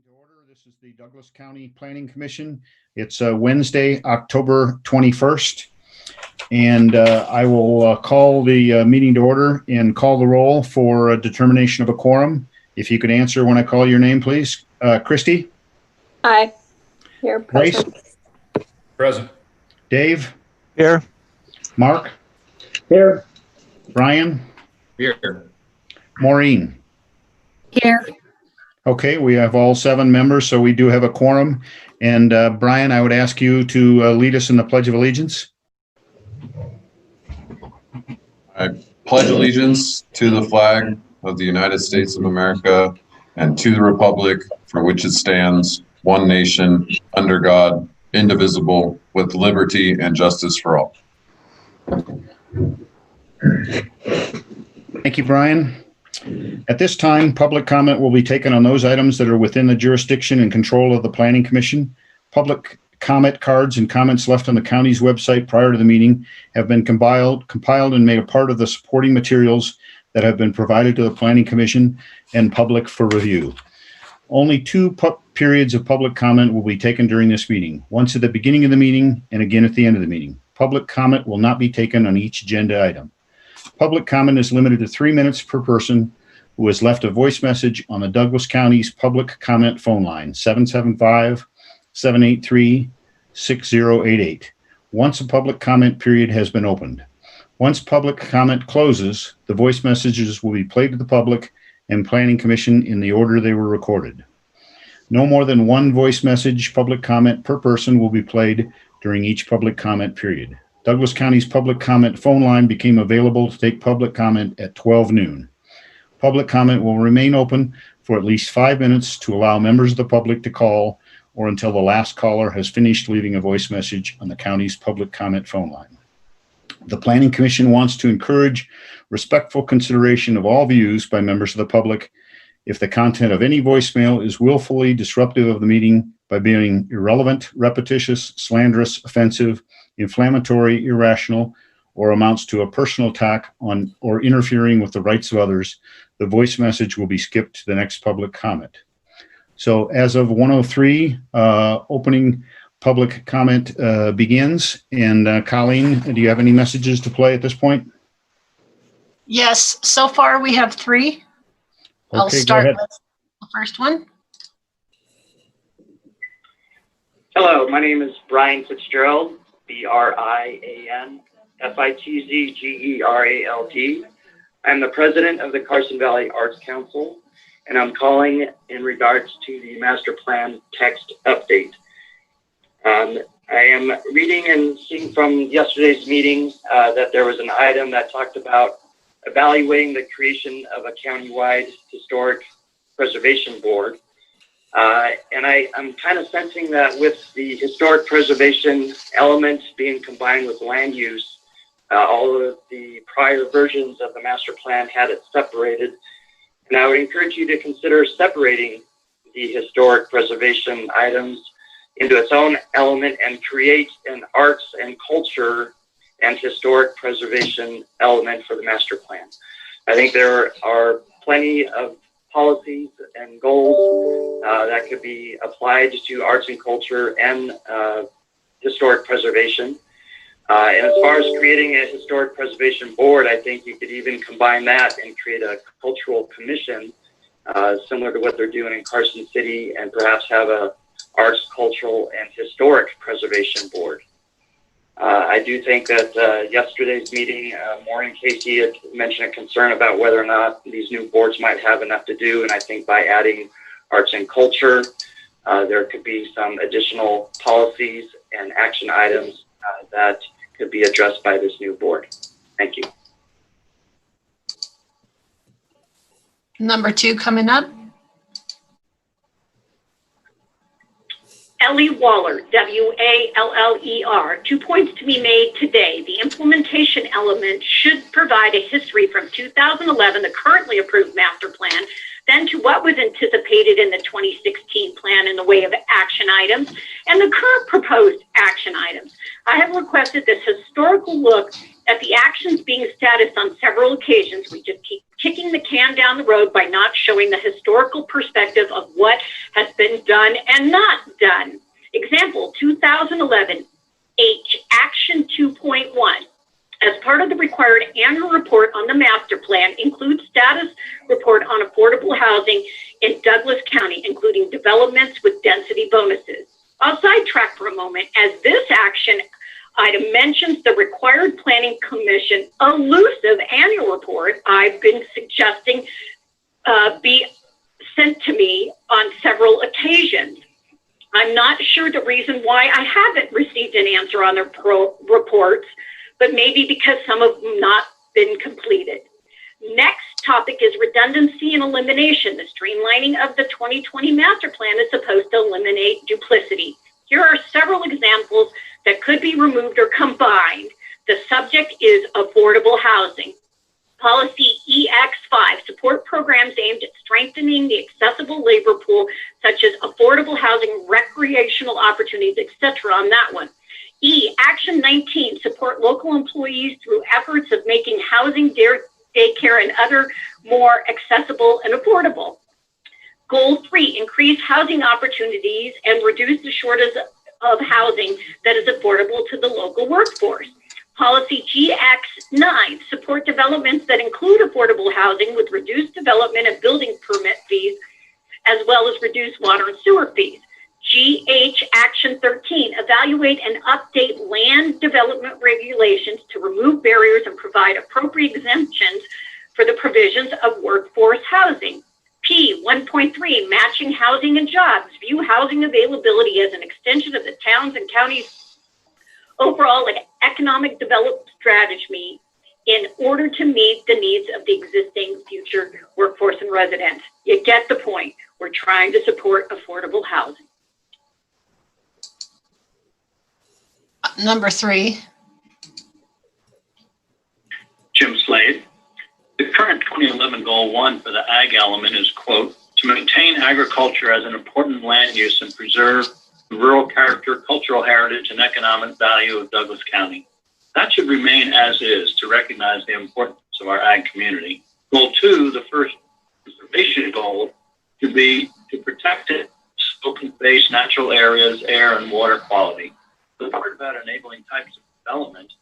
to order. This is the Douglas County Planning Commission. It's Wednesday, October 21st. And I will call the meeting to order and call the roll for a determination of a quorum. If you could answer when I call your name, please. Christy? Aye. Here. Grace? Present. Dave? Here. Mark? Here. Brian? Here. Maureen? Here. Okay, we have all 7 members, so we do have a quorum. And Brian, I would ask you to lead us in the Pledge of Allegiance. I pledge allegiance to the flag of the United States of America and to the republic for which it stands, one nation, under God, indivisible, with liberty and justice for all. Thank you, Brian. At this time, public comment will be taken on those items that are within the jurisdiction and control of the Planning Commission. Public comment cards and comments left on the county's website prior to the meeting have been compiled and made a part of the supporting materials that have been provided to the Planning Commission and public for review. Only 2 periods of public comment will be taken during this meeting, once at the beginning of the meeting and again at the end of the meeting. Public comment will not be taken on each agenda item. Public comment is limited to 3 minutes per person who has left a voice message on the Douglas County's public comment phone line, 775-783-6088. Once a public comment period has been opened. Once public comment closes, the voice messages will be played to the public and Planning Commission in the order they were recorded. No more than 1 voice message public comment per person will be played during each public comment period. Douglas County's public comment phone line became available to take public comment at 12 noon. Public comment will remain open for at least 5 minutes to allow members of the public to call or until the last caller has finished leaving a voice message on the county's public comment phone line. The Planning Commission wants to encourage respectful consideration of all views by members of the public. If the content of any voicemail is willfully disruptive of the meeting by being irrelevant, repetitious, slanderous, offensive, inflammatory, irrational, or amounts to a personal attack on or interfering with the rights of others, the voice message will be skipped to the next public comment. So as of 1:03, opening public comment begins. And Colleen, do you have any messages to play at this point? Yes, so far we have 3. I'll Okay, start go ahead. with the first one. Hello, my name is Brian Fitzgerald, BrianFitzgerald. I'm the president of the Carson Valley Arts Council, and I'm calling in regards to the master plan text update. I am reading and seeing from yesterday's meeting that there was an item that talked about evaluating the creation of a countywide historic preservation board. And I'm kind of sensing that with the historic preservation element being combined with land use, all of the prior versions of the master plan had it separated. And I would encourage you to consider separating the historic preservation items into its own element and create an arts and culture and historic preservation element for the master plan. I think there are plenty of policies and goals that could be applied to arts and culture and historic preservation. And as far as creating a historic preservation board, I think you could even combine that and create a cultural commission similar to what they're doing in Carson City, and perhaps have a arts, cultural, and historic preservation board. I do think that yesterday's meeting, Maureen Casey had mentioned a concern about whether or not these new boards might have enough to do. And I think by adding arts and culture, there could be some additional policies and action items that could be addressed by this new board. Thank you. Number 2 coming up. Ellie Waller, W-A-L-L-E-R. 2 points to be made today. The implementation element should provide a history from 2011, the currently approved master plan, then to what was anticipated in the 2016 plan in the way of action items, and the current proposed action items. I have requested this historical look At the actions being status on several occasions, we just keep kicking the can down the road by not showing the historical perspective of what has been done and not done. Example, 2011 H, Action 2.1. As part of the required annual report on the master plan, include status report on affordable housing in Douglas County, including developments with density bonuses. I'll sidetrack for a moment, as this action item mentions the required Planning Commission elusive annual report I've been suggesting be sent to me on several occasions. I'm not sure the reason why I haven't received an answer on their reports, but maybe because some of them not been completed. Next topic is redundancy and elimination. The streamlining of the 2020 master plan is supposed to eliminate duplicity. Here are several examples that could be removed or combined. The subject is affordable housing. Policy EX5, support programs aimed at strengthening the accessible labor pool, such as affordable housing, recreational opportunities, etc. on that one. E, Action 19, support local employees through efforts of making housing, daycare, and other more accessible and affordable. Goal 3, increase housing opportunities and reduce the shortage of housing that is affordable to the local workforce. Policy GX9, support developments that include affordable housing with reduced development and building permit fees, as well as reduced water and sewer fees. GH Action 13, evaluate and update land development regulations to remove barriers and provide appropriate exemptions for the provisions of workforce housing. P 1.3, matching housing and jobs. View housing availability as an extension of the towns and counties' overall economic development strategy in order to meet the needs of the existing future workforce and residents. You get the point. We're trying to support affordable housing. Number 3. Jim Slade. The current 2011 Goal 1 for the ag element is, quote, to maintain agriculture as an important land use and preserve the rural character, cultural heritage, and economic value of Douglas County. That should remain as is to recognize the importance of our ag community. Goal 2, the first conservation goal, should be to protect its open-based natural areas, air, and water quality. The part about enabling types of development,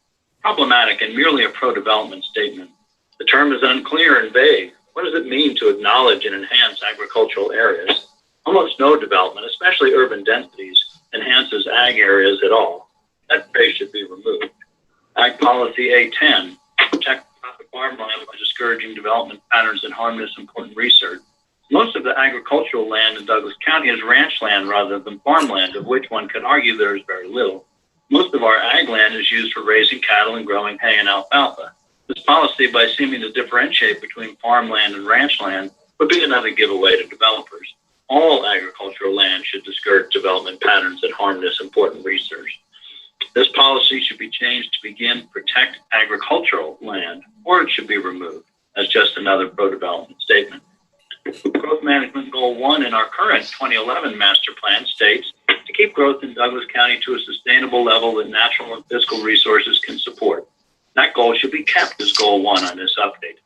problematic and merely a pro-development statement. The term is unclear and vague. What does it mean to acknowledge and enhance agricultural areas? Almost no development, especially urban densities, enhances ag areas at all. That phrase should be removed. Ag Policy A10, protect farmland by discouraging development patterns that harm this important research. Most of the agricultural land in Douglas County is ranch land rather than farmland, of which one could argue there is very little. Most of our ag land is used for raising cattle and growing hay and alfalfa. This policy, by seeming to differentiate between farmland and ranch land, would be another giveaway to developers. All agricultural land should discourage development patterns that harm this important research. This policy should be changed to begin protect agricultural land, or it should be removed as just another pro-development statement. Growth Management Goal 1 in our current 2011 master plan states to keep growth in Douglas County to a sustainable level that natural and fiscal resources can support. That goal should be kept as Goal 1 on this update.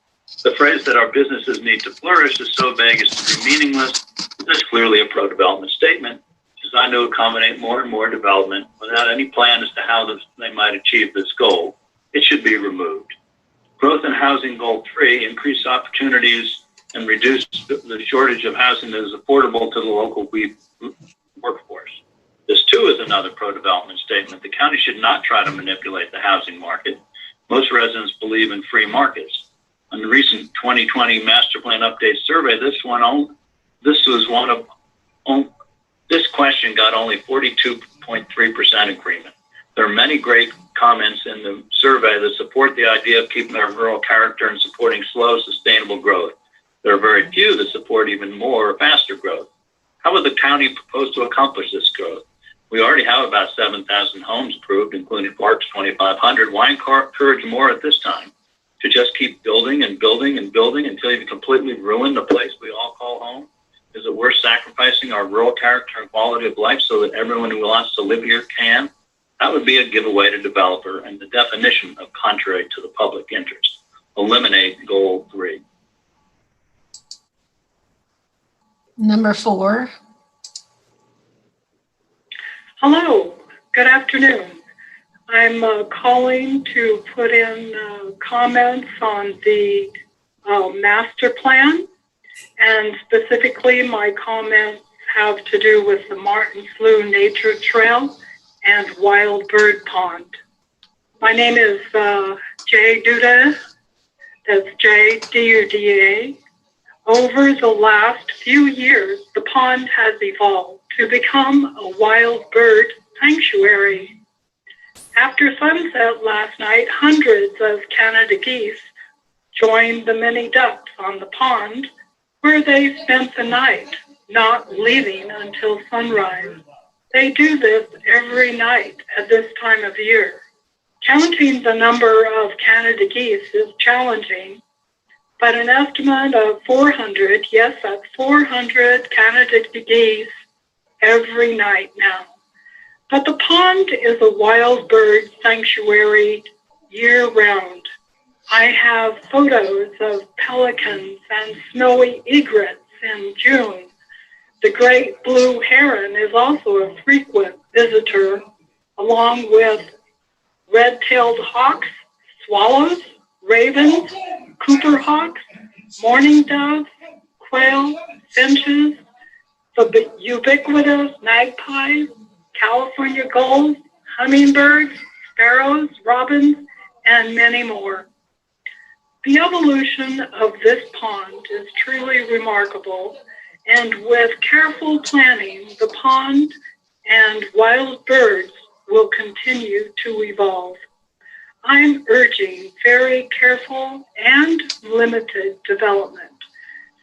The phrase that our businesses need to flourish is so vague as to be meaningless. This is clearly a pro-development statement designed to accommodate more and more development without any plan as to how they might achieve this goal. It should be removed. Growth and Housing Goal 3, increase opportunities and reduce the shortage of housing that is affordable to the local workforce. This too is another pro-development statement. The county should not try to manipulate the housing market. Most residents believe in free markets. On the recent 2020 Master Plan Update Survey, this question got only 42.3% agreement. There are many great comments in the survey that support the idea of keeping our rural character and supporting slow, sustainable growth. There are very few that support even more or faster growth. How would the county propose to accomplish this growth? We already have about 7,000 homes approved, including Parks 2,500. Why encourage more at this time? To just keep building and building and building until you completely ruin the place we all call home? Is it worth sacrificing our rural character and quality of life so that everyone who wants to live here can? That would be a giveaway to developer and the definition of contrary to the public interest. Eliminate goal 3. Number 4. Hello, good afternoon. I'm calling to put in comments on the master plan, and specifically my comments have to do with the Martin Slough Nature Trail and Wild Bird Pond. My name is Jay Duda, that's J-D-U-D-A. Over the last few years, the pond has evolved to become a wild bird sanctuary. After sunset last night, hundreds of Canada geese joined the many ducks on the pond, where they spent the night, not leaving until sunrise. They do this every night at this time of year. Counting the number of Canada geese is challenging, but an estimate of 400, yes, that's 400 Canada geese every night now. But the pond is a wild bird sanctuary year-round. I have photos of pelicans and snowy egrets in June. The great blue heron is also a frequent visitor, along with red-tailed hawks, swallows, ravens, Cooper hawks, mourning doves, quail, finches, the ubiquitous magpies, California gulls, hummingbirds, sparrows, robins, and many more. The evolution of this pond is truly remarkable, and with careful planning, the pond and wild birds will continue to evolve. I'm urging very careful and limited development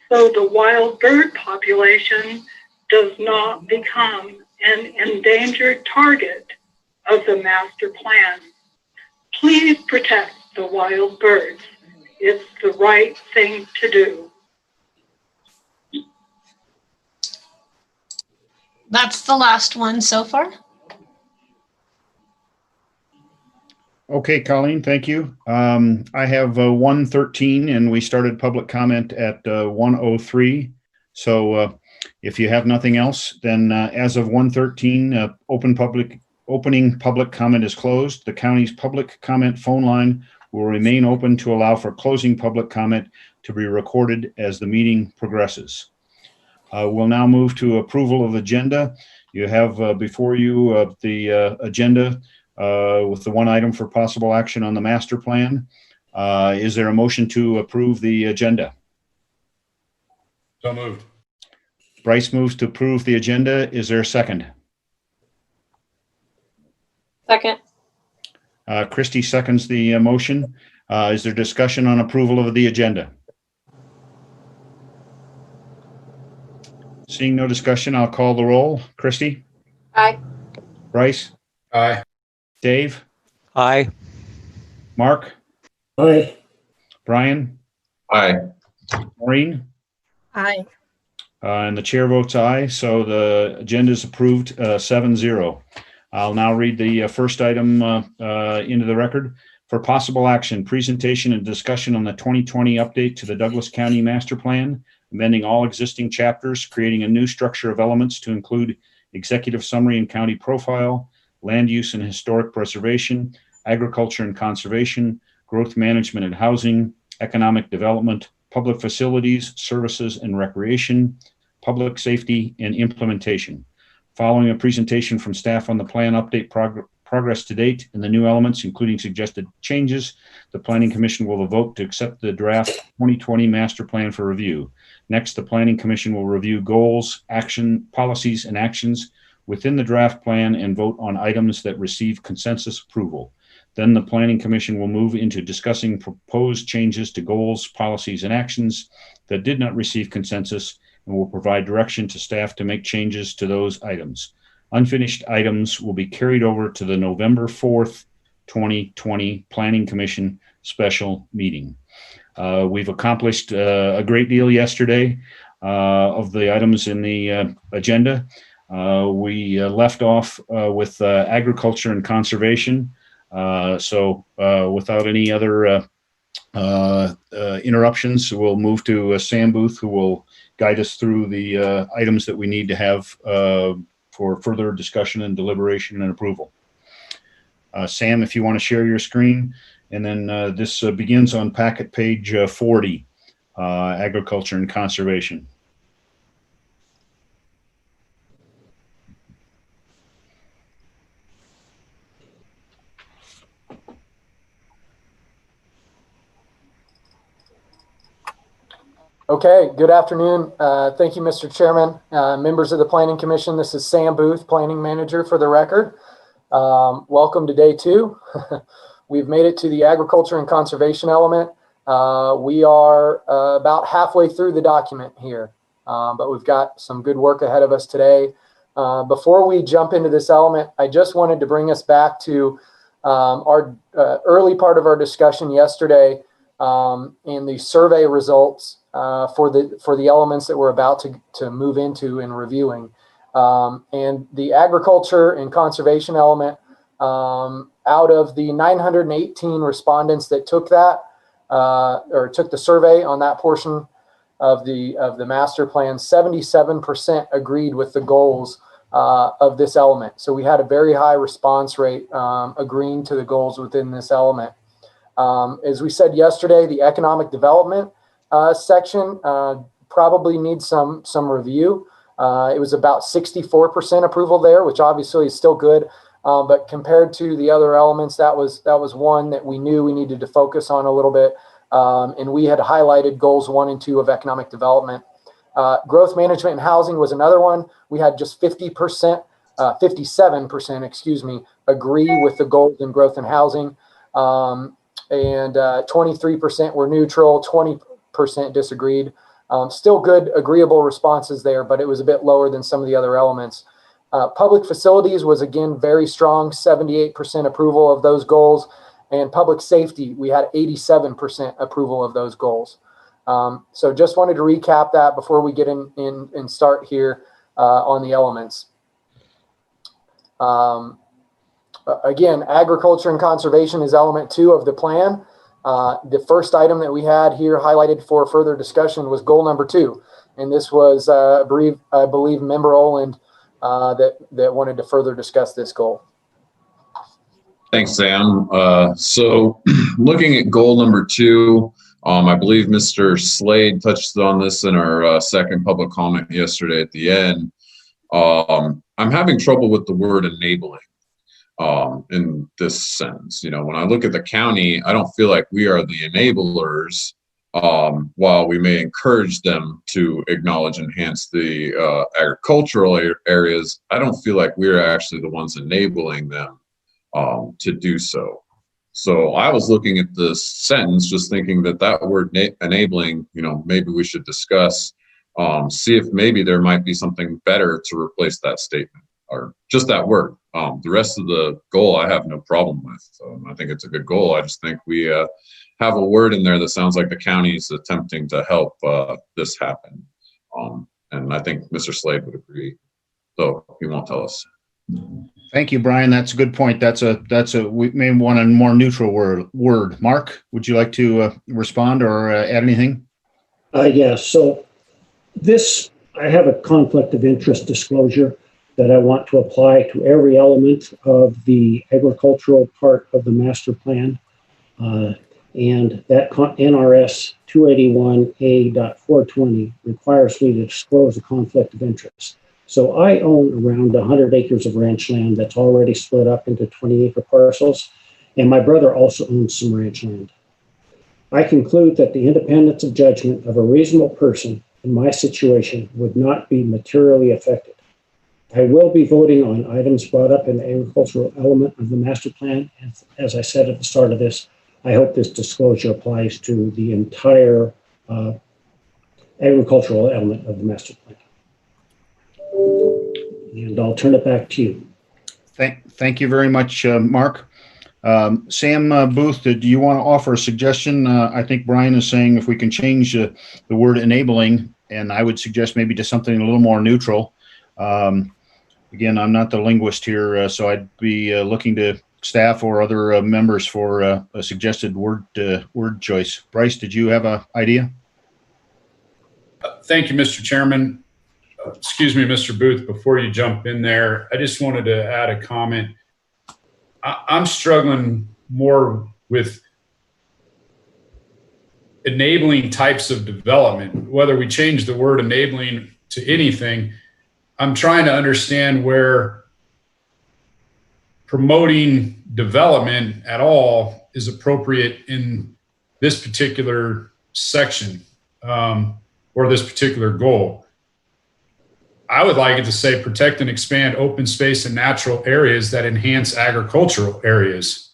so the wild bird population does not become an endangered target of the master plan. Please protect the wild birds. It's the right thing to do. That's the last one so far. Okay, Colleen, thank you. I have 113, and we started public comment at 103. So if you have nothing else, then as of 113, opening public comment is closed. The county's public comment phone line will remain open to allow for closing public comment to be recorded as the meeting progresses. We'll now move to approval of agenda. You have before you the agenda with the one item for possible action on the master plan. Is there a motion to approve the agenda? So moved. Bryce moves to approve the agenda. Is there a second? Second. Christie seconds the motion. Is there discussion on approval of the agenda? Seeing no discussion, I'll call the roll. Christie? Aye. Bryce? Aye. Dave? Aye. Mark? Aye. Brian? Aye. Maureen? Aye. And the chair votes aye, so the agenda is approved 7-0. I'll now read the first item into the record. For possible action, presentation and discussion on the 2020 update to the Douglas County Master Plan, amending all existing chapters, creating a new structure of elements to include executive summary and county profile, land use and historic preservation, agriculture and conservation, growth management and housing, economic development, public facilities, services and recreation, public safety, and implementation. Following a presentation from staff on the plan update progress to date and the new elements, including suggested changes, the Planning Commission will vote to accept the draft 2020 master plan for review. Next, the Planning Commission will review goals, action, policies, and actions within the draft plan and vote on items that receive consensus approval. Then the Planning Commission will move into discussing proposed changes to goals, policies, and actions that did not receive consensus and will provide direction to staff to make changes to those items. Unfinished items will be carried over to the November 4th, 2020 Planning Commission special meeting. We've accomplished a great deal yesterday of the items in the agenda. We left off with agriculture and conservation. So without any other interruptions, we'll move to Sam Booth, who will guide us through the items that we need to have for further discussion and deliberation and approval. Sam, if you want to share your screen, and then this begins on packet page 40, agriculture and conservation. Okay, good afternoon. Thank you, Mr. Chairman. Members of the Planning Commission, this is Sam Booth, Planning Manager for the record. Welcome to day 2. We've made it to the agriculture and conservation element. We are about halfway through the document here, but we've got some good work ahead of us today. Before we jump into this element, I just wanted to bring us back to our early part of our discussion yesterday in the survey results for the elements that we're about to move into and reviewing. And the agriculture and conservation element, out of the 918 respondents that took that, or took the survey on that portion of the master plan, 77% agreed with the goals of this element. So we had a very high response rate agreeing to the goals within this element. As we said yesterday, the economic development section probably needs some review. It was about 64% approval there, which obviously is still good. But compared to the other elements, that was one that we knew we needed to focus on a little bit. And we had highlighted goals 1 and 2 of economic development. Growth management and housing was another one. We had just 57%, agree with the goals in growth and housing. And 23% were neutral, 20% disagreed. Still good, agreeable responses there, but it was a bit lower than some of the other elements. Public facilities was again very strong, 78% approval of those goals. And public safety, we had 87% approval of those goals. So just wanted to recap that before we get in and start here on the elements. Again, agriculture and conservation is element 2 of the plan. The first item that we had here highlighted for further discussion was goal number 2. And this was, I believe, Member Oland that wanted to further discuss this goal. Thanks, Sam. So looking at goal number 2, I believe Mr. Slade touched on this in our second public comment yesterday at the end. I'm having trouble with the word enabling. In this sense, when I look at the county, I don't feel like we are the enablers. While we may encourage them to acknowledge and enhance the agricultural areas, I don't feel like we're actually the ones enabling them to do so. So I was looking at this sentence, just thinking that word enabling, maybe we should discuss, see if maybe there might be something better to replace that statement, or just that word. The rest of the goal I have no problem with. I think it's a good goal. I just think we have a word in there that sounds like the county is attempting to help this happen. And I think Mr. Slade would agree, though he won't tell us. Thank you, Brian. That's a good point. We may want a more neutral word. Mark, would you like to respond or add anything? Yes. So I have a conflict of interest disclosure that I want to apply to every element of the agricultural part of the master plan. And that NRS 281A.420 requires me to disclose a conflict of interest. So I own around 100 acres of ranch land that's already split up into 20-acre parcels, and my brother also owns some ranch land. I conclude that the independence of judgment of a reasonable person in my situation would not be materially affected. I will be voting on items brought up in the agricultural element of the master plan. And as I said at the start of this, I hope this disclosure applies to the entire agricultural element of the master plan. And I'll turn it back to you. Thank you very much, Mark. Sam Booth, do you want to offer a suggestion? I think Brian is saying if we can change the word enabling, and I would suggest maybe to something a little more neutral. Again, I'm not the linguist here, so I'd be looking to staff or other members for a suggested word choice. Bryce, did you have an idea? Thank you, Mr. Chairman. Excuse me, Mr. Booth, before you jump in there, I just wanted to add a comment. I'm struggling more with enabling types of development, whether we change the word enabling to anything. I'm trying to understand where promoting development at all is appropriate in this particular section or this particular goal. I would like it to say protect and expand open space and natural areas that enhance agricultural areas.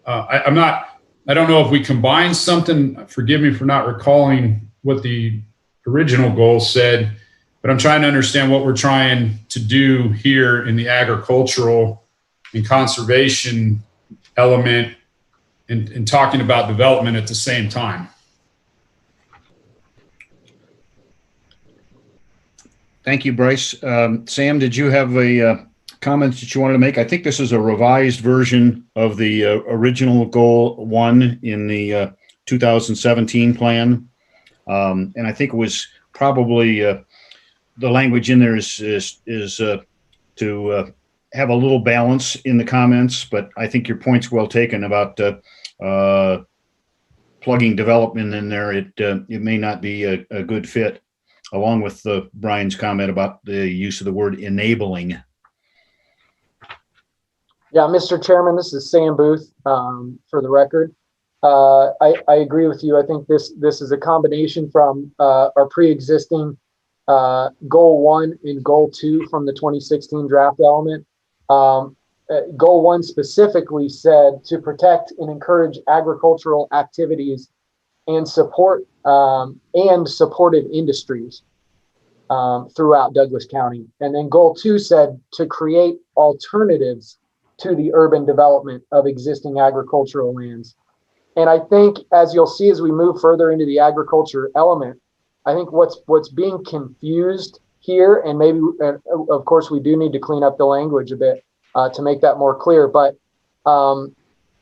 I don't know if we combined something. Forgive me for not recalling what the original goal said, but I'm trying to understand what we're trying to do here in the agricultural and conservation element and talking about development at the same time. Thank you, Bryce. Sam, did you have a comment that you wanted to make? I think this is a revised version of the original goal 1 in the 2017 plan. And I think it was probably the language in there is to have a little balance in the comments, but I think your point's well taken about plugging development in there. It may not be a good fit, along with Brian's comment about the use of the word enabling. Yeah, Mr. Chairman, this is Sam Booth, for the record. I agree with you. I think this is a combination from our pre-existing Goal 1 and Goal 2 from the 2016 draft element. Goal 1 specifically said to protect and encourage agricultural activities and support and supportive industries throughout Douglas County. And then Goal 2 said to create alternatives to the urban development of existing agricultural lands. And I think, as you'll see as we move further into the agriculture element, I think what's being confused here, and maybe, of course, we do need to clean up the language a bit to make that more clear. But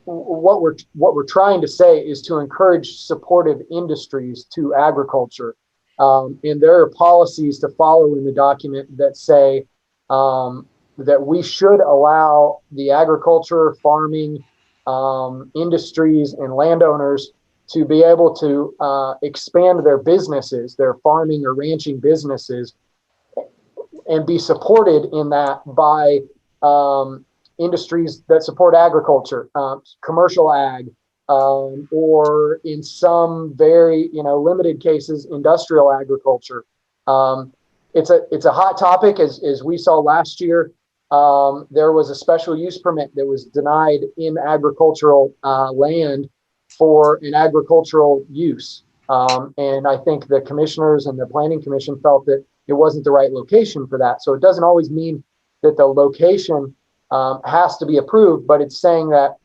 what we're trying to say is to encourage supportive industries to agriculture. And there are policies to follow in the document that say that we should allow the agriculture, farming, industries, and landowners to be able to expand their businesses, their farming or ranching businesses, and be supported in that by industries that support agriculture, commercial ag, or in some very limited cases, industrial agriculture. It's a hot topic, as we saw last year. There was a special use permit that was denied in agricultural land for an agricultural use. And I think the commissioners and the planning commission felt that it wasn't the right location for that. So it doesn't always mean that the location has to be approved, but it's saying that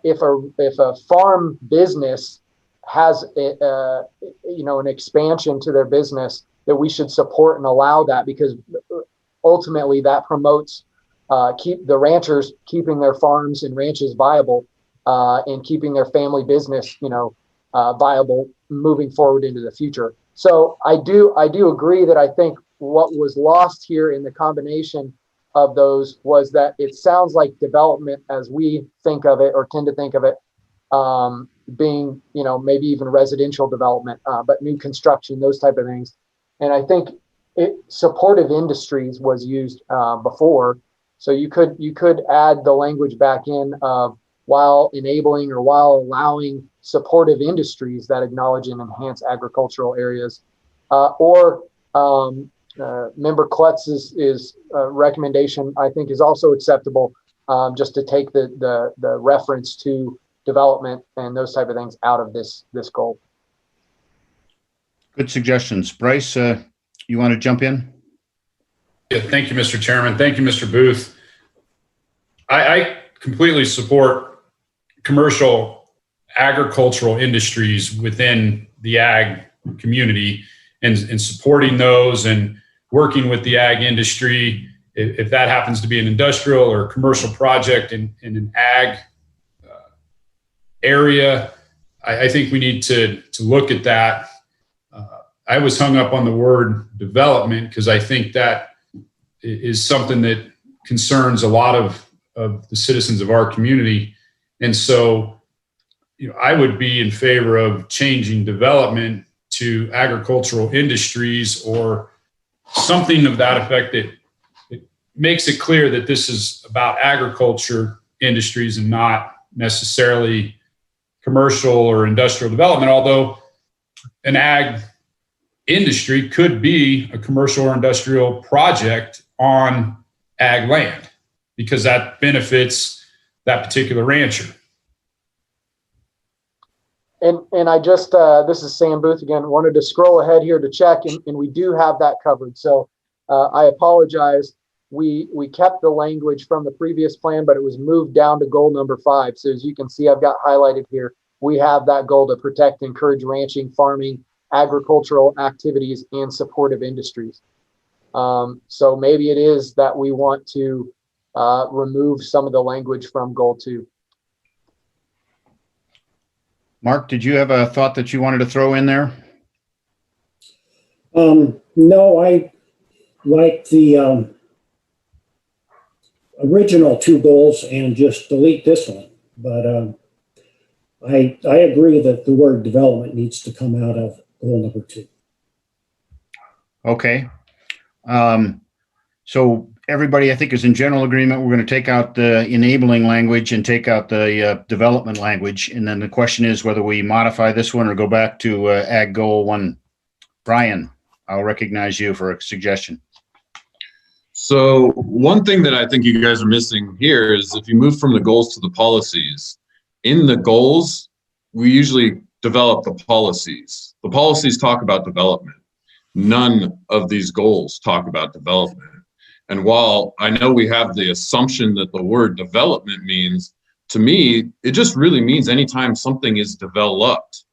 if a farm business has an expansion to their business, that we should support and allow that, because ultimately that promotes keep the ranchers keeping their farms and ranches viable and keeping their family business viable moving forward into the future. So I do agree that I think what was lost here in the combination of those was that it sounds like development, as we think of it or tend to think of it, being maybe even residential development, but new construction, those type of things. And I think supportive industries was used before, so you could add the language back in of while enabling or while allowing supportive industries that acknowledge and enhance agricultural areas, or Member Klutz's recommendation, I think, is also acceptable, just to take the reference to development and those type of things out of this goal. Good suggestions. Bryce, you want to jump in? Yeah, thank you, Mr. Chairman. Thank you, Mr. Booth. I completely support commercial agricultural industries within the ag community and supporting those and working with the ag industry if that happens to be an industrial or commercial project in an ag area, I think we need to look at that. I was hung up on the word development because I think that is something that concerns a lot of the citizens of our community. And so, I would be in favor of changing development to agricultural industries or something of that effect that it makes it clear that this is about agriculture industries and not necessarily commercial or industrial development, although an ag industry could be a commercial or industrial project on ag land because that benefits that particular rancher. And I just, this is Sam Booth again, wanted to scroll ahead here to check, and we do have that covered. So I apologize. We kept the language from the previous plan, but it was moved down to goal number 5. So as you can see, I've got highlighted here, we have that goal to protect, encourage ranching, farming, agricultural activities, and supportive industries. So maybe it is that we want to remove some of the language from goal 2. Mark, did you have a thought that you wanted to throw in there? No, I like the original 2 goals and just delete this one. But I agree that the word development needs to come out of goal number 2. Okay. So everybody, I think, is in general agreement. We're going to take out the enabling language and take out the development language. And then the question is whether we modify this one or go back to Ag Goal 1. Brian, I'll recognize you for a suggestion. So one thing that I think you guys are missing here is if you move from the goals to the policies, in the goals, we usually develop the policies. The policies talk about development. None of these goals talk about development. And while I know we have the assumption that the word development means, to me, it just really means anytime something is developed.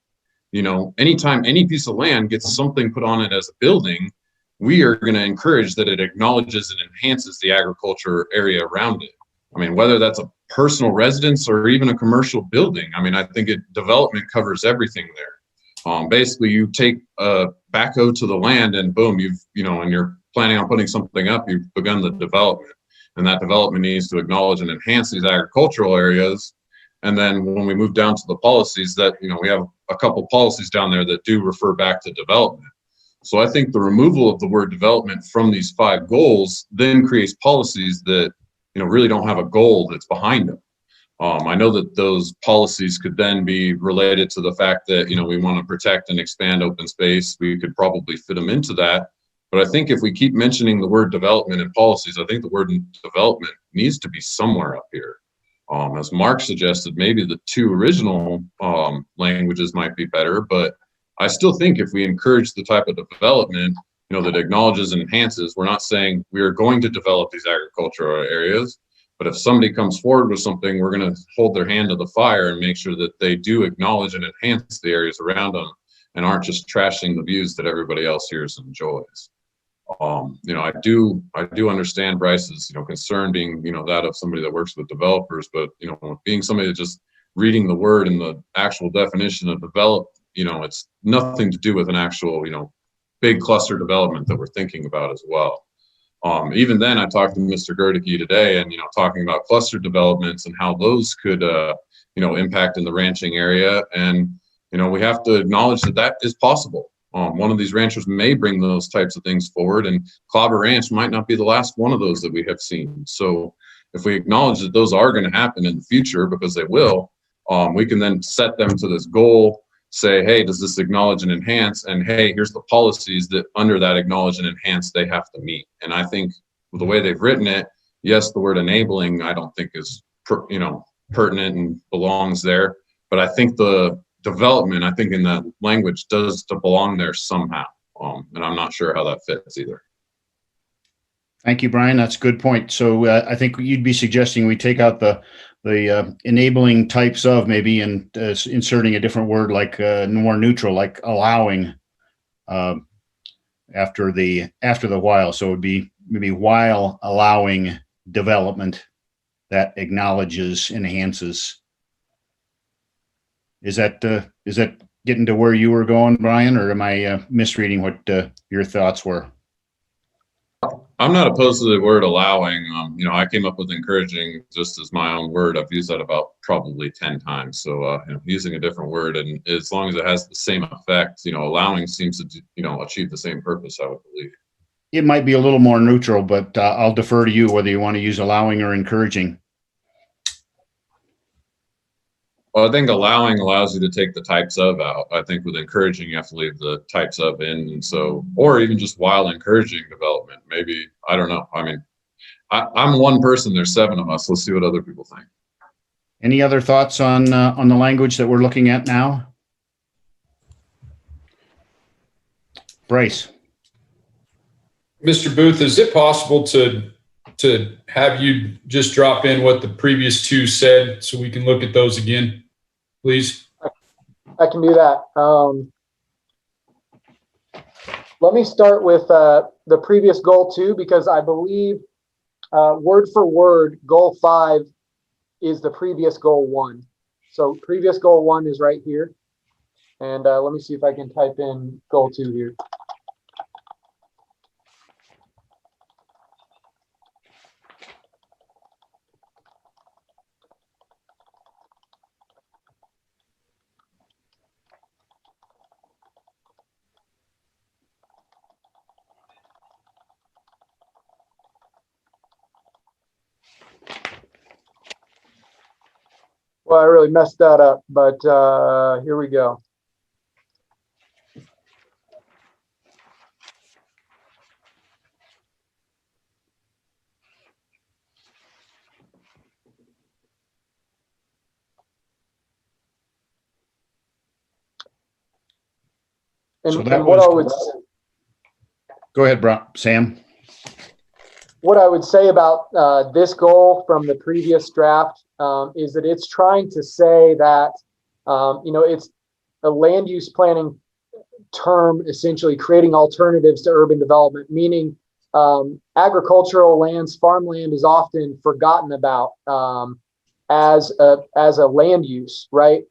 Anytime any piece of land gets something put on it as a building, we are going to encourage that it acknowledges and enhances the agriculture area around it. I mean, whether that's a personal residence or even a commercial building, I think development covers everything there. Basically, you take a backhoe to the land and boom, and you're planning on putting something up, you've begun the development. And that development needs to acknowledge and enhance these agricultural areas. And then when we move down to the policies that, we have a couple policies down there that do refer back to development. So I think the removal of the word development from these 5 goals then creates policies that, really don't have a goal that's behind them. I know that those policies could then be related to the fact that, we want to protect and expand open space. We could probably fit them into that. But I think if we keep mentioning the word development in policies, I think the word development needs to be somewhere up here. As Mark suggested, maybe the 2 original languages might be better, but I still think if we encourage the type of development, that acknowledges and enhances, we're not saying we are going to develop these agricultural areas, but if somebody comes forward with something, we're going to hold their hand to the fire and make sure that they do acknowledge and enhance the areas around them and aren't just trashing the views that everybody else hears and enjoys. I do understand Bryce's, concern being, that of somebody that works with developers, but, being somebody that just reading the word and the actual definition of develop, it's nothing to do with an actual, big cluster development that we're thinking about as well. Even then, I talked to Mr. Gerticke today and, talking about cluster developments and how those could, impact in the ranching area. And, we have to acknowledge that that is possible. One of these ranchers may bring those types of things forward, and Clobber Ranch might not be the last one of those that we have seen. So if we acknowledge that those are going to happen in the future, because they will, we can then set them to this goal, say, hey, does this acknowledge and enhance? And hey, here's the policies that under that acknowledge and enhance they have to meet. And I think with the way they've written it, yes, the word enabling, I don't think is, pertinent and belongs there. But I think the development, I think in that language does to belong there somehow. And I'm not sure how that fits either. Thank you, Brian. That's a good point. So I think you'd be suggesting we take out the enabling types of maybe and inserting a different word like more neutral, like allowing after the while. So it would be maybe while allowing development that acknowledges, enhances. Is that getting to where you were going, Brian, or am I misreading what your thoughts were? I'm not opposed to the word allowing. I came up with encouraging just as my own word. I've used that about probably 10 times. So, using a different word, and as long as it has the same effect, allowing seems to, achieve the same purpose, I would believe. It might be a little more neutral, but I'll defer to you whether you want to use allowing or encouraging. Well, I think allowing allows you to take the types of out. I think with encouraging, you have to leave the types of in. And so, or even just while encouraging development, maybe, I don't know. I mean, I'm one person, there's 7 of us. Let's see what other people think. Any other thoughts on the language that we're looking at now? Bryce. Mr. Booth, is it possible to have you just drop in what the previous 2 said so we can look at those again, please? I can do that. Let me start with the previous goal 2, because I believe word for word, goal 5 is the previous goal 1. So previous goal 1 is right here. And let me see if I can type in goal 2 here. Well, I really messed that up, but here we go. And, So that and what was- I would Go ahead, Sam. what I would say about this goal from the previous draft is that it's trying to say that, it's a land use planning term, essentially creating alternatives to urban development, meaning agricultural lands, farmland is often forgotten about as a land use, right?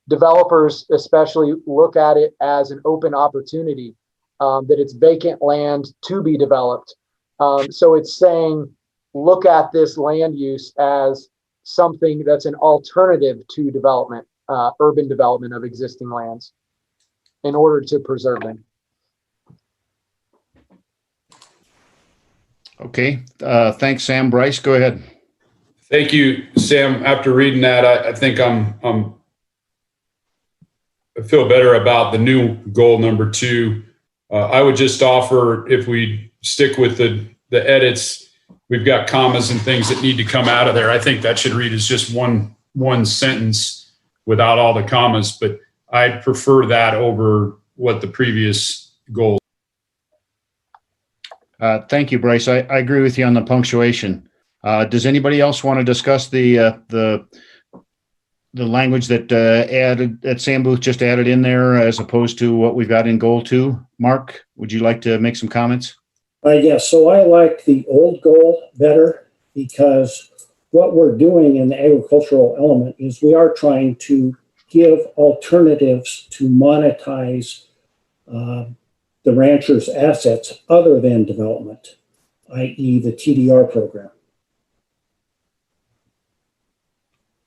Developers especially look at it as an open opportunity, that it's vacant land to be developed. So it's saying, look at this land use as something that's an alternative to development, urban development of existing lands in order to preserve them. Okay. Thanks, Sam. Bryce, go ahead. Thank you, Sam. After reading that, I think I feel better about the new goal number 2. I would just offer, if we stick with the edits, we've got commas and things that need to come out of there. I think that should read as just one sentence without all the commas, but I'd prefer that over what the previous goal. Thank you, Bryce. I agree with you on the punctuation. Does anybody else want to discuss the language that Sam Booth just added in there as opposed to what we've got in goal 2? Mark, would you like to make some comments? Yes, so I like the old goal better, because what we're doing in the agricultural element is we are trying to give alternatives to monetize the rancher's assets other than development, i.e. the TDR program.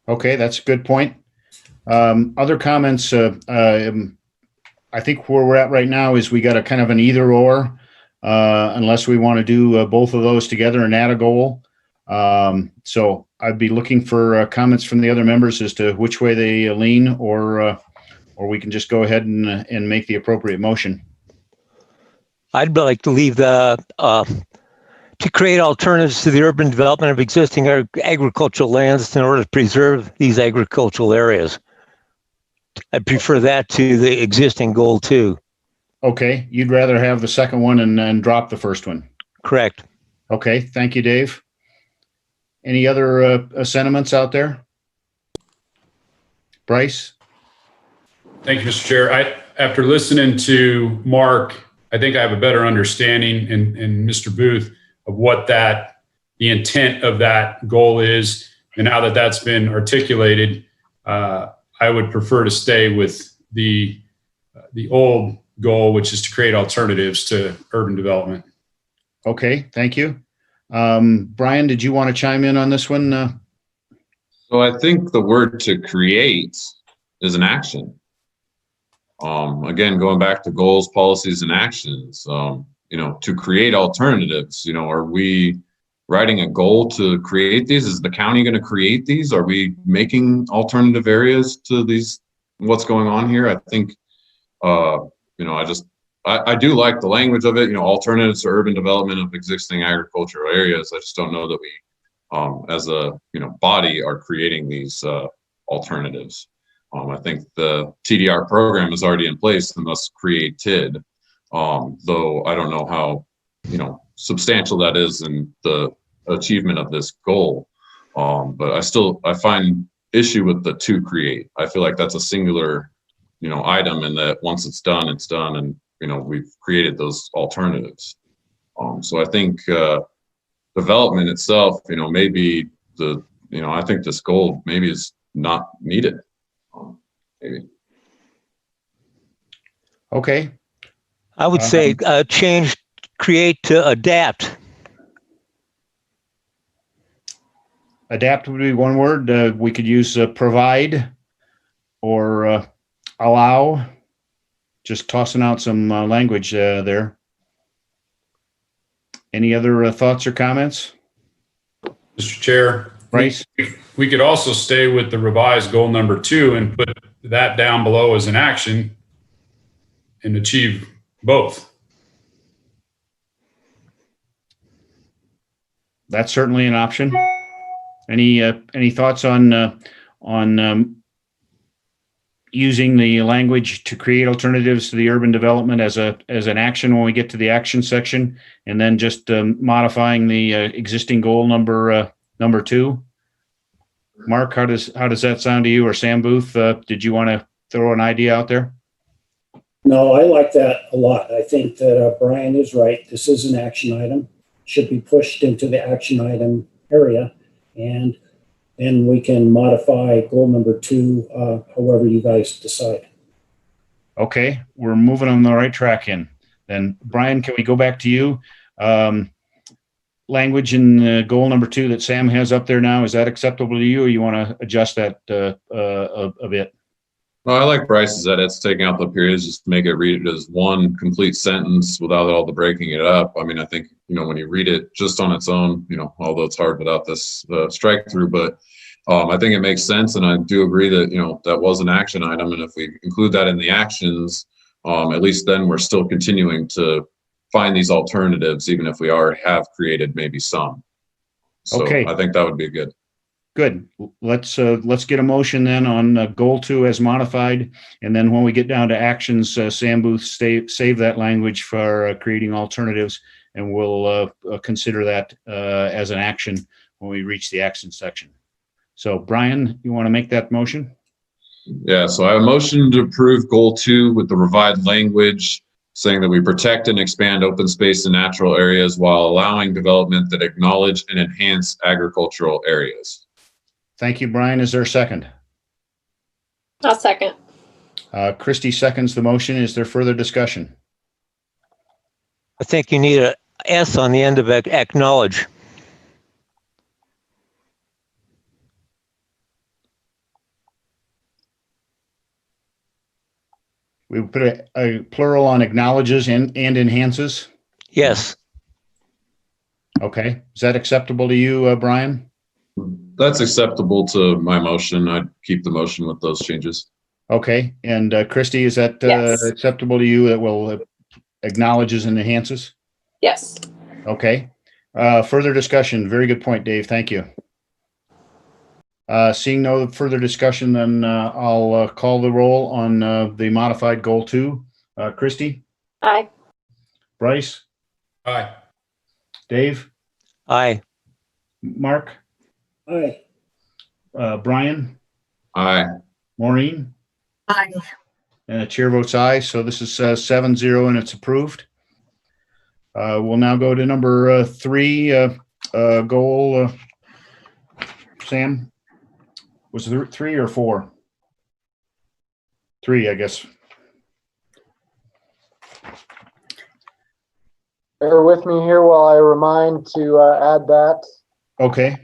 Okay, that's a good point. Other comments, I think where we're at right now is we got a kind of an either or, unless we want to do both of those together and add a goal. So I'd be looking for comments from the other members as to which way they lean, or we can just go ahead and make the appropriate motion. I'd like to leave the to create alternatives to the urban development of existing agricultural lands in order to preserve these agricultural areas. I prefer that to the existing goal 2. Okay, you'd rather have the second one and drop the first one. Correct. Okay, thank you, Dave. Any other sentiments out there? Bryce? Thank you, Mr. Chair. After listening to Mark, I think I have a better understanding in Mr. Booth of what the intent of that goal is. And now that that's been articulated, I would prefer to stay with the old goal, which is to create alternatives to urban development. Okay, thank you. Brian, did you want to chime in on this one? So I think the word to create is an action. Again, going back to goals, policies, and actions, to create alternatives, are we writing a goal to create these? Is the county going to create these? Are we making alternative areas to these? What's going on here? I think, I do like the language of it, alternatives to urban development of existing agricultural areas. I just don't know that we, as a, body are creating these alternatives. I think the TDR program is already in place and thus created, though I don't know how, substantial that is in the achievement of this goal. But I find issue with the to create. I feel like that's a singular, item, and that once it's done, and, we've created those alternatives. So I think development itself, maybe I think this goal maybe is not needed. Maybe. Okay. I would say change create to adapt. Adapt would be one word. We could use provide or allow. Just tossing out some language there. Any other thoughts or comments? Mr. Chair, Bryce? We could also stay with the revised goal number 2 and put that down below as an action and achieve both. That's certainly an option. Any thoughts on using the language to create alternatives to the urban development as an action when we get to the action section, and then just modifying the existing goal number 2? Mark, how does that sound to you? Or Sam Booth, did you want to throw an idea out there? No, I like that a lot. I think that Brian is right. This is an action item, should be pushed into the action item area, and then we can modify goal number 2 however you guys decide. Okay, we're moving on the right track in. Then, Brian, can we go back to you? Language in goal number 2 that Sam has up there now, is that acceptable to you, or you want to adjust that a bit? Well, I like Bryce's that it's taking out the periods, just to make it read it as one complete sentence without all the breaking it up. I mean, I think, when you read it just on its own, although it's hard without this strike through, but I think it makes sense. And I do agree that, that was an action item. And if we include that in the actions, at least then we're still continuing to find these alternatives, even if we have created maybe some. So Okay. I think that would be good. Good. Let's get a motion then on goal 2 as modified, and then when we get down to actions, Sam Booth, save that language for creating alternatives, and we'll consider that as an action when we reach the action section. So, Brian, you want to make that motion? Yeah. So I have a motion to approve goal 2 with the revised language, saying that we protect and expand open space and natural areas while allowing development that acknowledge and enhance agricultural areas. Thank you, Brian. Is there a second? I'll second. Christie seconds the motion. Is there further discussion? I think you need a S on the end of acknowledge. We put a plural on acknowledges and enhances. Yes. Okay. Is that acceptable to you, Brian? That's acceptable to my motion. I'd keep the motion with those changes. Okay. And Christie, is that Yes. acceptable to you? That will acknowledges and enhances? Yes. Okay. Further discussion. Very good point, Dave. Thank you. Seeing no further discussion, then I'll call the roll on the modified goal 2. Christie? Aye. Bryce? Aye. Dave? Aye. Mark? Aye. Brian? Aye. Maureen? Aye. And the chair votes aye. So this is 7-0 and it's approved. We'll now go to number 3 goal. Sam, was it 3 or 4? 3, I guess. Bear with me here while I remind to add that Okay.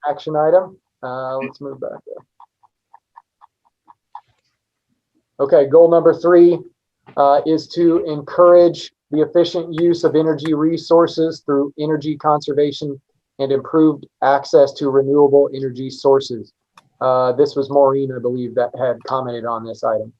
action item. Let's move back there. Okay, goal number 3 is to encourage the efficient use of energy resources through energy conservation and improved access to renewable energy sources. This was Maureen, I believe, that had commented on this item.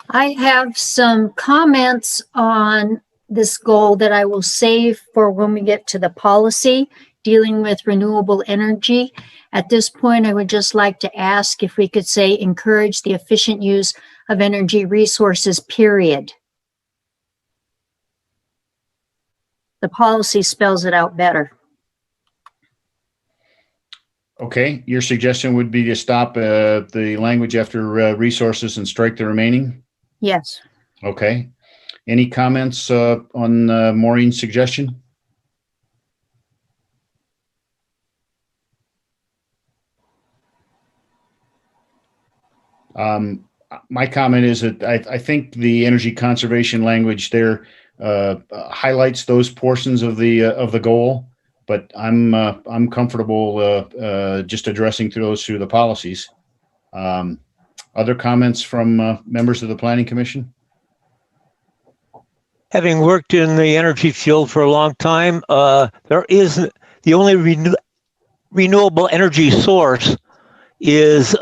I have some comments on this goal that I will save for when we get to the policy dealing with renewable energy. At this point, I would just like to ask if we could say encourage the efficient use of energy resources, period. The policy spells it out better. Okay. Your suggestion would be to stop the language after resources and strike the remaining? Yes. Okay. Any comments on Maureen's suggestion? My comment is that I think the energy conservation language there highlights those portions of the goal, but I'm comfortable just addressing those through the policies. Other comments from members of the Planning Commission? Having worked in the energy field for a long time, there is the only renewable energy source is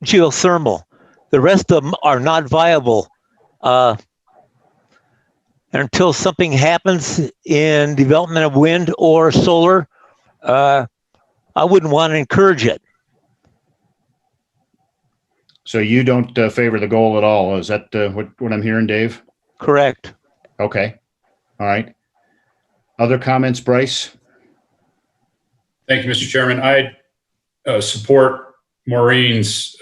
geothermal. The rest of them are not viable. Until something happens in development of wind or solar, I wouldn't want to encourage it. So you don't favor the goal at all? Is that what I'm hearing, Dave? Correct. Okay. All right. Other comments, Bryce? Thank you, Mr. Chairman. I support Maureen's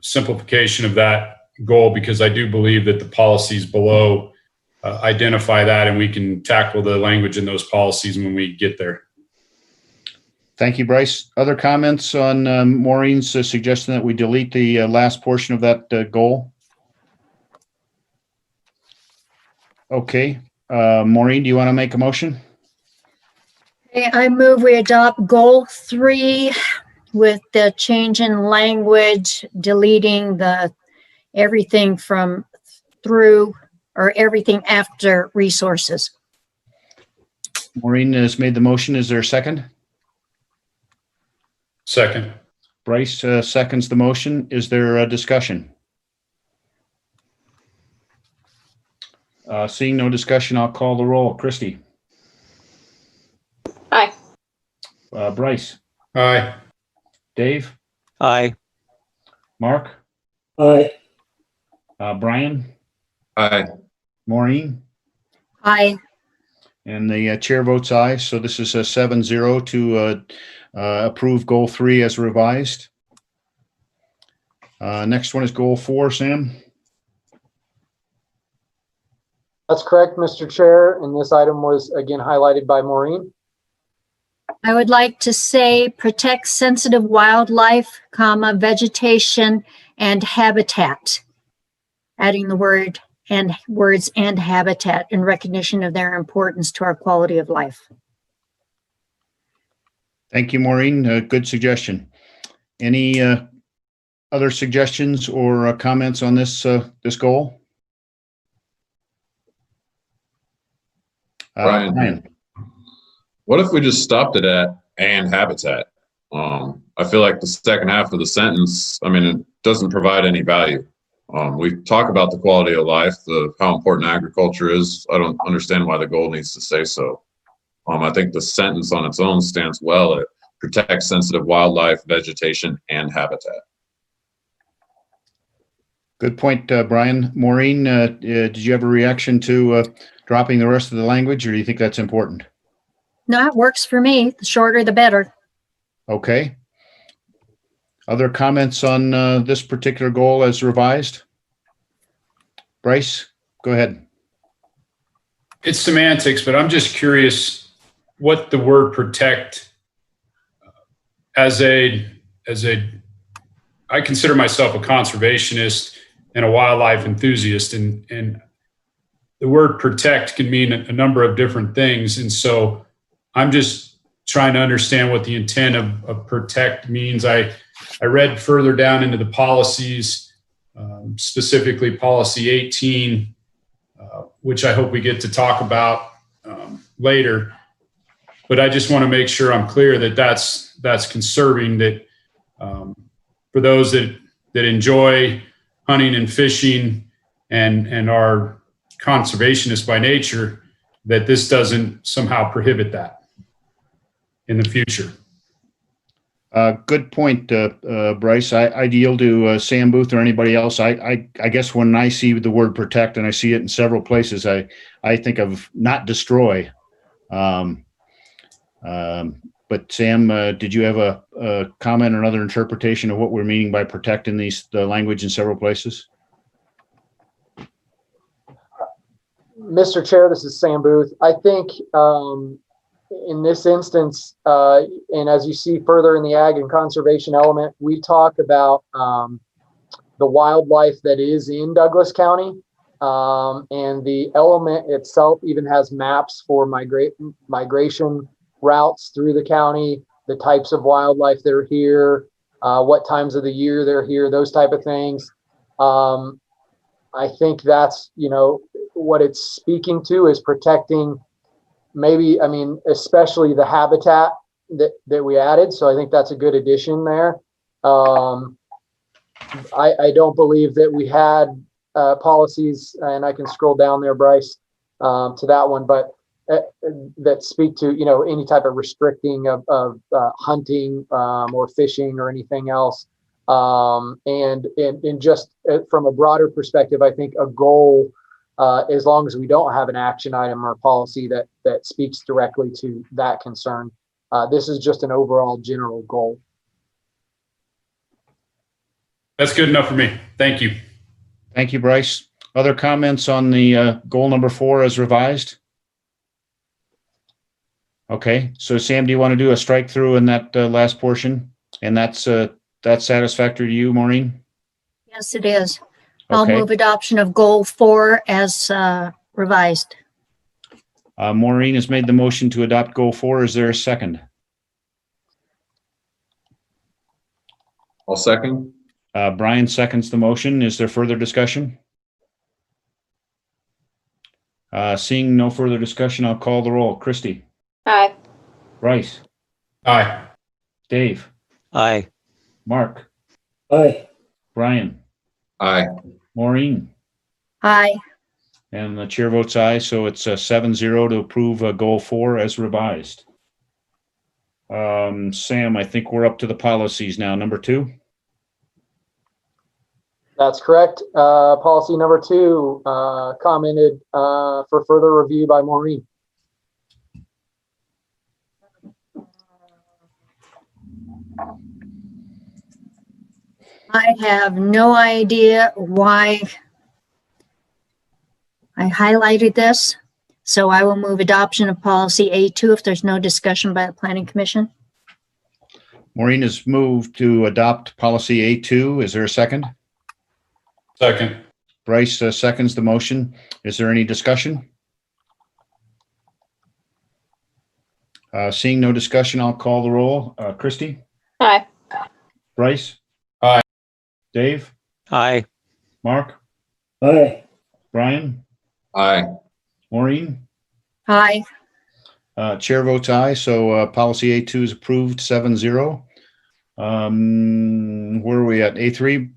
simplification of that goal because I do believe that the policies below identify that, and we can tackle the language in those policies when we get there. Thank you, Bryce. Other comments on Maureen's suggestion that we delete the last portion of that goal? Okay. Maureen, do you want to make a motion? Okay, I move we adopt goal 3 with the change in language, deleting the everything from through or everything after resources. Maureen has made the motion. Is there a second? Second. Bryce seconds the motion. Is there a discussion? Seeing no discussion, I'll call the roll. Christy? Aye. Bryce? Aye. Dave? Aye. Mark? Aye. Brian? Aye. Maureen? Aye. And the chair votes aye. So this is a 7-0 to approve goal 3 as revised. Next one is goal 4, Sam. That's correct, Mr. Chair, and this item was again highlighted by Maureen. I would like to say protect sensitive wildlife, comma, vegetation and habitat. Adding the words and habitat in recognition of their importance to our quality of life. Thank you, Maureen. Good suggestion. Any other suggestions or comments on this goal? Brian, what if we just stopped it at "and habitat"? I feel like the second half of the sentence, I mean, it doesn't provide any value. We talk about the quality of life, how important agriculture is. I don't understand why the goal needs to say so. I think the sentence on its own stands well at protect sensitive wildlife, vegetation, and habitat. Good point, Brian. Maureen, did you have a reaction to dropping the rest of the language, or do you think that's important? No, it works for me. The shorter, the better. Okay. Other comments on this particular goal as revised? Bryce, go ahead. it's semantics, but I'm just curious what the word protect I consider myself a conservationist and a wildlife enthusiast, and the word protect can mean a number of different things. And so I'm just trying to understand what the intent of protect means. I read further down into the policies, specifically policy 18, which I hope we get to talk about later. But I just want to make sure I'm clear that that's conserving, that for those that enjoy hunting and fishing and are conservationists by nature, that this doesn't somehow prohibit that in the future. Good point, Bryce. I'd yield to Sam Booth or anybody else. I guess when I see the word protect, and I see it in several places, I think of not destroy. But Sam, did you have a comment or another interpretation of what we're meaning by protect in the language in several places? Mr. Chair, this is Sam Booth. I think in this instance, and as you see further in the ag and conservation element, we talk about the wildlife that is in Douglas County. And the element itself even has maps for migration routes through the county, the types of wildlife that are here, what times of the year they're here, those type of things. I think that's, what it's speaking to is protecting especially the habitat that we added. So I think that's a good addition there. I don't believe that we had policies, and I can scroll down there, Bryce, to that one, but that speak to, any type of restricting of hunting or fishing or anything else. And just from a broader perspective, I think a goal, as long as we don't have an action item or policy that speaks directly to that concern, this is just an overall general goal. That's good enough for me. Thank you. Thank you, Bryce. Other comments on the goal number 4 as revised? Okay, so Sam, do you want to do a strike through in that last portion? And that's satisfactory to you, Maureen? Yes, it is. I'll Okay. move adoption of goal 4 as revised. Maureen has made the motion to adopt goal 4. Is there a second? I'll second. Brian seconds the motion. Is there further discussion? Seeing no further discussion, I'll call the roll. Christy? Aye. Bryce? Aye. Dave? Aye. Mark? Aye. Brian? Aye. Maureen? Aye. And the chair votes aye, so it's 7-0 to approve goal 4 as revised. Sam, I think we're up to the policies now. Number 2? That's correct. Policy number 2, commented for further review by Maureen. I have no idea why I highlighted this, so I will move adoption of policy A2 if there's no discussion by the Planning Commission. Maureen has moved to adopt policy A2. Is there a second? Second. Bryce seconds the motion. Is there any discussion? Seeing no discussion, I'll call the roll. Christy? Aye. Bryce? Aye. Dave? Aye. Mark? Aye. Brian? Aye. Maureen? Aye. Chair votes aye, so policy A2 is approved 7-0. Where are we at? A3?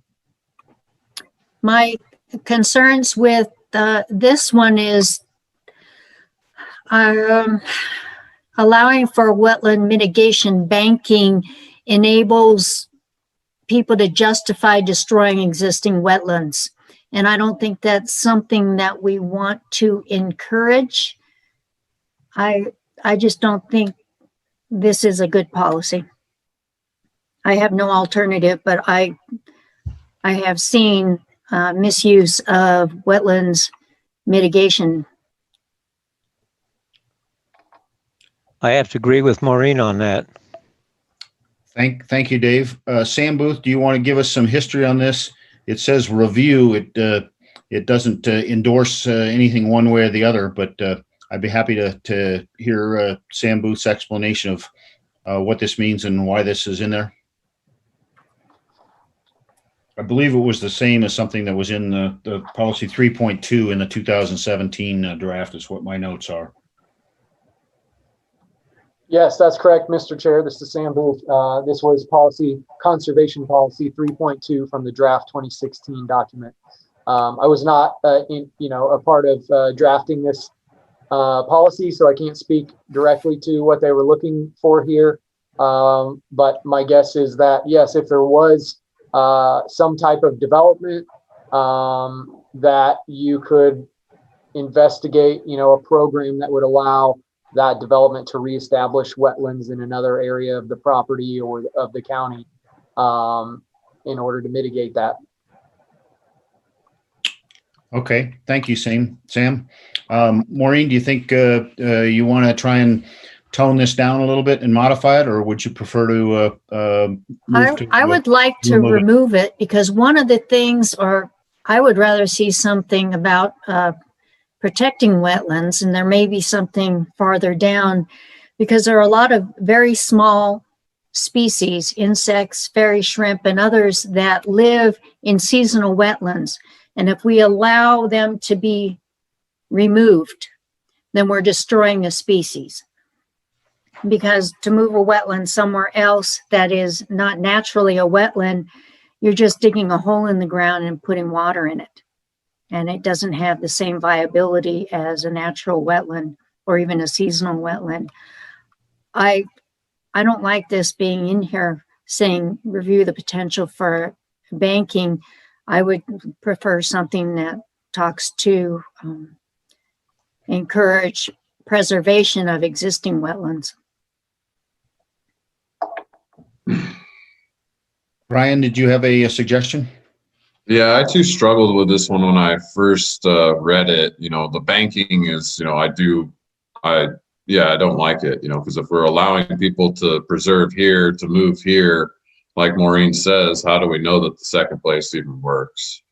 My concerns with this one is allowing for wetland mitigation banking enables people to justify destroying existing wetlands. And I don't think that's something that we want to encourage. I just don't think this is a good policy. I have no alternative, but I have seen misuse of wetlands mitigation I have to agree with Maureen on that. Thank you, Dave. Sam Booth, do you want to give us some history on this? It says review. It doesn't endorse anything one way or the other, but I'd be happy to hear Sam Booth's explanation of what this means and why this is in there. I believe it was the same as something that was in the policy 3.2 in the 2017 draft is what my notes are. Yes, that's correct, Mr. Chair. This is Sam Booth. This was conservation policy 3.2 from the draft 2016 document. I was not, a part of drafting this policy, so I can't speak directly to what they were looking for here. But my guess is that, yes, if there was some type of development that you could investigate, a program that would allow that development to reestablish wetlands in another area of the property or of the county in order to mitigate that. Okay, thank you, Sam. Maureen, do you think you want to try and tone this down a little bit and modify it, or would you prefer to I would like to remove it because one of the things, or I would rather see something about protecting wetlands, and there may be something farther down because there are a lot of very small species, insects, fairy shrimp, and others that live in seasonal wetlands. And if we allow them to be removed, then we're destroying a species. Because to move a wetland somewhere else that is not naturally a wetland, you're just digging a hole in the ground and putting water in it. And it doesn't have the same viability as a natural wetland or even a seasonal wetland. I don't like this being in here saying review the potential for banking. I would prefer something that talks to encourage preservation of existing wetlands. Brian, did you have a suggestion? Yeah, I too struggled with this one when I first read it. The banking is, I don't like it, because if we're allowing people to preserve here, to move here, like Maureen says, how do we know that the second place even works?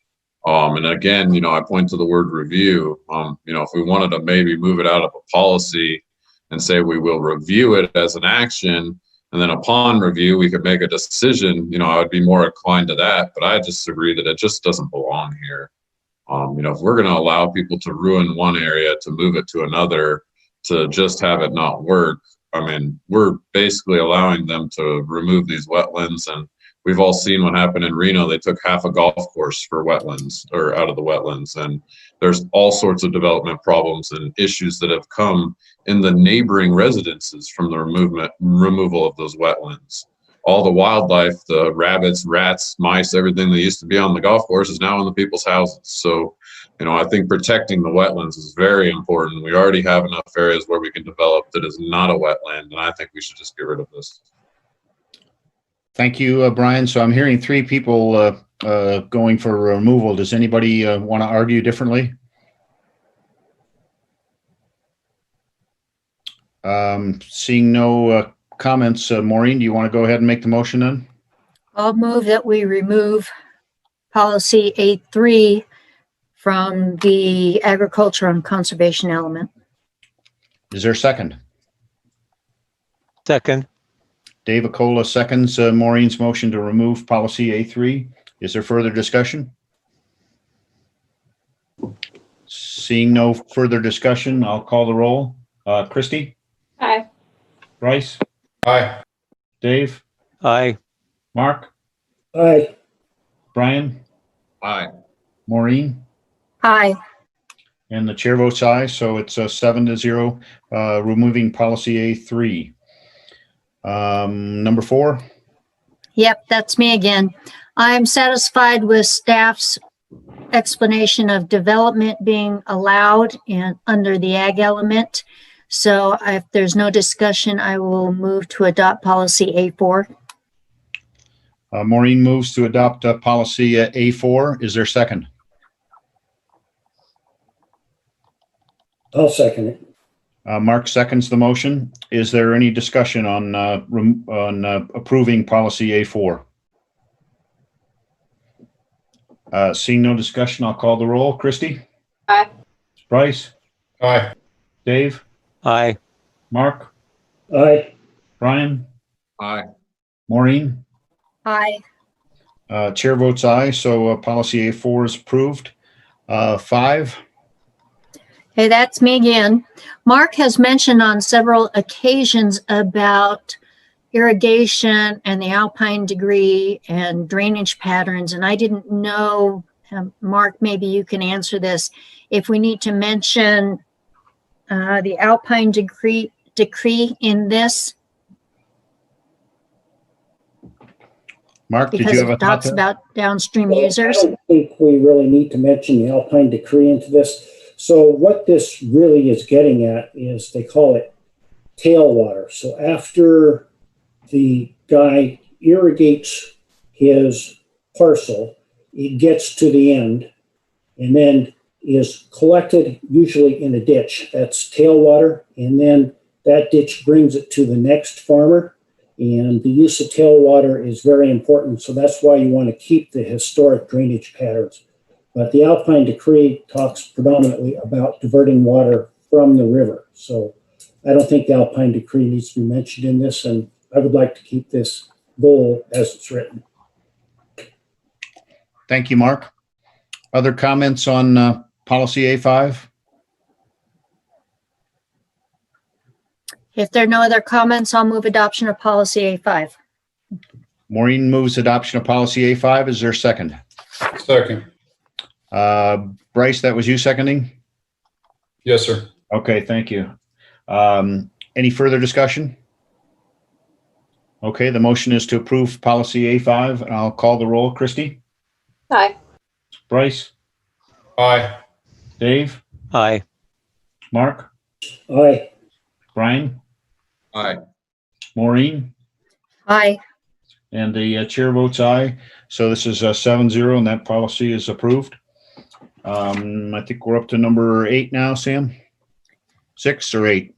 And again, I point to the word review. If we wanted to maybe move it out of a policy and say we will review it as an action, and then upon review, we could make a decision, I would be more inclined to that, but I just agree that it just doesn't belong here. If we're going to allow people to ruin one area, to move it to another, to just have it not work, we're basically allowing them to remove these wetlands. And we've all seen what happened in Reno. They took half a golf course for wetlands, or out of the wetlands. And there's all sorts of development problems and issues that have come in the neighboring residences from the removal of those wetlands. All the wildlife, the rabbits, rats, mice, everything that used to be on the golf course is now in the people's houses. So, I think protecting the wetlands is very important. We already have enough areas where we can develop that is not a wetland, and I think we should just get rid of this. Thank you, Brian. So I'm hearing three people going for removal. Does anybody want to argue differently? Seeing no comments, Maureen, do you want to go ahead and make the motion then? I'll move that we remove policy 8.3 from the agriculture and conservation element. Is there a second? Second. Dave Acola seconds Maureen's motion to remove policy A3. Is there further discussion? Seeing no further discussion, I'll call the roll. Christy? Aye. Bryce? Aye. Dave? Aye. Mark? Aye. Brian? Aye. Maureen? Aye. And the chair votes aye, so it's 7-0, removing policy A3. Number 4. Yep, that's me again. I'm satisfied with staff's explanation of development being allowed under the ag element. So if there's no discussion, I will move to adopt policy A4. Maureen moves to adopt policy A4. Is there a second? I'll second it. Mark seconds the motion. Is there any discussion on approving policy A4? Seeing no discussion, I'll call the roll. Christie? Aye. Bryce? Aye. Dave? Aye. Mark? Aye. Brian? Aye. Maureen? Aye. Chair votes aye, so policy A4 is approved. 5. Hey, that's me again. Mark has mentioned on several occasions about irrigation and the alpine degree and drainage patterns, and I didn't know, Mark, maybe you can answer this, if we need to mention the alpine decree in this, Mark, did because you have a it thought talks there? about downstream Well, users. I don't think we really need to mention the Alpine Decree into this. So what this really is getting at is they call it tailwater. So after the guy irrigates his parcel, it gets to the end and then is collected usually in a ditch. That's tailwater. And then that ditch brings it to the next farmer. And the use of tailwater is very important. So that's why you want to keep the historic drainage patterns. But the Alpine Decree talks predominantly about diverting water from the river. So I don't think the Alpine Decree needs to be mentioned in this. And I would like to keep this goal as it's written. Thank you, Mark. Other comments on policy A5? If there are no other comments, I'll move adoption of policy A5. Maureen moves adoption of policy A5. Is there a second? Second. Bryce, that was you seconding? Yes, sir. Okay, thank you. Any further discussion? Okay, the motion is to approve policy A5, and I'll call the roll. Christie? Aye. Bryce? Aye. Dave? Aye. Mark? Aye. Brian? Aye. Maureen? Aye. And the chair votes aye. So this is 7-0, and that policy is approved. I think we're up to number 8 now, Sam? 6 or 8?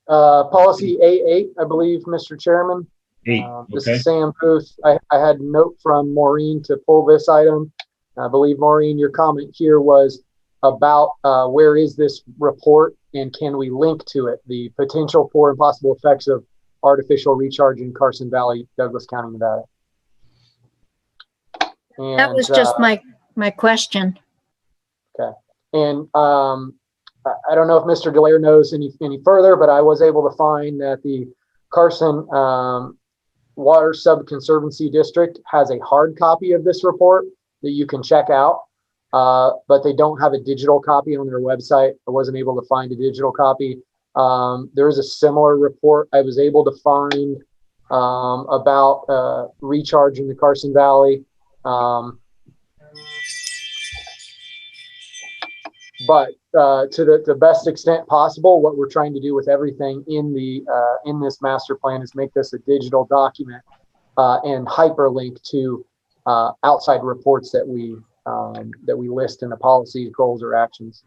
Policy A8, I believe, Mr. Chairman. 8, This okay. is Sam Booth. I had a note from Maureen to pull this item. I believe, Maureen, your comment here was about where is this report and can we link to it, the potential for and possible effects of artificial recharge in Carson Valley, Douglas County, Nevada. And, That was just my question. Okay. And I don't know if Mr. Delaire knows any further, but I was able to find that the Carson Water Sub-Conservancy District has a hard copy of this report that you can check out, but they don't have a digital copy on their website. I wasn't able to find a digital copy. There is a similar report I was able to find about recharge in the Carson Valley. But to the best extent possible, what we're trying to do with everything in this master plan is make this a digital document and hyperlink to outside reports that we list in the policies, goals, or actions.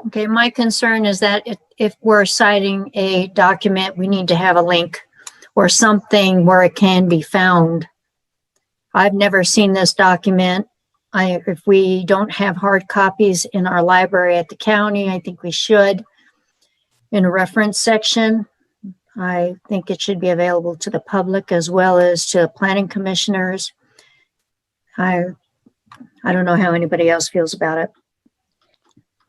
Okay, my concern is that if we're citing a document, we need to have a link or something where it can be found. I've never seen this document. If we don't have hard copies in our library at the county, I think we should. In a reference section, I think it should be available to the public as well as to planning commissioners. I don't know how anybody else feels about it.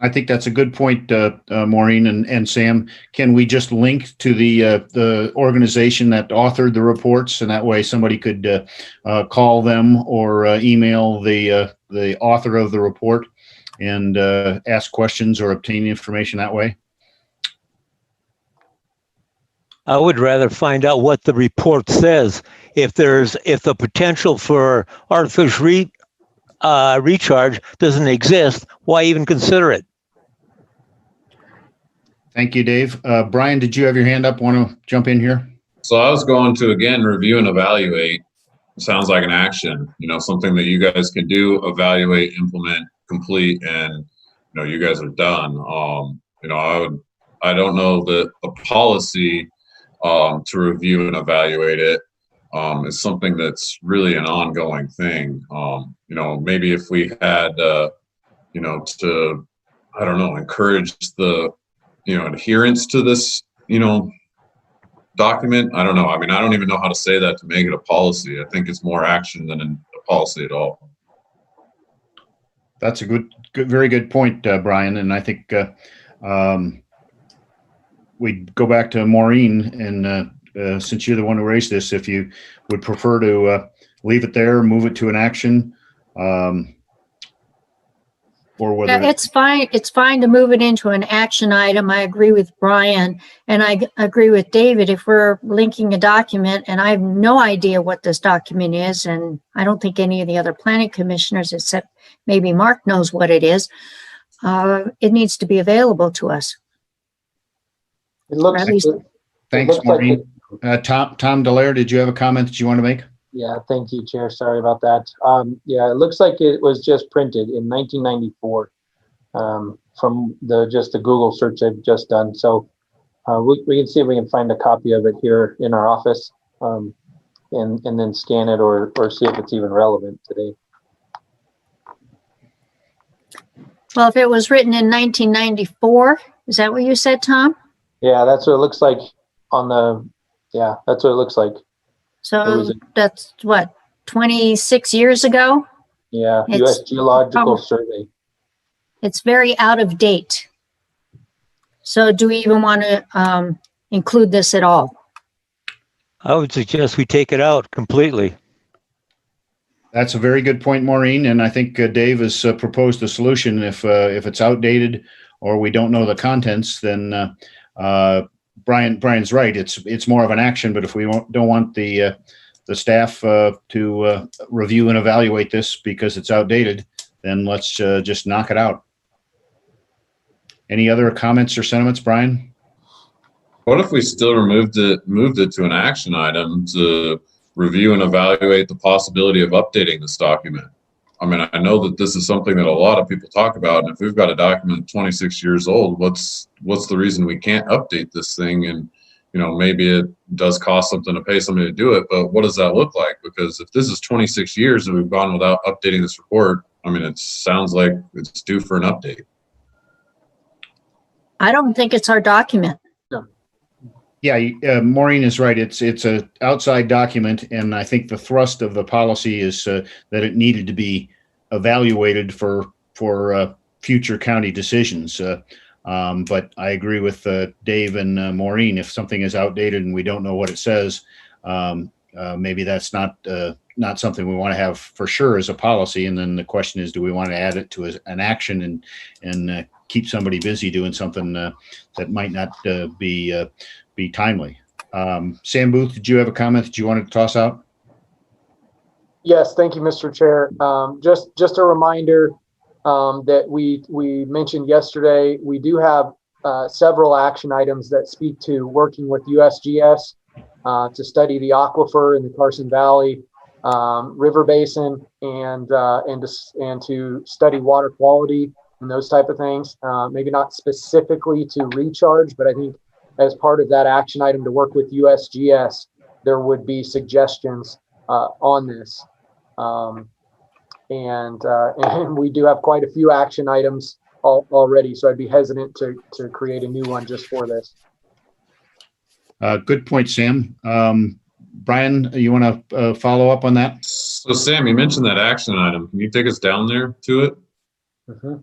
I think that's a good point, Maureen and Sam. Can we just link to the organization that authored the reports, and that way somebody could call them or email the author of the report and ask questions or obtain information that way? I would rather find out what the report says. If the potential for artificial recharge doesn't exist, why even consider it? Thank you, Dave. Brian, did you have your hand up? Want to jump in here? So I was going to, again, review and evaluate. Sounds like an action, something that you guys can do, evaluate, implement, complete, and, you guys are done. You know, I don't know that the policy to review and evaluate it is something that's really an ongoing thing. You know, maybe if we had, you know, to, I don't know, encourage the, you know, adherence to this, you know, document. I don't know. I mean, I don't even know how to say that to make it a policy. I think it's more action than a policy at all. That's a good, very good point, Brian. And I think we'd go back to Maureen, and since you're the one who raised this, if you would prefer to leave it there, move it to an action, or whether Yeah, it's fine. It's fine to move it into an action item. I agree with Brian, and I agree with David. If we're linking a document and I have no idea what this document is, and I don't think any of the other planning commissioners, except maybe Mark, knows what it is, it needs to be available to us. It looks, At least- Thanks, looks like Maureen. Tom Dallaire, did you have a comment that you want to make? Yeah, thank you, Chair. Sorry about that. Yeah, it looks like it was just printed in 1994 from just the Google search I've just done. So we can see if we can find a copy of it here in our office and then scan it or see if it's even relevant today. Well, if it was written in 1994, is that what you said, Tom? Yeah, that's what it looks like on the, yeah, that's what it looks like. So that's what, 26 years ago? Yeah, It's U.S. Geological probably- Survey. It's very out of date. So do we even want to include this at all? I would suggest we take it out completely. That's a very good point, Maureen. And I think Dave has proposed a solution. If it's outdated or we don't know the contents, then Brian's right. It's more of an action. But if we don't want the staff to review and evaluate this because it's outdated, then let's just knock it out. Any other comments or sentiments, Brian? What if we still moved it to an action item to review and evaluate the possibility of updating this document? I mean, I know that this is something that a lot of people talk about, and if we've got a document 26 years old, what's the reason we can't update this thing? And, you know, maybe it does cost something to pay somebody to do it, but what does that look like? Because if this is 26 years and we've gone without updating this report, I mean, it sounds like it's due for an update. I don't think it's our document. Yeah, Maureen is right. It's a outside document, and I think the thrust of the policy is that it needed to be evaluated for future county decisions. But I agree with Dave and Maureen. If something is outdated and we don't know what it says, maybe that's not something we want to have for sure as a policy. And then the question is, do we want to add it to an action and keep somebody busy doing something that might not be timely? Sam Booth, did you have a comment that you wanted to toss out? Yes, thank you, Mr. Chair. Just a reminder that we mentioned yesterday, we do have several action items that speak to working with USGS to study the aquifer in the Carson Valley river basin and to study water quality and those type of things. Maybe not specifically to recharge, but I think as part of that action item to work with USGS, there would be suggestions on this. And we do have quite a few action items already, so I'd be hesitant to create a new one just for this. Good point, Sam. Brian, you want to follow up on that? So Sam, you mentioned that action item. Can you take us down there to it? Mm-hmm.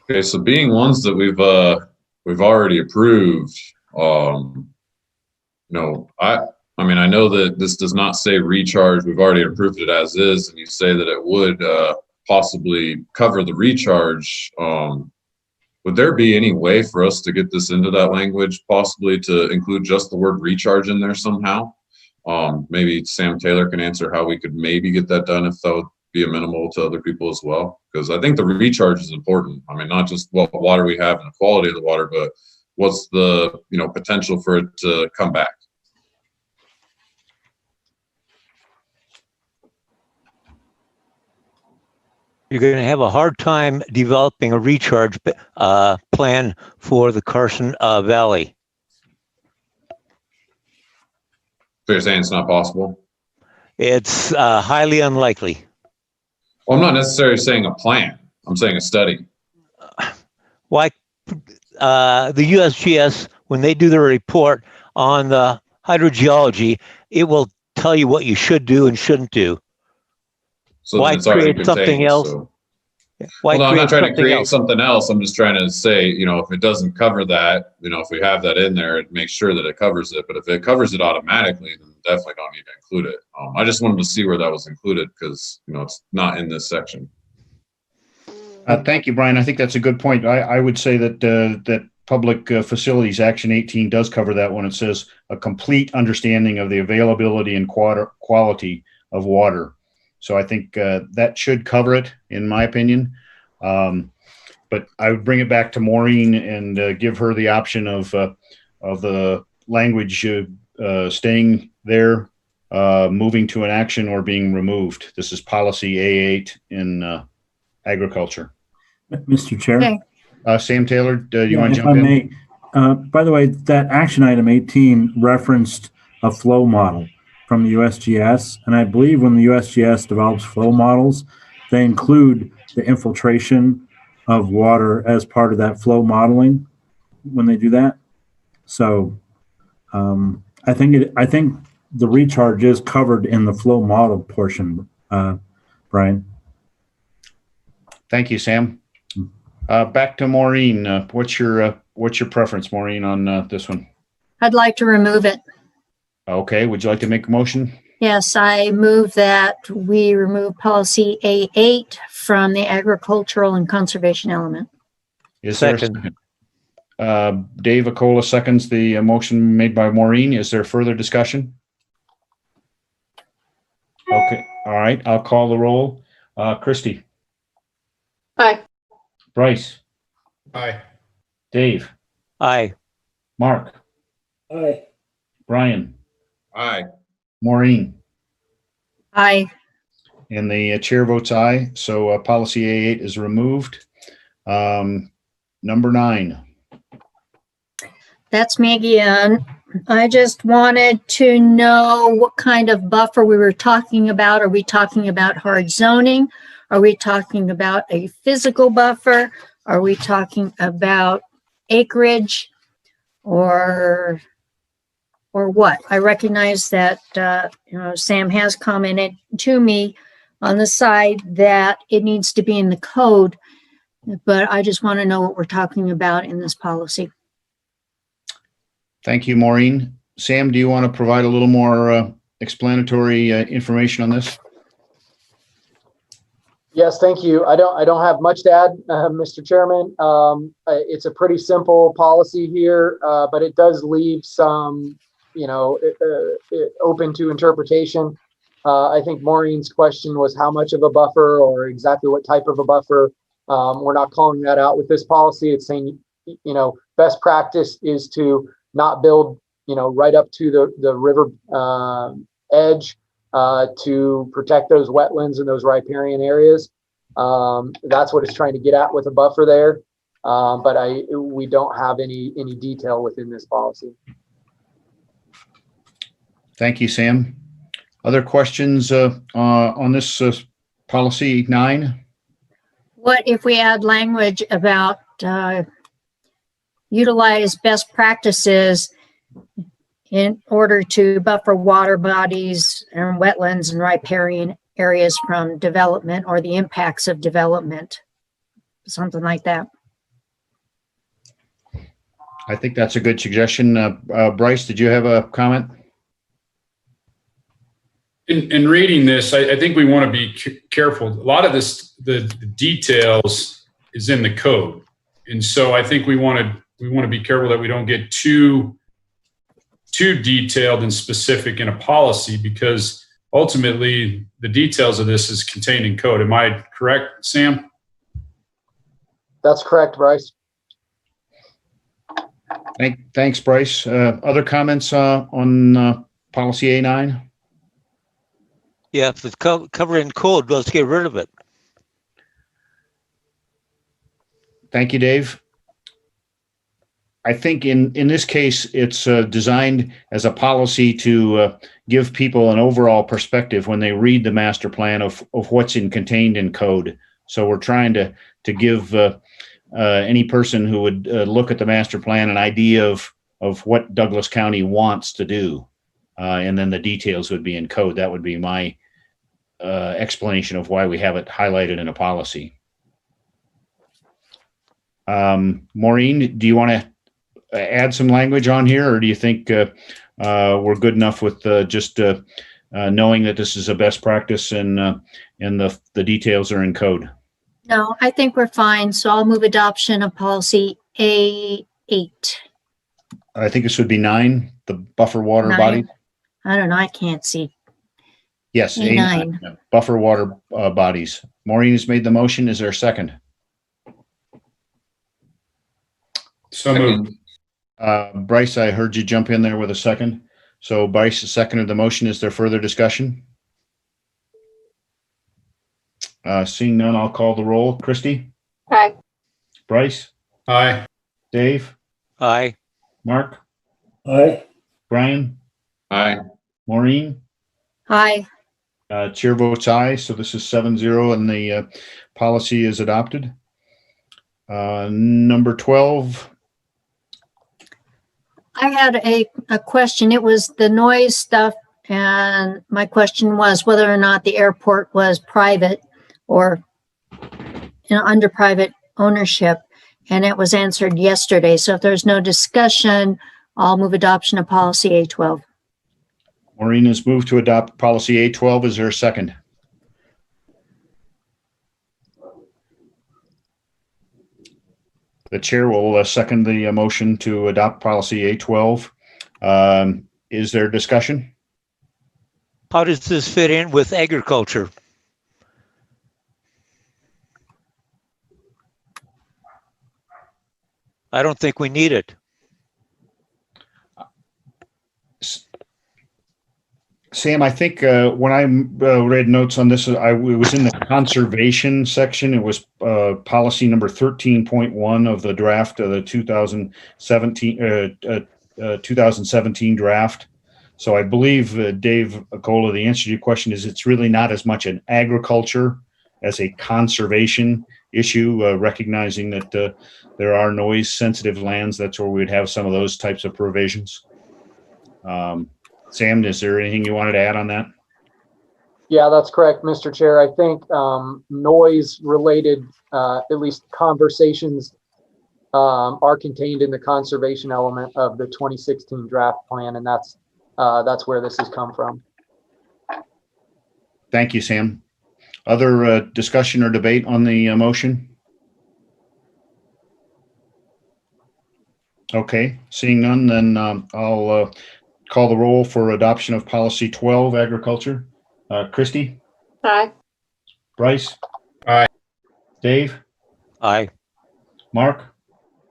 Okay, so being ones that we've already approved, you know, I mean, I know that this does not say recharge. We've already approved it as is, and you say that it would possibly cover the recharge Would there be any way for us to get this into that language, possibly to include just the word recharge in there somehow? Maybe Sam Taylor can answer how we could maybe get that done, if that would be amenable to other people as well. Because I think the recharge is important. I mean, not just what water we have and the quality of the water, but what's the potential for it to come back. You're going to have a hard time developing a recharge plan for the Carson Valley. So you're saying it's not possible? It's highly unlikely. Well, I'm not necessarily saying a plan. I'm saying a study. Like the USGS, when they do their report on the hydrogeology, it will tell you what you should do and shouldn't do. So why it's already create been something taken, else? so. Why Well, no, I'm not trying to create else? something else. I'm just trying to say, if it doesn't cover that, if we have that in there, it makes sure that it covers it. But if it covers it automatically, then definitely don't need to include it. I just wanted to see where that was included because, it's not in this section. Thank you, Brian. I think that's a good point. I would say that that Public Facilities Action 18 does cover that when it says a complete understanding of the availability and quality of water. So I think that should cover it, in my opinion. But I would bring it back to Maureen and give her the option of the language staying there, moving to an action, or being removed. This is policy A8 in agriculture. Mr. Chair. Okay. Sam Taylor, do you want to If jump I in? may, by the way, that action item 18 referenced a flow model from the USGS. And I believe when the USGS develops flow models, they include the infiltration of water as part of that flow modeling when they do that. So I think the recharge is covered in the flow model portion, Brian. Thank you, Sam. Back to Maureen. What's your preference, Maureen, on this one? I'd like to remove it. Okay. Would you like to make a motion? Yes, I move that we remove policy A8 from the agricultural and conservation element. Is there a second? Dave Acola seconds the motion made by Maureen. Is there further discussion? Okay. All right. I'll call the roll. Christy. Aye. Bryce. Aye. Dave. Aye. Mark. Aye. Brian. Aye. Maureen. Aye. And the chair votes aye. So policy A8 is removed. Number 9. That's me again. I just wanted to know what kind of buffer we were talking about. Are we talking about hard zoning? Are we talking about a physical buffer? Are we talking about acreage or what? I recognize that, Sam has commented to me on the side that it needs to be in the code, but I just want to know what we're talking about in this policy. Thank you, Maureen. Sam, do you want to provide a little more explanatory information on this? Yes, thank you. I don't have much to add, Mr. Chairman. It's a pretty simple policy here, but it does leave some, open to interpretation. I think Maureen's question was how much of a buffer or exactly what type of a buffer. We're not calling that out with this policy. It's saying, best practice is to not build, right up to the river edge. To protect those wetlands and those riparian areas. That's what it's trying to get at with a buffer there. But we don't have any detail within this policy. Thank you, Sam. Other questions on this policy 9? What if we add language about utilize best practices in order to buffer water bodies and wetlands and riparian areas from development or the impacts of development, something like that? I think that's a good suggestion. Bryce, did you have a comment? In reading this, I think we want to be careful. A lot of this, the details is in the code. And so I think we want to be careful that we don't get too detailed and specific in a policy, because ultimately the details of this is contained in code. Am I correct, Sam? That's correct, Bryce. Thanks, Bryce. Other comments on policy A9? Yeah, if it's covered in code, let's get rid of it. Thank you, Dave. I think in this case, it's designed as a policy to give people an overall perspective when they read the master plan of what's contained in code. So we're trying to give any person who would look at the master plan an idea of what Douglas County wants to do. And then the details would be in code. That would be my explanation of why we have it highlighted in a policy. Maureen, do you want to add some language on here, or do you think we're good enough with just knowing that this is a best practice and the details are in code? No, I think we're fine. So I'll move adoption of policy A8. I think this would be 9, the buffer water 9. body. I don't know. I can't see. Yes, A9. A9, buffer water bodies. Maureen has made the motion. Is there a second? So moved. Bryce, I heard you jump in there with a second. So Bryce has seconded the motion. Is there further discussion? Seeing none, I'll call the roll. Christy? Aye. Bryce? Aye. Dave? Aye. Mark? Aye. Brian? Aye. Maureen? Aye. Chair votes aye. So this is 7-0 and the policy is adopted. Number 12. I had a question. It was the noise stuff, and my question was whether or not the airport was private or under private ownership, and it was answered yesterday. So if there's no discussion, I'll move adoption of policy A12. Maureen has moved to adopt policy A12. Is there a second? The chair will second the motion to adopt policy A12. Is there discussion? How does this fit in with agriculture? I don't think we need it. Sam, I think when I read notes on this, it was in the conservation section. It was policy number 13.1 of the draft of the 2017 draft. So I believe, Dave Acola, the answer to your question is it's really not as much an agriculture as a conservation issue, recognizing that there are noise sensitive lands. That's where we'd have some of those types of provisions. Sam, is there anything you wanted to add on that? Yeah, that's correct, Mr. Chair. I think noise related, at least conversations, are contained in the conservation element of the 2016 draft plan, and that's where this has come from. Thank you, Sam. Other discussion or debate on the motion? Okay, seeing none, then I'll call the roll for adoption of policy 12, agriculture. Christy? Aye. Bryce? Aye. Dave? Aye. Mark?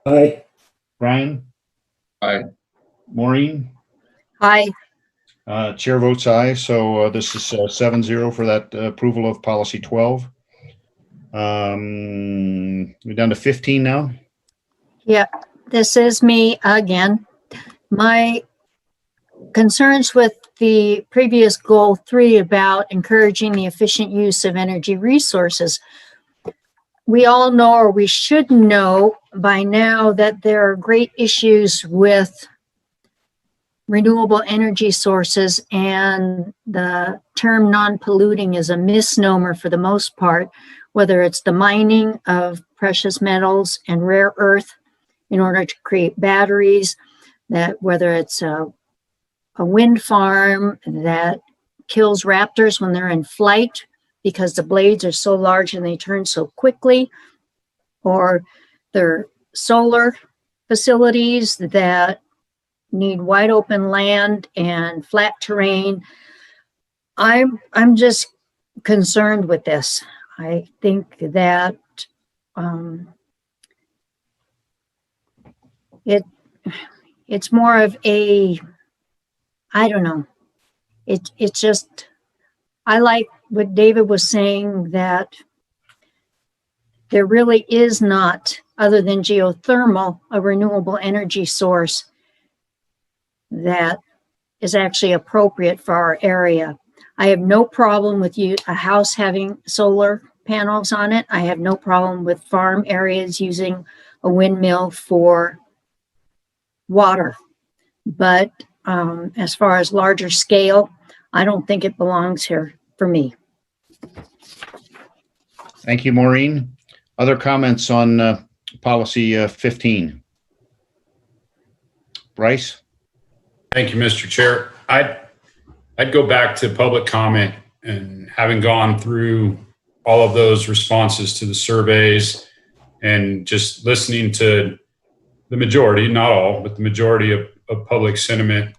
Aye. Brian? Aye. Maureen? Aye. Chair votes aye. So this is 7-0 for that approval of policy 12. We're down to 15 now. Yeah, this is me again. My concerns with the previous goal 3 about encouraging the efficient use of energy resources. We all know, or we should know by now, that there are great issues with renewable energy sources, and the term non-polluting is a misnomer for the most part, whether it's the mining of precious metals and rare earth in order to create batteries, that whether it's a wind farm that kills raptors when they're in flight because the blades are so large and they turn so quickly, or they're solar facilities that need wide open land and flat terrain. I'm just concerned with this. I think that it's more of a, I don't know. It's just, I like what David was saying, that there really is not, other than geothermal, a renewable energy source that is actually appropriate for our area. I have no problem with a house having solar panels on it. I have no problem with farm areas using a windmill for water. But as far as larger scale, I don't think it belongs here for me. Thank you, Maureen. Other comments on policy 15? Bryce? Thank you, Mr. Chair. I'd go back to public comment, and having gone through all of those responses to the surveys and just listening to the majority, not all, but the majority of public sentiment,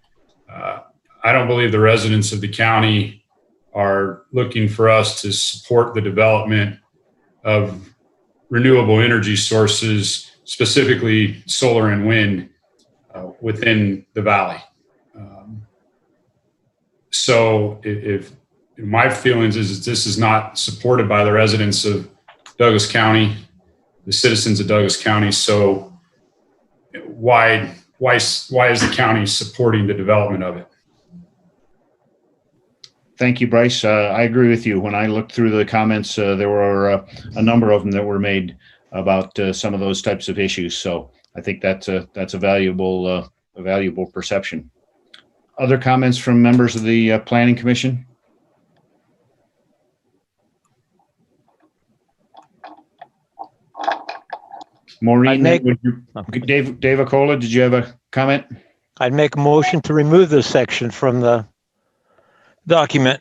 I don't believe the residents of the county are looking for us to support the development of renewable energy sources, specifically solar and wind, within the valley. So if my feelings is that this is not supported by the residents of Douglas County, the citizens of Douglas County. So why is the county supporting the development of it? Thank you, Bryce. I agree with you. When I looked through the comments, there were a number of them that were made about some of those types of issues. So I think that's a valuable perception. Other comments from members of the Planning Commission? Maureen, Dave Acola, did you have a comment? I'd make a motion to remove this section from the document.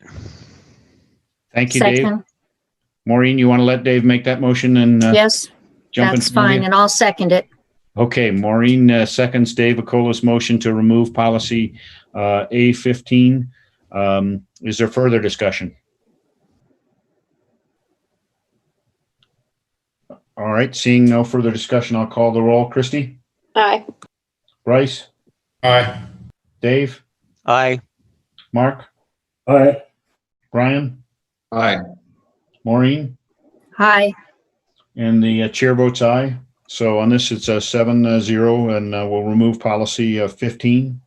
Thank you, Second. Dave. Maureen, you want to let Dave make that motion and Yes, jump that's in front of fine, you? and I'll second it. Okay, Maureen seconds Dave Acola's motion to remove policy A15. Is there further discussion? All right, seeing no further discussion, I'll call the roll. Christie? Aye. Bryce? Aye. Dave? Aye. Mark? Aye. Brian? Aye. Maureen? Hi. And the chair votes aye. So on this, it's a 7-0, and we'll remove policy 15.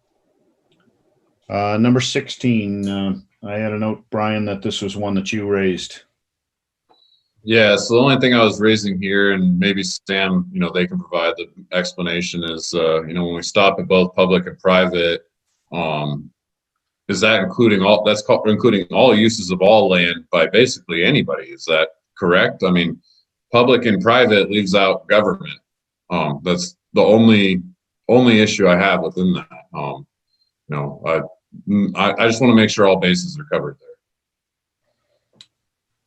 Number 16, I had a note, Brian, that this was one that you raised. Yeah, so the only thing I was raising here, and maybe Sam, they can provide the explanation, is, when we stop at both public and private, is that including including all uses of all land by basically anybody? Is that correct? I mean, public and private leaves out government. That's the only issue I have within that. I just want to make sure all bases are covered there.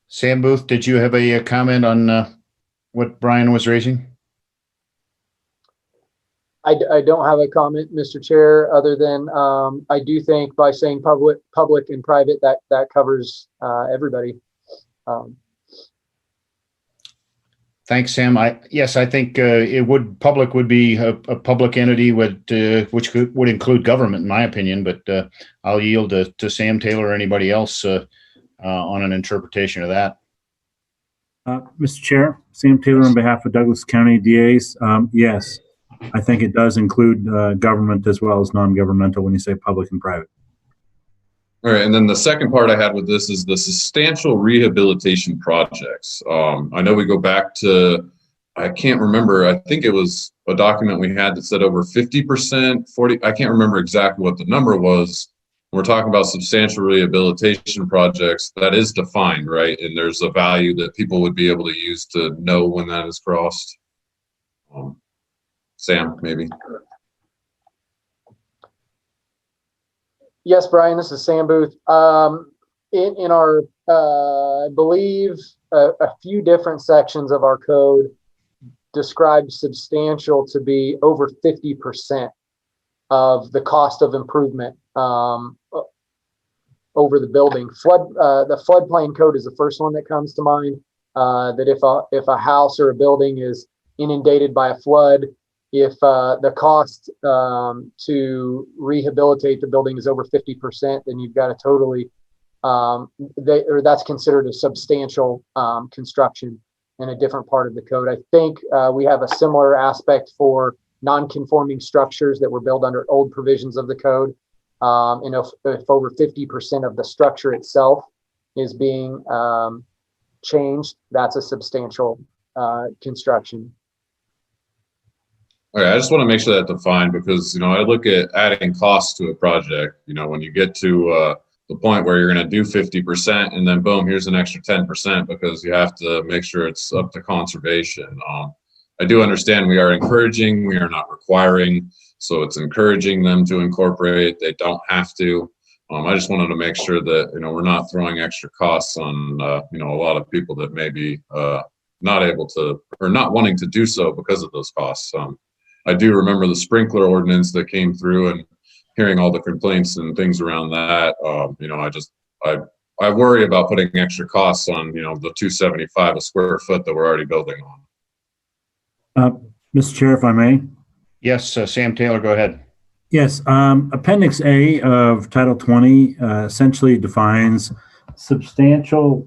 Sam Booth, did you have a comment on what Brian was raising? I don't have a comment, Mr. Chair, other than I do think by saying public and private, that covers everybody. Thanks, Sam. Yes, I think public would be a public entity which would include government, in my opinion. But I'll yield to Sam Taylor or anybody else on an interpretation of that. Mr. Chair, Sam Taylor on behalf of Douglas County DAs. Yes, I think it does include government as well as non-governmental when you say public and private. All right, and then the second part I had with this is the substantial rehabilitation projects. I know we go back to, I can't remember, I think it was a document we had that said over 50%, 40, I can't remember exactly what the number was. We're talking about substantial rehabilitation projects. That is defined, right? And there's a value that people would be able to use to know when that is crossed. Sam, maybe. Yes, Brian, this is Sam Booth. In our, I believe, a few different sections of our code described substantial to be over 50% of the cost of improvement over the building. The floodplain code is the first one that comes to mind. That if a house or a building is inundated by a flood, if the cost to rehabilitate the building is over 50%, then you've got a totally that's considered a substantial construction in a different part of the code. I think we have a similar aspect for non-conforming structures that were built under old provisions of the code. And if over 50% of the structure itself is being changed, that's a substantial construction. Okay, I just want to make sure that's defined because, you know, I look at adding costs to a project, you know, when you get to the point where you're going to do 50% and then boom, here's an extra 10% because you have to make sure it's up to conservation. I do understand we are encouraging, we are not requiring. So it's encouraging them to incorporate. They don't have to. I just wanted to make sure that, you know, we're not throwing extra costs on, you know, a lot of people that may be not able to or not wanting to do so because of those costs. I do remember the sprinkler ordinance that came through and hearing all the complaints and things around that. You know, I worry about putting extra costs on, you know, the $275 a square foot that we're already building on. Mr. Chair, if I may. Yes, Sam Taylor, go ahead. Yes, Appendix A of Title 20 essentially defines substantial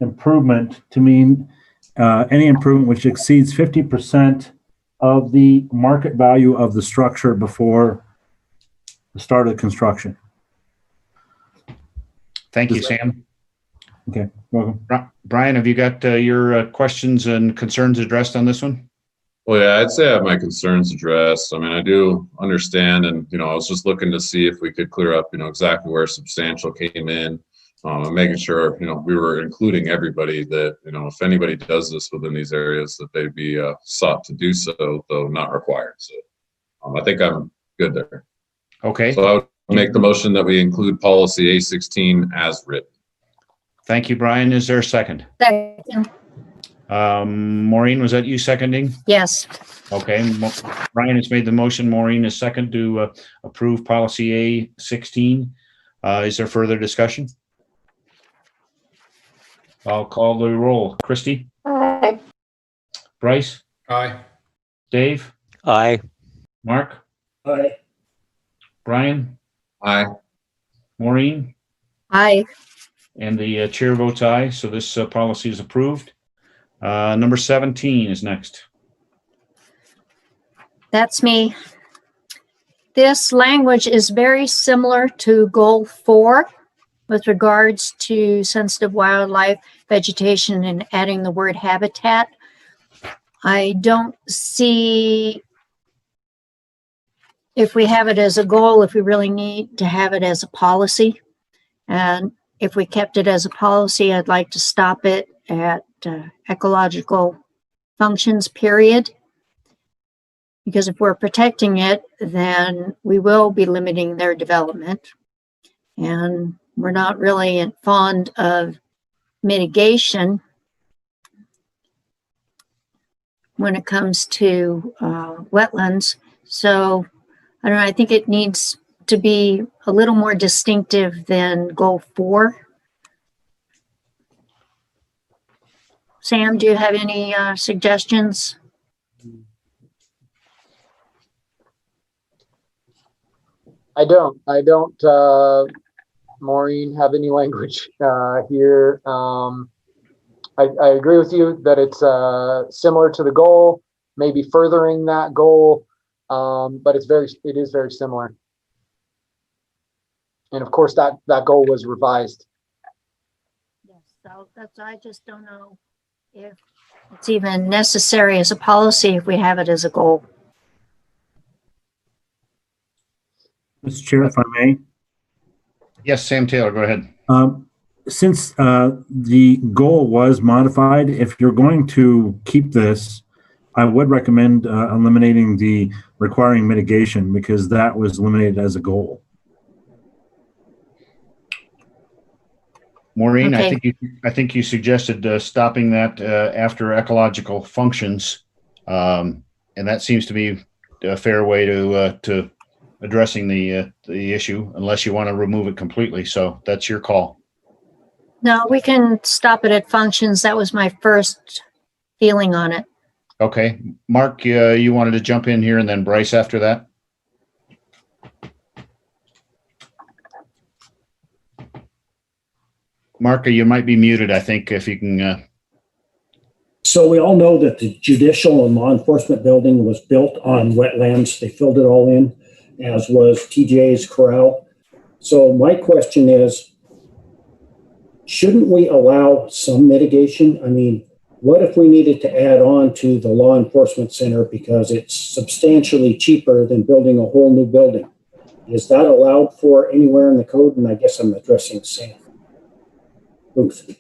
improvement to mean any improvement which exceeds 50% of the market value of the structure before the start of the construction. Thank you, Sam. Okay, welcome. Brian, have you got your questions and concerns addressed on this one? Well, yeah, I'd say I have my concerns addressed. I mean, I do understand, and, you know, I was just looking to see if we could clear up, you know, exactly where substantial came in, and making sure, you know, we were including everybody that, you know, if anybody does this within these areas, that they'd be sought to do so, though not required. So I think I'm good there. Okay. So I would make the motion that we include policy A16 as written. Thank you, Brian. Is there a second? Second. Maureen, was that you seconding? Yes. Okay. Brian has made the motion. Maureen is second to approve policy A16. Is there further discussion? I'll call the roll. Christy? Aye. Bryce? Aye. Dave? Aye. Mark? Aye. Brian? Aye. Maureen? Aye. And the chair votes aye. So this policy is approved. Number 17 is next. That's me. This language is very similar to Goal 4 with regards to sensitive wildlife, vegetation, and adding the word habitat. I don't see if we have it as a goal, if we really need to have it as a policy. And if we kept it as a policy, I'd like to stop it at ecological functions, period. Because if we're protecting it, then we will be limiting their development. And we're not really fond of mitigation when it comes to wetlands. So I don't know, I think it needs to be a little more distinctive than Goal 4. Sam, do you have any suggestions? I don't, Maureen, have any language here. I agree with you that it's similar to the goal, maybe furthering that goal, but it is very similar. And of course, that goal was revised. Yes, so I just don't know if it's even necessary as a policy if we have it as a goal. Mr. Chair, if I may. Yes, Sam Taylor, go ahead. Since the goal was modified, if you're going to keep this, I would recommend eliminating the requiring mitigation because that was eliminated as a goal. Maureen, Okay. I think you suggested stopping that after ecological functions And that seems to be a fair way to addressing the issue, unless you want to remove it completely. So that's your call. No, we can stop it at functions. That was my first feeling on it. Okay. Mark, you wanted to jump in here, and then Bryce after that? Mark, you might be muted, I think, if you can. So we all know that the judicial and law enforcement building was built on wetlands. They filled it all in, as was TJ's Corral. So my question is, shouldn't we allow some mitigation? I mean, what if we needed to add on to the law enforcement center because it's substantially cheaper than building a whole new building? Is that allowed for anywhere in the code? And I guess I'm addressing Sam Booth.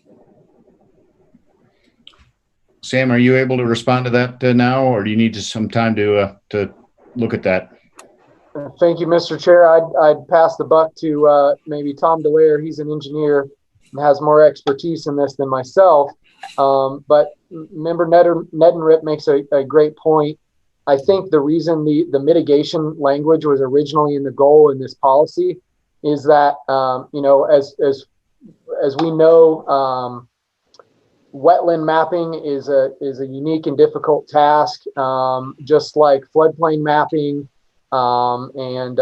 Sam, are you able to respond to that now, or do you need some time to look at that? Thank you, Mr. Chair. I'd pass the buck to maybe Tom DeLayer. He's an engineer and has more expertise in this than myself. But member Nedenrip makes a great point. I think the reason the mitigation language was originally in the goal in this policy is that, as we know, wetland mapping is a unique and difficult task, just like floodplain mapping and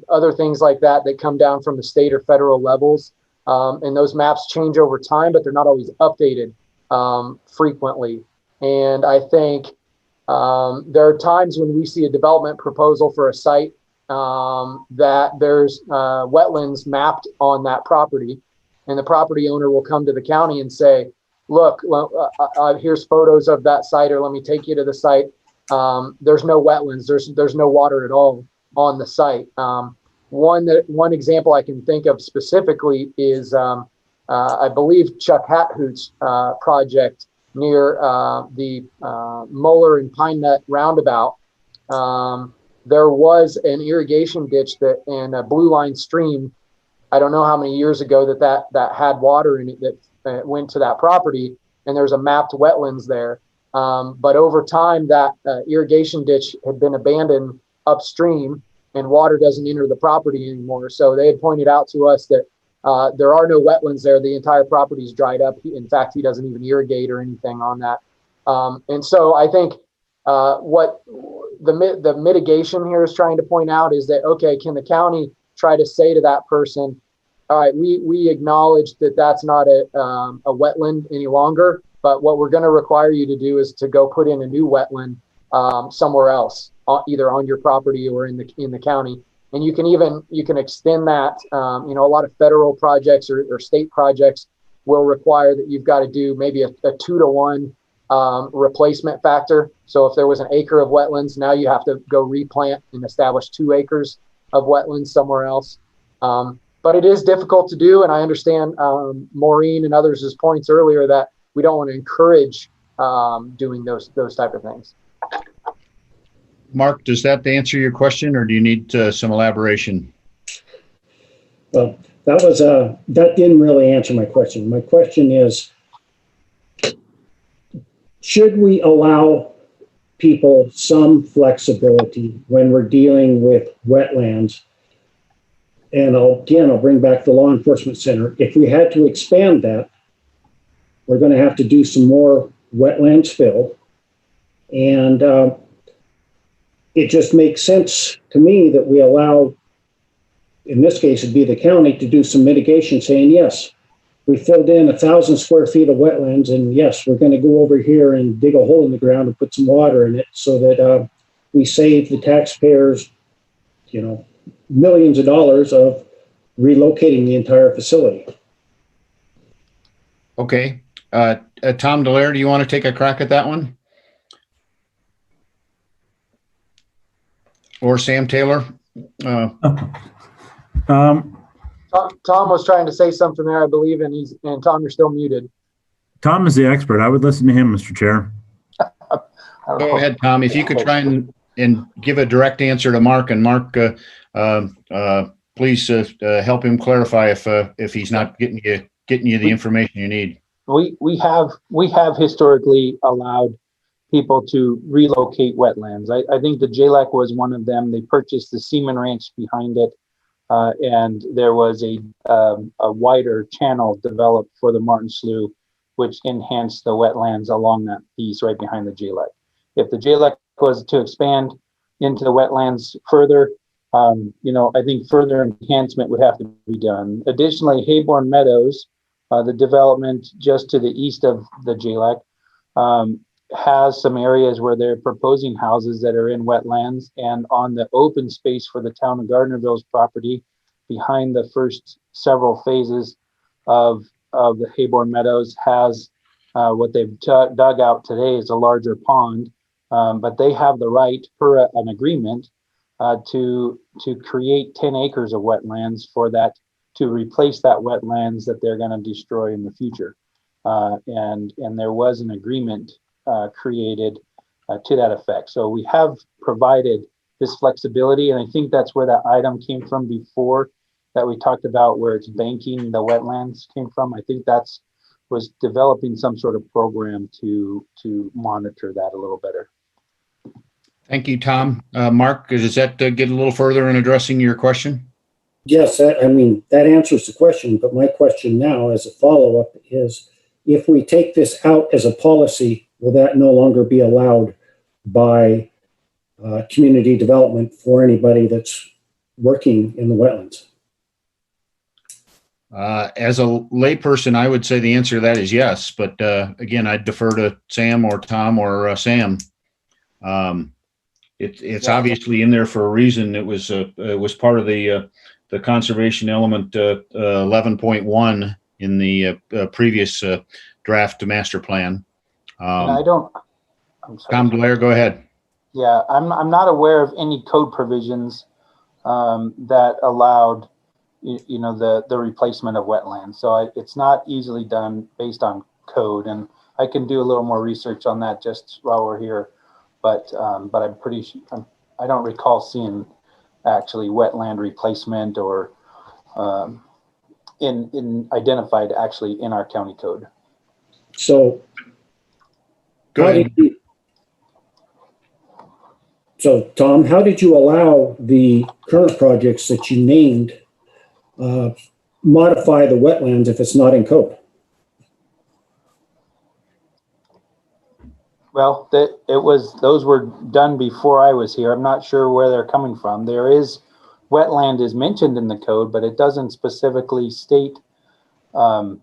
other things like that come down from the state or federal levels. And those maps change over time, but they're not always updated frequently. And I think there are times when we see a development proposal for a site that there's wetlands mapped on that property, and the property owner will come to the county and say, look, here's photos of that site, or let me take you to the site. There's no wetlands, there's no water at all on the site. One example I can think of specifically is I believe Chuck Hathoot's project near the Moeller and Pine Nut roundabout. There was an irrigation ditch in a Blue Line stream. I don't know how many years ago that had water in it that went to that property, and there's a mapped wetlands there. But over time, that irrigation ditch had been abandoned upstream, and water doesn't enter the property anymore. So they had pointed out to us that there are no wetlands there. The entire property is dried up. In fact, he doesn't even irrigate or anything on that. And so I think what the mitigation here is trying to point out is that, okay, can the county try to say to that person, all right, we acknowledge that that's not a wetland any longer, but what we're going to require you to do is to go put in a new wetland somewhere else, either on your property or in the county. And you can extend that. A lot of federal projects or state projects will require that you've got to do maybe a 2-to-1 replacement factor. So if there was an acre of wetlands, now you have to go replant and establish 2 acres of wetlands somewhere else. But it is difficult to do, and I understand Maureen and others' points earlier that we don't want to encourage doing those type of things. Mark, does that answer your question, or do you need some elaboration? Well, that didn't really answer my question. My question is, should we allow people some flexibility when we're dealing with wetlands? And I'll bring back the law enforcement center. If we had to expand that, we're going to have to do some more wetlands fill. And it just makes sense to me that we allow, in this case, it'd be the county, to do some mitigation, saying, yes, we filled in 1,000 square feet of wetlands, and yes, we're going to go over here and dig a hole in the ground and put some water in it so that we save the taxpayers, millions of dollars of relocating the entire facility. Okay. Tom DeLayer, do you want to take a crack at that one? Or Sam Taylor? Tom was trying to say something there, I believe, and Tom, you're still muted. Tom is the expert. I would listen to him, Mr. Chair. Go ahead, Tom. If you could try and give a direct answer to Mark, and Mark, please help him clarify if he's not getting you the information you need. We have historically allowed people to relocate wetlands. I think the JLAC was one of them. They purchased the Seaman Ranch behind it, and there was a wider channel developed for the Martin Slough, which enhanced the wetlands along that piece right behind the JLAC. If the JLAC was to expand into the wetlands further, I think further enhancement would have to be done. Additionally, Hayborn Meadows, the development just to the east of the JLAC, has some areas where they're proposing houses that are in wetlands, and on the open space for the town of Gardnerville's property behind the first several phases of the Hayborn Meadows has what they've dug out today is a larger pond, but they have the right per an agreement to create 10 acres of wetlands for that, to replace that wetlands that they're going to destroy in the future. And there was an agreement created to that effect. So we have provided this flexibility, and I think that's where that item came from before that we talked about, where it's banking the wetlands came from. I think was developing some sort of program to monitor that a little better. Thank you, Tom. Mark, does that get a little further in addressing your question? Yes, I mean, that answers the question, but my question now as a follow-up is, if we take this out as a policy, will that no longer be allowed by community development for anybody that's working in the wetlands? As a layperson, I would say the answer to that is yes, but again, I'd defer to Sam or Tom or Sam. It's obviously in there for a reason. It was part of the conservation element 11.1 in the previous draft master plan. I'm sorry. Tom Blair, go ahead. Yeah, I'm not aware of any code provisions that allowed the replacement of wetlands. So it's not easily done based on code, and I can do a little more research on that just while we're here. But I'm pretty sure I don't recall seeing actually wetland replacement or in identified actually in our county code. So, go ahead. So, Tom, how did you allow the current projects that you named modify the wetlands if it's not in code? Well, those were done before I was here. I'm not sure where they're coming from. Wetland is mentioned in the code, but it doesn't specifically state, the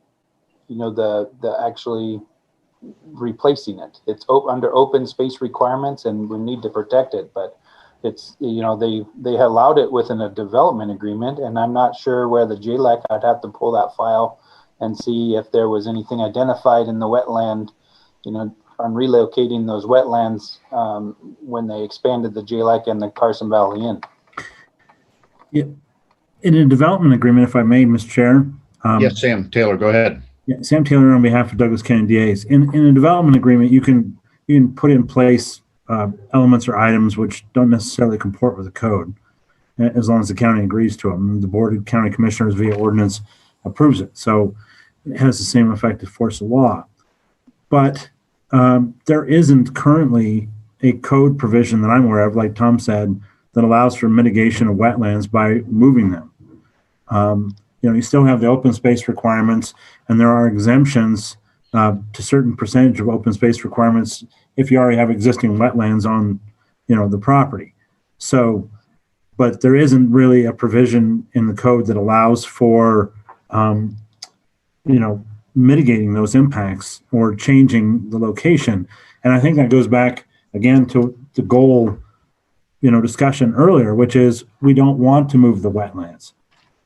actually replacing it. It's under open space requirements, and we need to protect it. But it's they allowed it within a development agreement, and I'm not sure where the JLAC. I'd have to pull that file and see if there was anything identified in the wetland, on relocating those wetlands when they expanded the JLAC and the Carson Valley Inn. Yeah. In a development agreement, if I may, Mr. Chair. Yes, Sam Taylor, go ahead. Yeah, Sam Taylor on behalf of Douglas County DAs. In a development agreement, you can put in place elements or items which don't necessarily comport with the code, as long as the county agrees to them. The Board of County Commissioners via ordinance approves it. So it has the same effective force of law. But there isn't currently a code provision that I'm aware of, like Tom said, that allows for mitigation of wetlands by moving them. You still have the open space requirements, and there are exemptions to certain percentage of open space requirements if you already have existing wetlands on, the property. So, but there isn't really a provision in the code that allows for, mitigating those impacts or changing the location. And I think that goes back again to the goal, discussion earlier, which is we don't want to move the wetlands.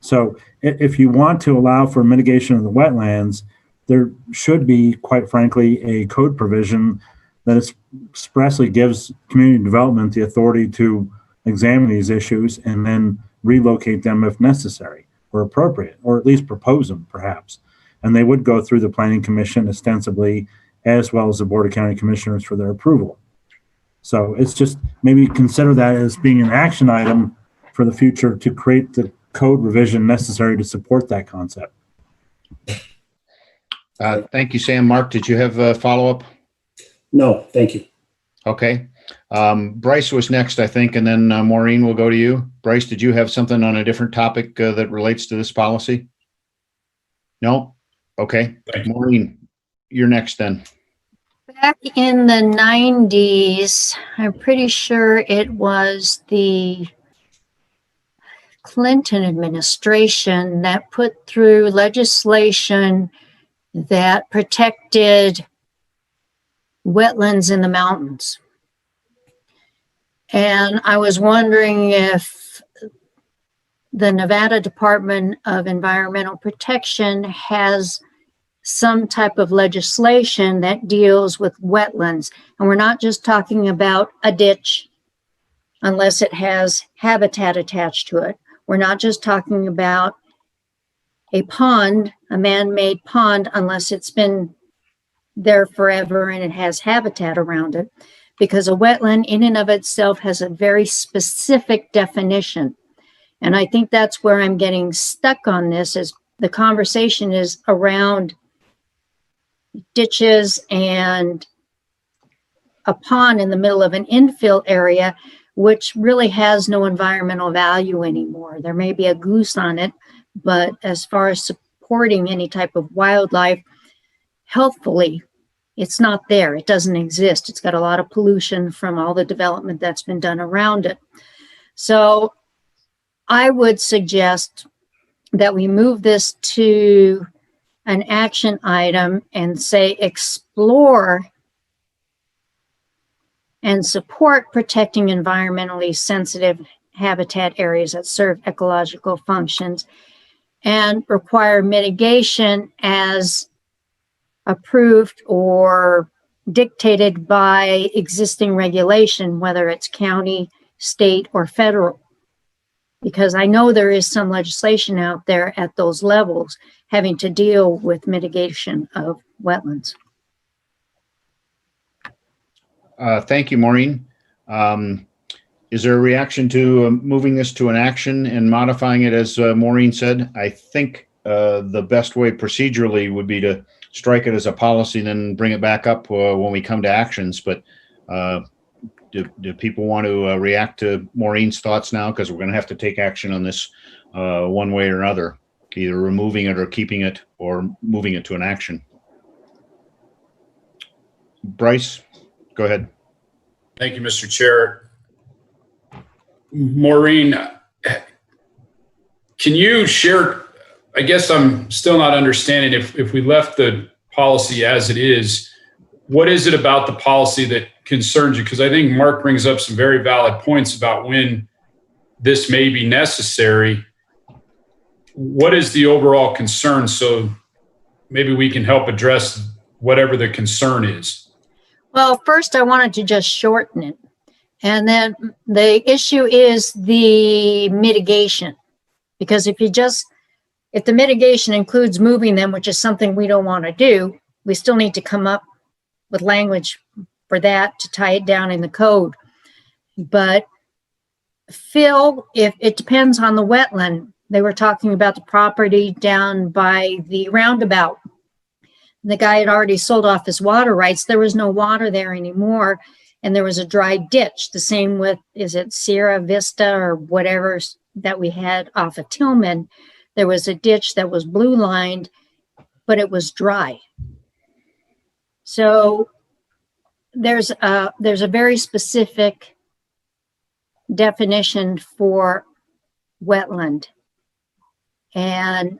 So if you want to allow for mitigation of the wetlands, there should be, quite frankly, a code provision that expressly gives community development the authority to examine these issues and then relocate them if necessary or appropriate, or at least propose them perhaps. And they would go through the Planning Commission ostensibly, as well as the Board of County Commissioners for their approval. So it's just maybe consider that as being an action item for the future to create the code revision necessary to support that concept. Thank you, Sam. Mark, did you have a follow-up? No, thank you. Okay. Bryce was next, I think, and then Maureen will go to you. Bryce, did you have something on a different topic that relates to this policy? No? Okay. Maureen, you're next then. Back in the 90s, I'm pretty sure it was the Clinton administration that put through legislation that protected wetlands in the mountains. And I was wondering if the Nevada Department of Environmental Protection has some type of legislation that deals with wetlands. And we're not just talking about a ditch unless it has habitat attached to it. We're not just talking about a pond, a man-made pond, unless it's been there forever and it has habitat around it. Because a wetland in and of itself has a very specific definition. And I think that's where I'm getting stuck on this, is the conversation is around ditches and a pond in the middle of an infill area, which really has no environmental value anymore. There may be a goose on it, but as far as supporting any type of wildlife, healthfully, it's not there. It doesn't exist. It's got a lot of pollution from all the development that's been done around it. So I would suggest that we move this to an action item and say explore and support protecting environmentally sensitive habitat areas that serve ecological functions, and require mitigation as approved or dictated by existing regulation, whether it's county, state, or federal. Because I know there is some legislation out there at those levels having to deal with mitigation of wetlands. Thank you, Maureen. Is there a reaction to moving this to an action and modifying it as Maureen said? I think the best way procedurally would be to strike it as a policy and then bring it back up when we come to actions. But do people want to react to Maureen's thoughts now? Because we're going to have to take action on this one way or another, either removing it or keeping it or moving it to an action. Bryce, go ahead. Thank you, Mr. Chair. Maureen, can you share, I guess I'm still not understanding, if we left the policy as it is, what is it about the policy that concerns you? Because I think Mark brings up some very valid points about when this may be necessary. What is the overall concern? So maybe we can help address whatever the concern is. Well, first I wanted to just shorten it. And then the issue is the mitigation. Because if the mitigation includes moving them, which is something we don't want to do, we still need to come up with language for that to tie it down in the code. But Phil, if it depends on the wetland, they were talking about the property down by the roundabout. The guy had already sold off his water rights. There was no water there anymore. And there was a dry ditch. The same with, is it Sierra Vista or whatever that we had off of Tillman? There was a ditch that was blue lined, but it was dry. So there's a very specific definition for wetland. And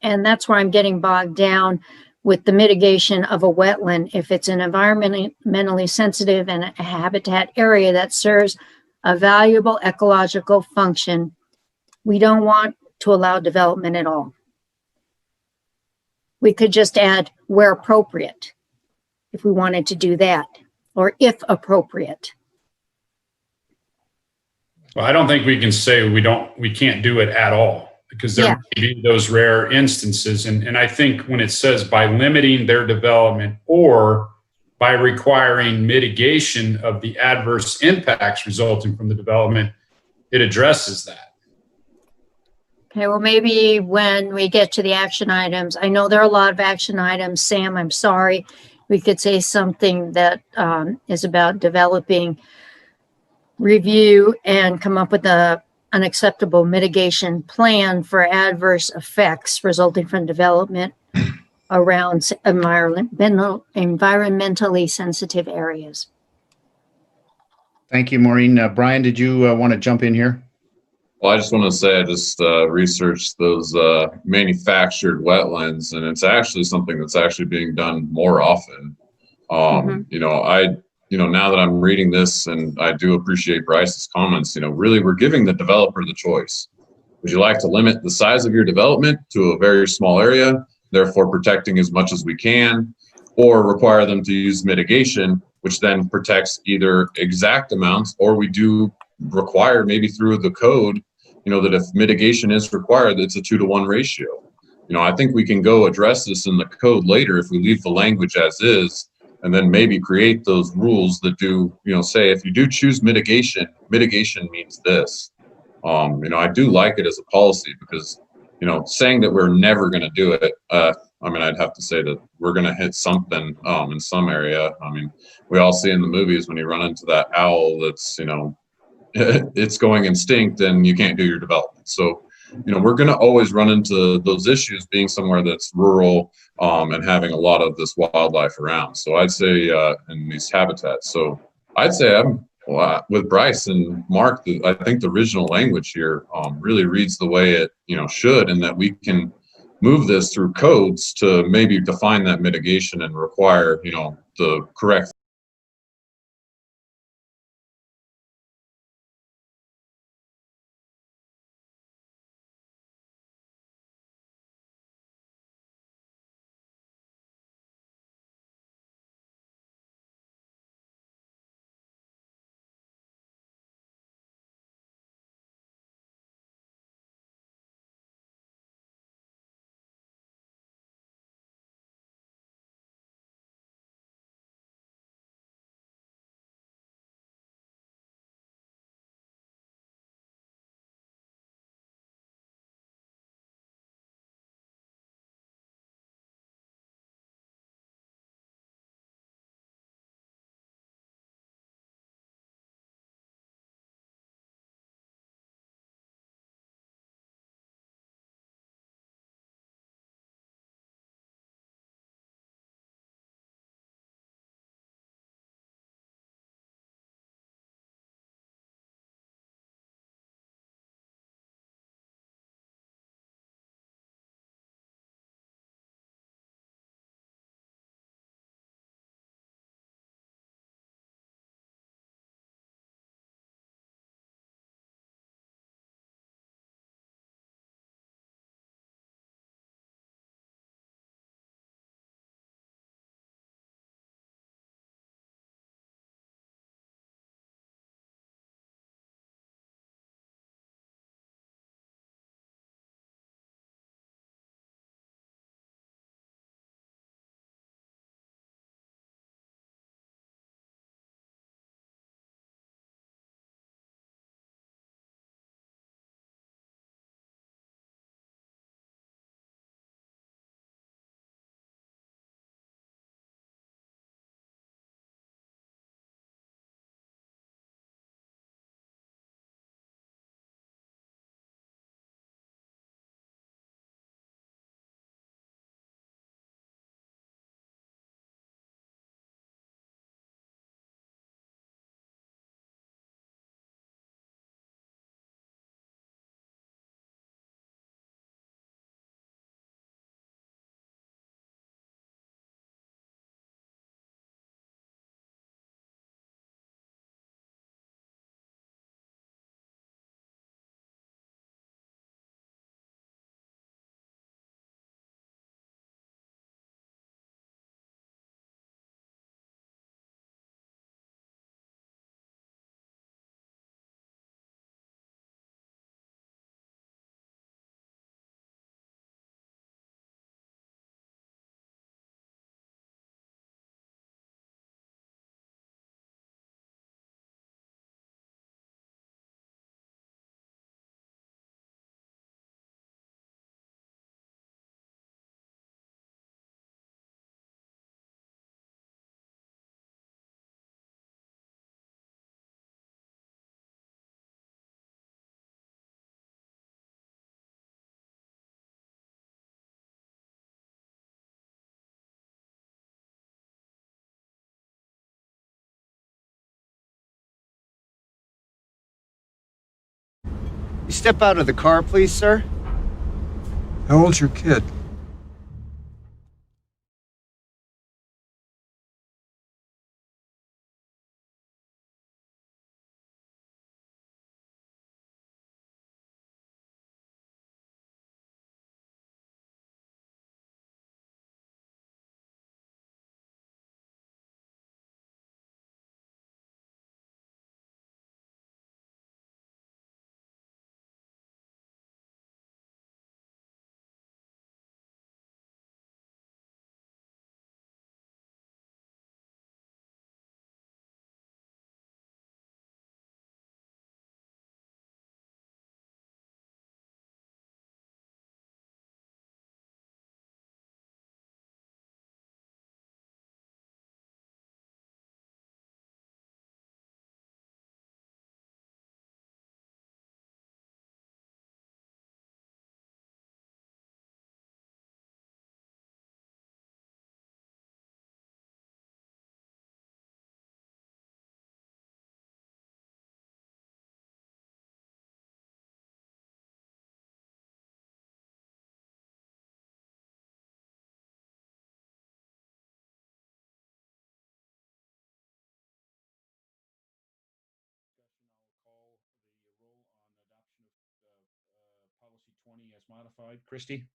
that's where I'm getting bogged down with the mitigation of a wetland. If it's an environmentally sensitive and a habitat area that serves a valuable ecological function, we don't want to allow development at all. We could just add where appropriate if we wanted to do that, or if appropriate. Well, I don't think we can say we can't do it at all, because there may be those rare instances. And I think when it says by limiting their development or by requiring mitigation of the adverse impacts resulting from the development, it addresses that. Okay, well, maybe when we get to the action items, I know there are a lot of action items, Sam, I'm sorry. we could say something that is about developing, review, and come up with a unacceptable mitigation plan for adverse effects resulting from development around environmentally sensitive areas. Thank you, Maureen. Brian, did you want to jump in here? Well, I just want to say I just researched those manufactured wetlands, and it's actually something that's actually being done more often. Now that I'm reading this, and I do appreciate Bryce's comments, really we're giving the developer the choice. Would you like to limit the size of your development to a very small area, therefore protecting as much as we can, or require them to use mitigation, which then protects either exact amounts, or we do require maybe through the code, that if mitigation is required, it's a 2-to-1 ratio. I think we can go address this in the code later if we leave the language as is, and then maybe create those rules that do, say if you do choose mitigation means this. I do like it as a policy because, saying that we're never going to do it, I'd have to say that we're going to hit something in some area. We all see in the movies when you run into that owl that's, it's going extinct and you can't do your development. So, we're going to always run into those issues being somewhere that's rural and having a lot of this wildlife around. So I'd say in these habitats. So I'd say I'm with Bryce and Mark, I think the original language here really reads the way it should, and that we can move this through codes to maybe define that mitigation and require the correct You step out of the car, please, sir? How old's your kid? Policy 20 as modified. Christie?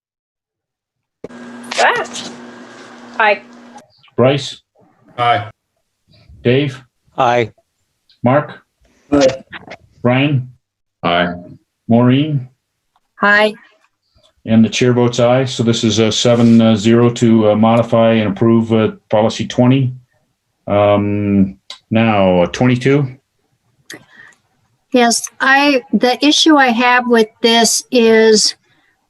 Aye. Bryce? Aye. Dave? Aye. Mark? Aye. Brian? Aye. Maureen? Hi. And the chair votes aye. So this is a 7-0 to modify and approve policy 20. Now 22. Yes, the issue I have with this is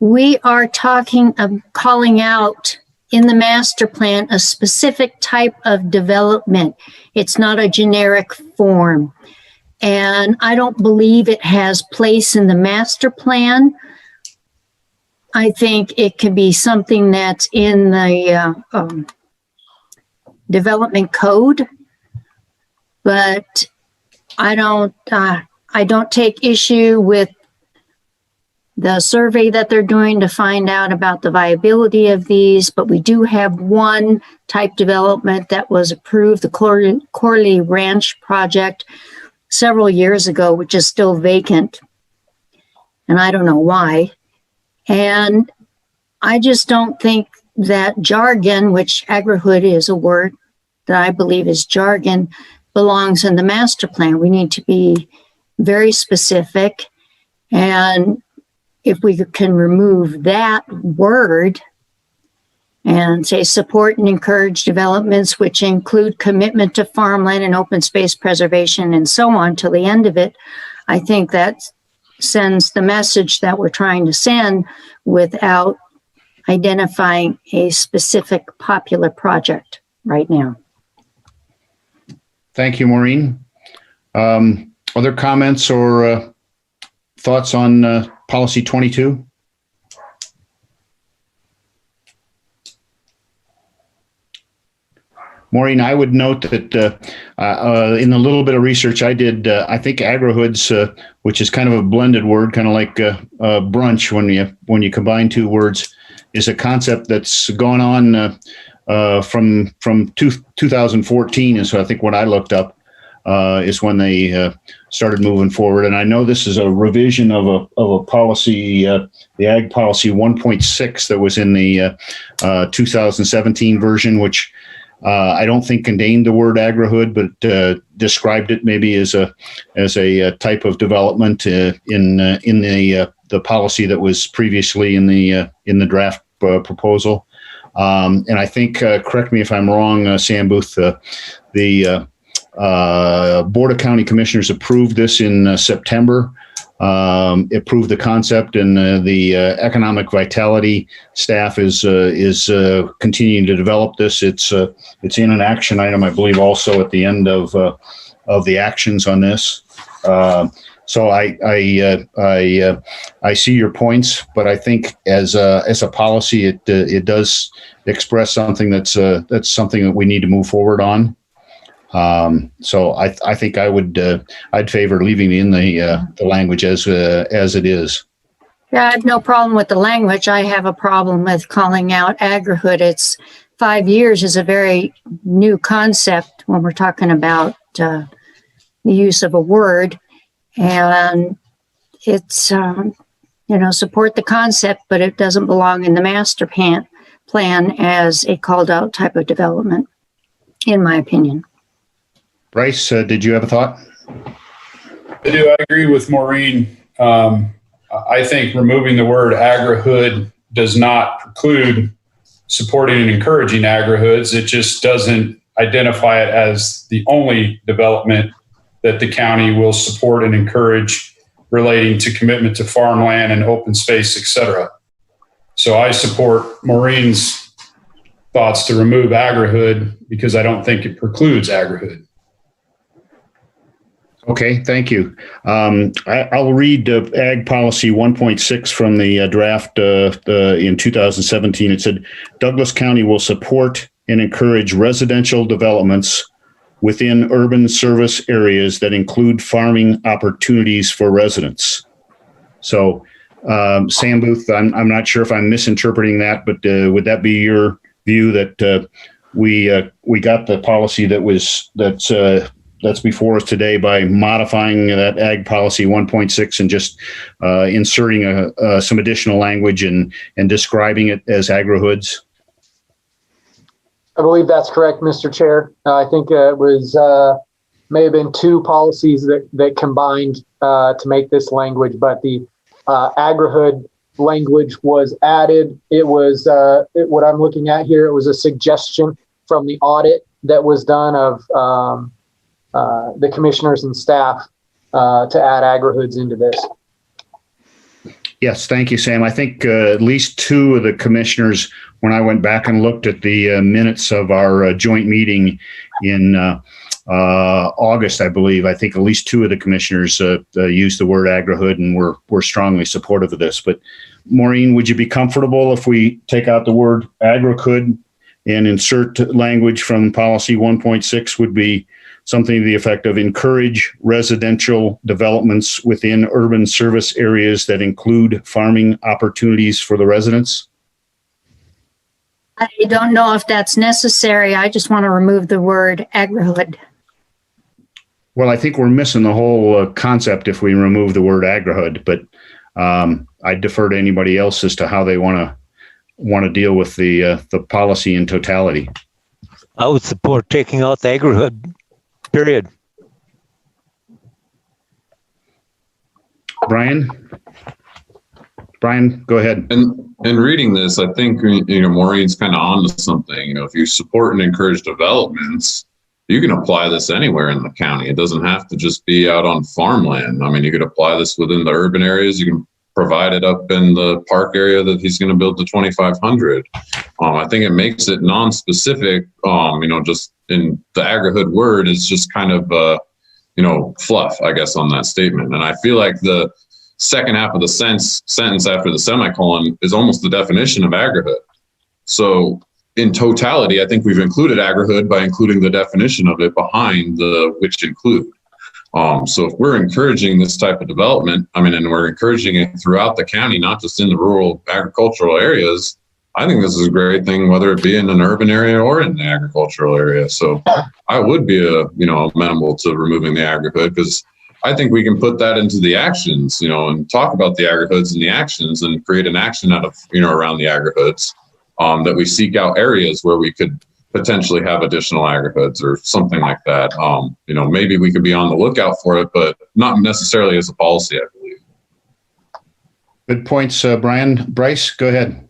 we are talking of calling out in the master plan a specific type of development. It's not a generic form. And I don't believe it has place in the master plan. I think it could be something that's in the development code, but I don't take issue with the survey that they're doing to find out about the viability of these, but we do have one type development that was approved, the Corley Ranch project several years ago, which is still vacant. And I don't know why. And I just don't think that jargon, which agri-hood is a word that I believe is jargon, belongs in the master plan. We need to be very specific. And if we can remove that word and say support and encourage developments which include commitment to farmland and open space preservation and so on till the end of it, I think that sends the message that we're trying to send without identifying a specific popular project right now. Thank you, Maureen. Other comments or thoughts on policy 22? Maureen, I would note that in the little bit of research I did, I think agri-hoods, which is kind of a blended word, kind of like brunch when you combine two words, is a concept that's gone on from 2014 is I think what I looked up is when they started moving forward. And I know this is a revision of a policy, the Ag Policy 1.6 that was in the 2017 version, which I don't think contained the word agri-hood, but described it maybe as a type of development in the policy that was previously in the draft proposal. And I think, correct me if I'm wrong, Sam Booth, the Board of County Commissioners approved this in September. Approved the concept, and the economic vitality staff is continuing to develop this. It's in an action item, I believe, also at the end of the actions on this. So I see your points, but I think as a policy, it does express something that's something that we need to move forward on. So I think I'd favor leaving in the language as it is. Yeah, I have no problem with the language. I have a problem with calling out agrihood. It's 5 years is a very new concept when we're talking about the use of a word, and it's support the concept, but it doesn't belong in the master plan as a called out type of development, in my opinion. Bryce, did you have a thought? I do. I agree with Maureen. I think removing the word agrihood does not preclude supporting and encouraging agrihoods. It just doesn't identify it as the only development that the county will support and encourage relating to commitment to farmland and open space, et cetera. So I support Maureen's thoughts to remove agrihood because I don't think it precludes agrihood. Okay, thank you. I'll read Ag Policy 1.6 from the draft in 2017. It said, Douglas County will support and encourage residential developments within urban service areas that include farming opportunities for residents. So, Sam Booth, I'm not sure if I'm misinterpreting that, but would that be your view that we got the policy that's before us today by modifying that Ag Policy 1.6 and just inserting some additional language and describing it as agrihoods? I believe that's correct, Mr. Chair. I think it was may have been two policies that combined to make this language, but the agrihood language was added. It was what I'm looking at here. It was a suggestion from the audit that was done of the commissioners and staff to add agrihoods into this. Yes, thank you, Sam. I think at least two of the commissioners, when I went back and looked at the minutes of our joint meeting in August, I believe, I think at least two of the commissioners used the word agrihood and were strongly supportive of this. But Maureen, would you be comfortable if we take out the word agrihood and insert language from policy 1.6 would be something to the effect of encourage residential developments within urban service areas that include farming opportunities for the residents? I don't know if that's necessary. I just want to remove the word agrihood. Well, I think we're missing the whole concept if we remove the word agrihood, but I defer to anybody else as to how they want to deal with the policy in totality. I would support taking out the agrihood. Period. Brian, go ahead. And reading this, I think, Maureen's kind of onto something. If you support and encourage developments, you can apply this anywhere in the county. It doesn't have to just be out on farmland. I mean, you could apply this within the urban areas. You can provide it up in the park area that he's going to build to 2,500. I think it makes it non-specific. Just in the agrihood word is just kind of, fluff, I guess, on that statement. And I feel like the second half of the sentence after the semicolon is almost the definition of agrihood. So in totality, I think we've included agrihood by including the definition of it behind the which include. So if we're encouraging this type of development, and we're encouraging it throughout the county, not just in the rural agricultural areas, I think this is a great thing, whether it be in an urban area or in the agricultural area. So I would be amenable to removing the agrihood because I think we can put that into the actions, and talk about the agrihoods and the actions and create an action out of, around the agrihoods, that we seek out areas where we could potentially have additional agrihoods or something like that. Maybe we could be on the lookout for it, but not necessarily as a policy, I believe. Good points, Brian. Bryce, go ahead.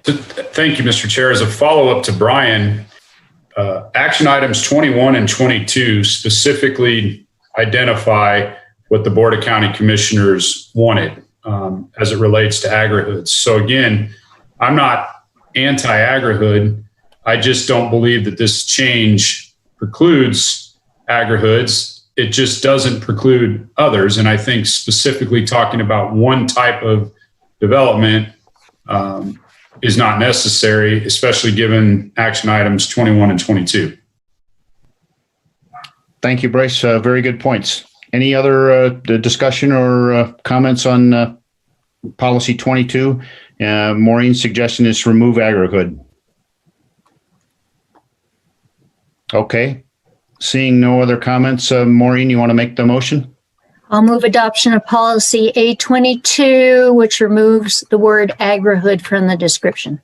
Thank you, Mr. Chair. As a follow-up to Brian, action items 21 and 22 specifically identify what the Board of County Commissioners wanted as it relates to agrihoods. So again, I'm not anti-agrihood. I just don't believe that this change precludes agrihoods. It just doesn't preclude others. And I think specifically talking about one type of development is not necessary, especially given action items 21 and 22. Thank you, Bryce. Very good points. Any other discussion or comments on policy 22? Maureen's suggestion is to remove agri-hood. Okay. Seeing no other comments, Maureen, you want to make the motion? I'll move adoption of policy A22, which removes the word agri-hood from the description.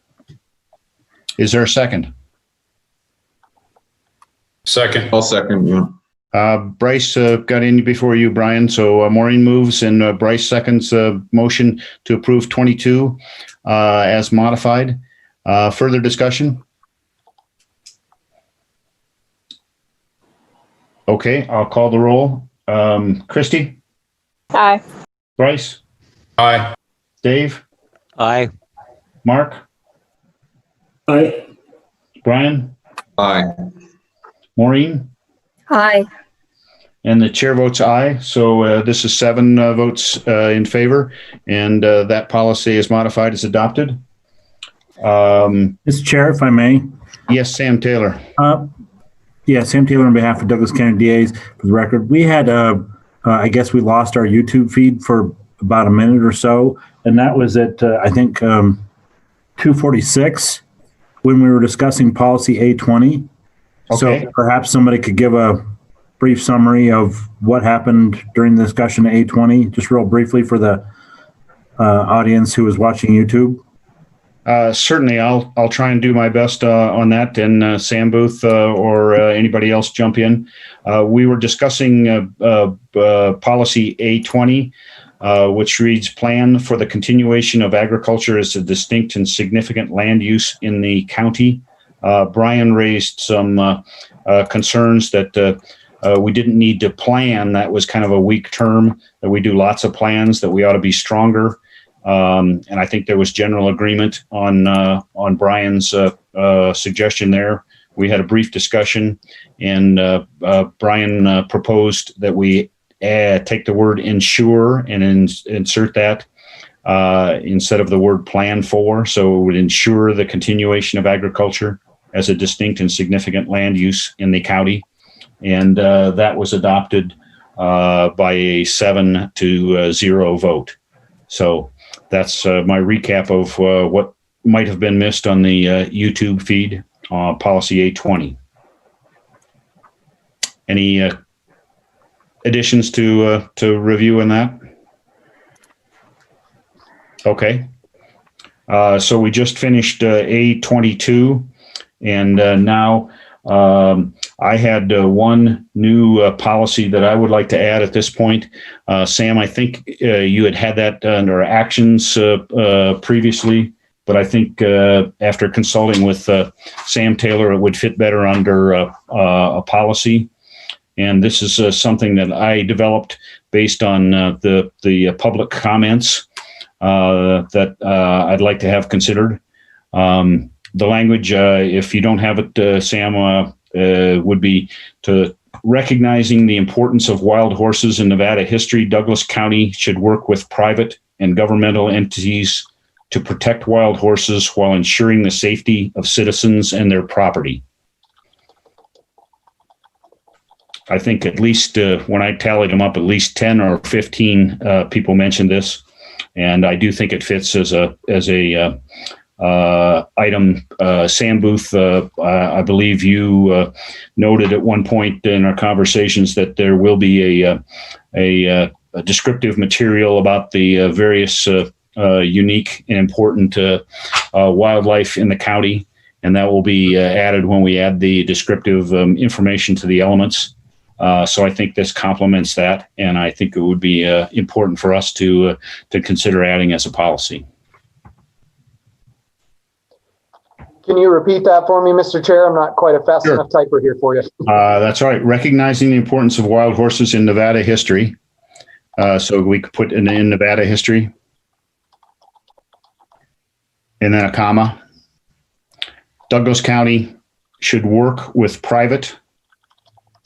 Is there a second? Second. I'll second you. Bryce got in before you, Brian. So Maureen moves and Bryce seconds motion to approve 22 as modified. Further discussion? Okay, I'll call the roll. Christy? Aye. Bryce? Aye. Dave? Aye. Mark? Aye. Brian? Aye. Maureen? Aye. And the chair votes aye. So this is 7 votes in favor, and that policy is modified as adopted. Mr. Chair, if I may. Yes, Sam Taylor. Yeah, Sam Taylor on behalf of Douglas County DAs. For the record, we had, I guess we lost our YouTube feed for about a minute or so, and that was at, I think, 2:46 when we were discussing policy A20. Okay. So perhaps somebody could give a brief summary of what happened during the discussion of A20, just real briefly for the audience who was watching YouTube. Certainly, I'll try and do my best on that, and Sam Booth or anybody else jump in. We were discussing policy A20, which reads, plan for the continuation of agriculture as a distinct and significant land use in the county. Brian raised some concerns that we didn't need to plan. That was kind of a weak term, that we do lots of plans, that we ought to be stronger. And I think there was general agreement on Brian's suggestion there. We had a brief discussion, and Brian proposed that we take the word ensure and insert that instead of the word plan for. So it would ensure the continuation of agriculture as a distinct and significant land use in the county. And that was adopted by a 7-0 vote. So that's my recap of what might have been missed on the YouTube feed, policy A20. Any additions to review in that? Okay. So we just finished A22, and now I had one new policy that I would like to add at this point. Sam, I think you had that under actions previously, but I think after consulting with Sam Taylor, it would fit better under a policy. And this is something that I developed based on the public comments that I'd like to have considered. The language, if you don't have it, Sam, would be to recognizing the importance of wild horses in Nevada history. Douglas County should work with private and governmental entities to protect wild horses while ensuring the safety of citizens and their property. I think at least when I tallied them up, at least 10 or 15 people mentioned this, and I do think it fits as a item. Sam Booth, I believe you noted at one point in our conversations that there will be a descriptive material about the various unique and important wildlife in the county, and that will be added when we add the descriptive information to the elements. So I think this complements that, and I think it would be important for us to consider adding as a policy. Can you repeat that for me, Mr. Chair? I'm not quite a fast enough typer here for you. That's all right. Recognizing the importance of wild horses in Nevada history. So we could put in Nevada history. And then a comma. Douglas County should work with private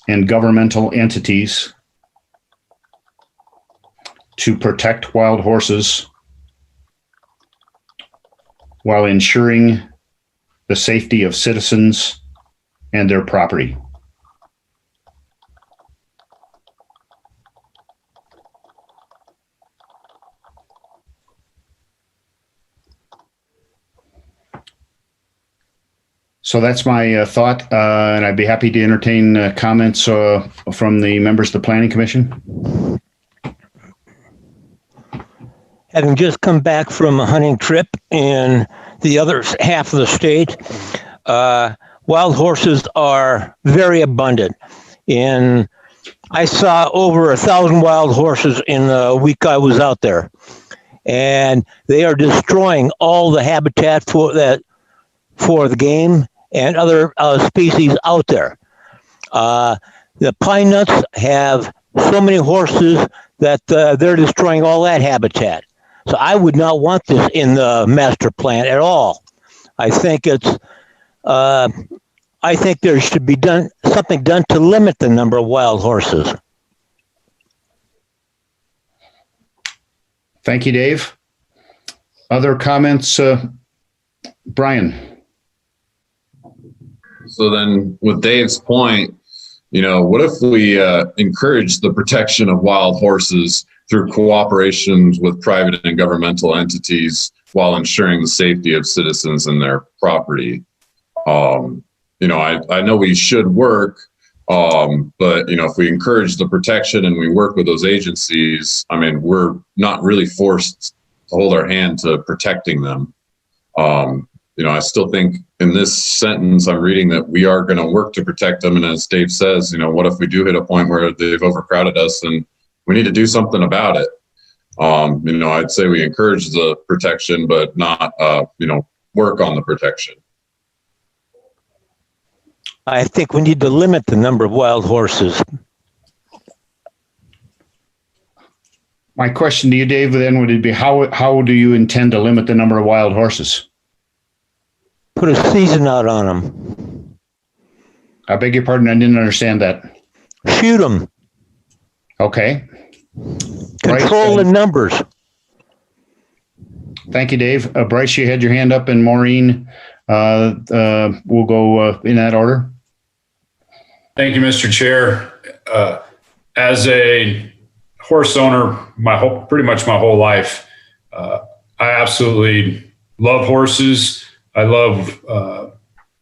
and governmental entities to protect wild horses while ensuring the safety of citizens and their property. So that's my thought, and I'd be happy to entertain comments from the members of the Planning Commission. Having just come back from a hunting trip in the other half of the state, wild horses are very abundant. I saw over 1,000 wild horses in the week I was out there, and they are destroying all the habitat for the game and other species out there. The pine nuts have so many horses that they're destroying all that habitat. So I would not want this in the master plan at all. I think there should be something done to limit the number of wild horses. Thank you, Dave. Other comments, Brian? So then with Dave's point, what if we encourage the protection of wild horses through cooperation with private and governmental entities while ensuring the safety of citizens and their property? I know we should work, but if we encourage the protection and we work with those agencies, we're not really forced to hold our hand to protecting them. I still think in this sentence I'm reading that we are going to work to protect them. And as Dave says, what if we do hit a point where they've overcrowded us and we need to do something about it? I'd say we encourage the protection, but not, work on the protection. I think we need to limit the number of wild horses. My question to you, Dave, then would be how do you intend to limit the number of wild horses? Put a season out on them. I beg your pardon, I didn't understand that. Shoot them. Okay. Control the numbers. Thank you, Dave. Bryce, you had your hand up, and Maureen, we'll go in that order. Thank you, Mr. Chair. As a horse owner, pretty much my whole life, I absolutely love horses. I love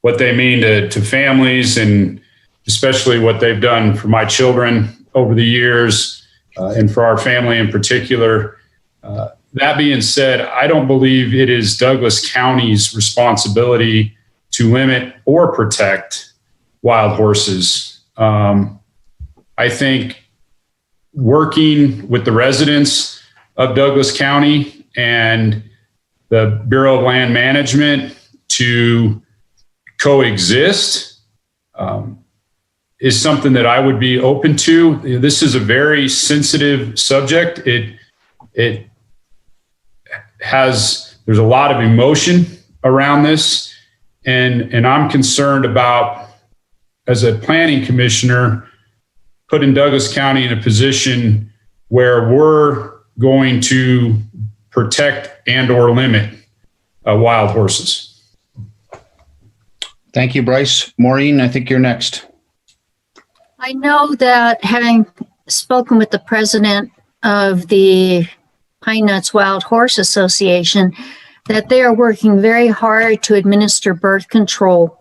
what they mean to families, and especially what they've done for my children over the years, and for our family in particular. That being said, I don't believe it is Douglas County's responsibility to limit or protect wild horses. I think working with the residents of Douglas County and the Bureau of Land Management to coexist is something that I would be open to. This is a very sensitive subject. There's a lot of emotion around this, and I'm concerned about, as a planning commissioner, putting Douglas County in a position where we're going to protect and or limit wild horses. Thank you, Bryce. Maureen, I think you're next. I know that, having spoken with the president of the Pine Nuts Wild Horse Association, that they are working very hard to administer birth control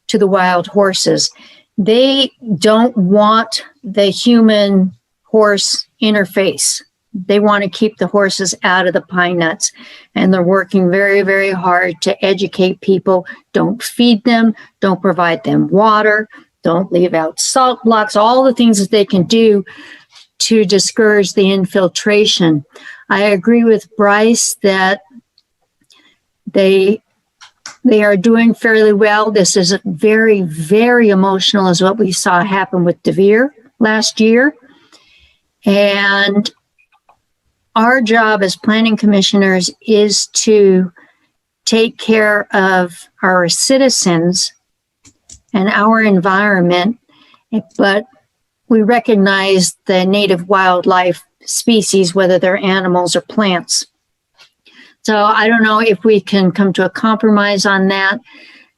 to the wild horses. They don't want the human horse interface. They want to keep the horses out of the pine nuts, and they're working very, very hard to educate people. Don't feed them, don't provide them water, don't leave out salt blocks, all the things that they can do to discourage the infiltration. I agree with Bryce that they are doing fairly well. This is very, very emotional, is what we saw happen with DeVere last year. And our job as planning commissioners is to take care of our citizens and our environment, but we recognize the native wildlife species, whether they're animals or plants. So I don't know if we can come to a compromise on that,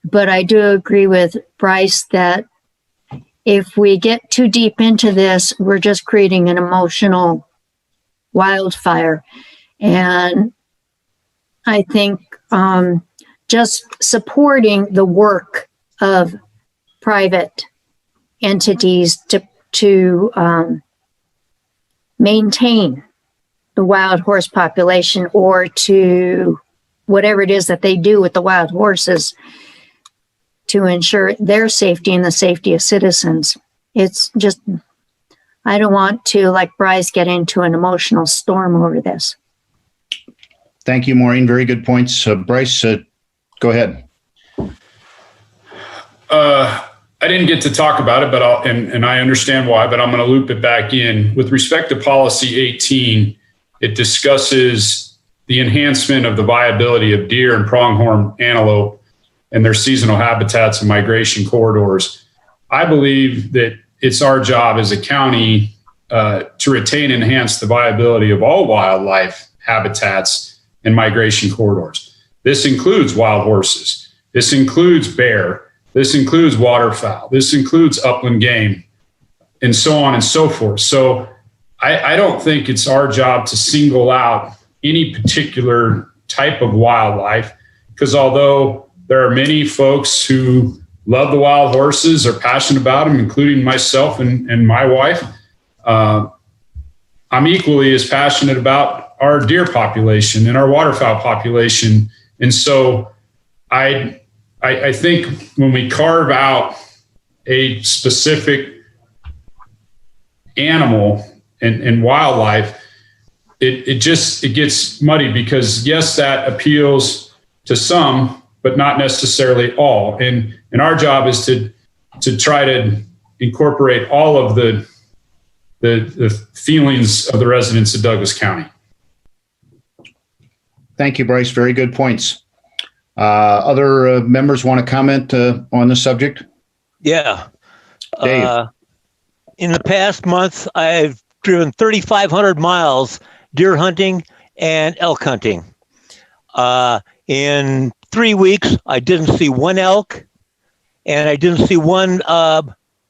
but I do agree with Bryce that if we get too deep into this, we're just creating an emotional wildfire. And I think just supporting the work of private entities to maintain the wild horse population, or to whatever it is that they do with the wild horses to ensure their safety and the safety of citizens. It's just, I don't want to, like Bryce, get into an emotional storm over this. Thank you, Maureen. Very good points. Bryce, go ahead. I didn't get to talk about it, but and I understand why, but I'm going to loop it back in. With respect to policy 18, it discusses the enhancement of the viability of deer and pronghorn antelope and their seasonal habitats and migration corridors. I believe that it's our job as a county to retain and enhance the viability of all wildlife habitats and migration corridors. This includes wild horses. This includes bear. This includes waterfowl. This includes upland game, and so on and so forth. So I don't think it's our job to single out any particular type of wildlife, because although there are many folks who love the wild horses, are passionate about them, including myself and my wife, I'm equally as passionate about our deer population and our waterfowl population. And so I think when we carve out a specific animal and wildlife, it gets muddy, because yes, that appeals to some, but not necessarily all. And our job is to try to incorporate all of the feelings of the residents of Douglas County. Thank you, Bryce. Very good points. Other members want to comment on the subject? Yeah. Dave. In the past month, I've driven 3,500 miles deer hunting and elk hunting. In 3 weeks, I didn't see one elk and I didn't see one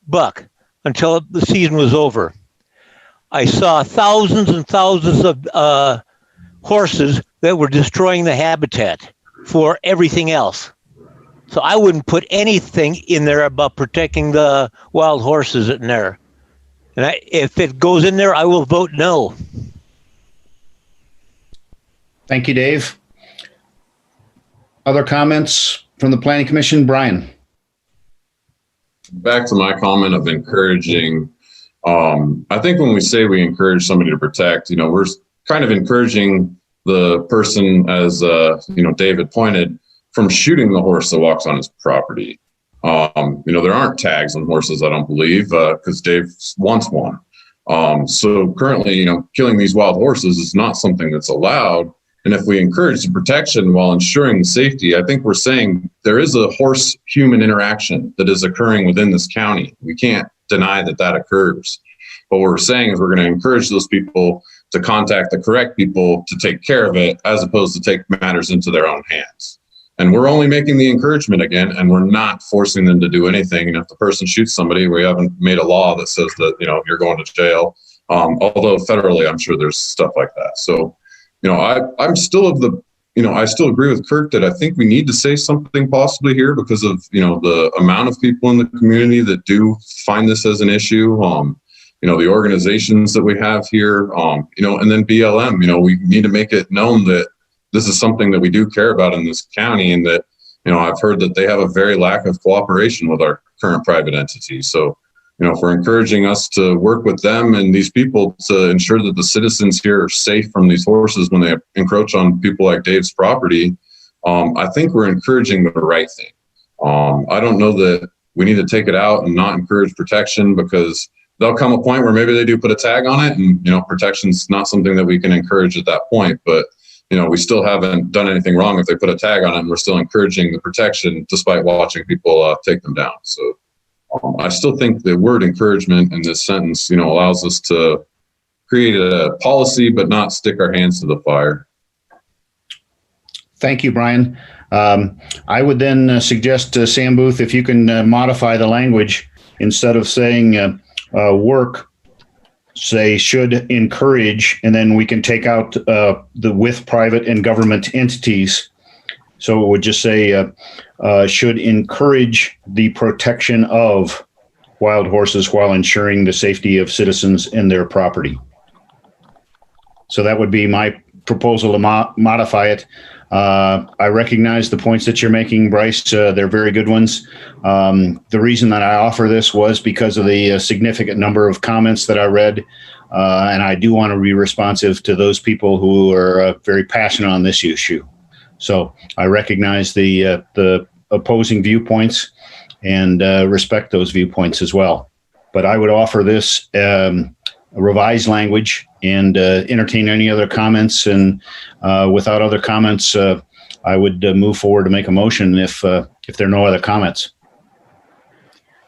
buck until the season was over. I saw thousands and thousands of horses that were destroying the habitat for everything else. So I wouldn't put anything in there about protecting the wild horses in there. And if it goes in there, I will vote no. Thank you, Dave. Other comments from the Planning Commission? Brian. Back to my comment of encouraging. I think when we say we encourage somebody to protect, we're kind of encouraging the person, as David pointed, from shooting the horse that walks on his property. There aren't tags on horses, I don't believe, because Dave wants one. So currently, killing these wild horses is not something that's allowed. And if we encourage the protection while ensuring safety, I think we're saying there is a horse-human interaction that is occurring within this county. We can't deny that that occurs. What we're saying is we're going to encourage those people to contact the correct people to take care of it, as opposed to take matters into their own hands. And we're only making the encouragement again, and we're not forcing them to do anything. And if the person shoots somebody, we haven't made a law that says that, you're going to jail. Although federally, I'm sure there's stuff like that. So, I'm still of the, I still agree with Kirk that I think we need to say something possibly here because of, the amount of people in the community that do find this as an issue. The organizations that we have here, and then BLM, we need to make it known that this is something that we do care about in this county, and that, I've heard that they have a very lack of cooperation with our current private entity. So, for encouraging us to work with them and these people to ensure that the citizens here are safe from these horses when they encroach on people like Dave's property, I think we're encouraging the right thing. I don't know that we need to take it out and not encourage protection, because there'll come a point where maybe they do put a tag on it, and, protection's not something that we can encourage at that point. But, we still haven't done anything wrong if they put a tag on it, and we're still encouraging the protection despite watching people take them down. So I still think the word encouragement in this sentence, allows us to create a policy, but not stick our hands to the fire. Thank you, Brian. I would then suggest, Sam Booth, if you can modify the language, instead of saying work, say should encourage, and then we can take out the with private and government entities, So it would just say, should encourage the protection of wild horses while ensuring the safety of citizens and their property. So that would be my proposal to modify it. I recognize the points that you're making, Bryce. They're very good ones. The reason that I offer this was because of the significant number of comments that I read. And I do want to be responsive to those people who are very passionate on this issue. So I recognize the opposing viewpoints and respect those viewpoints as well. But I would offer this revised language and entertain any other comments. And without other comments, I would move forward to make a motion if there are no other comments.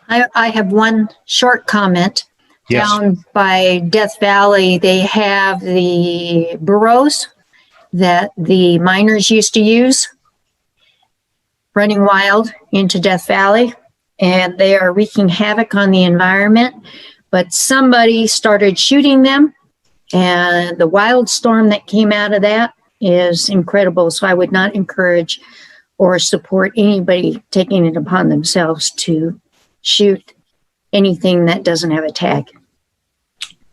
I have one short comment. Yes. Down by Death Valley, they have the burros that the miners used to use running wild into Death Valley, and they are wreaking havoc on the environment. But somebody started shooting them, and the wild storm that came out of that is incredible. So I would not encourage or support anybody taking it upon themselves to shoot anything that doesn't have a tag.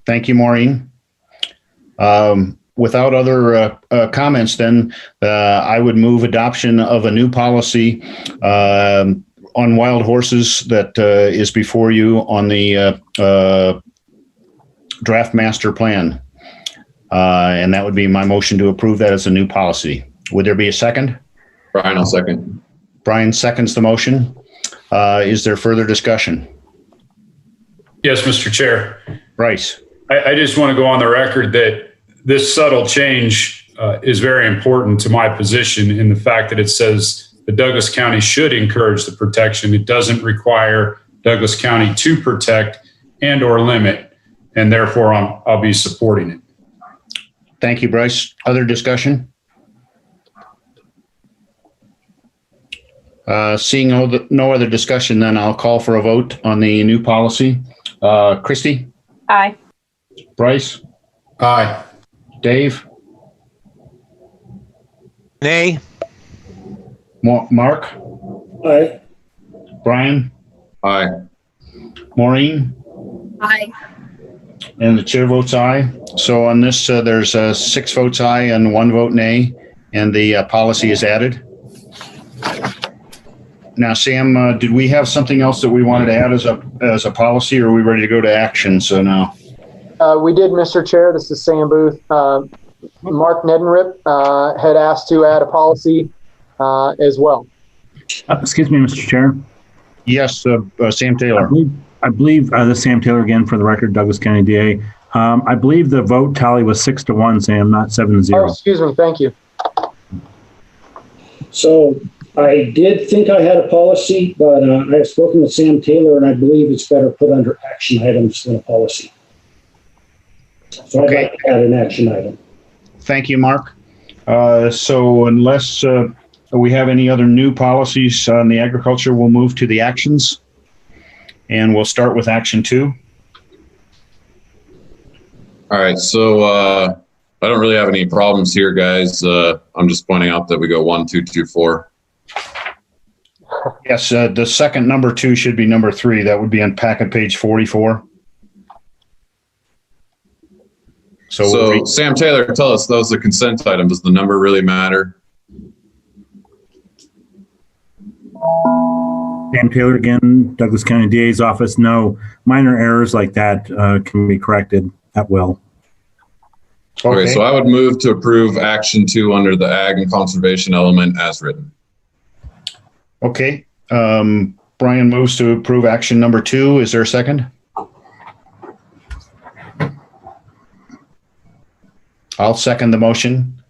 Thank you, Maureen. Without other comments, then I would move adoption of a new policy on wild horses that is before you on the draft master plan. And that would be my motion to approve that as a new policy. Would there be a second? Brian, I'll second. Brian seconds the motion. Is there further discussion? Yes, Mr. Chair. Bryce. I just want to go on the record that this subtle change is very important to my position in the fact that it says that Douglas County should encourage the protection. It doesn't require Douglas County to protect and or limit, and therefore I'll be supporting it. Thank you, Bryce. Other discussion? Seeing no other discussion, then I'll call for a vote on the new policy. Christy? Aye. Bryce? Aye. Dave? Nay. Mark? Aye. Brian? Aye. Maureen? Aye. And the chair votes aye. So on this, there's 6 votes aye and 1 vote nay, and the policy is added. Now, Sam, did we have something else that we wanted to add as a policy, or are we ready to go to action? So now. We did, Mr. Chair. This is Sam Booth. Mark Nedenrip had asked to add a policy as well. Excuse me, Mr. Chair. Yes, Sam Taylor. I believe this is Sam Taylor again for the record, Douglas County DA. I believe the vote tally was 6-1, Sam, not 7-0. Oh, excuse me. Thank you. So I did think I had a policy, but I have spoken with Sam Taylor, and I believe it's better put under action items than a policy. So I'd like to add an action item. Thank you, Mark. So unless we have any other new policies on the agriculture, we'll move to the actions. And we'll start with action 2. All right, so I don't really have any problems here, guys. I'm just pointing out that we go 1, 2, 2, 4. Yes, the second number 2 should be number 3. That would be on packet page 44. So Sam Taylor, tell us, that was the consent item. Does the number really matter? Sam Taylor again, Douglas County DA's office. No, minor errors like that can be corrected at will. Okay, so I would move to approve action 2 under the ag and conservation element as written. Okay. Brian moves to approve action number 2. Is there a second? I'll second the motion.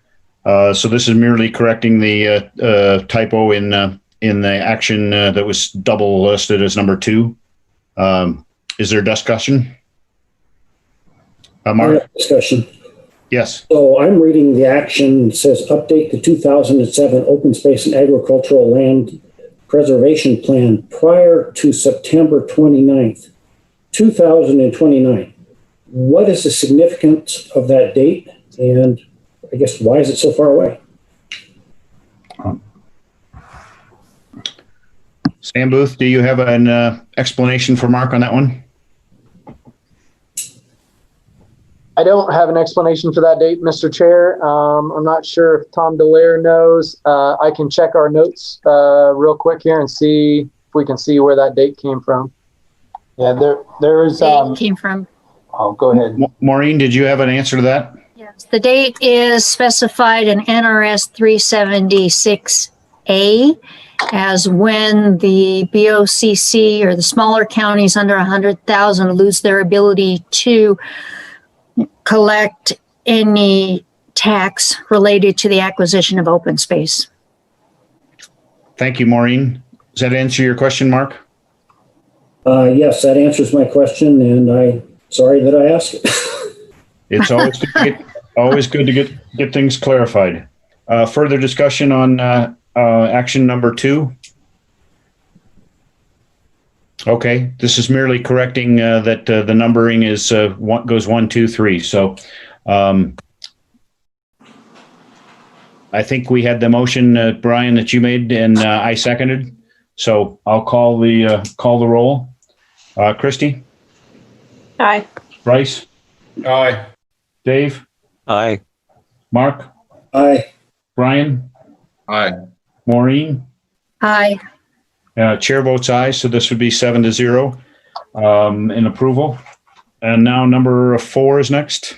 So this is merely correcting the typo in the action that was double listed as number 2. Is there discussion? Mark? Discussion. Yes. So I'm reading the action. It says update the 2007 Open Space and Agricultural Land Preservation Plan prior to September 29th, 2029. What is the significance of that date? And I guess why is it so far away? Sam Booth, do you have an explanation for Mark on that one? I don't have an explanation for that date, Mr. Chair. I'm not sure if Tom Delaire knows. I can check our notes real quick here and see if we can see where that date came from. Yeah, there is. Date came from. Oh, go ahead. Maureen, did you have an answer to that? Yes, the date is specified in NRS 376A as when the BOCC or the smaller counties under 100,000 lose their ability to collect any tax related to the acquisition of open space. Thank you, Maureen. Does that answer your question, Mark? Yes, that answers my question, and sorry that I asked. It's always good to get things clarified. Further discussion on action number 2? Okay, this is merely correcting that the numbering is goes 1, 2, 3. So I think we had the motion, Brian, that you made, and I seconded. So I'll call the roll. Christy? Aye. Bryce? Aye. Dave? Aye. Mark? Aye. Brian? Aye. Maureen? Aye. Chair votes aye, so this would be 7-0 in approval. And now number 4 is next.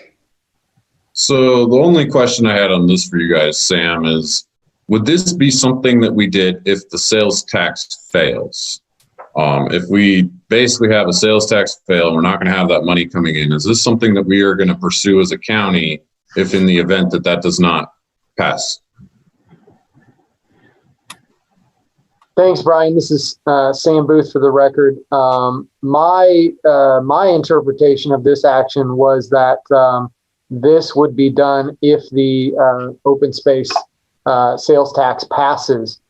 So the only question I had on this for you guys, Sam, is would this be something that we did if the sales tax fails? If we basically have a sales tax fail and we're not going to have that money coming in, is this something that we are going to pursue as a county if in the event that does not pass? Thanks, Brian. This is Sam Booth for the record. My interpretation of this action was that this would be done if the open space sales tax passes,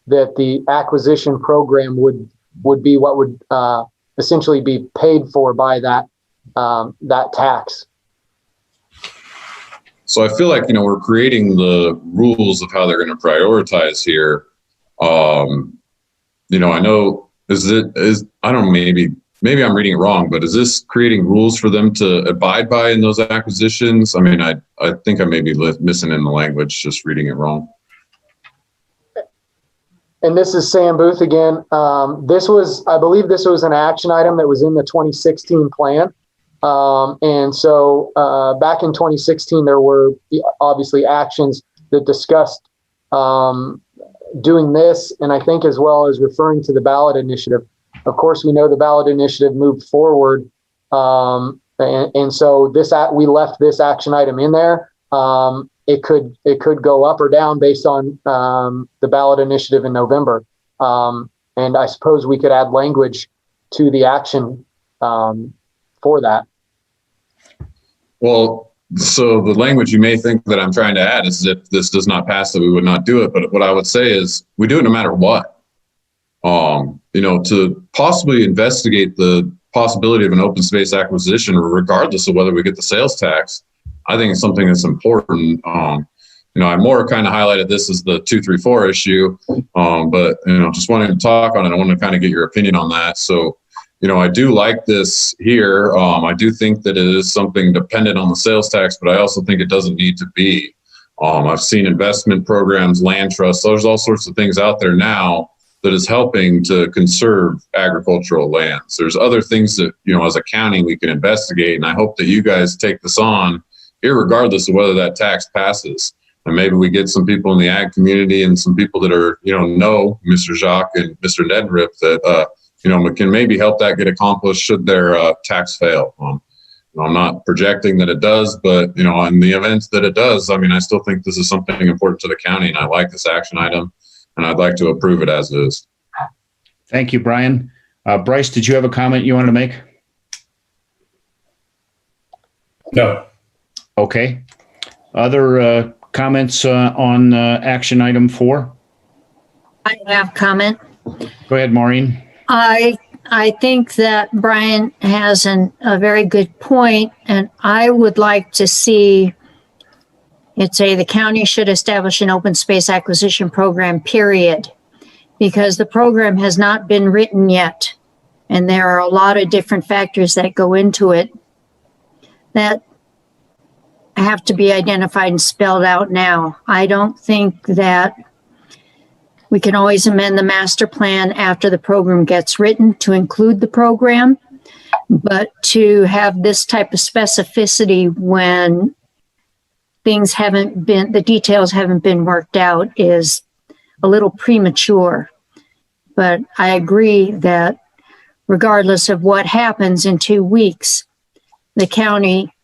that the acquisition program would be what would essentially be paid for by that tax. So I feel like, we're creating the rules of how they're going to prioritize here. I know I don't know, maybe I'm reading it wrong, but is this creating rules for them to abide by in those acquisitions? I mean, I think I may be missing in the language, just reading it wrong. And this is Sam Booth again. I believe this was an action item that was in the 2016 plan. And so back in 2016, there were obviously actions that discussed doing this, and I think as well as referring to the ballot initiative. Of course, we know the ballot initiative moved forward, and so we left this action item in there. It could go up or down based on the ballot initiative in November, and I suppose we could add language to the action for that. Well, so the language you may think that I'm trying to add is if this does not pass, that we would not do it. But what I would say is we do it no matter what. To possibly investigate the possibility of an open space acquisition, regardless of whether we get the sales tax, I think it's something that's important. I more kind of highlighted this as the 2, 3, 4 issue, but just wanted to talk on it. I want to kind of get your opinion on that. So, I do like this here. I do think that it is something dependent on the sales tax, but I also think it doesn't need to be. I've seen investment programs, land trusts. There's all sorts of things out there now that is helping to conserve agricultural lands. There's other things that, as a county, we can investigate. And I hope that you guys take this on, irregardless of whether that tax passes. And maybe we get some people in the ag community and some people that are, know Mr. Jacques and Mr. Nedrip that, can maybe help that get accomplished should their tax fail. I'm not projecting that it does, but, in the event that it does, I still think this is something important to the county, and I like this action item, and I'd like to approve it as is. Thank you, Brian. Bryce, did you have a comment you wanted to make? No. Okay. Other comments on action item 4? I have comment. Go ahead, Maureen. I think that Brian has a very good point, and I would like to see it say the county should establish an open space acquisition program, period. because the program has not been written yet. And there are a lot of different factors that go into it that have to be identified and spelled out now. I don't think that we can always amend the master plan after the program gets written to include the program, but to have this type of specificity when things haven't been, the details haven't been worked out is a little premature. But I agree that regardless of what happens in 2 weeks, the county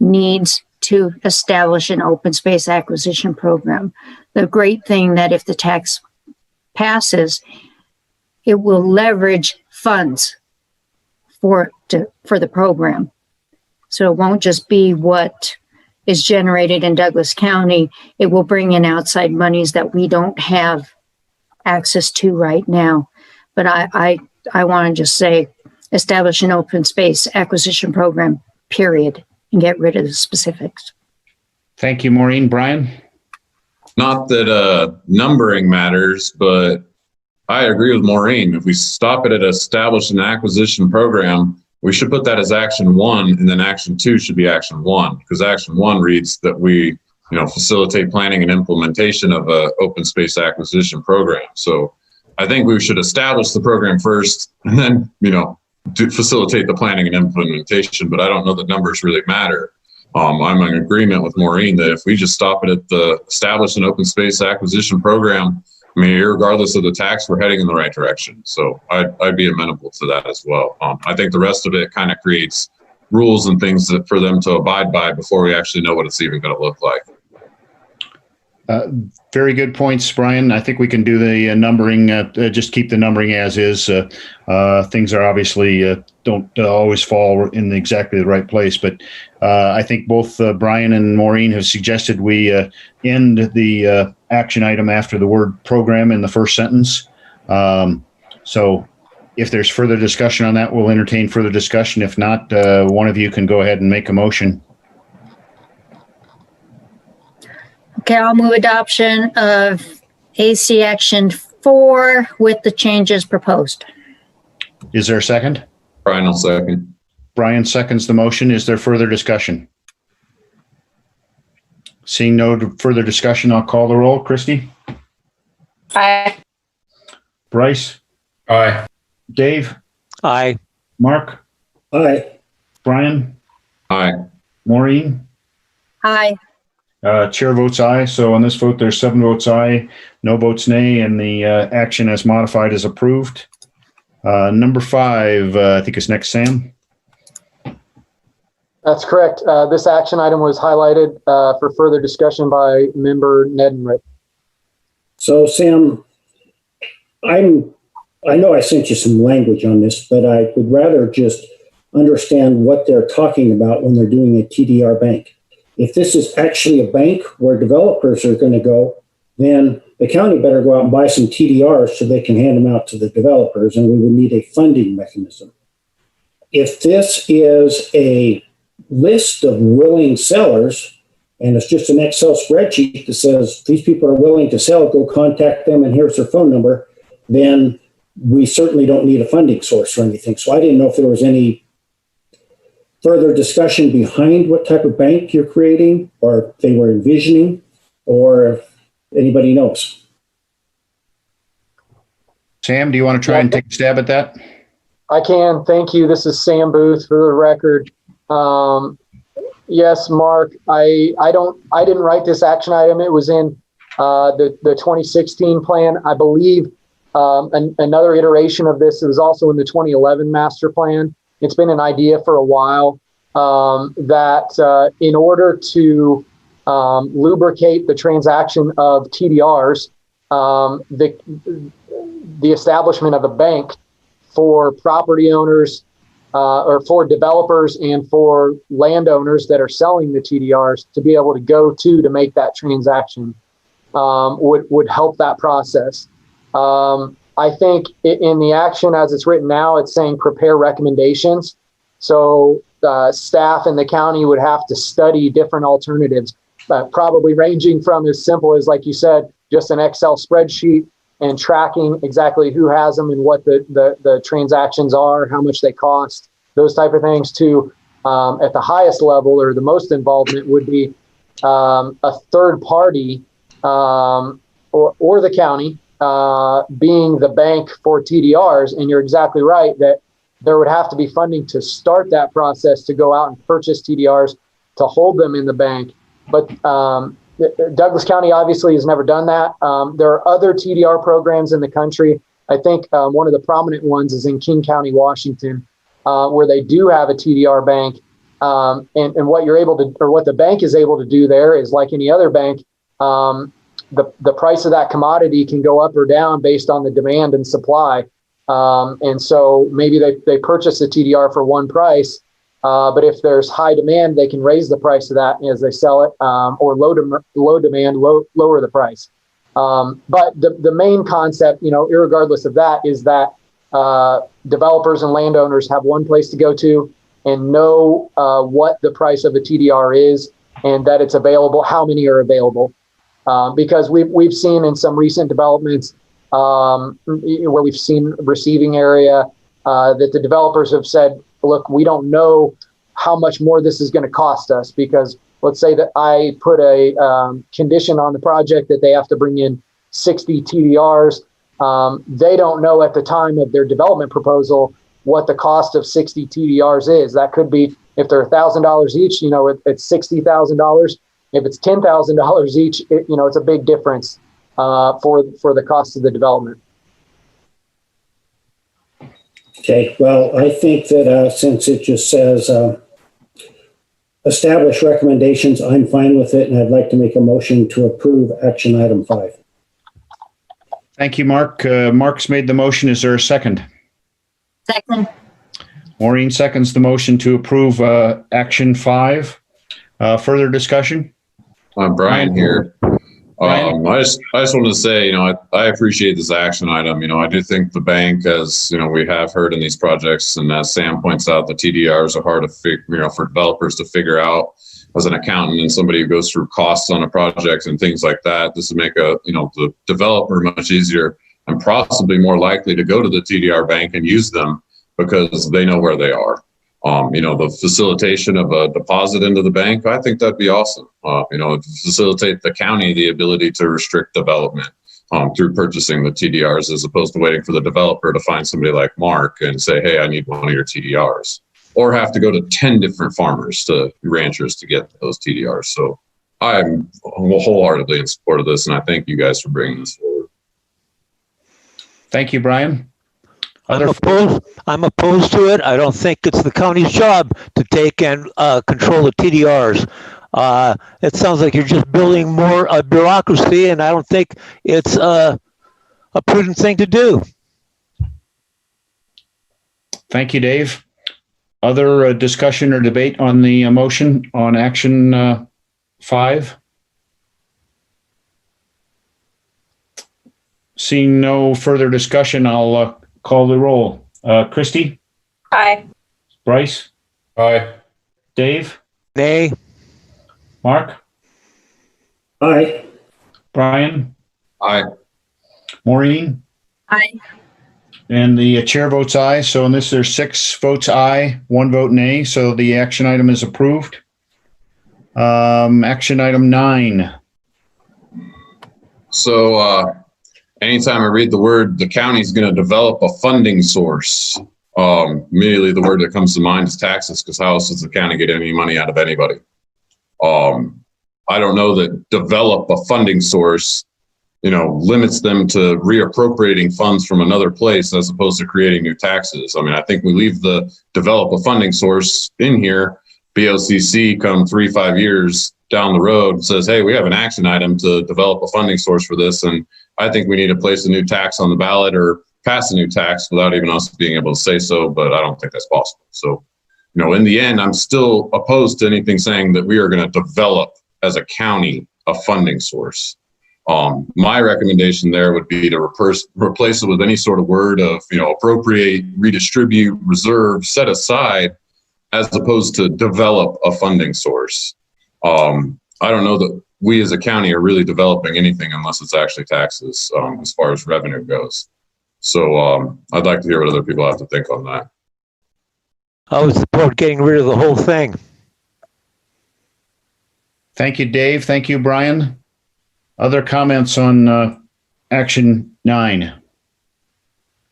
needs to establish an open space acquisition program. The great thing that if the tax passes, it will leverage funds for the program. So it won't just be what is generated in Douglas County. It will bring in outside monies that we don't have access to right now. But I want to just say, establish an open space acquisition program, period, and get rid of the specifics. Thank you, Maureen. Brian? Not that numbering matters, but I agree with Maureen. If we stop it at establish an acquisition program, we should put that as action 1, and then action 2 should be action 1, because action 1 reads that we, facilitate planning and implementation of a open space acquisition program. So I think we should establish the program first, and then, to facilitate the planning and implementation. But I don't know that numbers really matter. I'm in agreement with Maureen that if we just stop it at the establish an open space acquisition program, I mean, regardless of the tax, we're heading in the right direction. So I'd be amenable to that as well. I think the rest of it kind of creates rules and things for them to abide by before we actually know what it's even going to look like. Very good points, Brian. I think we can do the numbering, just keep the numbering as is. Things are obviously don't always fall in exactly the right place, but I think both Brian and Maureen have suggested we end the action item after the word program in the first sentence. So if there's further discussion on that, we'll entertain further discussion. If not, one of you can go ahead and make a motion. Okay, I'll move adoption of AC Action 4 with the changes proposed. Is there a second? Brian will second. Brian seconds the motion. Is there further discussion? Seeing no further discussion, I'll call the roll. Christy? Aye. Bryce? Aye. Dave? Aye. Mark? Aye. Brian? Aye. Maureen? Aye. Chair votes aye. So on this vote, there's 7 votes aye, no votes nay, and the action as modified is approved. Number 5, I think is next, Sam. That's correct. This action item was highlighted for further discussion by member Neddenrick. So Sam, I know I sent you some language on this, but I would rather just understand what they're talking about when they're doing a TDR bank. If this is actually a bank where developers are going to go, then the county better go out and buy some TDRs so they can hand them out to the developers, and we would need a funding mechanism. If this is a list of willing sellers, and it's just an Excel spreadsheet that says these people are willing to sell, go contact them, and here's their phone number, then we certainly don't need a funding source or anything. So I didn't know if there was any further discussion behind what type of bank you're creating, or if they were envisioning, or if anybody knows. Sam, do you want to try and take a stab at that? I can. Thank you. This is Sam Booth for the record. Yes, Mark, I didn't write this action item. It was in the 2016 plan. I believe another iteration of this was also in the 2011 master plan. It's been an idea for a while that in order to lubricate the transaction of TDRs, the establishment of a bank for property owners or for developers and for landowners that are selling the TDRs to be able to go to make that transaction would help that process. I think in the action as it's written now, it's saying prepare recommendations. So staff in the county would have to study different alternatives, probably ranging from as simple as, like you said, just an Excel spreadsheet and tracking exactly who has them and what the transactions are, how much they cost, those type of things, to at the highest level or the most involvement would be a third party or the county being the bank for TDRs. And you're exactly right that there would have to be funding to start that process to go out and purchase TDRs to hold them in the bank. But Douglas County obviously has never done that. There are other TDR programs in the country. I think one of the prominent ones is in King County, Washington, where they do have a TDR bank. And what you're able to, or what the bank is able to do there is, like any other bank, the price of that commodity can go up or down based on the demand and supply. And so maybe they purchase a TDR for one price, but if there's high demand, they can raise the price of that as they sell it, or low demand, lower the price. But the main concept, irregardless of that, is that developers and landowners have one place to go to and know what the price of a TDR is and that it's available, how many are available. Because we've seen in some recent developments where we've seen receiving area that the developers have said, look, we don't know how much more this is going to cost us, because let's say that I put a condition on the project that they have to bring in 60 TDRs. They don't know at the time of their development proposal what the cost of 60 TDRs is. That could be, if they're $1,000 each, it's $60,000. If it's $10,000 each, it's a big difference for the cost of the development. Okay, well, I think that since it just says establish recommendations, I'm fine with it, and I'd like to make a motion to approve action item 5. Thank you, Mark. Mark's made the motion. Is there a second? Second. Maureen seconds the motion to approve action 5. Further discussion? Brian here. I just wanted to say, I appreciate this action item. I do think the bank, as we have heard in these projects, and as Sam points out, the TDRs are hard to for developers to figure out. As an accountant and somebody who goes through costs on a project and things like that, this would make the developer much easier and possibly more likely to go to the TDR bank and use them because they know where they are. The facilitation of a deposit into the bank, I think that'd be awesome. Facilitate the county the ability to restrict development through purchasing the TDRs, as opposed to waiting for the developer to find somebody like Mark and say, hey, I need one of your TDRs, or have to go to 10 different ranchers to get those TDRs. So I'm wholeheartedly in support of this, and I thank you guys for bringing this forward. Thank you, Brian. I'm opposed to it. I don't think it's the county's job to take and control the TDRs. It sounds like you're just building more bureaucracy, and I don't think it's a prudent thing to do. Thank you, Dave. Other discussion or debate on the motion on action 5? Seeing no further discussion, I'll call the roll. Christy? Aye. Bryce? Aye. Dave? Nay. Mark? Aye. Brian? Aye. Maureen? Aye. And the chair votes aye. So in this, there's 6 votes aye, 1 vote nay. So the action item is approved. Action item 9. So anytime I read the word, the county's going to develop a funding source, immediately the word that comes to mind is taxes, because how else does the county get any money out of anybody? I don't know that develop a funding source, limits them to reappropriating funds from another place as opposed to creating new taxes. I mean, I think we leave the develop a funding source in here. BOCC come 3-5 years down the road says, hey, we have an action item to develop a funding source for this. And I think we need to place a new tax on the ballot or pass a new tax without even us being able to say so, but I don't think that's possible. So, in the end, I'm still opposed to anything saying that we are going to develop as a county a funding source. My recommendation there would be to replace it with any sort of word of, appropriate, redistribute, reserve, set aside, as opposed to develop a funding source. I don't know that we as a county are really developing anything unless it's actually taxes, as far as revenue goes. So I'd like to hear what other people have to think on that. I would support getting rid of the whole thing. Thank you, Dave. Thank you, Brian. Other comments on action 9?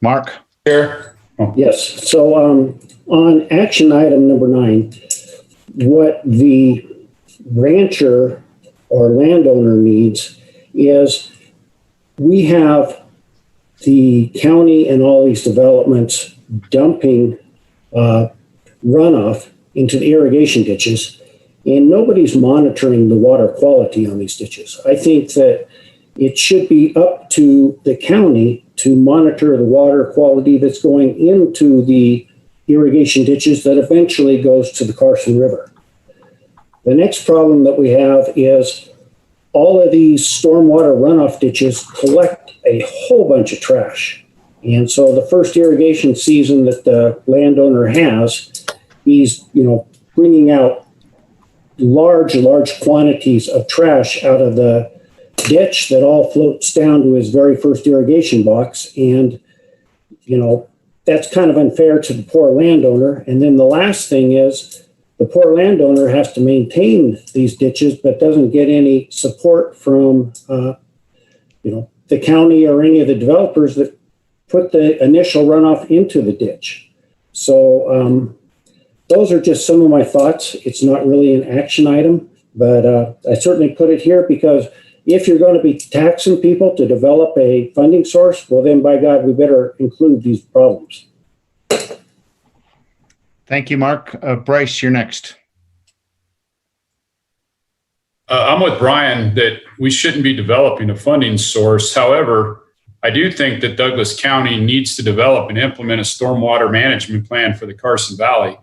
Mark? Chair? Yes. So on action item number 9, what the rancher or landowner needs is we have the county and all these developments dumping runoff into the irrigation ditches, and nobody's monitoring the water quality on these ditches. I think that it should be up to the county to monitor the water quality that's going into the irrigation ditches that eventually goes to the Carson River. The next problem that we have is all of these stormwater runoff ditches collect a whole bunch of trash. And so the first irrigation season that the landowner has, he's, bringing out large quantities of trash out of the ditch that all floats down to his very first irrigation box. And, that's kind of unfair to the poor landowner. And then the last thing is the poor landowner has to maintain these ditches, but doesn't get any support from, the county or any of the developers that put the initial runoff into the ditch. So those are just some of my thoughts. It's not really an action item, but I certainly put it here because if you're going to be taxing people to develop a funding source, well, then by God, we better include these problems. Thank you, Mark. Bryce, you're next. I'm with Brian that we shouldn't be developing a funding source. However, I do think that Douglas County needs to develop and implement a stormwater management plan for the Carson Valley.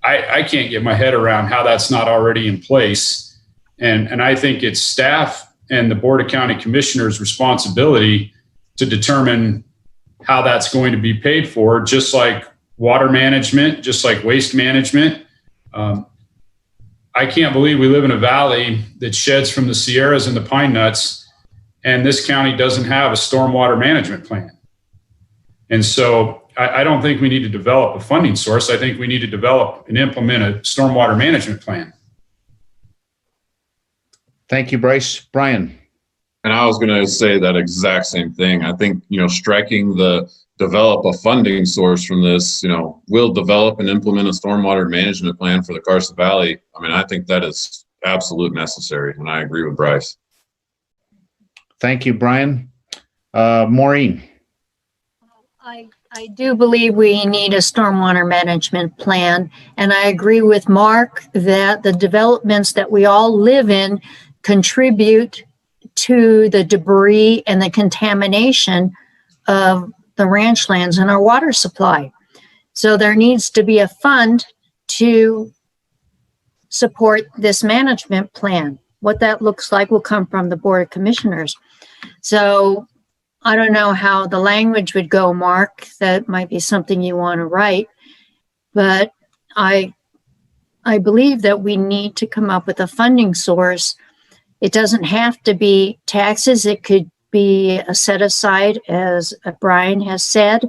I can't get my head around how that's not already in place. And I think it's staff and the Board of County Commissioners' responsibility to determine how that's going to be paid for, just like water management, just like waste management. I can't believe we live in a valley that sheds from the Sierras and the pine nuts, and this county doesn't have a stormwater management plan. And so I don't think we need to develop a funding source. I think we need to develop and implement a stormwater management plan. Thank you, Bryce. Brian? And I was going to say that exact same thing. I think, striking the develop a funding source from this, will develop and implement a stormwater management plan for the Carson Valley. I mean, I think that is absolute necessary, and I agree with Bryce. Thank you, Brian. Maureen? I do believe we need a stormwater management plan, and I agree with Mark that the developments that we all live in contribute to the debris and the contamination of the ranch lands and our water supply. So there needs to be a fund to support this management plan. What that looks like will come from the Board of Commissioners. So I don't know how the language would go, Mark. That might be something you want to write, but I believe that we need to come up with a funding source. It doesn't have to be taxes. It could be a set aside, as Brian has said,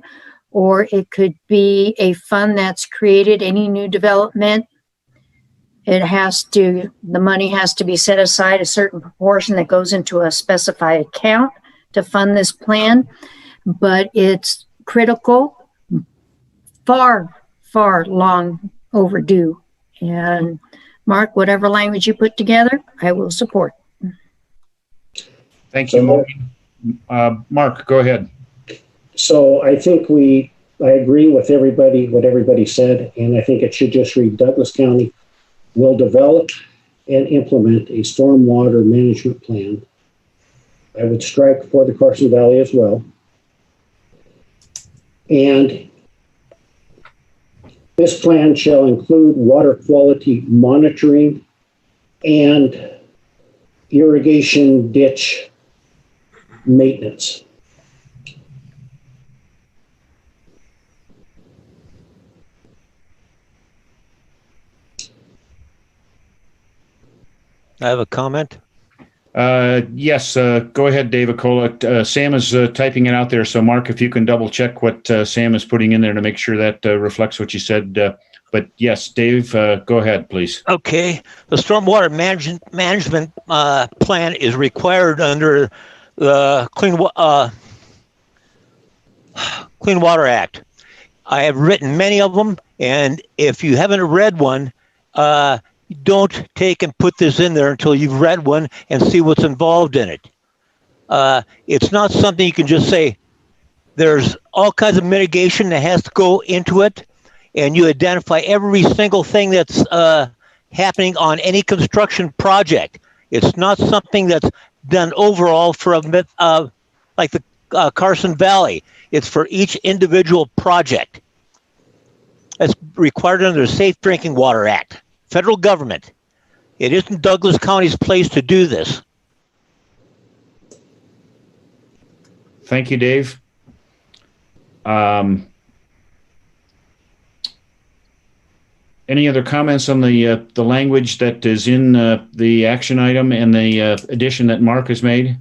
or it could be a fund that's created, any new development. The money has to be set aside, a certain proportion that goes into a specified account to fund this plan, but it's critical, far long overdue. And Mark, whatever language you put together, I will support. Thank you, Maureen. Mark, go ahead. So I think I agree with what everybody said, and I think it should just read Douglas County will develop and implement a stormwater management plan. I would strike for the Carson Valley as well. And this plan shall include water quality monitoring and irrigation ditch maintenance. I have a comment. Yes, go ahead, Dave Acola. Sam is typing it out there. So, Mark, if you can double check what Sam is putting in there to make sure that reflects what you said. But yes, Dave, go ahead, please. Okay. The stormwater management plan is required under the Clean Water Act. I have written many of them, and if you haven't read one, don't take and put this in there until you've read one and see what's involved in it. It's not something you can just say. There's all kinds of mitigation that has to go into it, and you identify every single thing that's happening on any construction project. It's not something that's done overall for like the Carson Valley. It's for each individual project. It's required under the Safe Drinking Water Act. Federal government. It isn't Douglas County's place to do this. Thank you, Dave. Any other comments on the language that is in the action item and the addition that Mark has made?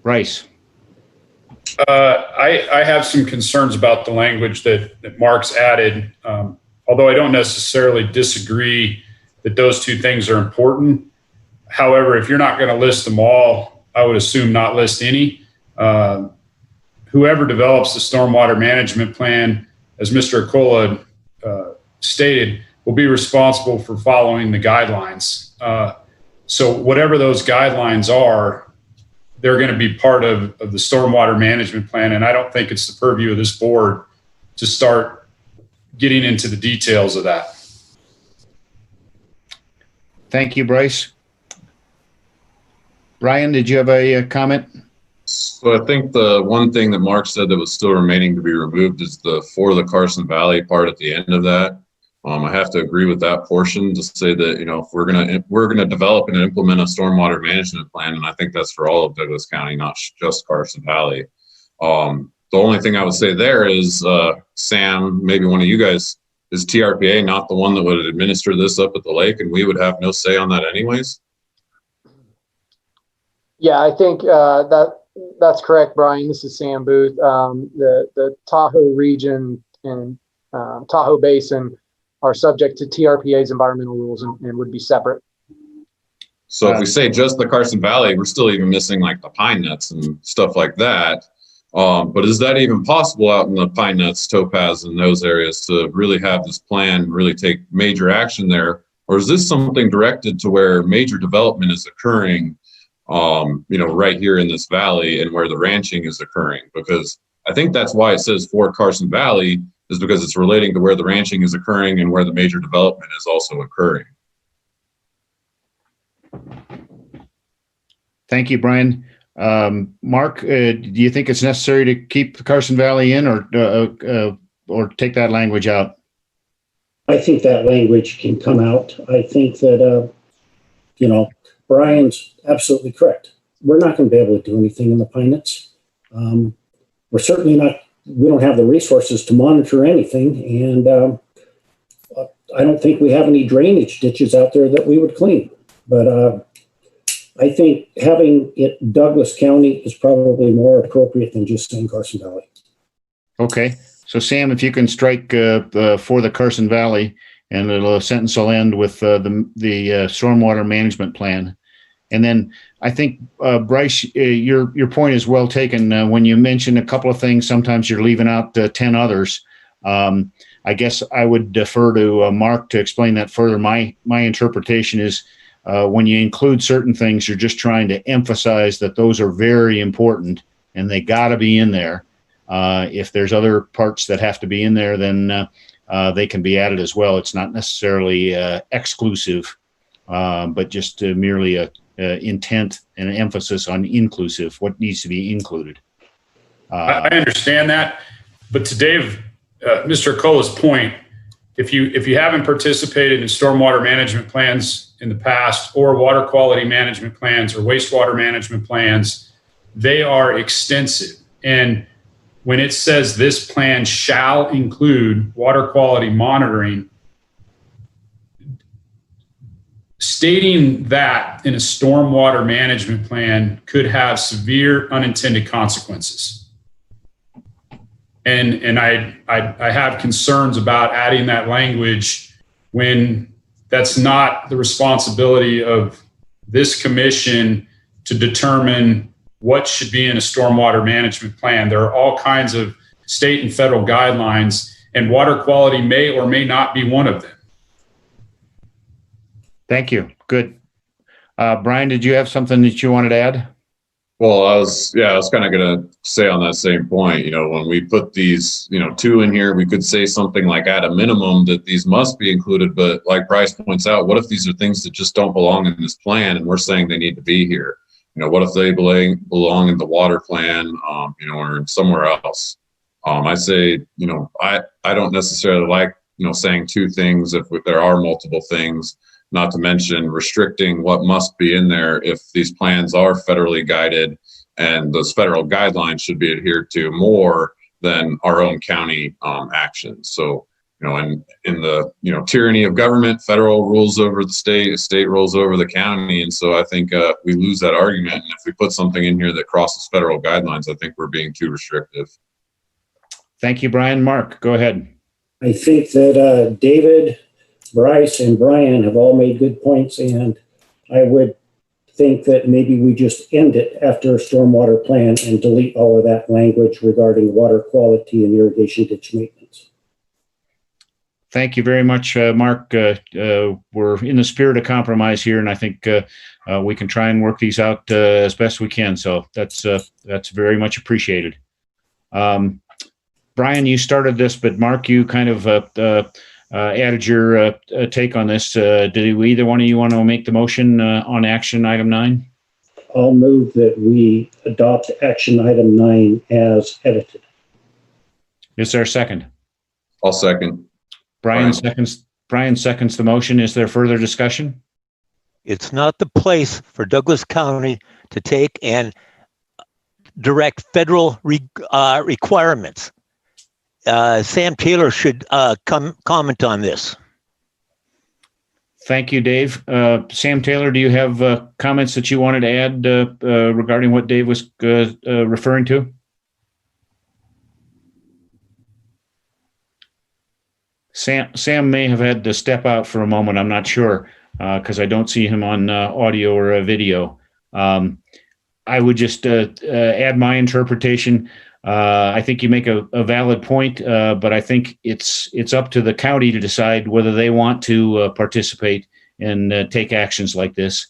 Bryce. I have some concerns about the language that Mark's added, although I don't necessarily disagree that those two things are important. However, if you're not going to list them all, I would assume not list any. Whoever develops the stormwater management plan, as Mr. Acola stated, will be responsible for following the guidelines. So whatever those guidelines are, they're going to be part of the stormwater management plan. And I don't think it's the purview of this board to start getting into the details of that. Thank you, Bryce. Brian, did you have a comment? So I think the one thing that Mark said that was still remaining to be removed is for the Carson Valley part at the end of that. I have to agree with that portion to say that, you know, if we're gonna develop and implement a stormwater management plan, and I think that's for all of Douglas County, not just Carson Valley. The only thing I would say there is, Sam, maybe one of you guys, is TRPA not the one that would administer this up at the lake, and we would have no say on that anyways? Yeah, I think that's correct, Brian. This is Sam Booth. The Tahoe region and Tahoe Basin are subject to TRPA's environmental rules and would be separate. So if we say just the Carson Valley, we're still even missing like the pine nuts and stuff like that. But is that even possible out in the pine nuts, topaz, and those areas to really have this plan, really take major action there? Or is this something directed to where major development is occurring, you know, right here in this valley and where the ranching is occurring? Because I think that's why it says for Carson Valley, is because it's relating to where the ranching is occurring and where the major development is also occurring. Thank you, Brian. Mark, do you think it's necessary to keep the Carson Valley in or take that language out? I think that language can come out. I think that, you know, Brian's absolutely correct. We're not going to be able to do anything in the pine nuts. We're certainly not. We don't have the resources to monitor anything, and I don't think we have any drainage ditches out there that we would clean. But I think having it Douglas County is probably more appropriate than just saying Carson Valley. Okay. So, Sam, if you can strike for the Carson Valley, and the sentence will end with the stormwater management plan. And then I think, Bryce, your point is well taken. When you mention a couple of things, sometimes you're leaving out 10 others. I guess I would defer to Mark to explain that further. My interpretation is when you include certain things, you're just trying to emphasize that those are very important and they got to be in there. If there's other parts that have to be in there, then they can be added as well. It's not necessarily exclusive, but just merely a intent and an emphasis on inclusive, what needs to be included. I understand that, but to Mr. Acola's point, if you haven't participated in stormwater management plans in the past, or water quality management plans, or wastewater management plans, they are extensive. And when it says this plan shall include water quality monitoring, stating that in a stormwater management plan could have severe unintended consequences. And I have concerns about adding that language when that's not the responsibility of this commission to determine what should be in a stormwater management plan. There are all kinds of state and federal guidelines, and water quality may or may not be one of them. Thank you. Good. Brian, did you have something that you wanted to add? Well, I was kind of going to say on that same point, when we put these, 2 in here, we could say something like at a minimum that these must be included. But like Bryce points out, what if these are things that just don't belong in this plan and we're saying they need to be here? What if they belong in the water plan, or somewhere else? I say, I don't necessarily like, saying 2 things if there are multiple things, not to mention restricting what must be in there if these plans are federally guided, and those federal guidelines should be adhered to more than our own county actions. So, in the, tyranny of government, federal rules over the state rules over the county. And so I think we lose that argument. And if we put something in here that crosses federal guidelines, I think we're being too restrictive. Thank you, Brian. Mark, go ahead. I think that David, Bryce, and Brian have all made good points, and I would think that maybe we just end it after a stormwater plan and delete all of that language regarding water quality and irrigation ditch maintenance. Thank you very much, Mark. We're in the spirit of compromise here, and I think we can try and work these out as best we can. So that's very much appreciated. Brian, you started this, but Mark, you kind of added your take on this. Did either one of you want to make the motion on action item 9? I'll move that we adopt action item 9 as edited. Is there a second? I'll second. Brian seconds the motion. Is there further discussion? It's not the place for Douglas County to take and direct federal requirements. Sam Taylor should comment on this. Thank you, Dave. Sam Taylor, do you have comments that you wanted to add regarding what Dave was referring to? Sam may have had to step out for a moment. I'm not sure because I don't see him on audio or video. I would just add my interpretation. I think you make a valid point, but I think it's up to the county to decide whether they want to participate and take actions like this.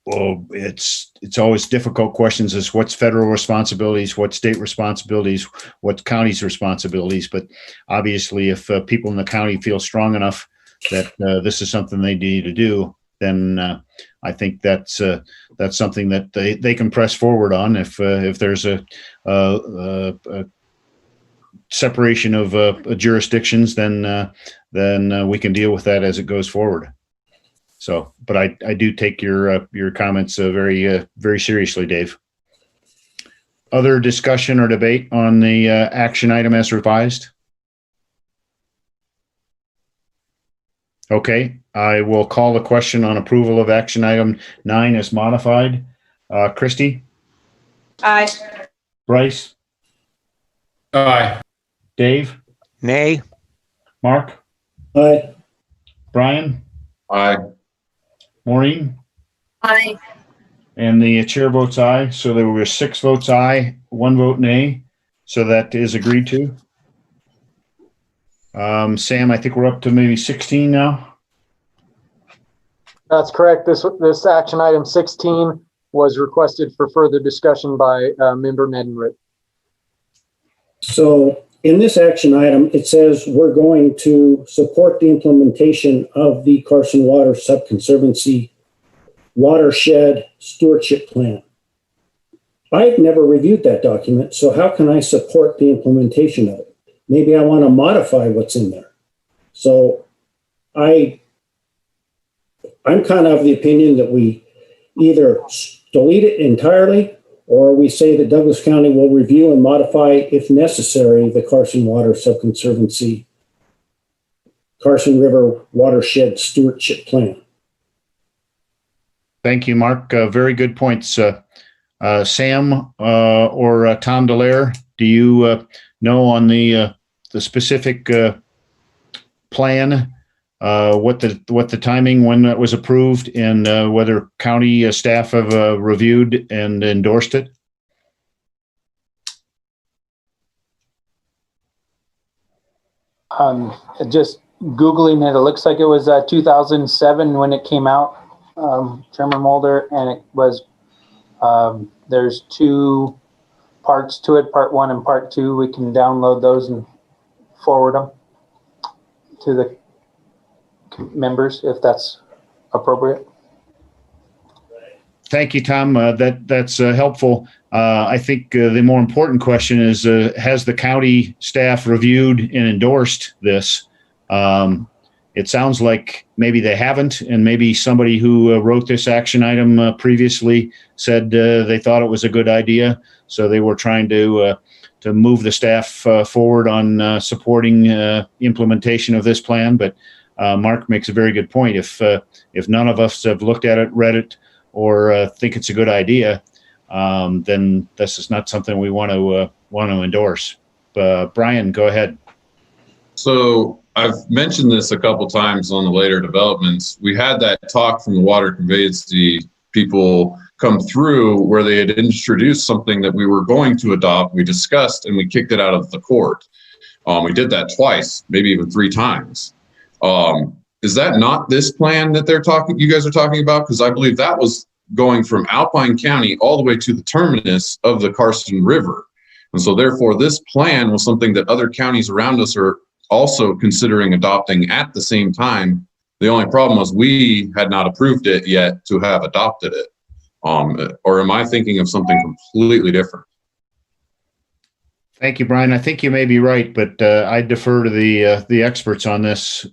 Well, it's always difficult questions as what's federal responsibilities, what state responsibilities, what county's responsibilities. But obviously, if people in the county feel strong enough that this is something they need to do, then I think that's something that they can press forward on. If there's a separation of jurisdictions, then we can deal with that as it goes forward. So, but I do take your comments very seriously, Dave. Other discussion or debate on the action item as revised? Okay, I will call the question on approval of action item 9 as modified. Christy? Aye. Bryce? Aye. Dave? Nay. Mark? Aye. Brian? Aye. Maureen? Aye. And the chair votes aye. So there were 6 votes aye, 1 vote nay. So that is agreed to. Sam, I think we're up to maybe 16 now. That's correct. This action item 16 was requested for further discussion by member Medenrit. So in this action item, it says we're going to support the implementation of the Carson Water Subconservancy Watershed Stewardship Plan. I've never reviewed that document, so how can I support the implementation of it? Maybe I want to modify what's in there. So I'm kind of the opinion that we either delete it entirely or we say that Douglas County will review and modify, if necessary, the Carson Water Subconservancy Carson River Watershed Stewardship Plan. Thank you, Mark. Very good points. Sam or Tom Delaire, do you know on the specific plan what the timing when that was approved and whether county staff have reviewed and endorsed it? Just Googling it, it looks like it was 2007 when it came out, Chairman Mulder, and it was, there's 2 parts to it, part 1 and part 2. We can download those and forward them to the members if that's appropriate. Thank you, Tom. That's helpful. I think the more important question is, has the county staff reviewed and endorsed this? It sounds like maybe they haven't, and maybe somebody who wrote this action item previously said they thought it was a good idea, so they were trying to move the staff forward on supporting implementation of this plan. But Mark makes a very good point. If none of us have looked at it, read it, or think it's a good idea, then this is not something we want to endorse. Brian, go ahead. So I've mentioned this a couple times on the later developments. We had that talk from the water conveyancy people come through where they had introduced something that we were going to adopt. We discussed and we kicked it out of the court. We did that twice, maybe even 3 times. Is that not this plan that you guys are talking about? Because I believe that was going from Alpine County all the way to the terminus of the Carson River. And so therefore this plan was something that other counties around us are also considering adopting at the same time. The only problem was we had not approved it yet to have adopted it. Or am I thinking of something completely different? Thank you, Brian. I think you may be right, but I defer to the experts on this.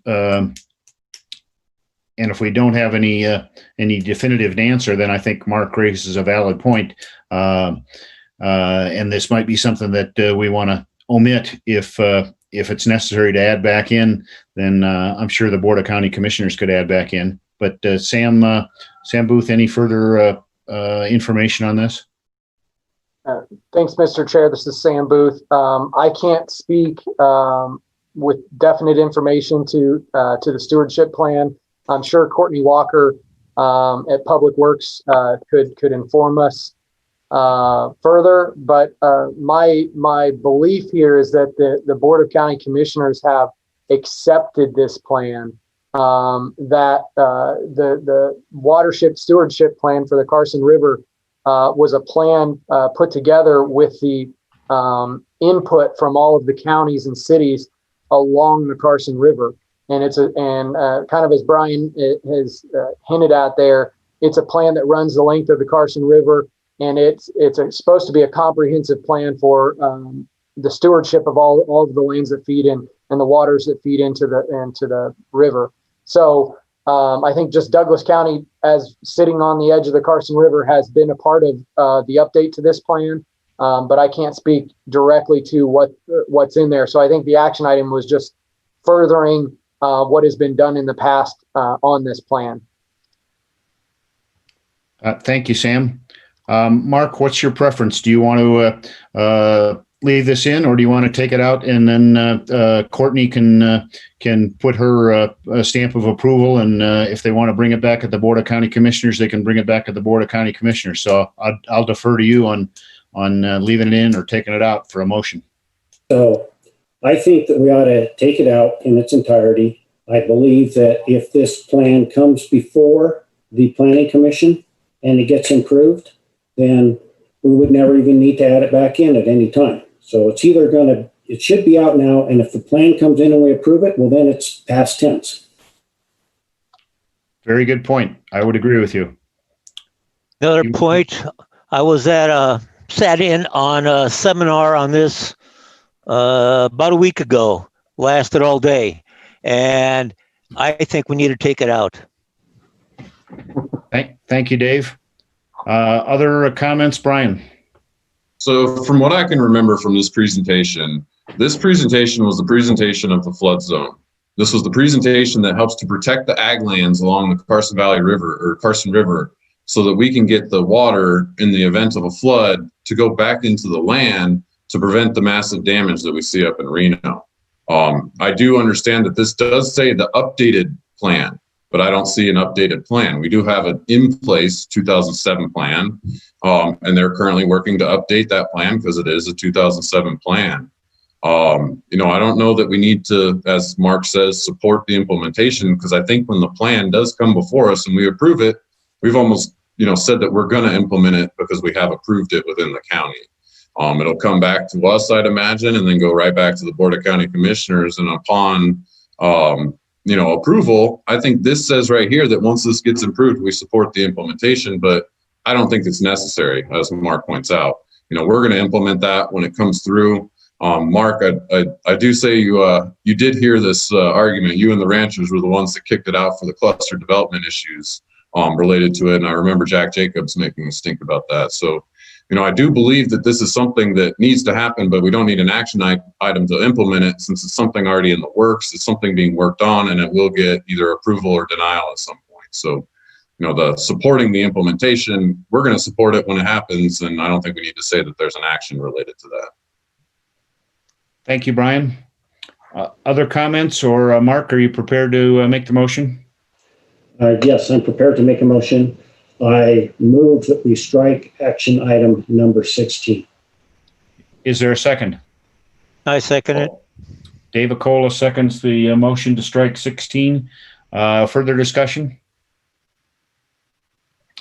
And if we don't have any definitive answer, then I think Mark raises a valid point. And this might be something that we want to omit if it's necessary to add back in. Then I'm sure the Board of County Commissioners could add back in. But Sam Booth, any further information on this? Thanks, Mr. Chair. This is Sam Booth. I can't speak with definite information to the stewardship plan. I'm sure Courtney Walker at Public Works could inform us further. But my belief here is that the Board of County Commissioners have accepted this plan. That the watershed stewardship plan for the Carson River was a plan put together with the input from all of the counties and cities along the Carson River. And kind of as Brian has hinted at there, it's a plan that runs the length of the Carson River, and it's supposed to be a comprehensive plan for the stewardship of all of the lands that feed in and the waters that feed into the river. So I think just Douglas County, as sitting on the edge of the Carson River, has been a part of the update to this plan, but I can't speak directly to what's in there. So I think the action item was just furthering what has been done in the past on this plan. Thank you, Sam. Mark, what's your preference? Do you want to leave this in, or do you want to take it out and then Courtney can put her stamp of approval, and if they want to bring it back at the Board of County Commissioners, they can bring it back at the Board of County Commissioners. So I'll defer to you on leaving it in or taking it out for a motion. So I think that we ought to take it out in its entirety. I believe that if this plan comes before the Planning Commission and it gets improved, then we would never even need to add it back in at any time. So it's either it should be out now, and if the plan comes in and we approve it, well, then it's past tense. Very good point. I would agree with you. Another point, I was sat in on a seminar on this about a week ago, lasted all day, and I think we need to take it out. Thank you, Dave. Other comments, Brian? So from what I can remember from this presentation was the presentation of the flood zone. This was the presentation that helps to protect the ag lands along the Carson Valley River or Carson River so that we can get the water in the event of a flood to go back into the land to prevent the massive damage that we see up in Reno. I do understand that this does say the updated plan, but I don't see an updated plan. We do have an in place 2007 plan, and they're currently working to update that plan because it is a 2007 plan. You know, I don't know that we need to, as Mark says, support the implementation, because I think when the plan does come before us and we approve it, we've almost, you know, said that we're going to implement it because we have approved it within the county. It'll come back to us, I'd imagine, and then go right back to the Board of County Commissioners. And upon, you know, approval, I think this says right here that once this gets approved, we support the implementation, but I don't think it's necessary, as Mark points out. You know, we're going to implement that when it comes through. Mark, I do say you did hear this argument. You and the ranchers were the ones that kicked it out for the cluster development issues related to it. And I remember Jack Jacobs making a stink about that. So, you know, I do believe that this is something that needs to happen, but we don't need an action item to implement it, since it's something already in the works. It's something being worked on, and it will get either approval or denial at some point. So, you know, the supporting the implementation, we're going to support it when it happens. And I don't think we need to say that there's an action related to that. Thank you, Brian. Other comments, or Mark, are you prepared to make the motion? Yes, I'm prepared to make a motion. I move that we strike action item number 16. Is there a second? I second it. Dave Acola seconds the motion to strike 16. Further discussion?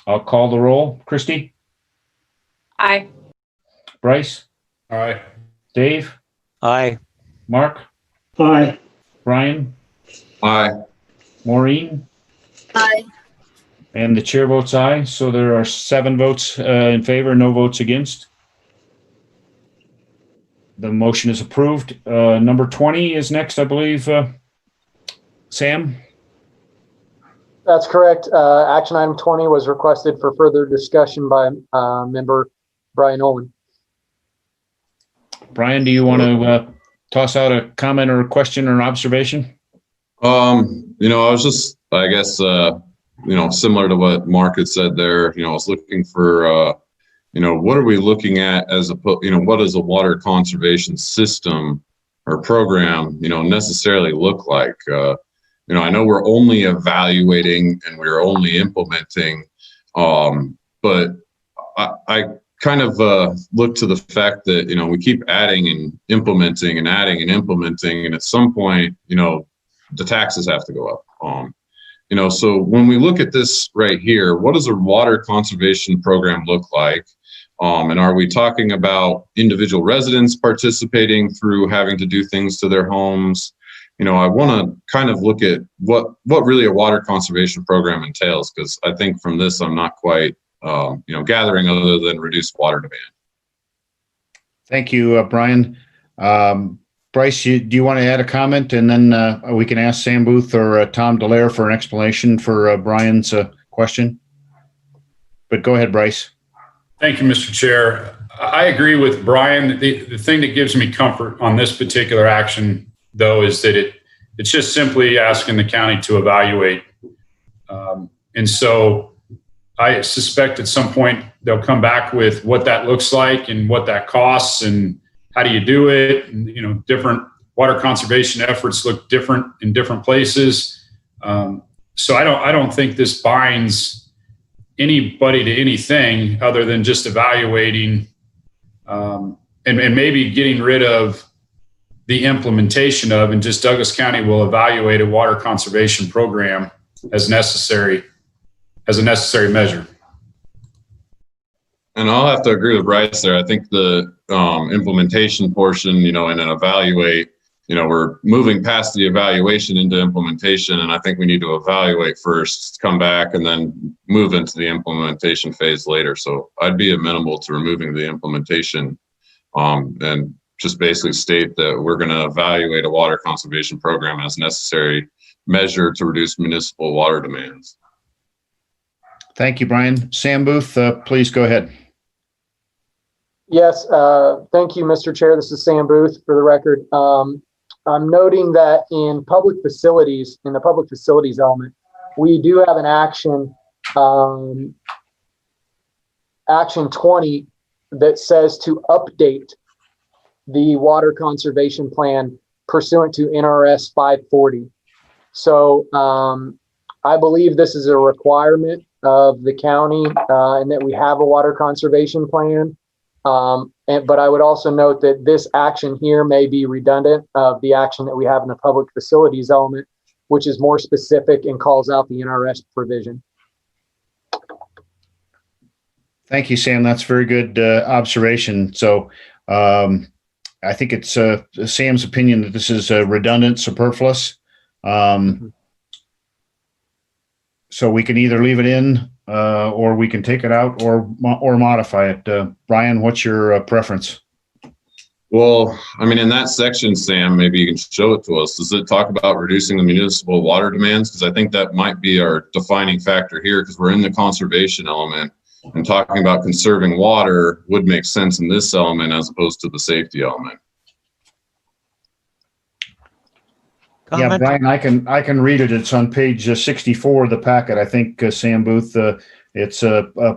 I'll call the roll. Christy? Aye. Bryce? Aye. Dave? Aye. Mark? Aye. Brian? Aye. Maureen? Aye. And the chair votes aye. So there are 7 votes in favor, no votes against. The motion is approved. Number 20 is next, I believe. Sam? That's correct. Action item 20 was requested for further discussion by member Brian Owen. Brian, do you want to toss out a comment or a question or an observation? You know, I was just, I guess, you know, similar to what Mark had said there, you know, I was looking for, you know, what are we looking at as a, you know, what does a water conservation system or program, you know, necessarily look like? You know, I know we're only evaluating and we're only implementing, but I kind of look to the fact that, you know, we keep adding and implementing and adding and implementing, and at some point, you know, the taxes have to go up. You know, so when we look at this right here, what does a water conservation program look like? And are we talking about individual residents participating through having to do things to their homes? You know, I want to kind of look at what really a water conservation program entails, because I think from this, I'm not quite, you know, gathering other than reduced water demand. Thank you, Brian. Bryce, do you want to add a comment, and then we can ask Sam Booth or Tom Dallaire for an explanation for Brian's question? But go ahead, Bryce. Thank you, Mr. Chair. I agree with Brian. The thing that gives me comfort on this particular action, though, is that it's just simply asking the county to evaluate. And so I suspect at some point they'll come back with what that looks like and what that costs and how do you do it? And, you know, different water conservation efforts look different in different places. So I don't think this binds anybody to anything other than just evaluating and maybe getting rid of the implementation of, and just Douglas County will evaluate a water conservation program as necessary, as a necessary measure. And I'll have to agree with Bryce there. I think the implementation portion, you know, and then evaluate, you know, we're moving past the evaluation into implementation. And I think we need to evaluate first, come back, and then move into the implementation phase later. So I'd be amenable to removing the implementation and just basically state that we're going to evaluate a water conservation program as necessary measure to reduce municipal water demands. Thank you, Brian. Sam Booth, please go ahead. Yes, thank you, Mr. Chair. This is Sam Booth for the record. I'm noting that in public facilities, in the public facilities element, we do have an action action 20 that says to update the water conservation plan pursuant to NRS 540. So I believe this is a requirement of the county and that we have a water conservation plan. But I would also note that this action here may be redundant of the action that we have in the public facilities element, which is more specific and calls out the NRS provision. Thank you, Sam. That's very good observation. So I think it's Sam's opinion that this is redundant, superfluous. So we can either leave it in or we can take it out or modify it. Brian, what's your preference? Well, I mean, in that section, Sam, maybe you can show it to us. Does it talk about reducing the municipal water demands? Because I think that might be our defining factor here, because we're in the conservation element, and talking about conserving water would make sense in this element as opposed to the safety element. Comment? Yeah, Brian, I can read it. It's on page 64 of the packet. I think, Sam Booth, it's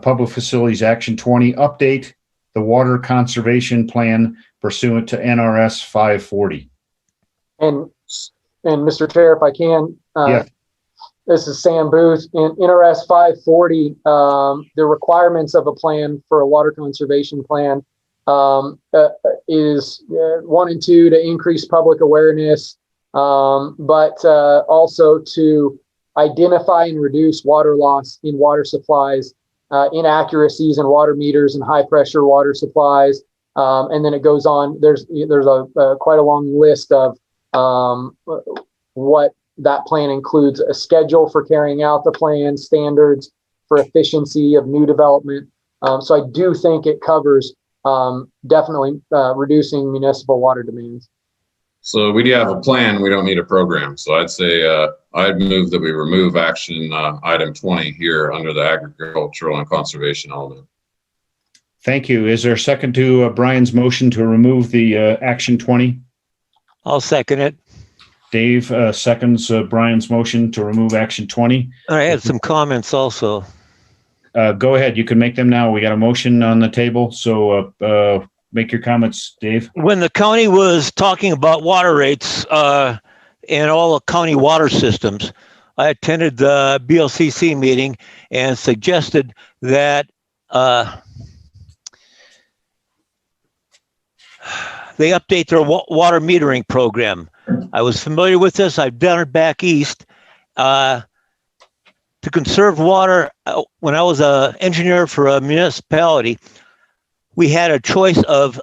Public Facilities Action 20, update the water conservation plan pursuant to NRS 540. And Mr. Chair, if I can, yeah. This is Sam Booth. In NRS 540, the requirements of a plan for a water conservation plan is 1 and 2 to increase public awareness, but also to identify and reduce water loss in water supplies, inaccuracies in water meters and high pressure water supplies. And then it goes on. There's a quite a long list of what that plan includes: a schedule for carrying out the plan, standards for efficiency of new development. So I do think it covers definitely reducing municipal water demands. So we do have a plan. We don't need a program. So I'd say I'd move that we remove action item 20 here under the agricultural and conservation element. Thank you. Is there a second to Brian's motion to remove the action 20? I'll second it. Dave seconds Brian's motion to remove action 20. I had some comments also. Go ahead. You can make them now. We got a motion on the table. So make your comments, Dave. When the county was talking about water rates and all the county water systems, I attended the BLCC meeting and suggested that they update their water metering program. I was familiar with this. I've done it back east. To conserve water, when I was an engineer for a municipality, we had a choice of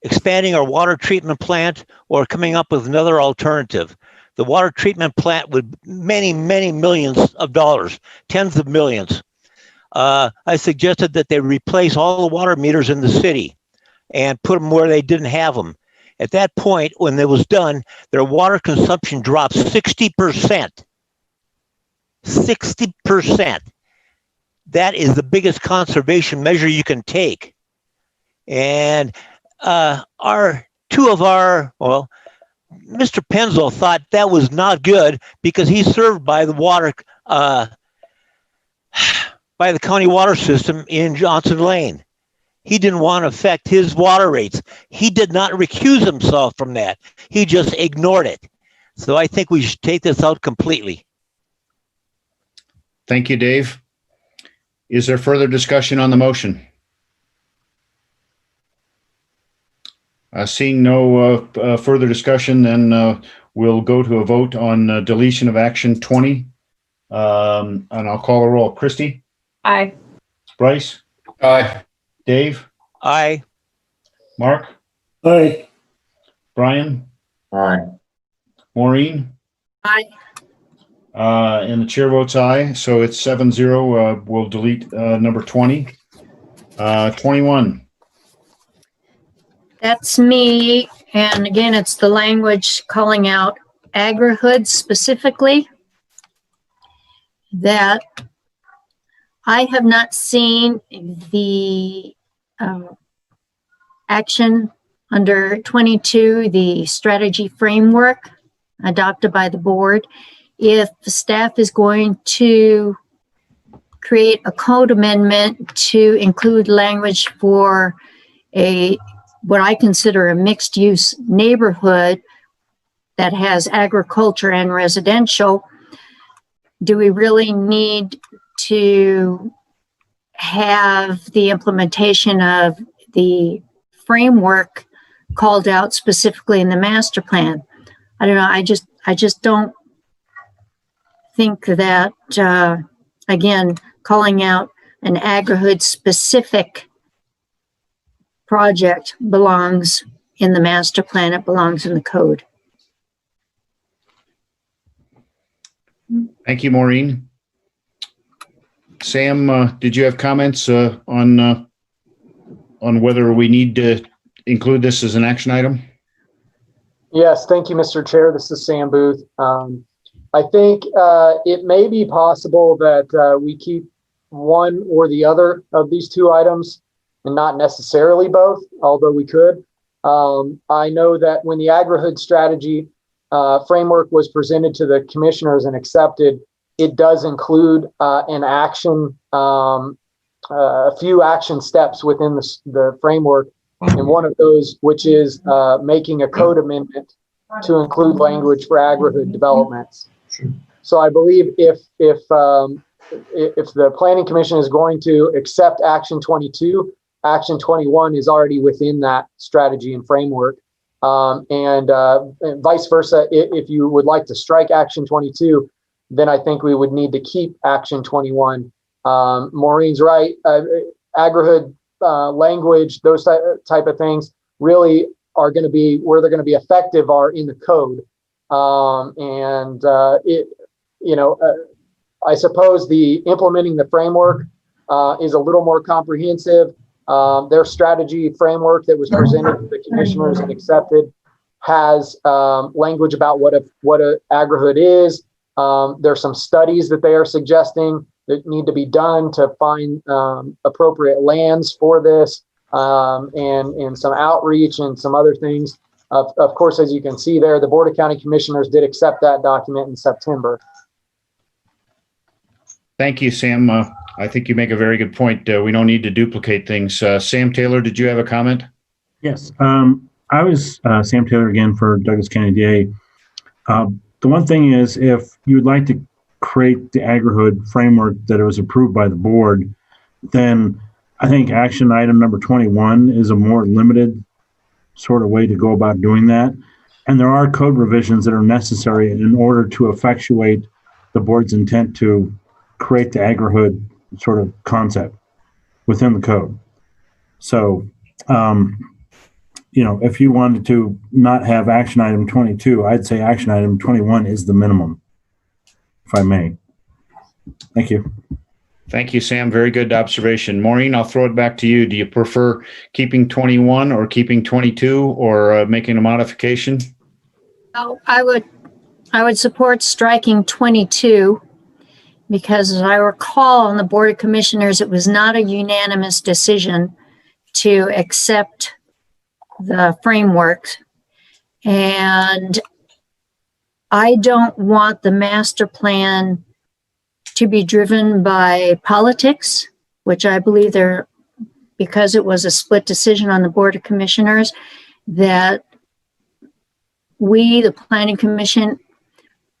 expanding our water treatment plant or coming up with another alternative. The water treatment plant would many millions of dollars, tens of millions. I suggested that they replace all the water meters in the city and put them where they didn't have them. At that point, when it was done, their water consumption dropped 60%. 60%. That is the biggest conservation measure you can take. And Mr. Penzo thought that was not good because he's served by the water, by the county water system in Johnson Lane. He didn't want to affect his water rates. He did not recuse himself from that. He just ignored it. So I think we should take this out completely. Thank you, Dave. Is there further discussion on the motion? Seeing no further discussion, then we'll go to a vote on deletion of action 20. And I'll call a roll. Christy? Aye. Bryce? Aye. Dave? Aye. Mark? Aye. Brian? Aye. Maureen? Aye. And the chair votes aye. So it's 7-0. We'll delete number 20. 21. That's me. And again, it's the language calling out agri-hoods specifically that I have not seen the action under 22, the strategy framework adopted by the board. If the staff is going to create a code amendment to include language for what I consider a mixed-use neighborhood that has agriculture and residential. Do we really need to have the implementation of the framework called out specifically in the master plan? I don't know. I just don't think that, again, calling out an agri-hood specific project belongs in the master plan. It belongs in the code. Thank you, Maureen. Sam, did you have comments on whether we need to include this as an action item? Yes, thank you, Mr. Chair. This is Sam Booth. I think it may be possible that we keep one or the other of these two items and not necessarily both, although we could. I know that when the agri-hood strategy framework was presented to the commissioners and accepted, it does include an action, a few action steps within the framework. And one of those, which is making a code amendment to include language for agri-hood developments. So I believe if the Planning Commission is going to accept Action 22, Action 21 is already within that strategy and framework. And vice versa, if you would like to strike Action 22, then I think we would need to keep Action 21. Maureen's right. Agri-hood language, those type of things really are going to be where they're going to be effective are in the code. I suppose the implementing the framework is a little more comprehensive. Their strategy framework that was presented to the commissioners and accepted has language about what a agri-hood is. There's some studies that they are suggesting that need to be done to find appropriate lands for this, and some outreach and some other things. Of course, as you can see there, the Board of County Commissioners did accept that document in September. Thank you, Sam. I think you make a very good point. We don't need to duplicate things. Sam Taylor, did you have a comment? Yes. I was Sam Taylor again for Douglas County DA. The one thing is, if you would like to create the agri-hood framework that was approved by the board, then I think action item number 21 is a more limited sort of way to go about doing that. And there are code revisions that are necessary in order to effectuate the board's intent to create the agri-hood sort of concept within the code. So, if you wanted to not have action item 22, I'd say action item 21 is the minimum, if I may. Thank you. Thank you, Sam. Very good observation. Maureen, I'll throw it back to you. Do you prefer keeping 21 or keeping 22 or making a modification? Oh, I would support striking 22 because, as I recall, on the Board of Commissioners, it was not a unanimous decision to accept the framework. And I don't want the master plan to be driven by politics, which I believe because it was a split decision on the Board of Commissioners, that we, the Planning Commission,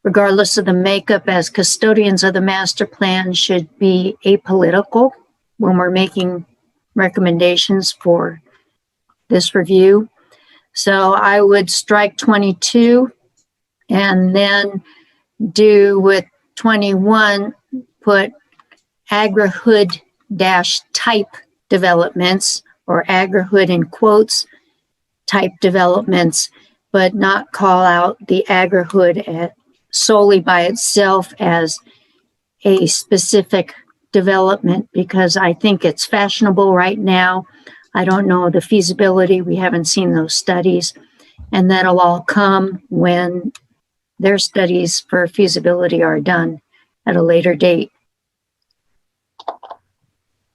regardless of the makeup as custodians of the master plan, should be apolitical when we're making recommendations for this review. So I would strike 22 and then do with 21, put agri-hood -type developments, or agri-hood in quotes type developments, but not call out the agri-hood solely by itself as a specific development, because I think it's fashionable right now. I don't know the feasibility. We haven't seen those studies, and that'll all come when their studies for feasibility are done at a later date.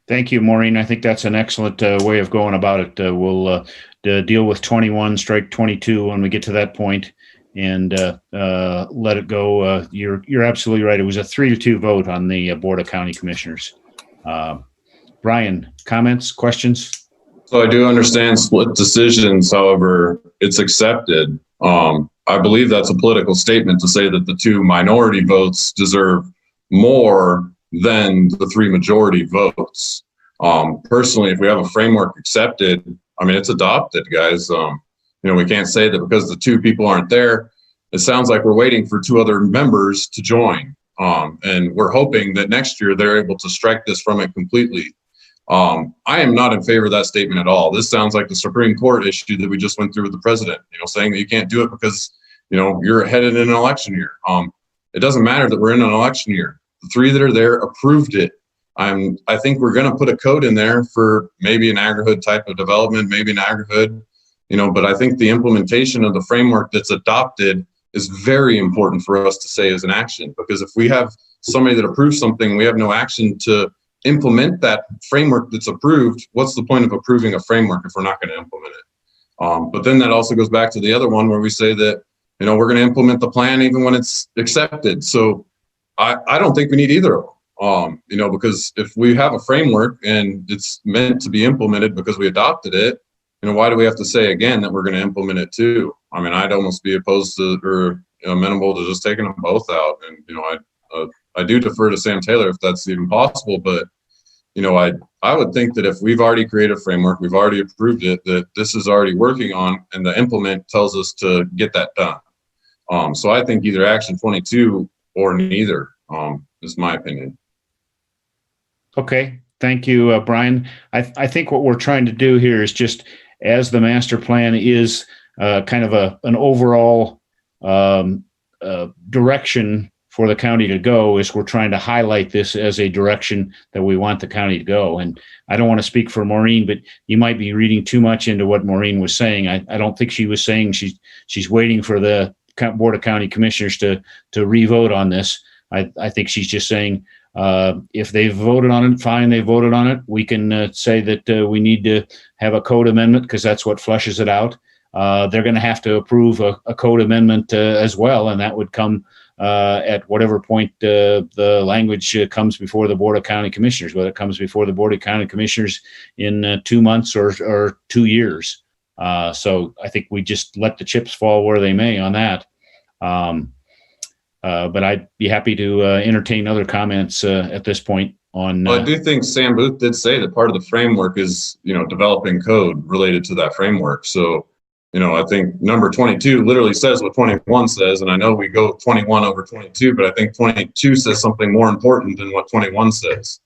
Thank you, Maureen. I think that's an excellent way of going about it. We'll deal with 21, strike 22 when we get to that point, and let it go. You're absolutely right. It was a 3-2 vote on the Board of County Commissioners. Brian, comments, questions? So I do understand split decisions. However, it's accepted. I believe that's a political statement to say that the 2 minority votes deserve more than the 3 majority votes. Personally, if we have a framework accepted, I mean, it's adopted, guys. We can't say that because the 2 people aren't there. It sounds like we're waiting for 2 other members to join. And we're hoping that next year they're able to strike this from it completely. I am not in favor of that statement at all. This sounds like the Supreme Court issue that we just went through with the president, saying that you can't do it because, you're headed in an election year. It doesn't matter that we're in an election year. The 3 that are there approved it. I think we're going to put a code in there for maybe an agri-hood type of development, maybe an agri-hood, but I think the implementation of the framework that's adopted is very important for us to say as an action, because if we have somebody that approves something, we have no action to implement that framework that's approved. What's the point of approving a framework if we're not going to implement it? But then that also goes back to the other one where we say that, we're going to implement the plan even when it's accepted. So I don't think we need either of them, because if we have a framework and it's meant to be implemented because we adopted it, why do we have to say again that we're going to implement it too? I mean, I'd almost be opposed to or amenable to just taking them both out. And, I do defer to Sam Taylor if that's even possible, but I would think that if we've already created a framework, we've already approved it, that this is already working on, and the implement tells us to get that done. So I think either action 22 or neither is my opinion. Okay, thank you, Brian. I think what we're trying to do here is just, as the master plan is kind of an overall direction for the county to go, is we're trying to highlight this as a direction that we want the county to go. And I don't want to speak for Maureen, but you might be reading too much into what Maureen was saying. I don't think she was saying she's waiting for the Board of County Commissioners to re-vote on this. I think she's just saying if they've voted on it, fine, they voted on it. We can say that we need to have a code amendment because that's what flushes it out. They're going to have to approve a code amendment as well, and that would come at whatever point the language comes before the Board of County Commissioners, whether it comes before the Board of County Commissioners in 2 months or 2 years. So I think we just let the chips fall where they may on that. But I'd be happy to entertain other comments at this point on. Well, I do think Sam Booth did say that part of the framework is, developing code related to that framework. So, I think number 22 literally says what 21 says, and I know we go 21 over 22, but I think 22 says something more important than what 21 says.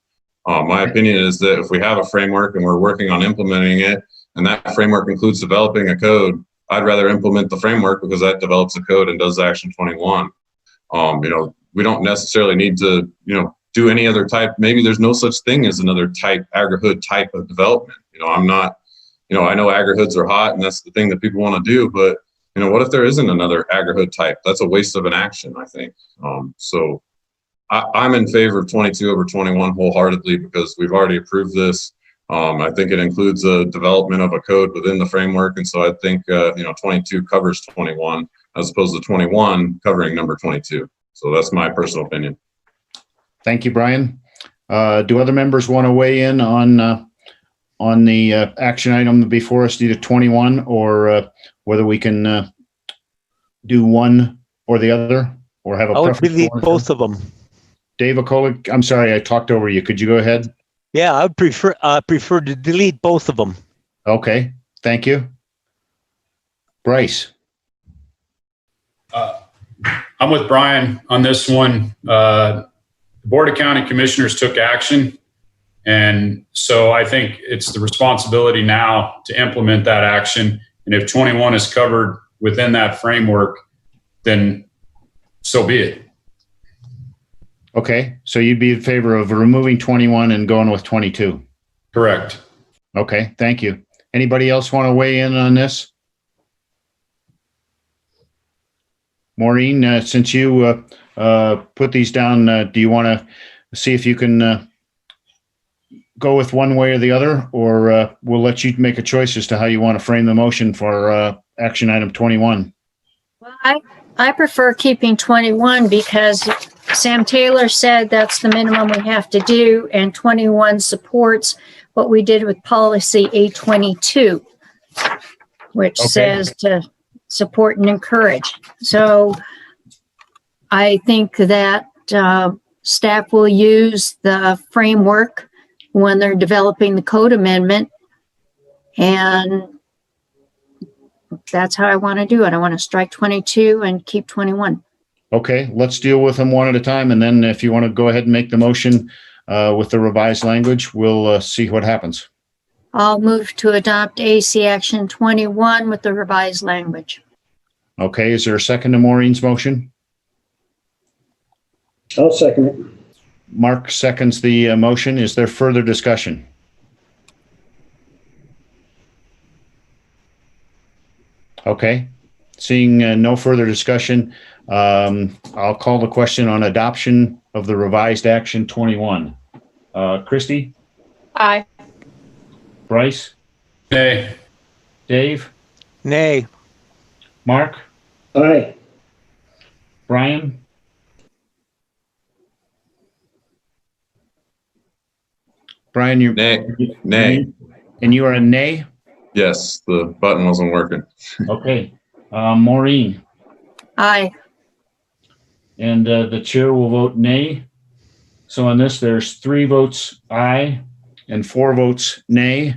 My opinion is that if we have a framework and we're working on implementing it, and that framework includes developing a code, I'd rather implement the framework because that develops a code and does action 21. We don't necessarily need to, do any other type. Maybe there's no such thing as another type, agri-hood type of development. I'm not, I know agri-hoods are hot and that's the thing that people want to do, but what if there isn't another agri-hood type? That's a waste of an action, I think. So I'm in favor of 22 over 21 wholeheartedly because we've already approved this. I think it includes a development of a code within the framework. And so I think, 22 covers 21 as opposed to 21 covering number 22. So that's my personal opinion. Thank you, Brian. Do other members want to weigh in on the action item before us, either 21 or whether we can do one or the other, or have a preference? I would delete both of them. Dave Okolik, I'm sorry, I talked over you. Could you go ahead? Yeah, I would prefer to delete both of them. Okay, thank you. Bryce. I'm with Brian on this one. The Board of County Commissioners took action. And so I think it's the responsibility now to implement that action. And if 21 is covered within that framework, then so be it. Okay, so you'd be in favor of removing 21 and going with 22? Correct. Okay, thank you. Anybody else want to weigh in on this? Maureen, since you put these down, do you want to see if you can go with one way or the other, or we'll let you make a choice as to how you want to frame the motion for action item 21? Well, I prefer keeping 21 because Sam Taylor said that's the minimum we have to do, and 21 supports what we did with policy A22, which Okay. says to support and encourage. So I think that staff will use the framework when they're developing the code amendment, and that's how I want to do it. I want to strike 22 and keep 21. Okay, let's deal with them one at a time, and then if you want to go ahead and make the motion with the revised language, we'll see what happens. I'll move to adopt AC Action 21 with the revised language. Okay, is there a second to Maureen's motion? I'll second it. Mark seconds the motion. Is there further discussion? Okay, seeing no further discussion, I'll call the question on adoption of the revised Action 21. Christie? Aye. Bryce? Nay. Dave? Nay. Mark? Aye. Brian? Brian, you're Nay. And you are a nay? Yes, the button wasn't working. Okay. Maureen? Aye. And the chair will vote nay. So on this, there's 3 votes aye and 4 votes nay.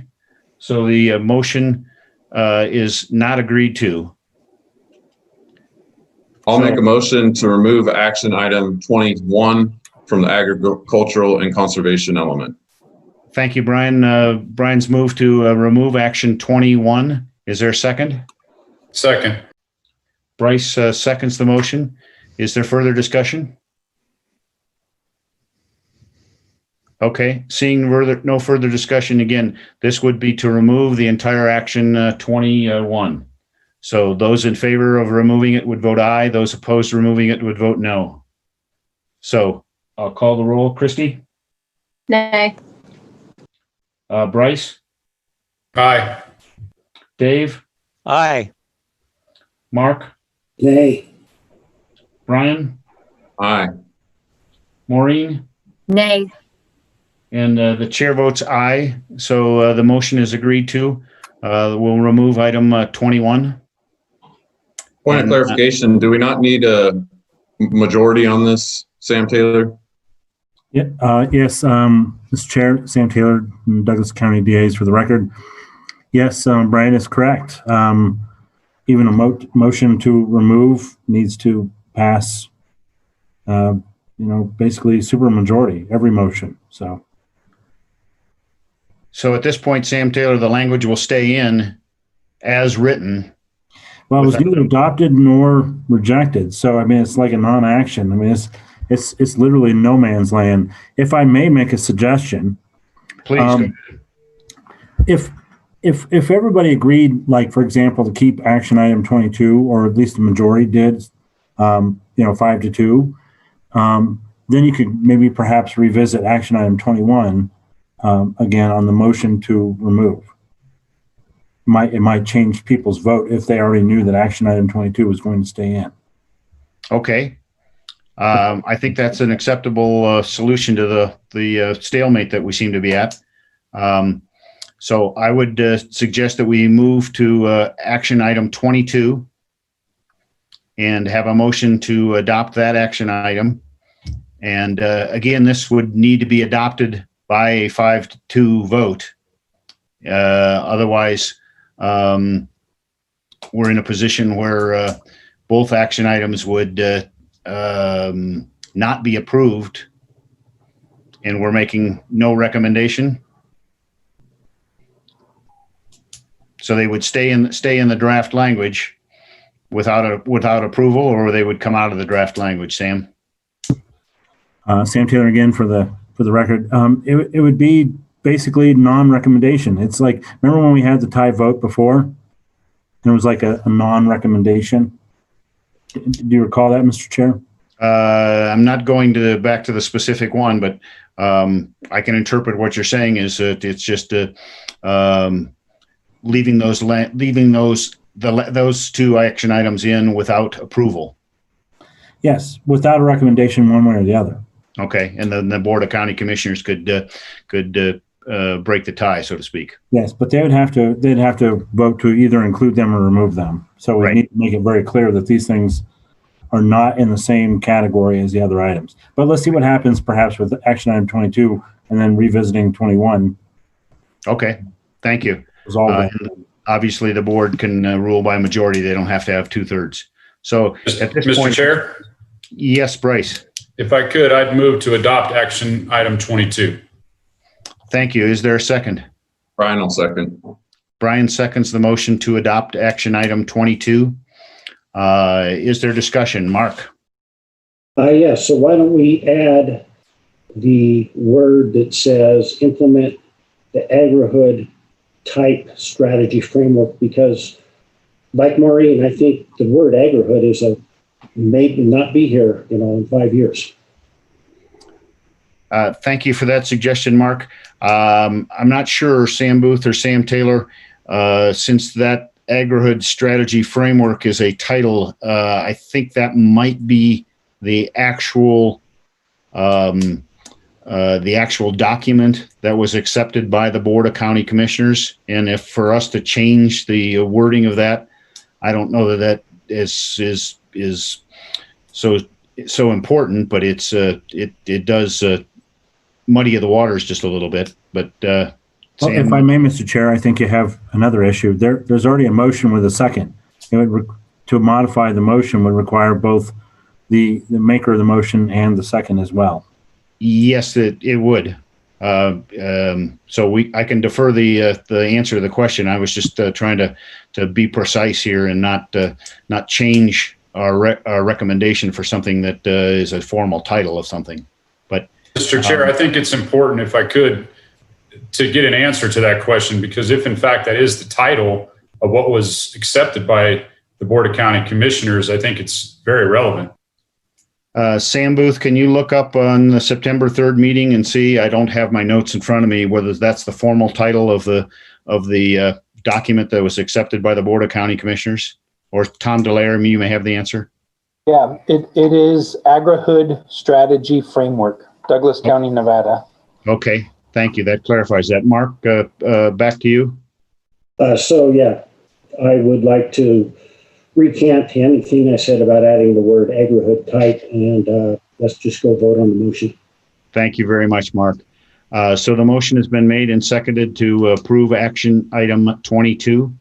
So the motion is not agreed to. I'll make a motion to remove action item 21 from the agricultural and conservation element. Thank you, Brian. Brian's moved to remove Action 21. Is there a second? Second. Bryce seconds the motion. Is there further discussion? Okay, seeing no further discussion, again, this would be to remove the entire Action 21. So those in favor of removing it would vote aye. Those opposed to removing it would vote no. So I'll call the roll. Christie? Nay. Bryce? Aye. Dave? Aye. Mark? Nay. Brian? Aye. Maureen? Nay. And the chair votes aye. So the motion is agreed to. We'll remove item 21. Point of clarification, do we not need a majority on this, Sam Taylor? Yeah, yes, Mr. Chair, Sam Taylor, Douglas County DAs for the record. Yes, Brian is correct. Even a motion to remove needs to pass, basically super majority, every motion, so. So at this point, Sam Taylor, the language will stay in as written. Well, it was neither adopted nor rejected, so I mean, it's like a non-action. I mean, it's literally no man's land. If I may make a suggestion. Please. If everybody agreed, like, for example, to keep action item 22, or at least the majority did, 5-2, then you could maybe perhaps revisit action item 21 again on the motion to remove. It might change people's vote if they already knew that action item 22 was going to stay in. Okay. I think that's an acceptable solution to the stalemate that we seem to be at. So I would suggest that we move to action item 22 and have a motion to adopt that action item. And again, this would need to be adopted by a 5-2 vote. Otherwise, we're in a position where both action items would not be approved, and we're making no recommendation. So they would stay in the draft language without approval, or they would come out of the draft language. Sam. Sam Taylor again for the record. It would be basically non-recommendation. It's like, remember when we had the tie vote before? It was like a non-recommendation. Do you recall that, Mr. Chair? I'm not going back to the specific one, but I can interpret what you're saying is that it's just leaving those two action items in without approval. Yes, without a recommendation one way or the other. Okay, and then the Board of County Commissioners could break the tie, so to speak. Yes, but they'd have to vote to either include them or remove them. So we need to make it very clear that these things are not in the same category as the other items. But let's see what happens perhaps with action item 22 and then revisiting 21. Okay, thank you. Resolve Obviously, the board can rule by majority. They don't have to have 2/3. So at this Mr. point, Chair? Yes, Bryce. If I could, I'd move to adopt action item 22. Thank you. Is there a second? Brian will second. Brian seconds the motion to adopt action item 22. Is there discussion? Mark? Yes, so why don't we add the word that says implement the agri-hood type strategy framework, because like Maureen, I think the word agri-hood is may not be here, in 5 years. Thank you for that suggestion, Mark. I'm not sure, Sam Booth or Sam Taylor, since that agri-hood strategy framework is a title, I think that might be the actual document that was accepted by the Board of County Commissioners. And if for us to change the wording of that, I don't know that is so important, but it does muddy the waters just a little bit. But well, if I may, Mr. Chair, I think you have another issue. There's already a motion with a second. To modify the motion would require both the maker of the motion and the second as well. Yes, it would. So I can defer the answer to the question. I was just trying to be precise here and not change our recommendation for something that is a formal title of something. But Mr. Chair, I think it's important, if I could, to get an answer to that question, because if in fact that is the title of what was accepted by the Board of County Commissioners, I think it's very relevant. Sam Booth, can you look up on the September 3rd meeting and see? I don't have my notes in front of me whether that's the formal title of the document that was accepted by the Board of County Commissioners. Or Tom Delaire, you may have the answer. Yeah, it is Agri-Hood Strategy Framework, Douglas County, Nevada. Okay, thank you. That clarifies that. Mark, back to you. So yeah, I would like to recant anything I said about adding the word agri-hood type, and let's just go vote on the motion. Thank you very much, Mark. So the motion has been made and seconded to approve action item 22.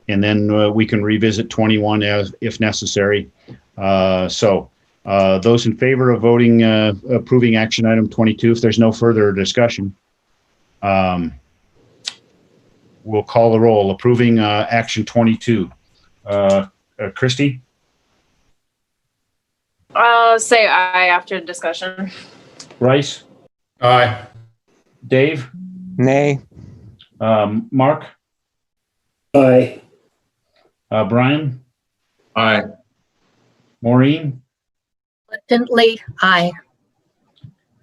And then we can revisit 21 if necessary. So those in favor of voting, approving action item 22, if there's no further discussion, we'll call the roll. Approving action 22. Christy? Say aye after discussion. Bryce? Aye. Dave? Nay. Mark? Aye. Brian? Aye. Maureen? Reluctantly, aye.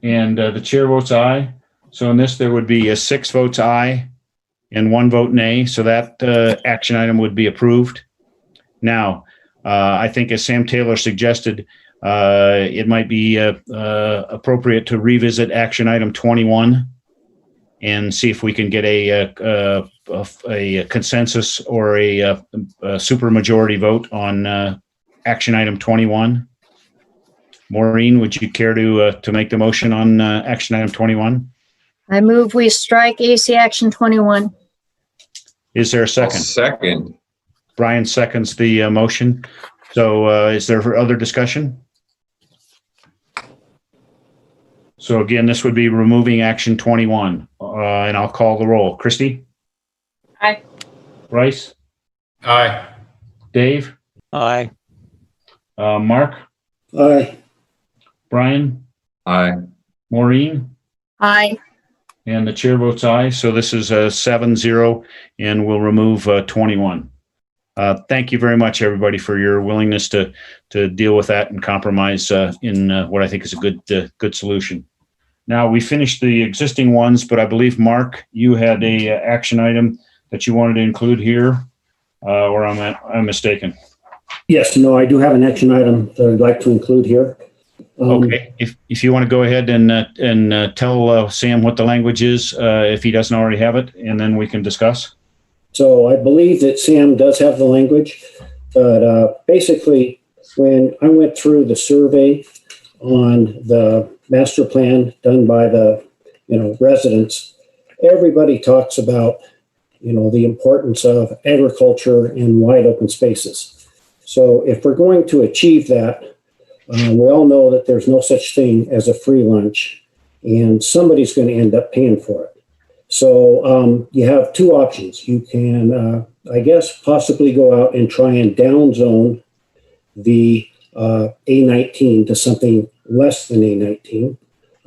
And the chair votes aye. So in this, there would be 6 votes aye and 1 vote nay. So that action item would be approved. Now, I think as Sam Taylor suggested, it might be appropriate to revisit action item 21 and see if we can get a consensus or a supermajority vote on action item 21. Maureen, would you care to make the motion on action item 21? I move we strike AC Action 21. Is there a second? Second. Brian seconds the motion. So is there other discussion? So again, this would be removing action 21, and I'll call the roll. Christy? Aye. Bryce? Aye. Dave? Aye. Mark? Aye. Brian? Aye. Maureen? Aye. And the chair votes aye. So this is a 7-0, and we'll remove 21. Thank you very much, everybody, for your willingness to deal with that and compromise in what I think is a good solution. Now, we finished the existing ones, but I believe, Mark, you had a action item that you wanted to include here, or I'm mistaken? Yes, no, I do have an action item that I'd like to include here. Okay, if you want to go ahead and tell Sam what the language is, if he doesn't already have it, and then we can discuss. So I believe that Sam does have the language, but basically, when I went through the survey on the master plan done by the residents, everybody talks about the importance of agriculture and wide open spaces. So if we're going to achieve that, we all know that there's no such thing as a free lunch, and somebody's going to end up paying for it. So you have two options. You can, I guess, possibly go out and try and downzone the A19 to something less than A19.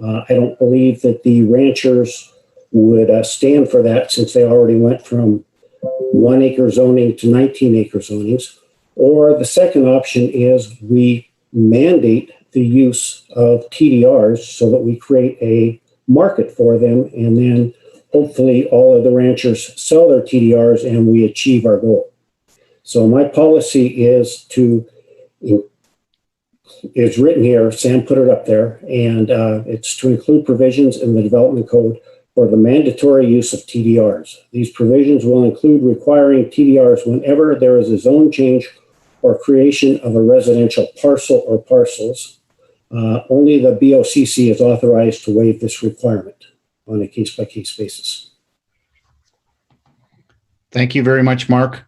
I don't believe that the ranchers would stand for that, since they already went from 1 acre zoning to 19 acre zonings. Or the second option is we mandate the use of TDRs so that we create a market for them, and then hopefully all of the ranchers sell their TDRs and we achieve our goal. So my policy is it's written here, Sam put it up there, and it's to include provisions in the development code for the mandatory use of TDRs. These provisions will include requiring TDRs whenever there is a zone change or creation of a residential parcel or parcels. Only the BOCC is authorized to waive this requirement on a case-by-case basis. Thank you very much, Mark.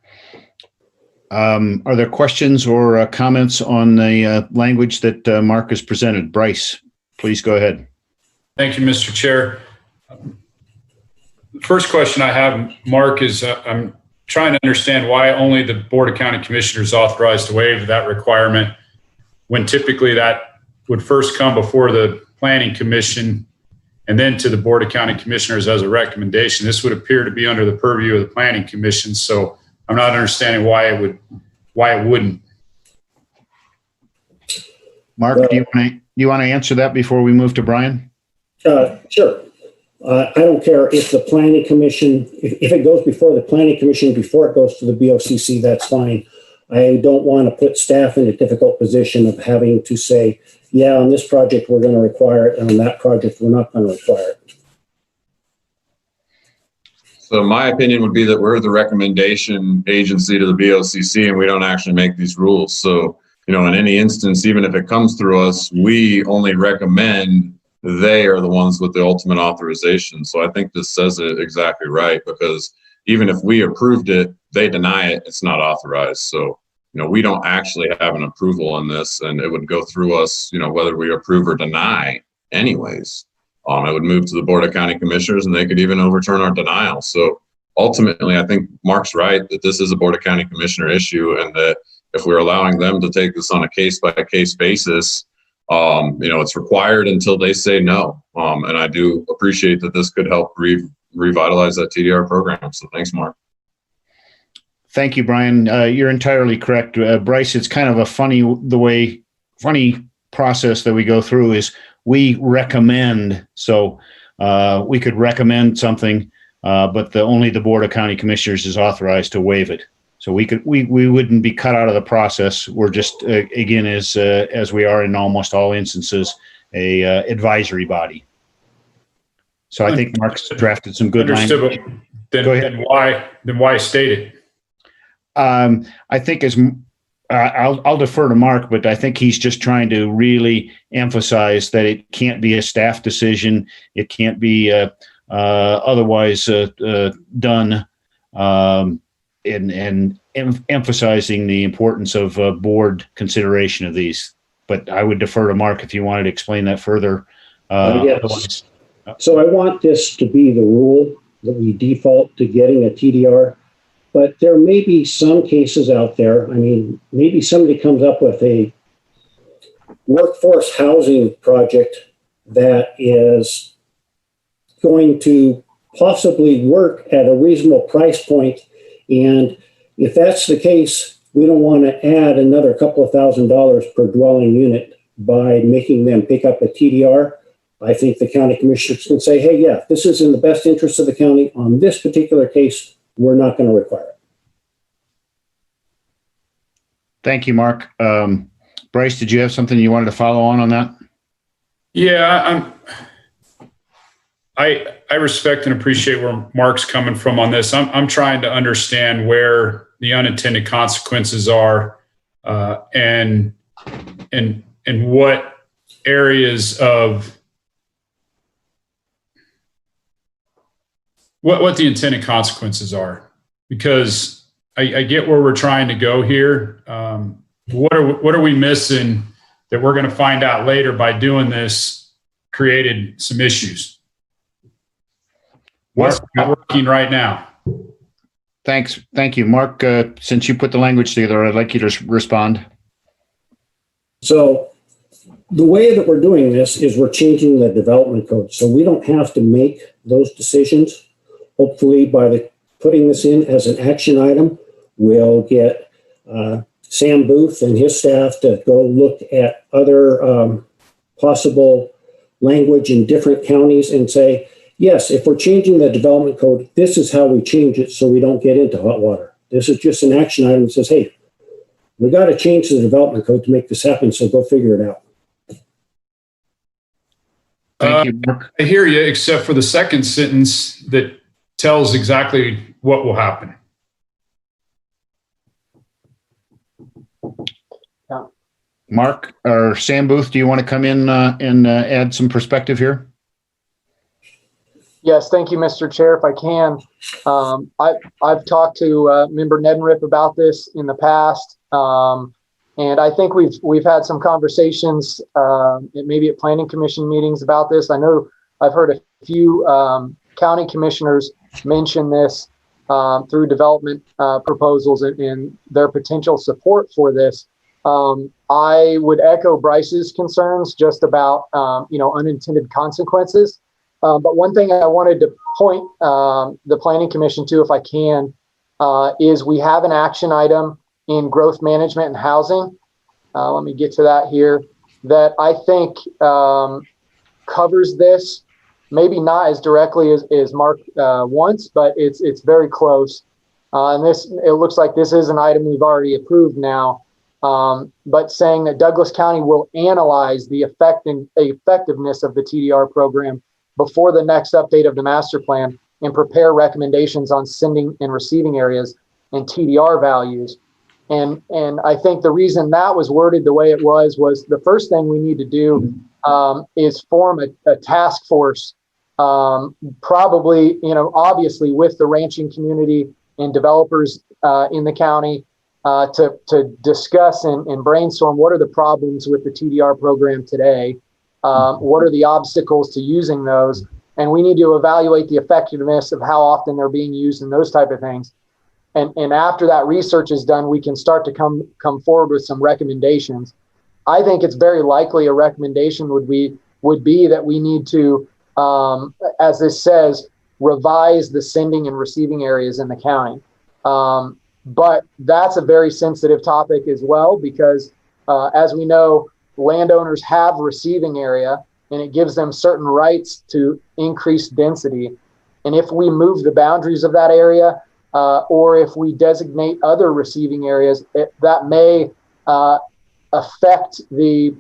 Are there questions or comments on the language that Mark has presented? Bryce, please go ahead. Thank you, Mr. Chair. The first question I have, Mark, is I'm trying to understand why only the Board of County Commissioners authorized to waive that requirement, when typically that would first come before the Planning Commission and then to the Board of County Commissioners as a recommendation. This would appear to be under the purview of the Planning Commission, so I'm not understanding why it wouldn't. Mark, do you want to answer that before we move to Brian? Sure. I don't care if the Planning Commission, if it goes before the Planning Commission before it goes to the BOCC, that's fine. I don't want to put staff in a difficult position of having to say, yeah, on this project we're going to require it, and on that project we're not going to require it. So my opinion would be that we're the recommendation agency to the BOCC, and we don't actually make these rules. So, in any instance, even if it comes through us, we only recommend. They are the ones with the ultimate authorization. So I think this says it exactly right, because even if we approved it, they deny it, it's not authorized. So, we don't actually have an approval on this, and it would go through us, whether we approve or deny anyways. It would move to the Board of County Commissioners, and they could even overturn our denial. So ultimately, I think Mark's right that this is a Board of County Commissioner issue, and that if we're allowing them to take this on a case-by-case basis, it's required until they say no. And I do appreciate that this could help revitalize that TDR program. So thanks, Mark. Thank you, Brian. You're entirely correct. Bryce, it's kind of a funny process that we go through is we recommend. So we could recommend something, but only the Board of County Commissioners is authorized to waive it. So we wouldn't be cut out of the process. We're just again, as we are in almost all instances, a advisory body. So I think Mark's drafted some good language. Then why state it? I think I'll defer to Mark, but I think he's just trying to really emphasize that it can't be a staff decision. It can't be otherwise done. And emphasizing the importance of board consideration of these. But I would defer to Mark if you wanted to explain that further. Yes. So I want this to be the rule that we default to getting a TDR, but there may be some cases out there. I mean, maybe somebody comes up with a workforce housing project that is going to possibly work at a reasonable price point. And if that's the case, we don't want to add another couple of $1,000s per dwelling unit by making them pick up a TDR. I think the county commissioners can say, hey, yeah, this is in the best interest of the county. On this particular case, we're not going to require it. Thank you, Mark. Bryce, did you have something you wanted to follow on that? Yeah, I respect and appreciate where Mark's coming from on this. I'm trying to understand where the unintended consequences are, and what areas of what the intended consequences are, because I get where we're trying to go here. What are we missing that we're going to find out later by doing this created some issues? What's not working right now? Thanks. Thank you, Mark. Since you put the language together, I'd like you to respond. So the way that we're doing this is we're changing the development code. So we don't have to make those decisions. Hopefully by putting this in as an action item, we'll get Sam Booth and his staff to go look at other possible language in different counties and say, yes, if we're changing the development code, this is how we change it so we don't get into hot water. This is just an action item that says, hey, we got to change the development code to make this happen, so go figure it out. Thank you, Mark. I hear you, except for the second sentence that tells exactly what will happen. Mark or Sam Booth, do you want to come in and add some perspective here? Yes, thank you, Mr. Chair. If I can, I've talked to Member Neddenriff about this in the past, and I think we've had some conversations, maybe at Planning Commission meetings about this. I know I've heard a few county commissioners mention this through development proposals and their potential support for this. I would echo Bryce's concerns just about unintended consequences. But one thing I wanted to point the Planning Commission to, if I can, is we have an action item in growth management and housing. Let me get to that here. That I think covers this, maybe not as directly as Mark wants, but it's very close. And it looks like this is an item we've already approved now. But saying that Douglas County will analyze the effectiveness of the TDR program before the next update of the master plan and prepare recommendations on sending and receiving areas and TDR values. And I think the reason that was worded the way it was the first thing we need to do is form a task force, probably, obviously with the ranching community and developers in the county to discuss and brainstorm what are the problems with the TDR program today. What are the obstacles to using those? And we need to evaluate the effectiveness of how often they're being used and those type of things. And after that research is done, we can start to come forward with some recommendations. I think it's very likely a recommendation would be that we need to, as this says, revise the sending and receiving areas in the county. But that's a very sensitive topic as well, because as we know, landowners have receiving area and it gives them certain rights to increase density. And if we move the boundaries of that area, or if we designate other receiving areas, that may affect the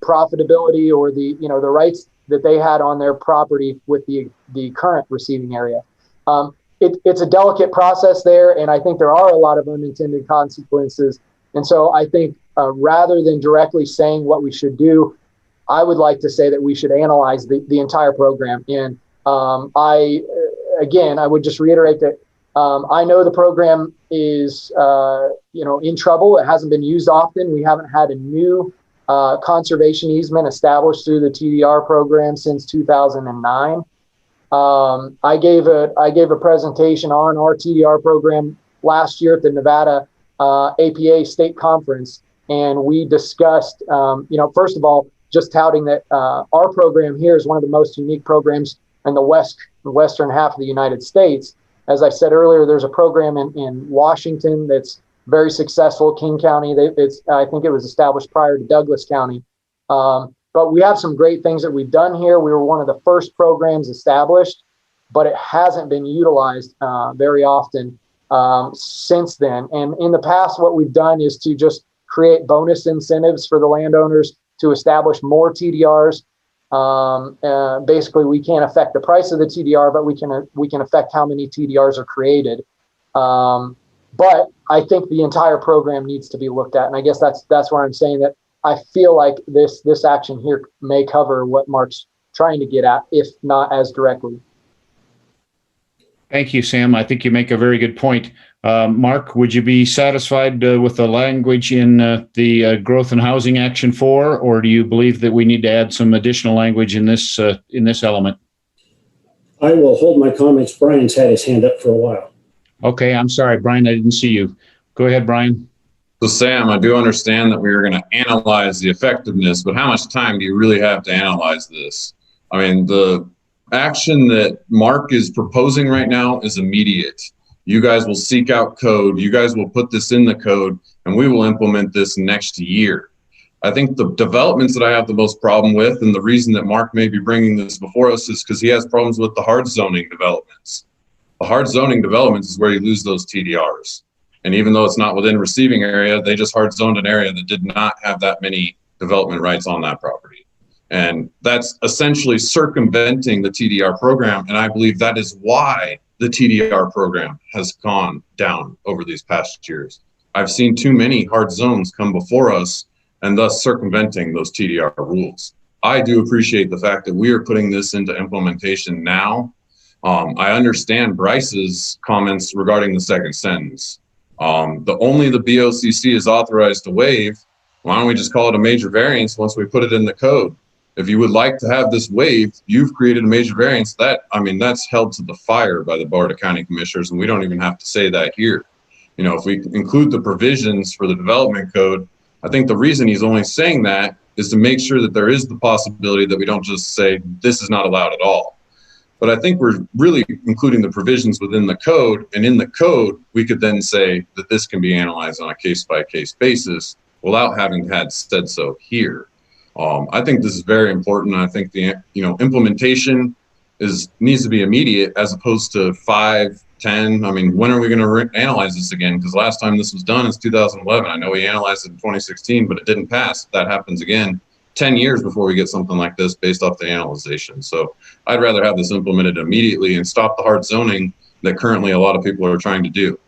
profitability or the rights that they had on their property with the current receiving area. It's a delicate process there, and I think there are a lot of unintended consequences. And so I think rather than directly saying what we should do, I would like to say that we should analyze the entire program. And I would just reiterate that I know the program is in trouble. It hasn't been used often. We haven't had a new conservation easement established through the TDR program since 2009. I gave a presentation on our TDR program last year at the Nevada APA State Conference, and we discussed, first of all, just touting that our program here is one of the most unique programs in the western half of the United States. As I said earlier, there's a program in Washington that's very successful, King County. I think it was established prior to Douglas County. But we have some great things that we've done here. We were one of the first programs established, but it hasn't been utilized very often. since then. And in the past, what we've done is to just create bonus incentives for the landowners to establish more TDRs. Basically, we can't affect the price of the TDR, but we can affect how many TDRs are created. But I think the entire program needs to be looked at, and I guess that's where I'm saying that I feel like this action here may cover what Mark's trying to get at, if not as directly. Thank you, Sam. I think you make a very good point. Mark, would you be satisfied with the language in the Growth and Housing Action 4, or do you believe that we need to add some additional language in this element? I will hold my comments. Brian's had his hand up for a while. Okay, I'm sorry, Brian, I didn't see you. Go ahead, Brian. So Sam, I do understand that we are going to analyze the effectiveness, but how much time do you really have to analyze this? I mean, the action that Mark is proposing right now is immediate. You guys will seek out code, you guys will put this in the code, and we will implement this next year. I think the developments that I have the most problem with, and the reason that Mark may be bringing this before us, is because he has problems with the hard zoning developments. The hard zoning developments is where you lose those TDRs. And even though it's not within receiving area, they just hard zoned an area that did not have that many development rights on that property. And that's essentially circumventing the TDR program. And I believe that is why the TDR program has gone down over these past years. I've seen too many hard zones come before us and thus circumventing those TDR rules. I do appreciate the fact that we are putting this into implementation now. I understand Bryce's comments regarding the second sentence. Only the BOCC is authorized to waive. Why don't we just call it a major variance once we put it in the code? If you would like to have this waived, you've created a major variance. That's held to the fire by the Board of County Commissioners, and we don't even have to say that here. You know, if we include the provisions for the development code, I think the reason he's only saying that is to make sure that there is the possibility that we don't just say this is not allowed at all. But I think we're really including the provisions within the code, and in the code, we could then say that this can be analyzed on a case-by-case basis without having had said so here. I think this is very important. I think the implementation needs to be immediate as opposed to 5, 10. I mean, when are we going to analyze this again? Because last time this was done is 2011. I know we analyzed it in 2016, but it didn't pass. If that happens again, 10 years before we get something like this based off the analyzation. So I'd rather have this implemented immediately and stop the hard zoning that currently a lot of people are trying to do.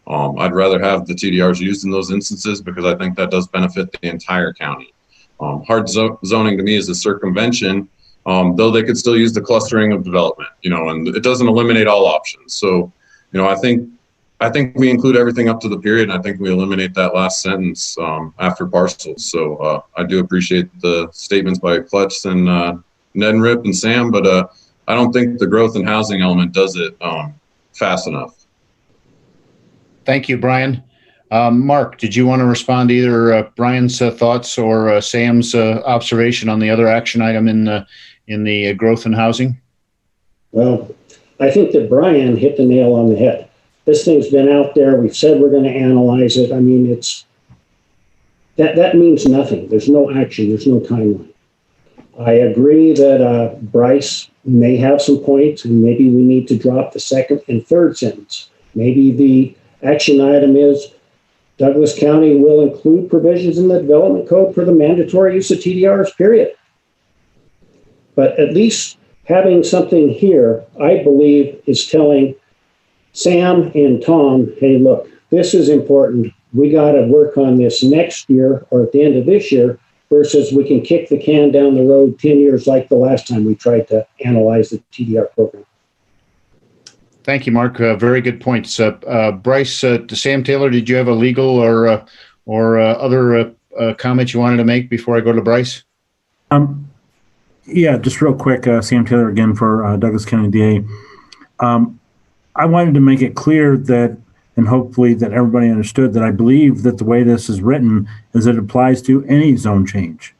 I'd rather have the TDRs used in those instances because I think that does benefit the entire county. Hard zoning to me is a circumvention, though they could still use the clustering of development, and it doesn't eliminate all options. So, I think we include everything up to the period, and I think we eliminate that last sentence after parcels. So I do appreciate the statements by Clutch and Ned and Rip and Sam, but I don't think the growth and housing element does it fast enough. Thank you, Brian. Mark, did you want to respond to either Brian's thoughts or Sam's observation on the other action item in the growth and housing? Well, I think that Brian hit the nail on the head. This thing's been out there. We've said we're going to analyze it. I mean, that means nothing. There's no action. There's no timeline. I agree that Bryce may have some points, and maybe we need to drop the second and third sentence. Maybe the action item is Douglas County will include provisions in the development code for the mandatory use of TDRs, period. But at least having something here, I believe, is telling Sam and Tom, hey, look, this is important. We got to work on this next year or at the end of this year versus we can kick the can down the road 10 years like the last time we tried to analyze the TDR program. Thank you, Mark. Very good points. Bryce, to Sam Taylor, did you have a legal or other comments you wanted to make before I go to Bryce? Yeah, just real quick, Sam Taylor again for Douglas County DA. I wanted to make it clear that, and hopefully that everybody understood, that I believe that the way this is written is it applies to any zone change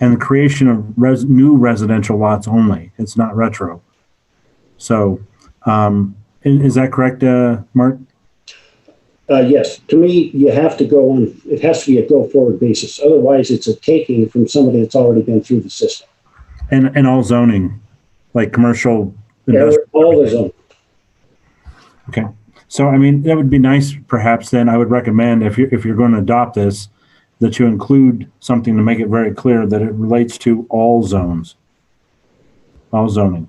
and the creation of new residential lots only. It's not retro. So is that correct, Mark? Yes. To me, you have to go on. It has to be a go-forward basis. Otherwise, it's a taking from somebody that's already been through the system. And all zoning, like commercial, industrial. All the zoning. Okay. So, I mean, that would be nice, perhaps, then I would recommend if you're going to adopt this, that you include something to make it very clear that it relates to all zones, all zoning.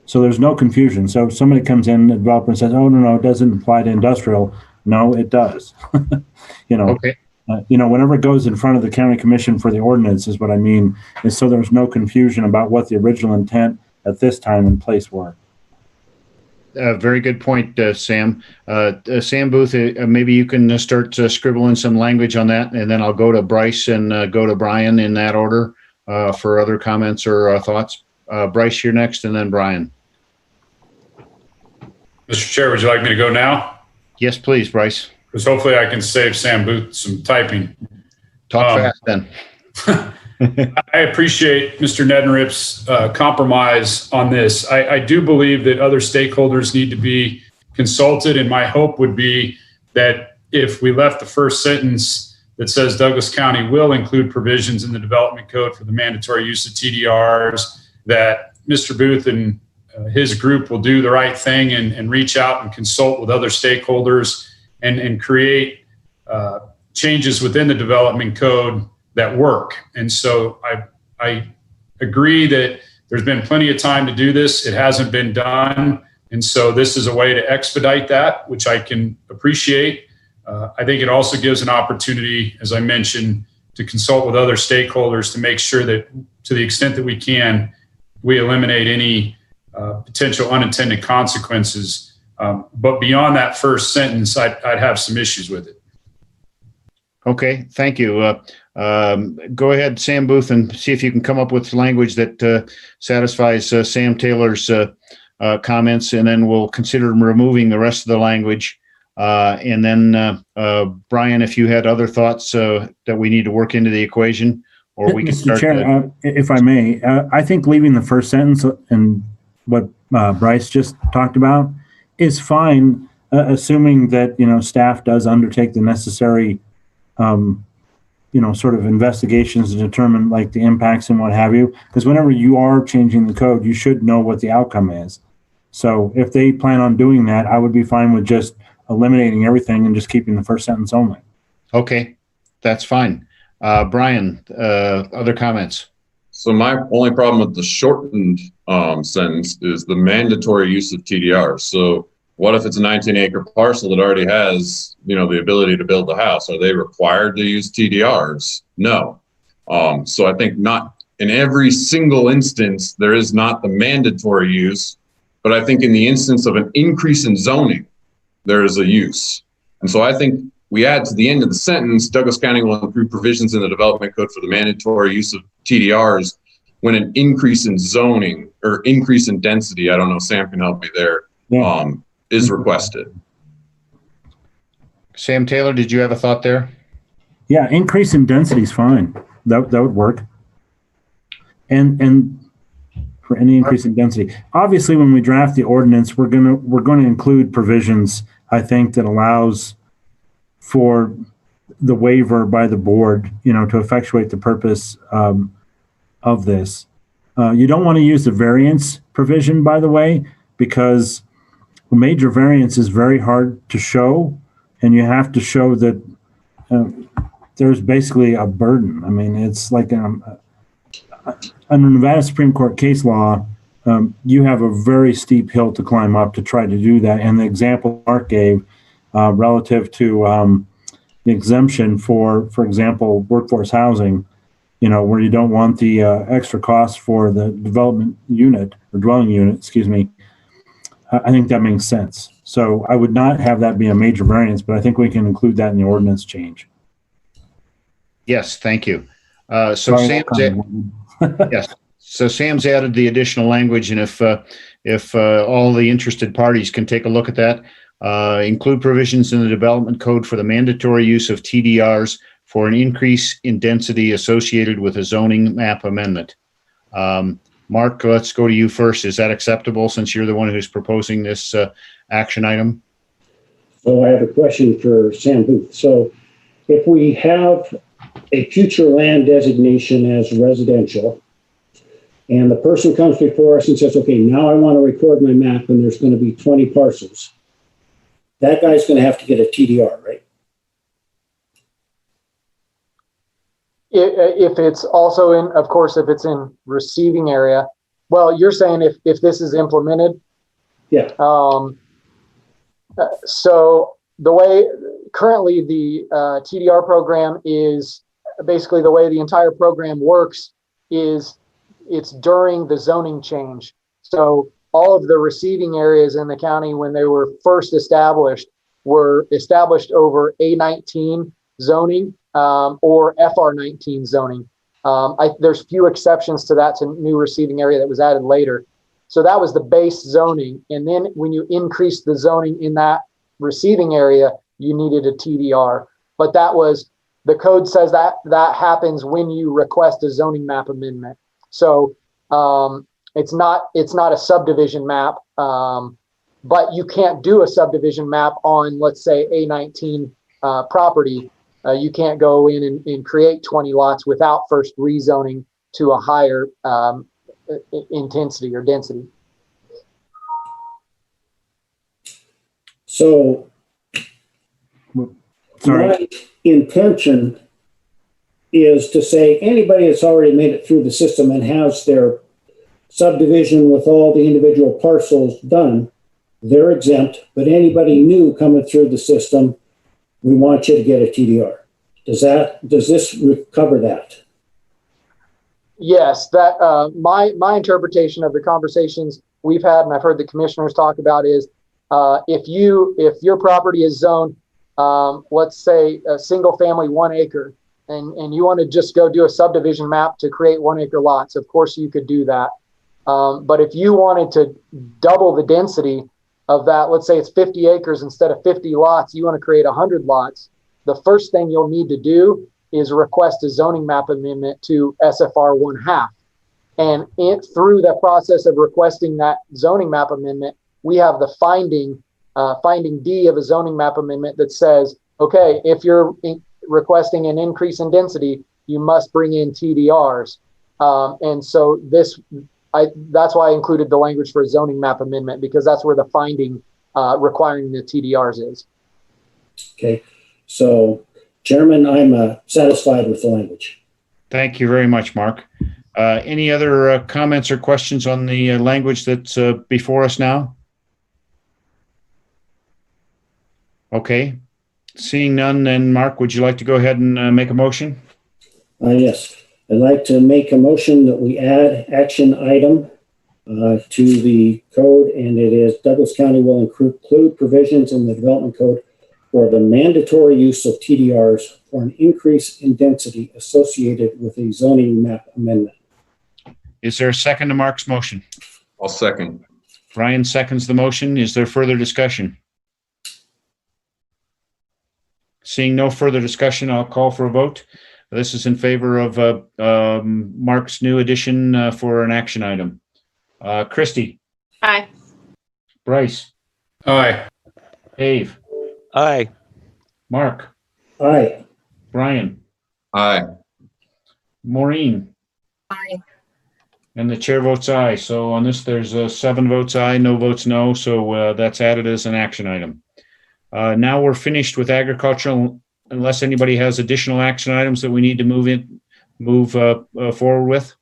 So there's no confusion. So if somebody comes in, a developer, and says, oh, no, it doesn't apply to industrial. No, it does. Okay. Whenever it goes in front of the county commission for the ordinance is what I mean, is so there's no confusion about what the original intent at this time and place were. Very good point, Sam. Sam Booth, maybe you can start scribbling some language on that, and then I'll go to Bryce and go to Brian in that order for other comments or thoughts. Bryce, you're next, and then Brian. Mr. Chair, would you like me to go now? Yes, please, Bryce. Because hopefully I can save Sam Booth some typing. Talk fast then. I appreciate Mr. Neddenrip's compromise on this. I do believe that other stakeholders need to be consulted, and my hope would be that if we left the first sentence that says Douglas County will include provisions in the development code for the mandatory use of TDRs, that Mr. Booth and his group will do the right thing and reach out and consult with other stakeholders and create changes within the development code that work. And so I agree that there's been plenty of time to do this. It hasn't been done. And so this is a way to expedite that, which I can appreciate. I think it also gives an opportunity, as I mentioned, to consult with other stakeholders to make sure that to the extent that we can, we eliminate any potential unintended consequences. But beyond that first sentence, I'd have some issues with it. Okay, thank you. Go ahead, Sam Booth, and see if you can come up with language that satisfies Sam Taylor's comments, and then we'll consider removing the rest of the language. And then, Brian, if you had other thoughts that we need to work into the equation, or we can Mr. start. Chair, if I may, I think leaving the first sentence and what Bryce just talked about is fine, assuming that, staff does undertake the necessary sort of investigations to determine like the impacts and what have you. Because whenever you are changing the code, you should know what the outcome is. So if they plan on doing that, I would be fine with just eliminating everything and just keeping the first sentence only. Okay, that's fine. Brian, other comments? So my only problem with the shortened sentence is the mandatory use of TDR. So what if it's a 19-acre parcel that already has, the ability to build the house? Are they required to use TDRs? No. So I think not in every single instance, there is not the mandatory use, but I think in the instance of an increase in zoning, there is a use. And so I think we add to the end of the sentence, Douglas County will include provisions in the development code for the mandatory use of TDRs when an increase in zoning or increase in density, I don't know, Sam can help me there, is requested. Sam Taylor, did you have a thought there? Yeah, increase in density is fine. That would work. And for any increase in density, obviously, when we draft the ordinance, we're going to include provisions, I think, that allows for the waiver by the board, to effectuate the purpose of this. You don't want to use the variance provision, by the way, because a major variance is very hard to show, and you have to show that there's basically a burden. I mean, it's like under Nevada Supreme Court case law, you have a very steep hill to climb up to try to do that. And the example Mark gave relative to the exemption for example, workforce housing, where you don't want the extra cost for the development unit or dwelling unit, excuse me, I think that makes sense. So I would not have that be a major variance, but I think we can include that in the ordinance change. Yes, thank you. So Sam's added the additional language, and if all the interested parties can take a look at that, include provisions in the development code for the mandatory use of TDRs for an increase in density associated with a zoning map amendment. Mark, let's go to you first. Is that acceptable since you're the one who's proposing this action item? So I have a question for Sam Booth. So if we have a future land designation as residential, and the person comes before us and says, okay, now I want to record my map and there's going to be 20 parcels. that guy's going to have to get a TDR, right? If it's also in, of course, if it's in receiving area. Well, you're saying if this is implemented. Yeah. So the way currently the TDR program is basically the way the entire program works is it's during the zoning change. So all of the receiving areas in the county when they were first established were established over A19 zoning or FR19 zoning. There's few exceptions to that, to new receiving area that was added later. So that was the base zoning. And then when you increase the zoning in that receiving area, you needed a TDR. But that was, the code says that that happens when you request a zoning map amendment. So it's not a subdivision map, but you can't do a subdivision map on, let's say, A19 property. You can't go in and create 20 lots without first rezoning to a higher intensity or density. So Sorry. my intention is to say anybody that's already made it through the system and has their subdivision with all the individual parcels done, they're exempt. But anybody new coming through the system, we want you to get a TDR. Does this cover that? Yes, that my interpretation of the conversations we've had, and I've heard the commissioners talk about, is if your property is zoned, let's say a single family 1 acre, and you want to just go do a subdivision map to create 1 acre lots, of course you could do that. But if you wanted to double the density of that, let's say it's 50 acres instead of 50 lots, you want to create 100 lots, the first thing you'll need to do is request a zoning map amendment to SFR 1/2. And through the process of requesting that zoning map amendment, we have the finding D of a zoning map amendment that says, okay, if you're requesting an increase in density, you must bring in TDRs. And so that's why I included the language for a zoning map amendment, because that's where the finding requiring the TDRs is. Okay. So, Chairman, I'm satisfied with the language. Thank you very much, Mark. Any other comments or questions on the language that's before us now? Okay. Seeing none, then Mark, would you like to go ahead and make a motion? Yes. I'd like to make a motion that we add action item to the code, and it is Douglas County will include provisions in the development code for the mandatory use of TDRs for an increase in density associated with a zoning map amendment. Is there a second to Mark's motion? I'll second. Brian seconds the motion. Is there further discussion? Seeing no further discussion, I'll call for a vote. This is in favor of Mark's new addition for an action item. Christy? Aye. Bryce? Aye. Dave? Aye. Mark? Aye. Brian? Aye. Maureen? Aye. And the chair votes aye. So on this, there's 7 votes aye, no votes no. So that's added as an action item. Now we're finished with agricultural, unless anybody has additional action items that we need to move forward with.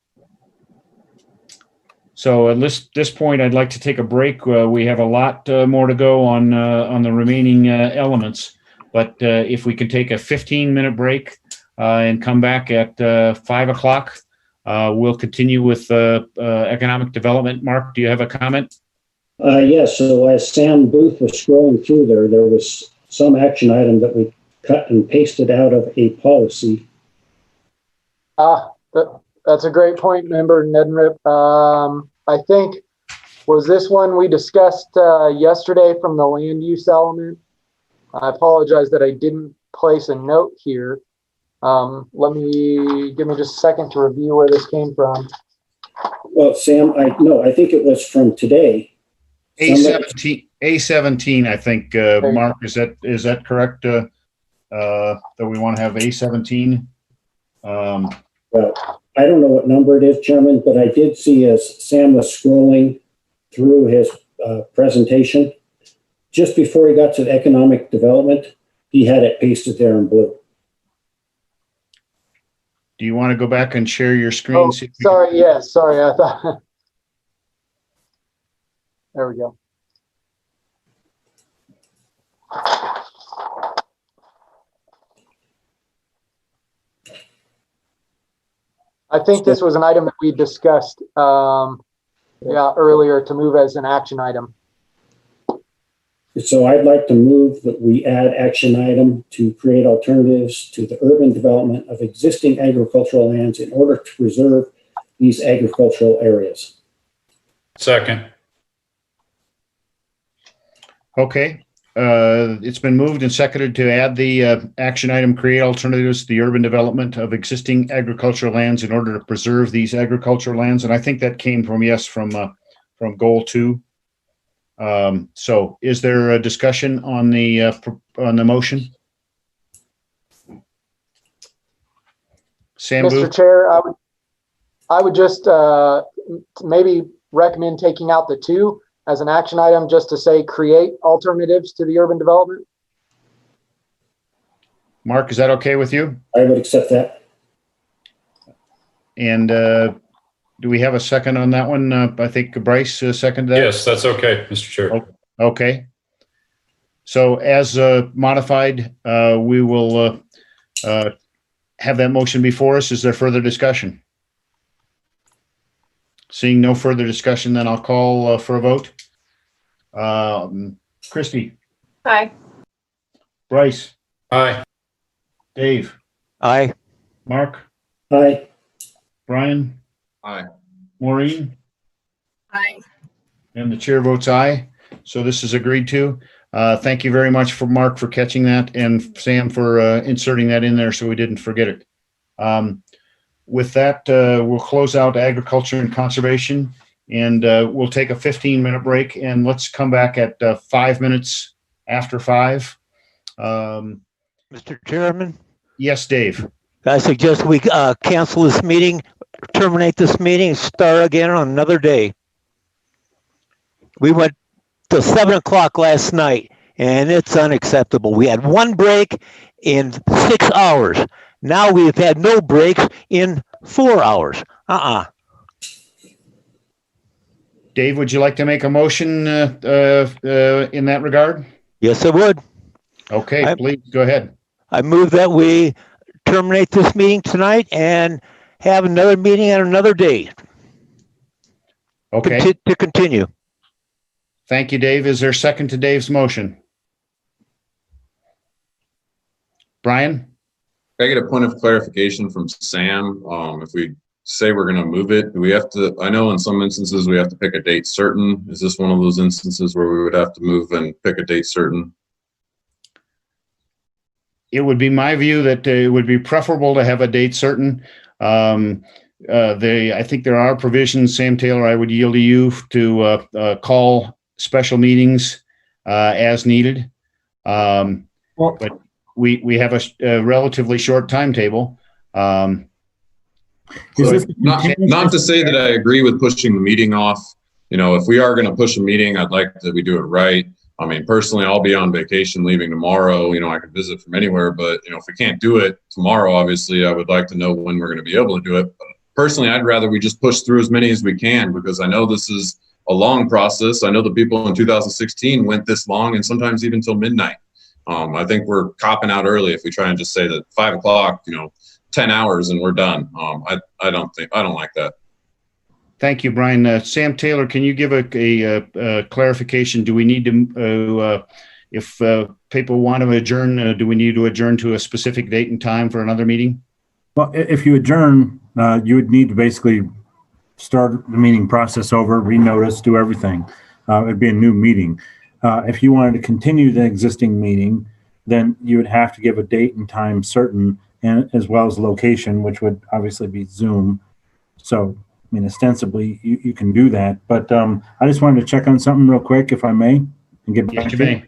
So at this point, I'd like to take a break. We have a lot more to go on the remaining elements, but if we can take a 15-minute break and come back at 5 o'clock, we'll continue with economic development. Mark, do you have a comment? Yes. So as Sam Booth was scrolling through there was some action item that we cut and pasted out of a policy. That's a great point, Member Neddenrip. I think, was this one we discussed yesterday from the land use element? I apologize that I didn't place a note here. Give me just a second to review where this came from. Well, Sam, I think it was from today. A17, I think, Mark, is that correct? That we want to have A17? Well, I don't know what number it is, Chairman, but I did see as Sam was scrolling through his presentation just before he got to the economic development, he had it pasted there in blue. Do you want to go back and share your screen? Oh, sorry. Yes. Sorry. I thought. There we go. I think this was an item that we discussed earlier to move as an action item. So I'd like to move that we add action item to create alternatives to the urban development of existing agricultural lands in order to preserve these agricultural areas. Second. Okay. It's been moved and seconded to add the action item, create alternatives to the urban development of existing agricultural lands in order to preserve these agricultural lands. And I think that came from goal 2. So is there a discussion on the motion? Sam Mr. Booth? Chair, I would just maybe recommend taking out the 2 as an action item, just to say create alternatives to the urban development. Mark, is that okay with you? I would accept that. And do we have a second on that one? I think Bryce seconded that. Yes, that's okay, Mr. Chair. Okay. So as modified, we will have that motion before us. Is there further discussion? Seeing no further discussion, then I'll call for a vote. Christie. Aye. Bryce. Aye. Dave. Aye. Mark. Aye. Brian. Aye. Maureen. Aye. And the chair votes aye. So this is agreed to. Thank you very much for Mark for catching that and Sam for inserting that in there so we didn't forget it. With that, we'll close out agriculture and conservation, and we'll take a 15-minute break, and let's come back at 5 minutes after 5. Mr. Chairman? Yes, Dave. I suggest we cancel this meeting, terminate this meeting, and start again on another day. We went till 7 o'clock last night, and it's unacceptable. We had one break in 6 hours. Now we've had no breaks in 4 hours. Dave, would you like to make a motion in that regard? Yes, I would. Okay, please go ahead. I move that we terminate this meeting tonight and have another meeting on another day. Okay. To continue. Thank you, Dave. Is there a second to Dave's motion? Brian? Can I get a point of clarification from Sam? If we say we're going to move it, do we have to, I know in some instances we have to pick a date certain. Is this one of those instances where we would have to move and pick a date certain? It would be my view that it would be preferable to have a date certain. I think there are provisions, Sam Taylor, I would yield to you to call special meetings as needed. But we have a relatively short timetable. Not to say that I agree with pushing the meeting off. You know, if we are going to push a meeting, I'd like that we do it right. I mean, personally, I'll be on vacation leaving tomorrow. You know, I could visit from anywhere, but, you know, if we can't do it tomorrow, obviously, I would like to know when we're going to be able to do it. But personally, I'd rather we just push through as many as we can, because I know this is a long process. I know the people in 2016 went this long and sometimes even till midnight. I think we're copping out early if we try and just say that 5 o'clock, you know, 10 hours and we're done. I don't like that. Thank you, Brian. Sam Taylor, can you give a clarification? Do we need to, if people want to adjourn, do we need to adjourn to a specific date and time for another meeting? Well, if you adjourn, you would need to basically start the meeting process over, renotice, do everything. It'd be a new meeting. If you wanted to continue the existing meeting, then you would have to give a date and time certain, and as well as location, which would obviously be Zoom. So, I mean, ostensibly, you can do that. But I just wanted to check on something real quick, if I may, and get back to you.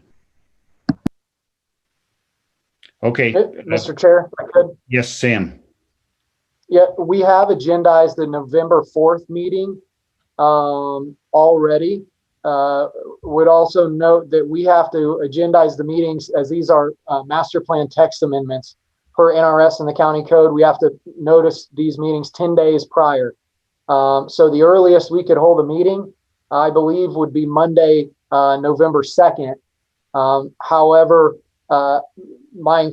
Okay. Mr. Chair, if I could. Yes, Sam. Yeah, we have agendized the November 4th meeting already. would also note that we have to agendize the meetings as these are master plan text amendments per NRS and the county code. We have to notice these meetings 10 days prior. So the earliest we could hold a meeting, I believe, would be Monday, November 2nd. However, my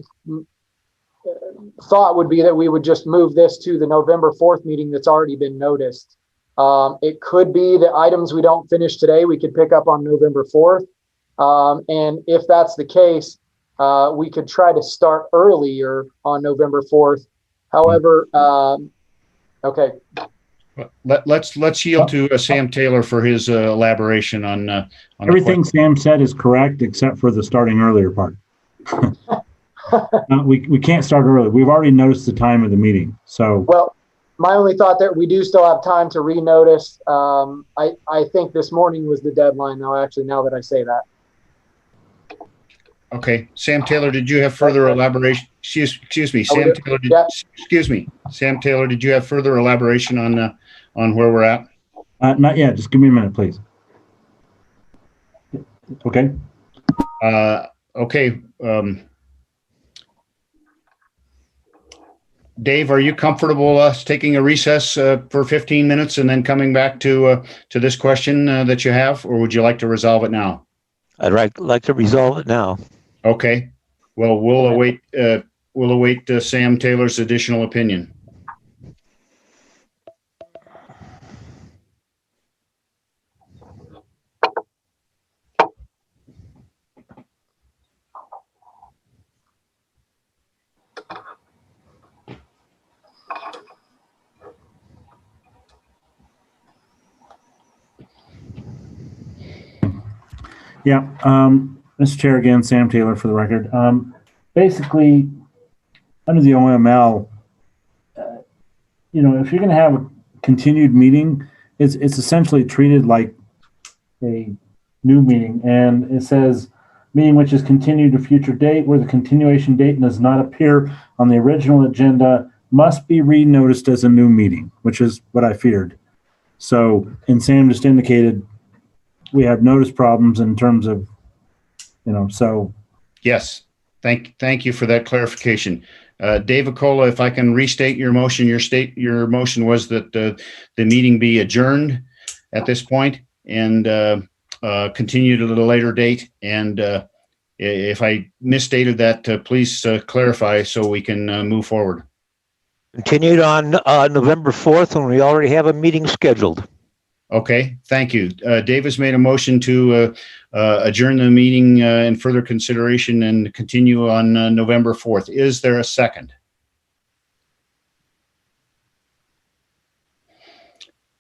thought would be that we would just move this to the November 4th meeting that's already been noticed. It could be that items we don't finish today, we could pick up on November 4th. And if that's the case, we could try to start earlier on November 4th. However, okay. Let's yield to Sam Taylor for his elaboration on Everything Sam said is correct except for the starting earlier part. We can't start early. We've already noticed the time of the meeting. So well, my only thought that we do still have time to renotice. I think this morning was the deadline, though. Actually, now that I say that. Okay, Sam Taylor, did you have further elaboration? Excuse me, Sam Taylor. Excuse me, Sam Taylor. Did you have further elaboration on where we're at? Not yet. Just give me a minute, please. Okay. Okay. Dave, are you comfortable us taking a recess for 15 minutes and then coming back to this question that you have, or would you like to resolve it now? I'd like to resolve it now. Okay. Well, we'll await Sam Taylor's additional opinion. Yeah, Mr. Chair, again, Sam Taylor for the record. Basically, under the OML, if you're going to have a continued meeting, it's essentially treated like a new meeting, and it says meeting which is continued to future date, where the continuation date does not appear on the original agenda, must be re-noticed as a new meeting, which is what I feared. So, and Sam just indicated we have notice problems in terms of, so. Yes. Thank you for that clarification. Dave Acola, if I can restate your motion, your motion was that the meeting be adjourned at this point and continued at a later date. And if I misstated that, please clarify so we can move forward. Continued on November 4th when we already have a meeting scheduled. Okay, thank you. Dave has made a motion to adjourn the meeting in further consideration and continue on November 4th. Is there a second?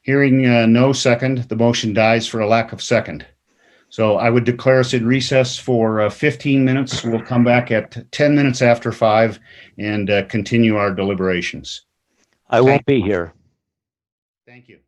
Hearing no second, the motion dies for a lack of second. So I would declare us in recess for 15 minutes. We'll come back at 10 minutes after 5 and continue our deliberations. I won't be here. Thank you.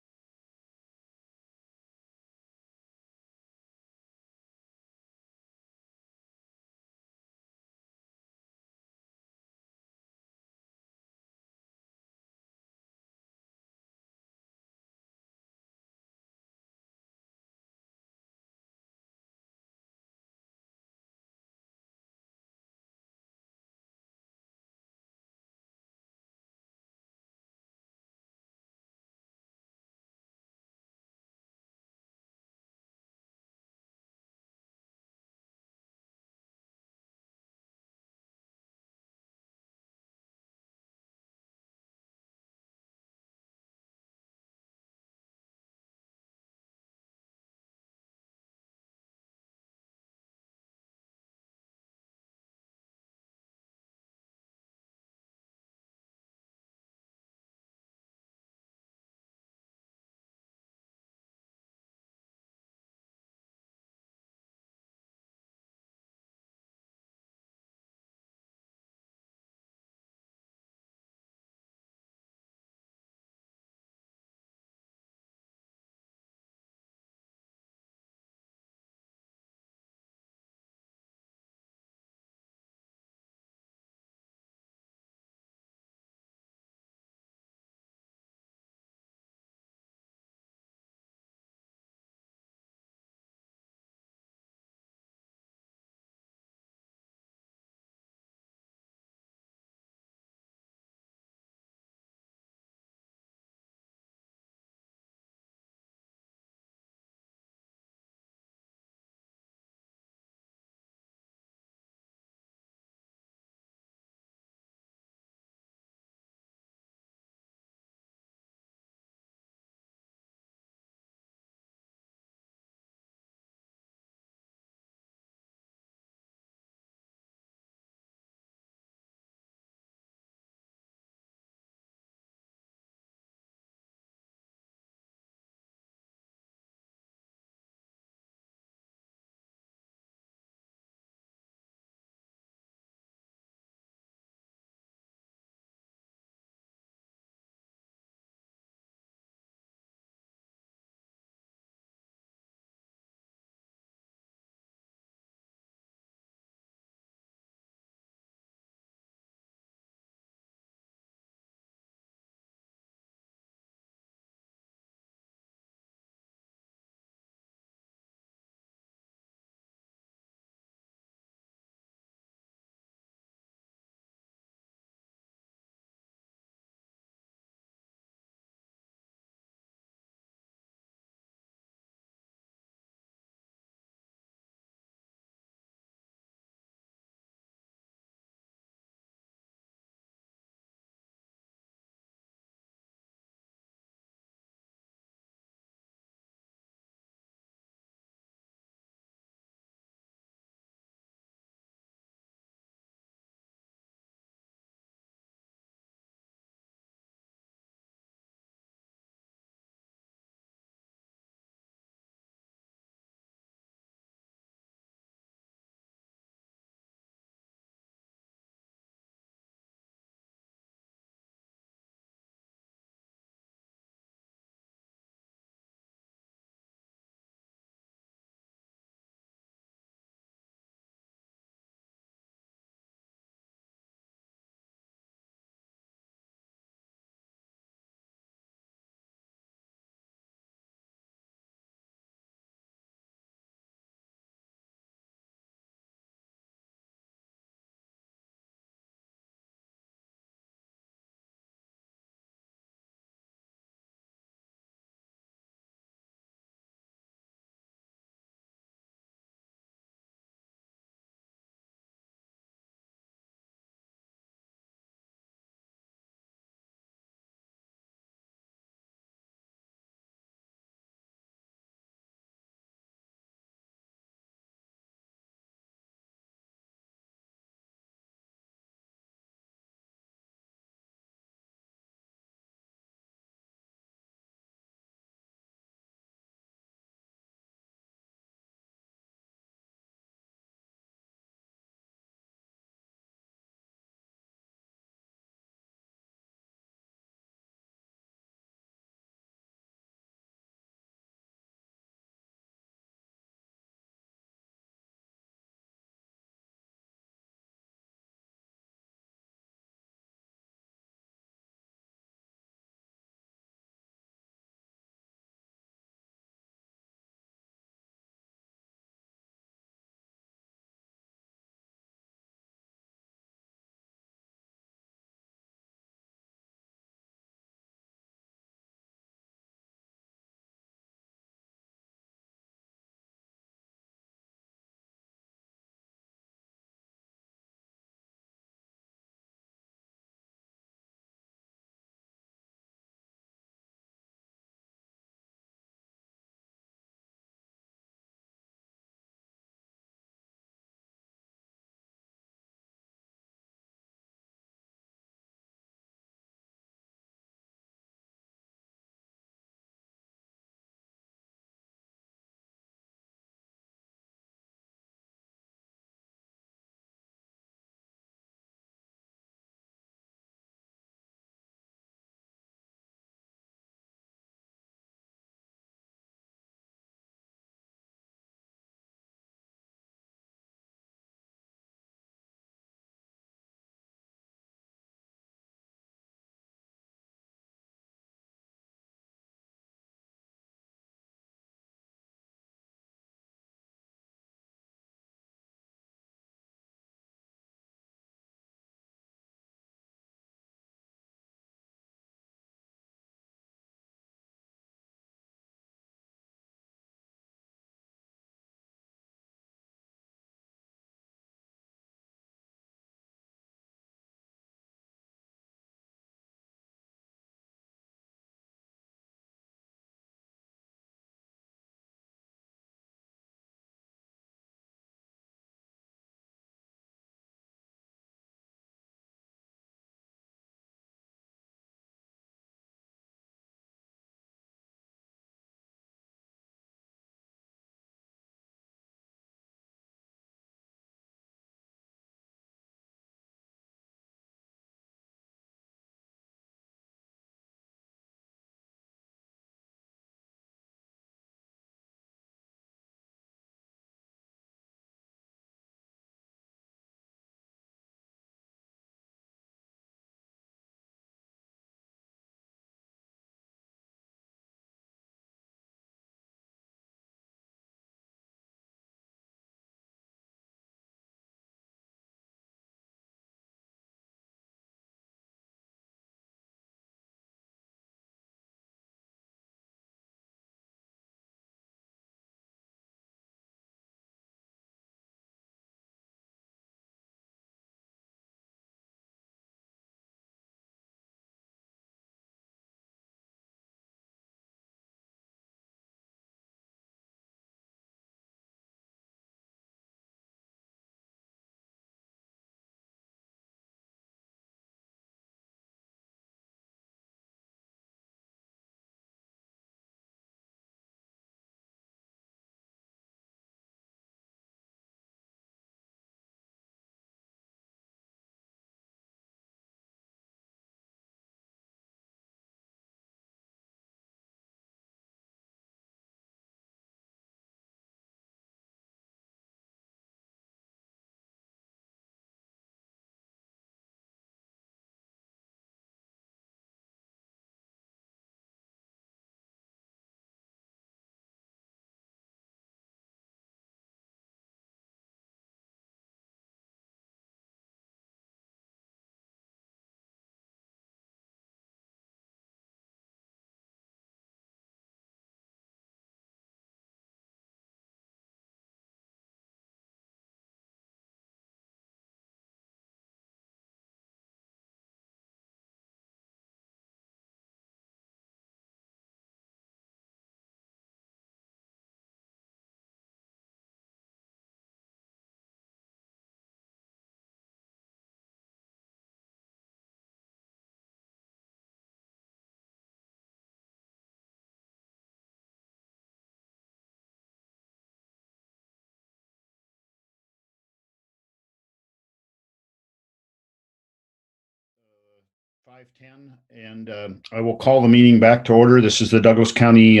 5:10, and I will call the meeting back to order. This is the Douglas County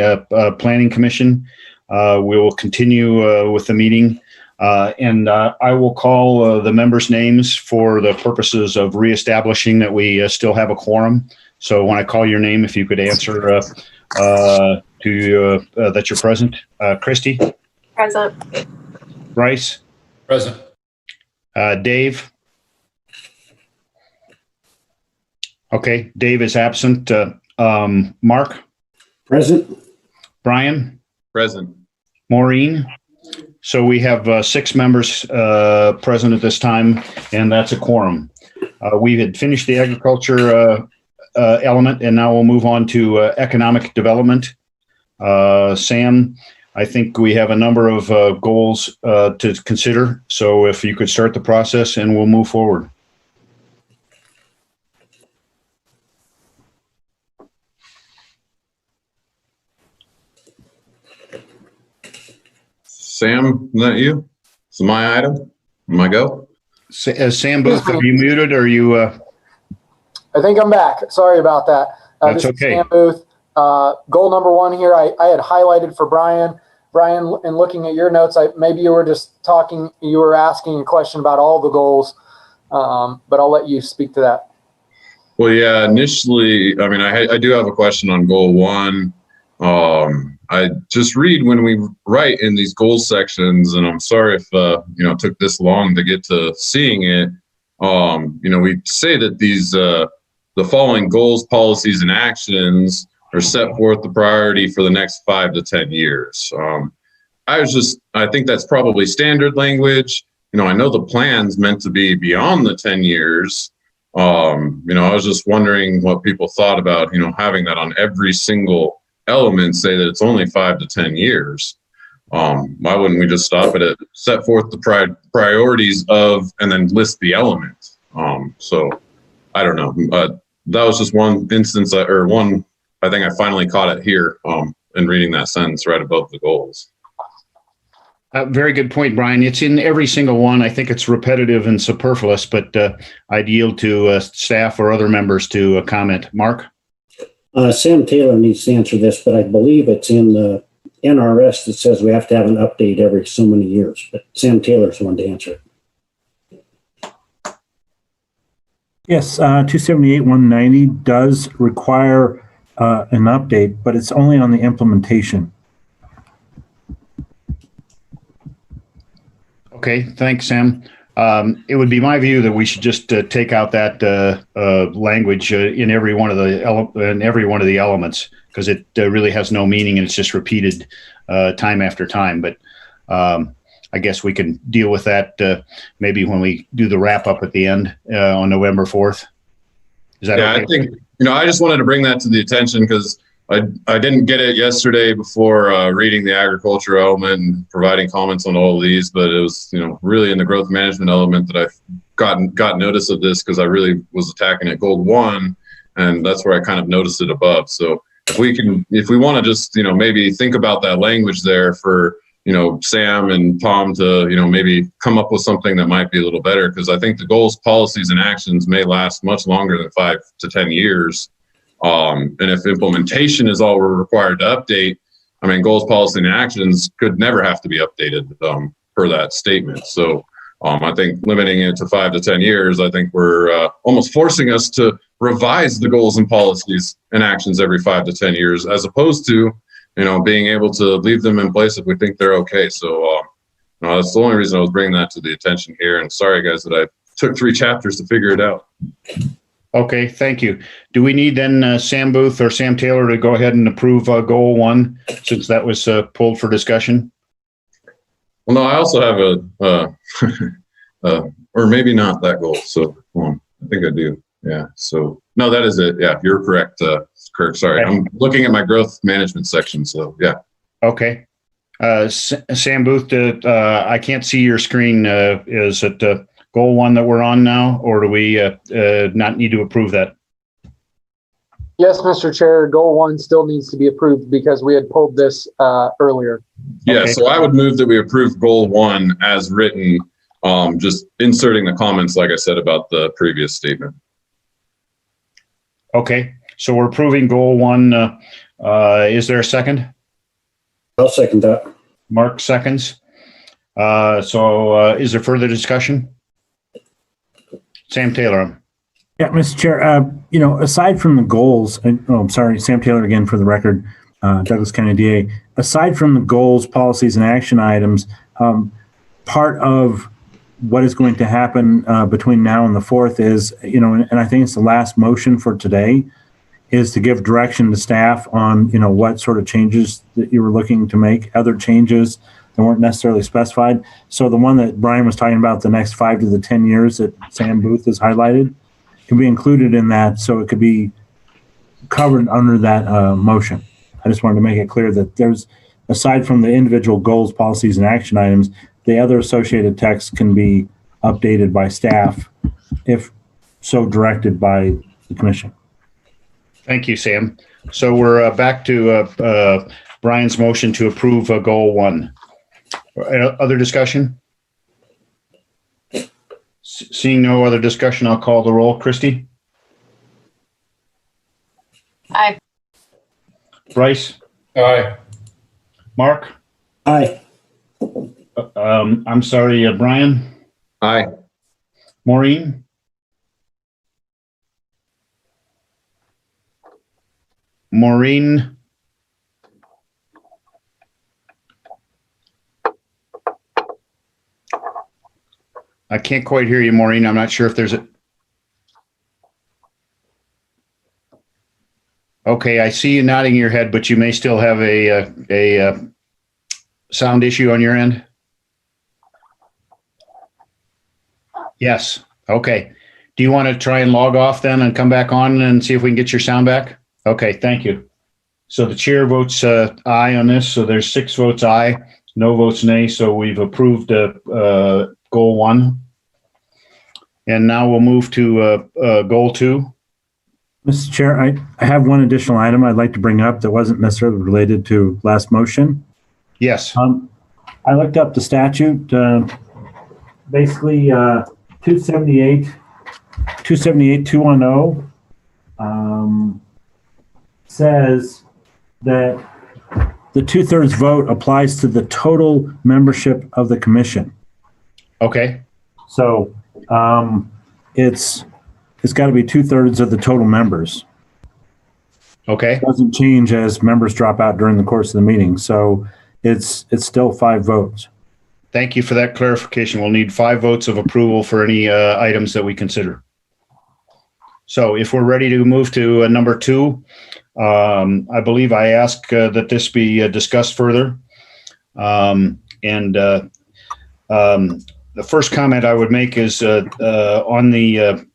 Planning Commission. We will continue with the meeting, and I will call the members' names for the purposes of reestablishing that we still have a quorum. So when I call your name, if you could answer that you're present. Christy? Present. Bryce? Present. Dave? Okay, Dave is absent. Mark? Present. Brian? Present. Maureen? So we have 6 members present at this time, and that's a quorum. We had finished the agriculture element, and now we'll move on to economic development. Sam, I think we have a number of goals to consider. So if you could start the process, and we'll move forward. Sam, is that you? Is it my item? My go? Sam Booth, are you muted? Or are you? I think I'm back. Sorry about that. That's this okay. Is Sam Booth. Goal number 1 here, I had highlighted for Brian. Brian, in looking at your notes, maybe you were just talking, you were asking a question about all the goals, but I'll let you speak to that. Well, yeah, initially, I mean, I do have a question on goal 1. I just read when we write in these goals sections, and I'm sorry if, it took this long to get to seeing it. We say that these, the following goals, policies, and actions are set forth the priority for the next 5 to 10 years. I think that's probably standard language. I know the plan's meant to be beyond the 10 years. I was just wondering what people thought about, having that on every single element, say that it's only 5 to 10 years. Why wouldn't we just stop at it, set forth the priorities of, and then list the elements? So I don't know. That was just one instance, I think I finally caught it here in reading that sentence right above the goals. Very good point, Brian. It's in every single one. I think it's repetitive and superfluous, but I'd yield to staff or other members to comment. Mark? Sam Taylor needs to answer this, but I believe it's in the NRS that says we have to have an update every so many years. But Sam Taylor's the one to answer it. Yes, 278-190 does require an update, but it's only on the implementation. Okay, thanks, Sam. It would be my view that we should just take out that language in every one of the elements, because it really has no meaning and it's just repeated time after time. But I guess we can deal with that maybe when we do the wrap up at the end on November 4th. Is that okay? I think I just wanted to bring that to the attention because I didn't get it yesterday before reading the agriculture element and providing comments on all of these, but it was, really in the growth management element that I've got notice of this because I really was attacking at goal 1, and that's where I kind of noticed it above. So if we want to just, maybe think about that language there for, Sam and Tom to, maybe come up with something that might be a little better, because I think the goals, policies, and actions may last much longer than 5 to 10 years. And if implementation is all we're required to update, I mean, goals, policy, and actions could never have to be updated per that statement. So I think limiting it to 5 to 10 years, I think we're almost forcing us to revise the goals and policies and actions every 5 to 10 years, as opposed to, being able to leave them in place if we think they're okay. So that's the only reason I was bringing that to the attention here. And sorry, guys, that I took 3 chapters to figure it out. Okay, thank you. Do we need then Sam Booth or Sam Taylor to go ahead and approve goal 1 since that was pulled for discussion? Well, no, I also have or maybe not that goal. So I think I do. Yeah. So no, that is it. Yeah, you're correct, Kirk. Sorry, I'm looking at my growth management section. So yeah. Okay. Sam Booth, I can't see your screen. Is it goal 1 that we're on now, or do we not need to approve that? Yes, Mr. Chair, goal 1 still needs to be approved because we had pulled this earlier. Yeah, Okay. so I would move that we approve goal 1 as written, just inserting the comments, like I said, about the previous statement. Okay, so we're approving goal 1. Is there a second? I'll second that. Mark seconds. So is there further discussion? Sam Taylor. Yeah, Mr. Chair, aside from the goals, I'm sorry, Sam Taylor again for the record, Douglas County DA. Aside from the goals, policies, and action items, part of what is going to happen between now and the 4th is, and I think it's the last motion for today, is to give direction to staff on, what sort of changes that you were looking to make, other changes that weren't necessarily specified. So the one that Brian was talking about, the next 5 to 10 years that Sam Booth has highlighted, can be included in that, so it could be covered under that motion. I just wanted to make it clear that there's, aside from the individual goals, policies, and action items, the other associated text can be updated by staff if so directed by the commission. Thank you, Sam. So we're back to Brian's motion to approve goal 1. Other discussion? Seeing no other discussion, I'll call the roll. Christy? Aye. Bryce? Aye. Mark? Aye. I'm sorry, Brian? Aye. Maureen? Maureen? I can't quite hear you, Maureen. I'm not sure if there's a... Okay, I see you nodding your head, but you may still have a sound issue on your end. Yes. Okay. Do you want to try and log off then and come back on and see if we can get your sound back? Okay, thank you. So the chair votes aye on this. So there's 6 votes aye, no votes nay. So we've approved goal 1. And now we'll move to goal 2. Mr. Chair, I have one additional item I'd like to bring up that wasn't necessarily related to last motion. Yes. I looked up the statute. Basically, 278-210 says that the 2/3 vote applies to the total membership of the commission. Okay. So it's got to be 2/3 of the total members. Okay. It doesn't change as members drop out during the course of the meeting. So it's still 5 votes. Thank you for that clarification. We'll need 5 votes of approval for any items that we consider. So if we're ready to move to number 2, I believe I ask that this be discussed further. The first comment I would make is on the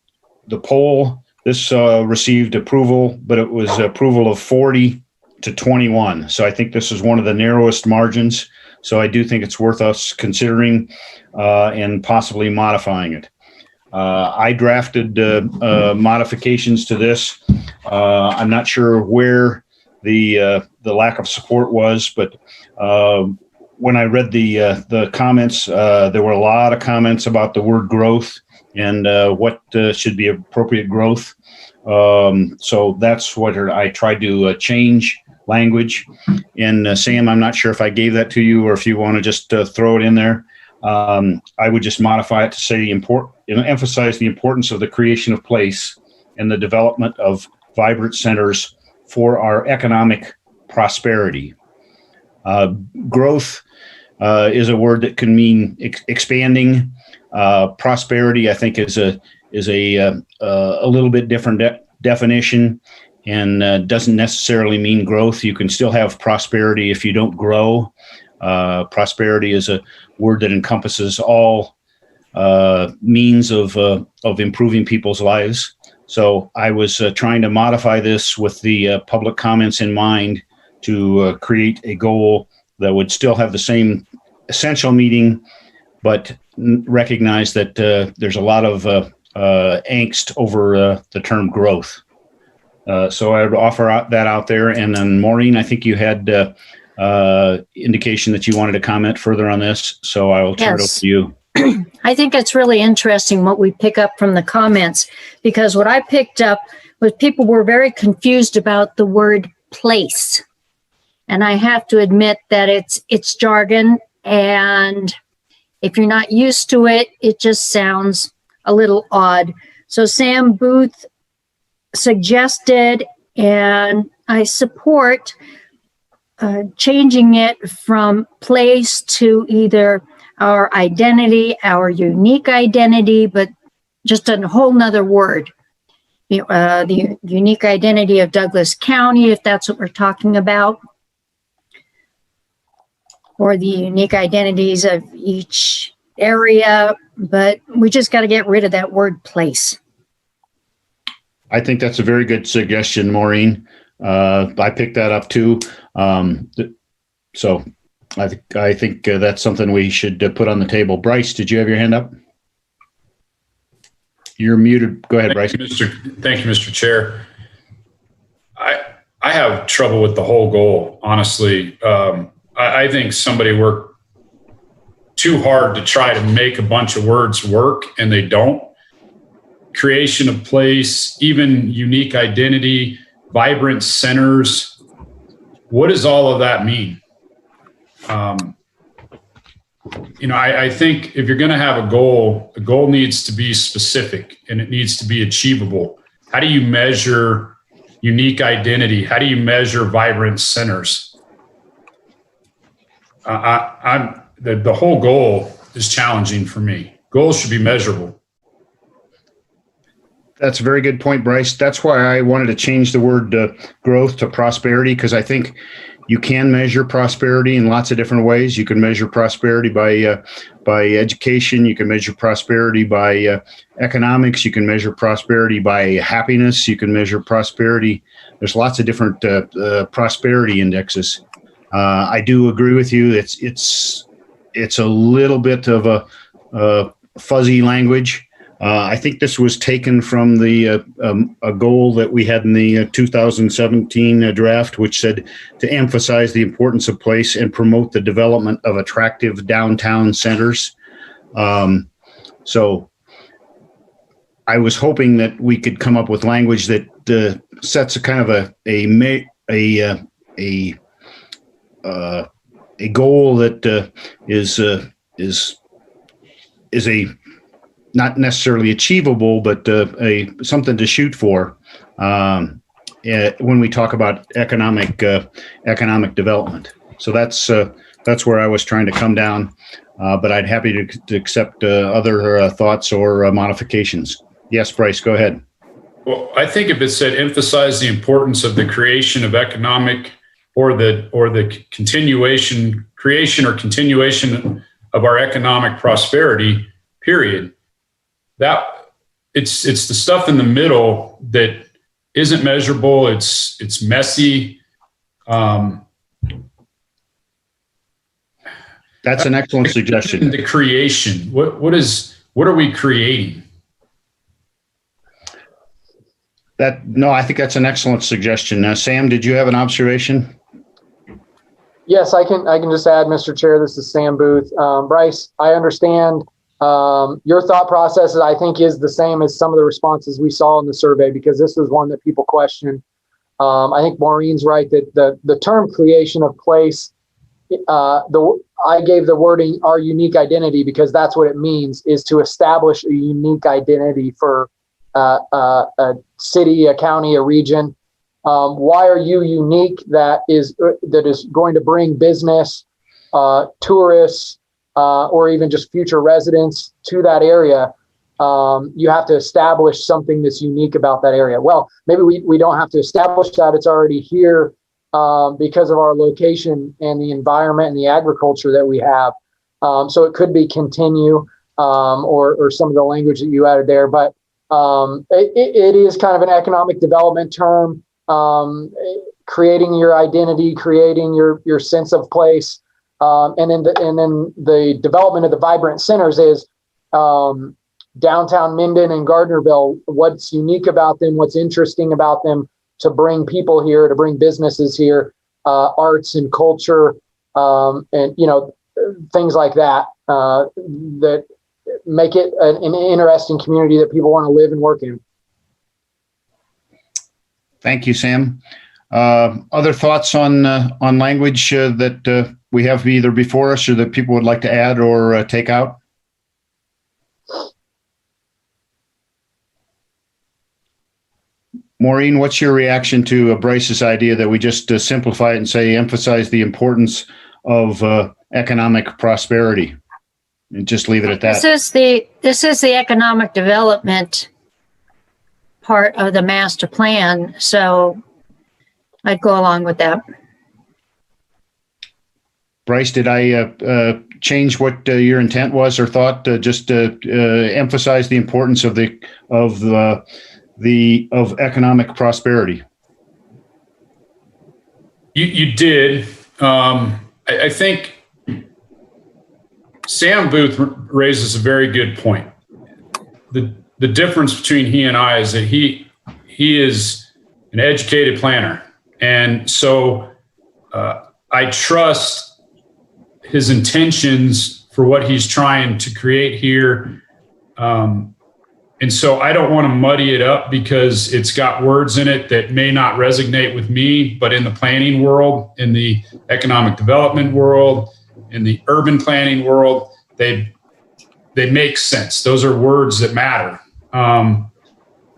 poll. This received approval, but it was approval of 40 to 21. So I think this is one of the narrowest margins. So I do think it's worth us considering and possibly modifying it. I drafted modifications to this. I'm not sure where the lack of support was, but when I read the comments, there were a lot of comments about the word growth and what should be appropriate growth. So that's what I tried to change language. And Sam, I'm not sure if I gave that to you or if you want to just throw it in there. I would just modify it to say emphasize the importance of the creation of place and the development of vibrant centers for our economic prosperity. Growth is a word that can mean expanding. Prosperity, I think, is a little bit different definition and doesn't necessarily mean growth. You can still have prosperity if you don't grow. Prosperity is a word that encompasses all means of improving people's lives. So I was trying to modify this with the public comments in mind to create a goal that would still have the same essential meaning, but recognize that there's a lot of angst over the term growth. So I would offer that out there. And then Maureen, I think you had indication that you wanted to comment further on this. So I will turn it over to you. I think it's really interesting what we pick up from the comments, because what I picked up was people were very confused about the word place. And I have to admit that it's jargon, and if you're not used to it, it just sounds a little odd. So Sam Booth suggested, and I support changing it from place to either our identity, our unique identity, but just a whole nother word. The unique identity of Douglas County, if that's what we're talking about, or the unique identities of each area, but we just got to get rid of that word place. I think that's a very good suggestion, Maureen. I picked that up too. So I think that's something we should put on the table. Bryce, did you have your hand up? You're muted. Go ahead, Bryce. Thank you, Mr. Chair. I have trouble with the whole goal, honestly. I think somebody worked too hard to try to make a bunch of words work, and they don't. Creation of place, even unique identity, vibrant centers. What does all of that mean? I think if you're going to have a goal, the goal needs to be specific and it needs to be achievable. How do you measure unique identity? How do you measure vibrant centers? The whole goal is challenging for me. Goals should be measurable. That's a very good point, Bryce. That's why I wanted to change the word growth to prosperity, because I think you can measure prosperity in lots of different ways. You can measure prosperity by education. You can measure prosperity by economics. You can measure prosperity by happiness. You can measure prosperity. There's lots of different prosperity indexes. I do agree with you. It's a little bit of a fuzzy language. I think this was taken from a goal that we had in the 2017 draft, which said to emphasize the importance of place and promote the development of attractive downtown centers. So I was hoping that we could come up with language that sets a kind of a goal that is a not necessarily achievable, but something to shoot for when we talk about economic development. So that's where I was trying to come down, but I'd happy to accept other thoughts or modifications. Yes, Bryce, go ahead. Well, I think if it said emphasize the importance of the creation of economic or the creation or continuation of our economic prosperity, period. That it's the stuff in the middle that isn't measurable. It's messy. That's an excellent suggestion. The creation. What are we creating? I think that's an excellent suggestion. Sam, did you have an observation? Yes, I can just add, Mr. Chair, this is Sam Booth. Bryce, I understand your thought process, I think, is the same as some of the responses we saw in the survey, because this was one that people questioned. I think Maureen's right that the term creation of place, I gave the wording our unique identity because that's what it means, is to establish a unique identity for a city, a county, a region. Why are you unique? That is going to bring business, tourists, or even just future residents to that area. You have to establish something that's unique about that area. Well, maybe we don't have to establish that. It's already here because of our location and the environment and the agriculture that we have. So it could be continue or some of the language that you added there. But it is kind of an economic development term, creating your identity, creating your sense of place. And then the development of the vibrant centers is downtown Minden and Gardnerville. What's unique about them? What's interesting about them to bring people here, to bring businesses here, arts and culture, and things like that that make it an interesting community that people want to live and work in. Thank you, Sam. Other thoughts on language that we have either before us or that people would like to add or take out? Maureen, what's your reaction to Bryce's idea that we just simplify it and say emphasize the importance of economic prosperity and just leave it at that? This is the economic development part of the master plan, so I'd go along with that. Bryce, did I change what your intent was or thought? Just emphasize the importance of economic prosperity. You did. I think Sam Booth raises a very good point. The difference between he and I is that he is an educated planner, and so I trust his intentions for what he's trying to create here. And so I don't want to muddy it up because it's got words in it that may not resonate with me, but in the planning world, in the economic development world, in the urban planning world, they make sense. Those are words that matter. And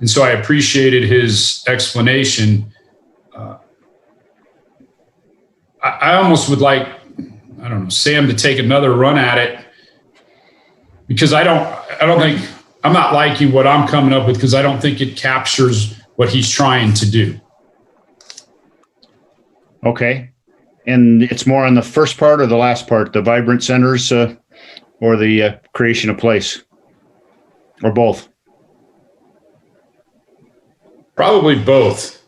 so I appreciated his explanation. I almost would like, I don't know, Sam to take another run at it, because I don't think, I'm not liking what I'm coming up with because I don't think it captures what he's trying to do. Okay. And it's more on the first part or the last part, the vibrant centers or the creation of place, or both? Probably both.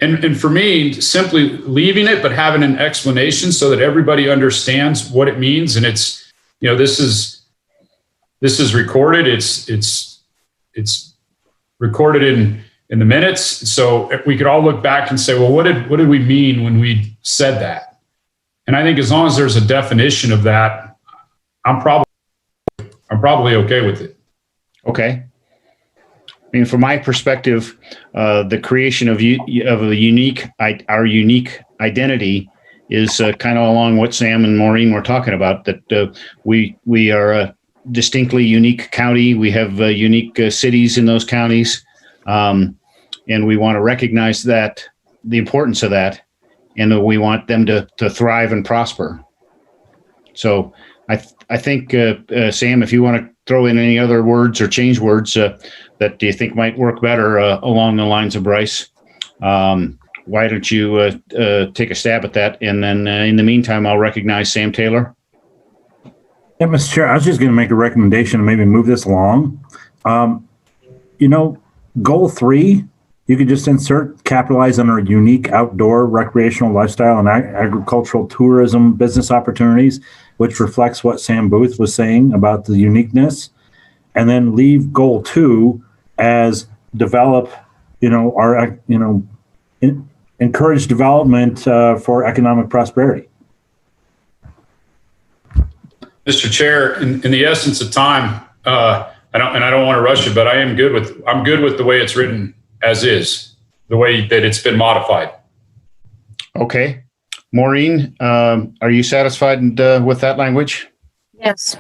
And for me, simply leaving it, but having an explanation so that everybody understands what it means. And it's, this is recorded. It's recorded in the minutes. So we could all look back and say, well, what did we mean when we said that? And I think as long as there's a definition of that, I'm probably okay with it. Okay. I mean, from my perspective, the creation of our unique identity is kind of along what Sam and Maureen were talking about, that we are a distinctly unique county. We have unique cities in those counties. And we want to recognize that, the importance of that, and we want them to thrive and prosper. So I think, Sam, if you want to throw in any other words or change words that you think might work better along the lines of Bryce, why don't you take a stab at that? And then in the meantime, I'll recognize Sam Taylor. Yeah, Mr. Chair, I was just going to make a recommendation and maybe move this along. Goal 3, you could just insert, capitalize on our unique outdoor recreational lifestyle and agricultural tourism business opportunities, which reflects what Sam Booth was saying about the uniqueness, and then leave goal 2 as develop, encourage development for economic prosperity. Mr. Chair, in the essence of time, I don't want to rush it, but I'm good with the way it's written as is, the way that it's been modified. Okay. Maureen, are you satisfied with that language? Yes.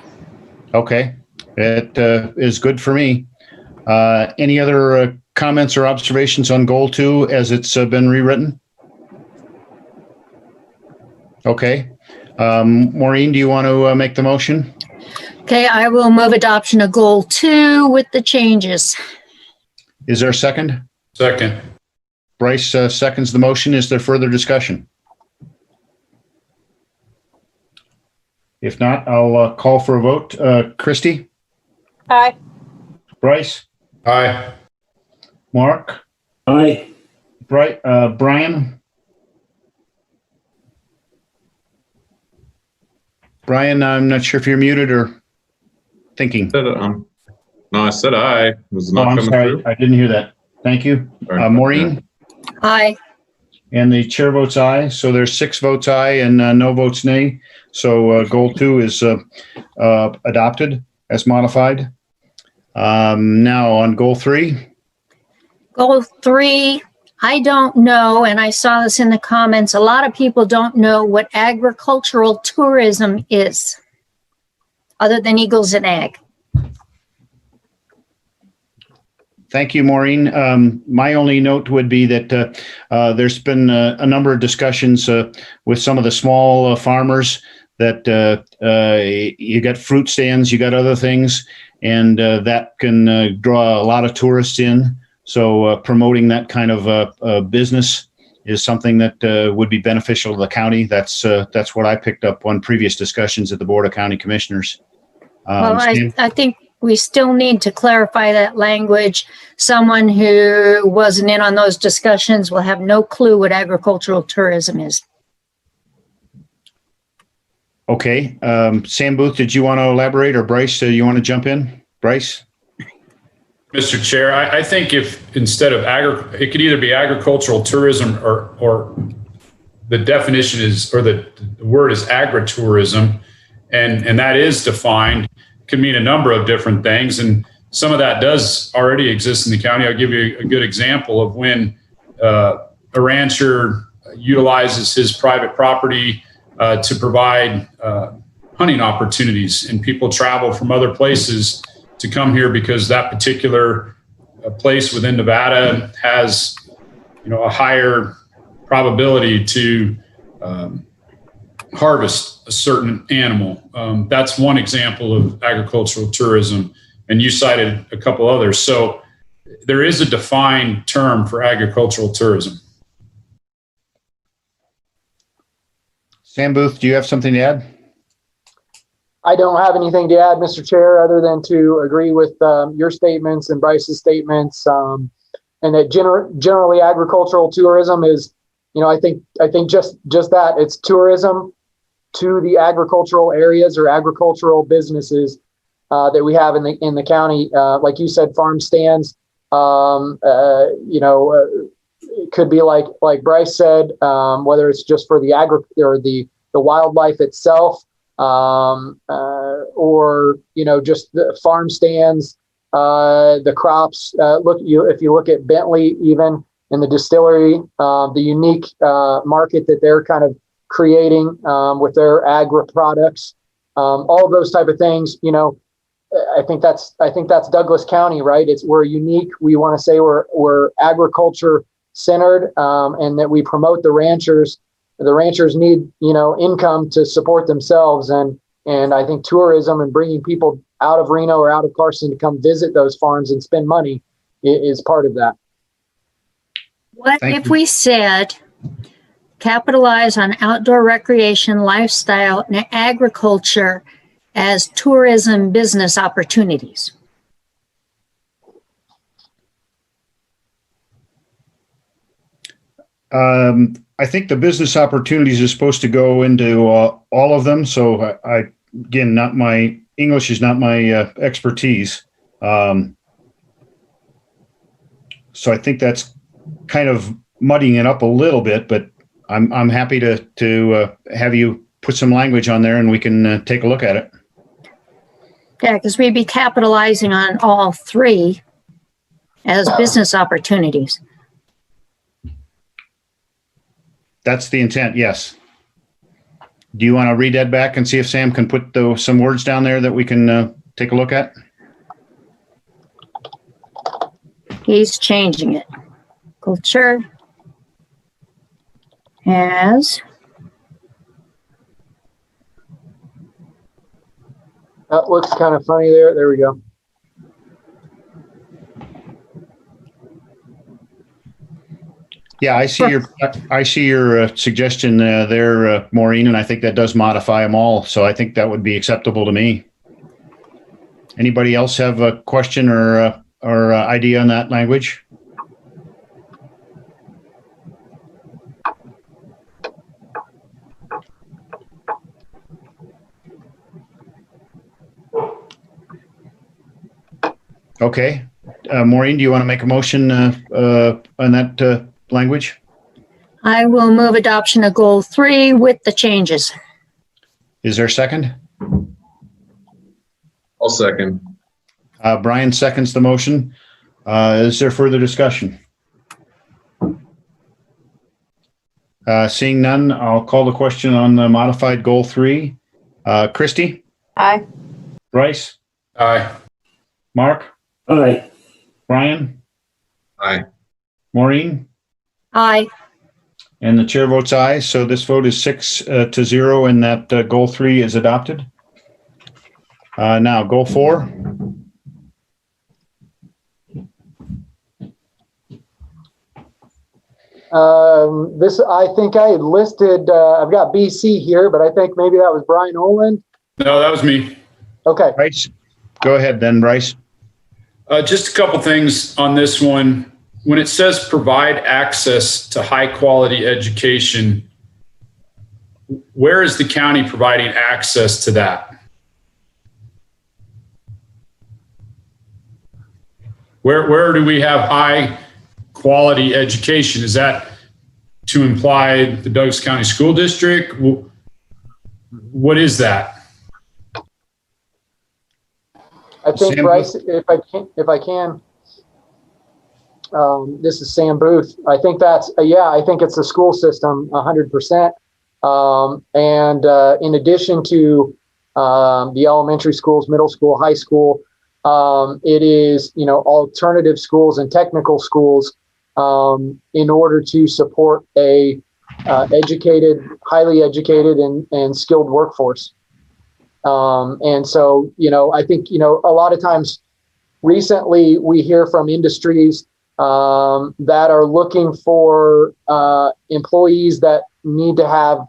Okay. It is good for me. Any other comments or observations on goal 2 as it's been rewritten? Okay. Maureen, do you want to make the motion? Okay, I will move adoption of goal 2 with the changes. Is there a second? Second. Bryce seconds the motion. Is there further discussion? If not, I'll call for a vote. Christy? Aye. Bryce? Aye. Mark? Aye. Brian? Brian, I'm not sure if you're muted or thinking. No, I said aye. It was not I'm coming sorry. through. I didn't hear that. Thank you. Maureen? Aye. And the chair votes aye. So there's 6 votes aye and no votes nay. So goal 2 is adopted as modified. Now on goal 3. Goal 3, I don't know, and I saw this in the comments, a lot of people don't know what agricultural tourism is, other than Eagles and Ag. Thank you, Maureen. My only note would be that there's been a number of discussions with some of the small farmers that you got fruit stands, you got other things, and that can draw a lot of tourists in. So promoting that kind of business is something that would be beneficial to the county. That's what I picked up on previous discussions at the Board of County Commissioners. Well, I think we still need to clarify that language. Someone who wasn't in on those discussions will have no clue what agricultural tourism is. Okay. Sam Booth, did you want to elaborate, or Bryce, do you want to jump in? Bryce? Mr. Chair, I think if instead of it could either be agricultural tourism or the definition is, or the word is agritourism, and that is defined, could mean a number of different things. And some of that does already exist in the county. I'll give you a good example of when a rancher utilizes his private property to provide hunting opportunities, and people travel from other places to come here because that particular place within Nevada has, a higher probability to harvest a certain animal. That's one example of agricultural tourism, and you cited a couple others. So there is a defined term for agricultural tourism. Sam Booth, do you have something to add? I don't have anything to add, Mr. Chair, other than to agree with your statements and Bryce's statements, and that generally agricultural tourism is, I think just that, it's tourism to the agricultural areas or agricultural businesses that we have in the county. Like you said, farm stands. It could be like Bryce said, whether it's just for the wildlife itself. Or just the farm stands, the crops. If you look at Bentley, even in the distillery, the unique market that they're kind of creating with their agri products, all of those type of things. I think that's Douglas County, right? We're unique. We want to say we're agriculture centered, and that we promote the ranchers. The ranchers need, income to support themselves. And I think tourism and bringing people out of Reno or out of Carson to come visit those farms and spend money is part of that. What if we said capitalize on outdoor recreation, lifestyle, and agriculture as tourism business opportunities? I think the business opportunities is supposed to go into all of them. So again, English is not my expertise. So I think that's kind of muddying it up a little bit, but I'm happy to have you put some language on there and we can take a look at it. Yeah, because we'd be capitalizing on all three as business opportunities. That's the intent, yes. Do you want to read that back and see if Sam can put some words down there that we can take a look at? He's changing it. Culture as that looks kind of funny there. There we go. Yeah, I see your suggestion there, Maureen, and I think that does modify them all. So I think that would be acceptable to me. Anybody else have a question or idea on that language? Okay, Maureen, do you want to make a motion on that language? I will move adoption of goal 3 with the changes. Is there a second? I'll second. Brian seconds the motion. Is there further discussion? Seeing none, I'll call the question on the modified goal 3. Christie? Aye. Bryce? Aye. Mark? Aye. Brian? Aye. Maureen? Aye. And the chair votes aye. So this vote is 6-0, and that goal 3 is adopted. Now, goal 4. I think I had listed, I've got BC here, but I think maybe that was Brian Oland. No, that was me. Okay. Bryce? Go ahead then, Bryce. Just a couple things on this one. When it says provide access to high quality education, where is the county providing access to that? Where do we have high quality education? Is that to imply the Douglas County School District? What is that? I think, Sam Bryce, if I can, this is Sam Booth. I think that's, I think it's the school system 100%. And in addition to the elementary schools, middle school, high school, it is, alternative schools and technical schools in order to support a educated, highly educated and skilled workforce. And so, I think, a lot of times recently we hear from industries that are looking for employees that need to have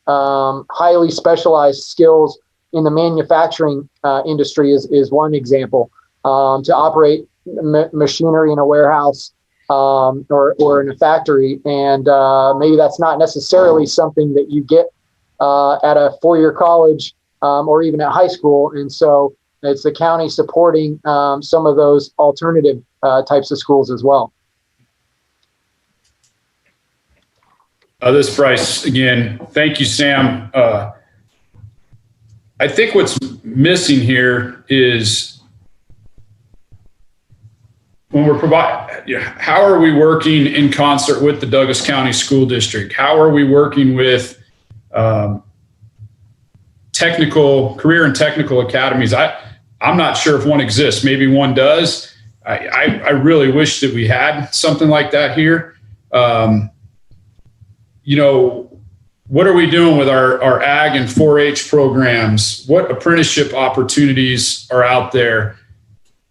highly specialized skills in the manufacturing industry is one example, to operate machinery in a warehouse or in a factory. And maybe that's not necessarily something that you get at a four-year college or even at high school. And so it's the county supporting some of those alternative types of schools as well. This is Bryce again. Thank you, Sam. I think what's missing here is when we're how are we working in concert with the Douglas County School District? How are we working with career and technical academies? I'm not sure if one exists. Maybe one does. I really wish that we had something like that here. What are we doing with our ag and 4-H programs? What apprenticeship opportunities are out there?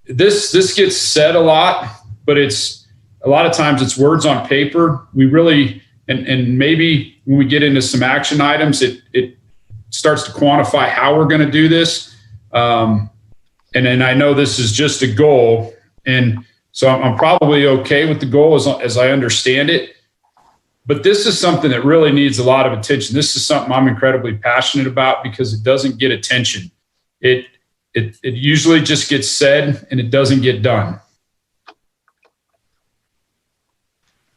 This gets said a lot, but it's a lot of times it's words on paper. We really, and maybe when we get into some action items, it starts to quantify how we're going to do this. And then I know this is just a goal. And so I'm probably okay with the goal as I understand it. But this is something that really needs a lot of attention. This is something I'm incredibly passionate about because it doesn't get attention. It usually just gets said and it doesn't get done.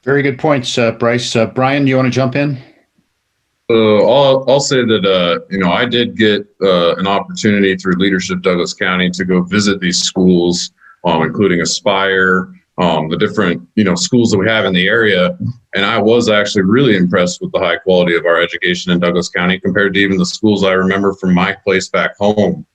Very good points, Bryce. Brian, do you want to jump in? I'll say that, I did get an opportunity through Leadership Douglas County to go visit these schools, including Aspire, the different, schools that we have in the area. And I was actually really impressed with the high quality of our education in Douglas County compared to even the schools I remember from my place back home.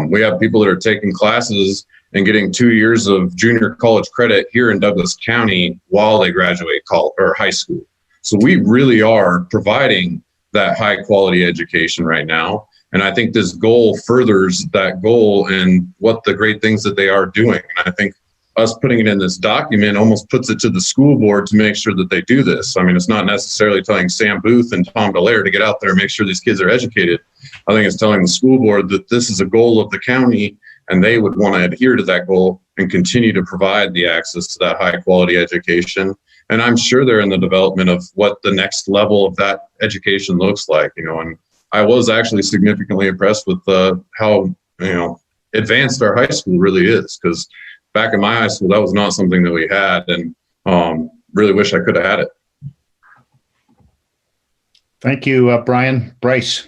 We have people that are taking classes and getting 2 years of junior college credit here in Douglas County while they graduate college or high school. So we really are providing that high quality education right now. And I think this goal furthers that goal and what the great things that they are doing. And I think us putting it in this document almost puts it to the school board to make sure that they do this. I mean, it's not necessarily telling Sam Booth and Tom Dallaire to get out there and make sure these kids are educated. I think it's telling the school board that this is a goal of the county and they would want to adhere to that goal and continue to provide the access to that high quality education. And I'm sure they're in the development of what the next level of that education looks like, and I was actually significantly impressed with how, advanced our high school really is, because back in my high school, that was not something that we had, and really wish I could have had it. Thank you, Brian. Bryce.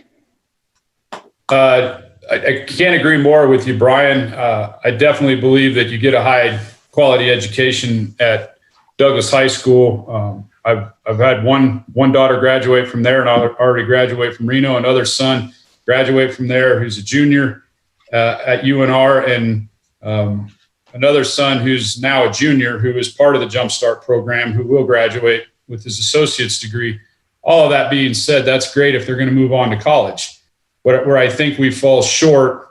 I can't agree more with you, Brian. I definitely believe that you get a high quality education at Douglas High School. I've had one daughter graduate from there and I already graduate from Reno. Another son graduate from there who's a junior at UNR, and another son who's now a junior who is part of the Jumpstart program who will graduate with his associate's degree. All of that being said, that's great if they're going to move on to college. Where I think we fall short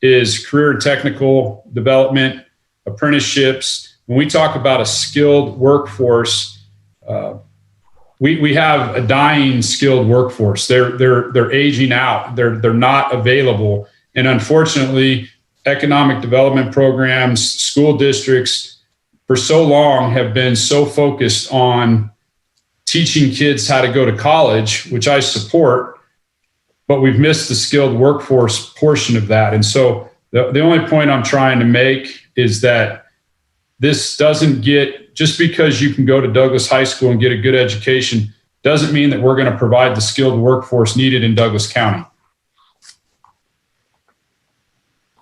is career and technical development, apprenticeships. When we talk about a skilled workforce, we have a dying skilled workforce. They're aging out. They're not available. And unfortunately, economic development programs, school districts for so long have been so focused on teaching kids how to go to college, which I support, but we've missed the skilled workforce portion of that. And so the only point I'm trying to make is that this doesn't get, just because you can go to Douglas High School and get a good education, doesn't mean that we're going to provide the skilled workforce needed in Douglas County.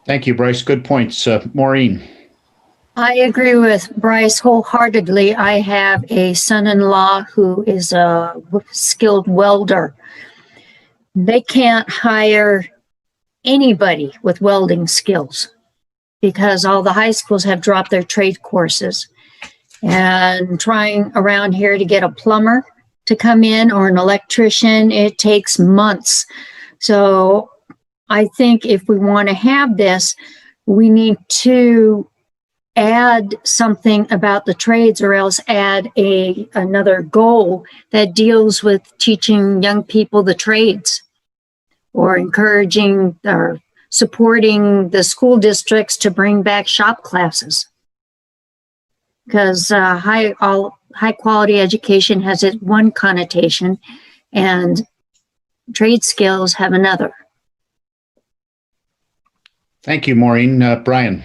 Thank you, Bryce. Good points. Maureen. I agree with Bryce wholeheartedly. I have a son-in-law who is a skilled welder. They can't hire anybody with welding skills because all the high schools have dropped their trade courses. And trying around here to get a plumber to come in or an electrician, it takes months. So I think if we want to have this, we need to add something about the trades, or else add another goal that deals with teaching young people the trades, or encouraging or supporting the school districts to bring back shop classes. Because high quality education has its one connotation and trade skills have another. Thank you, Maureen. Brian.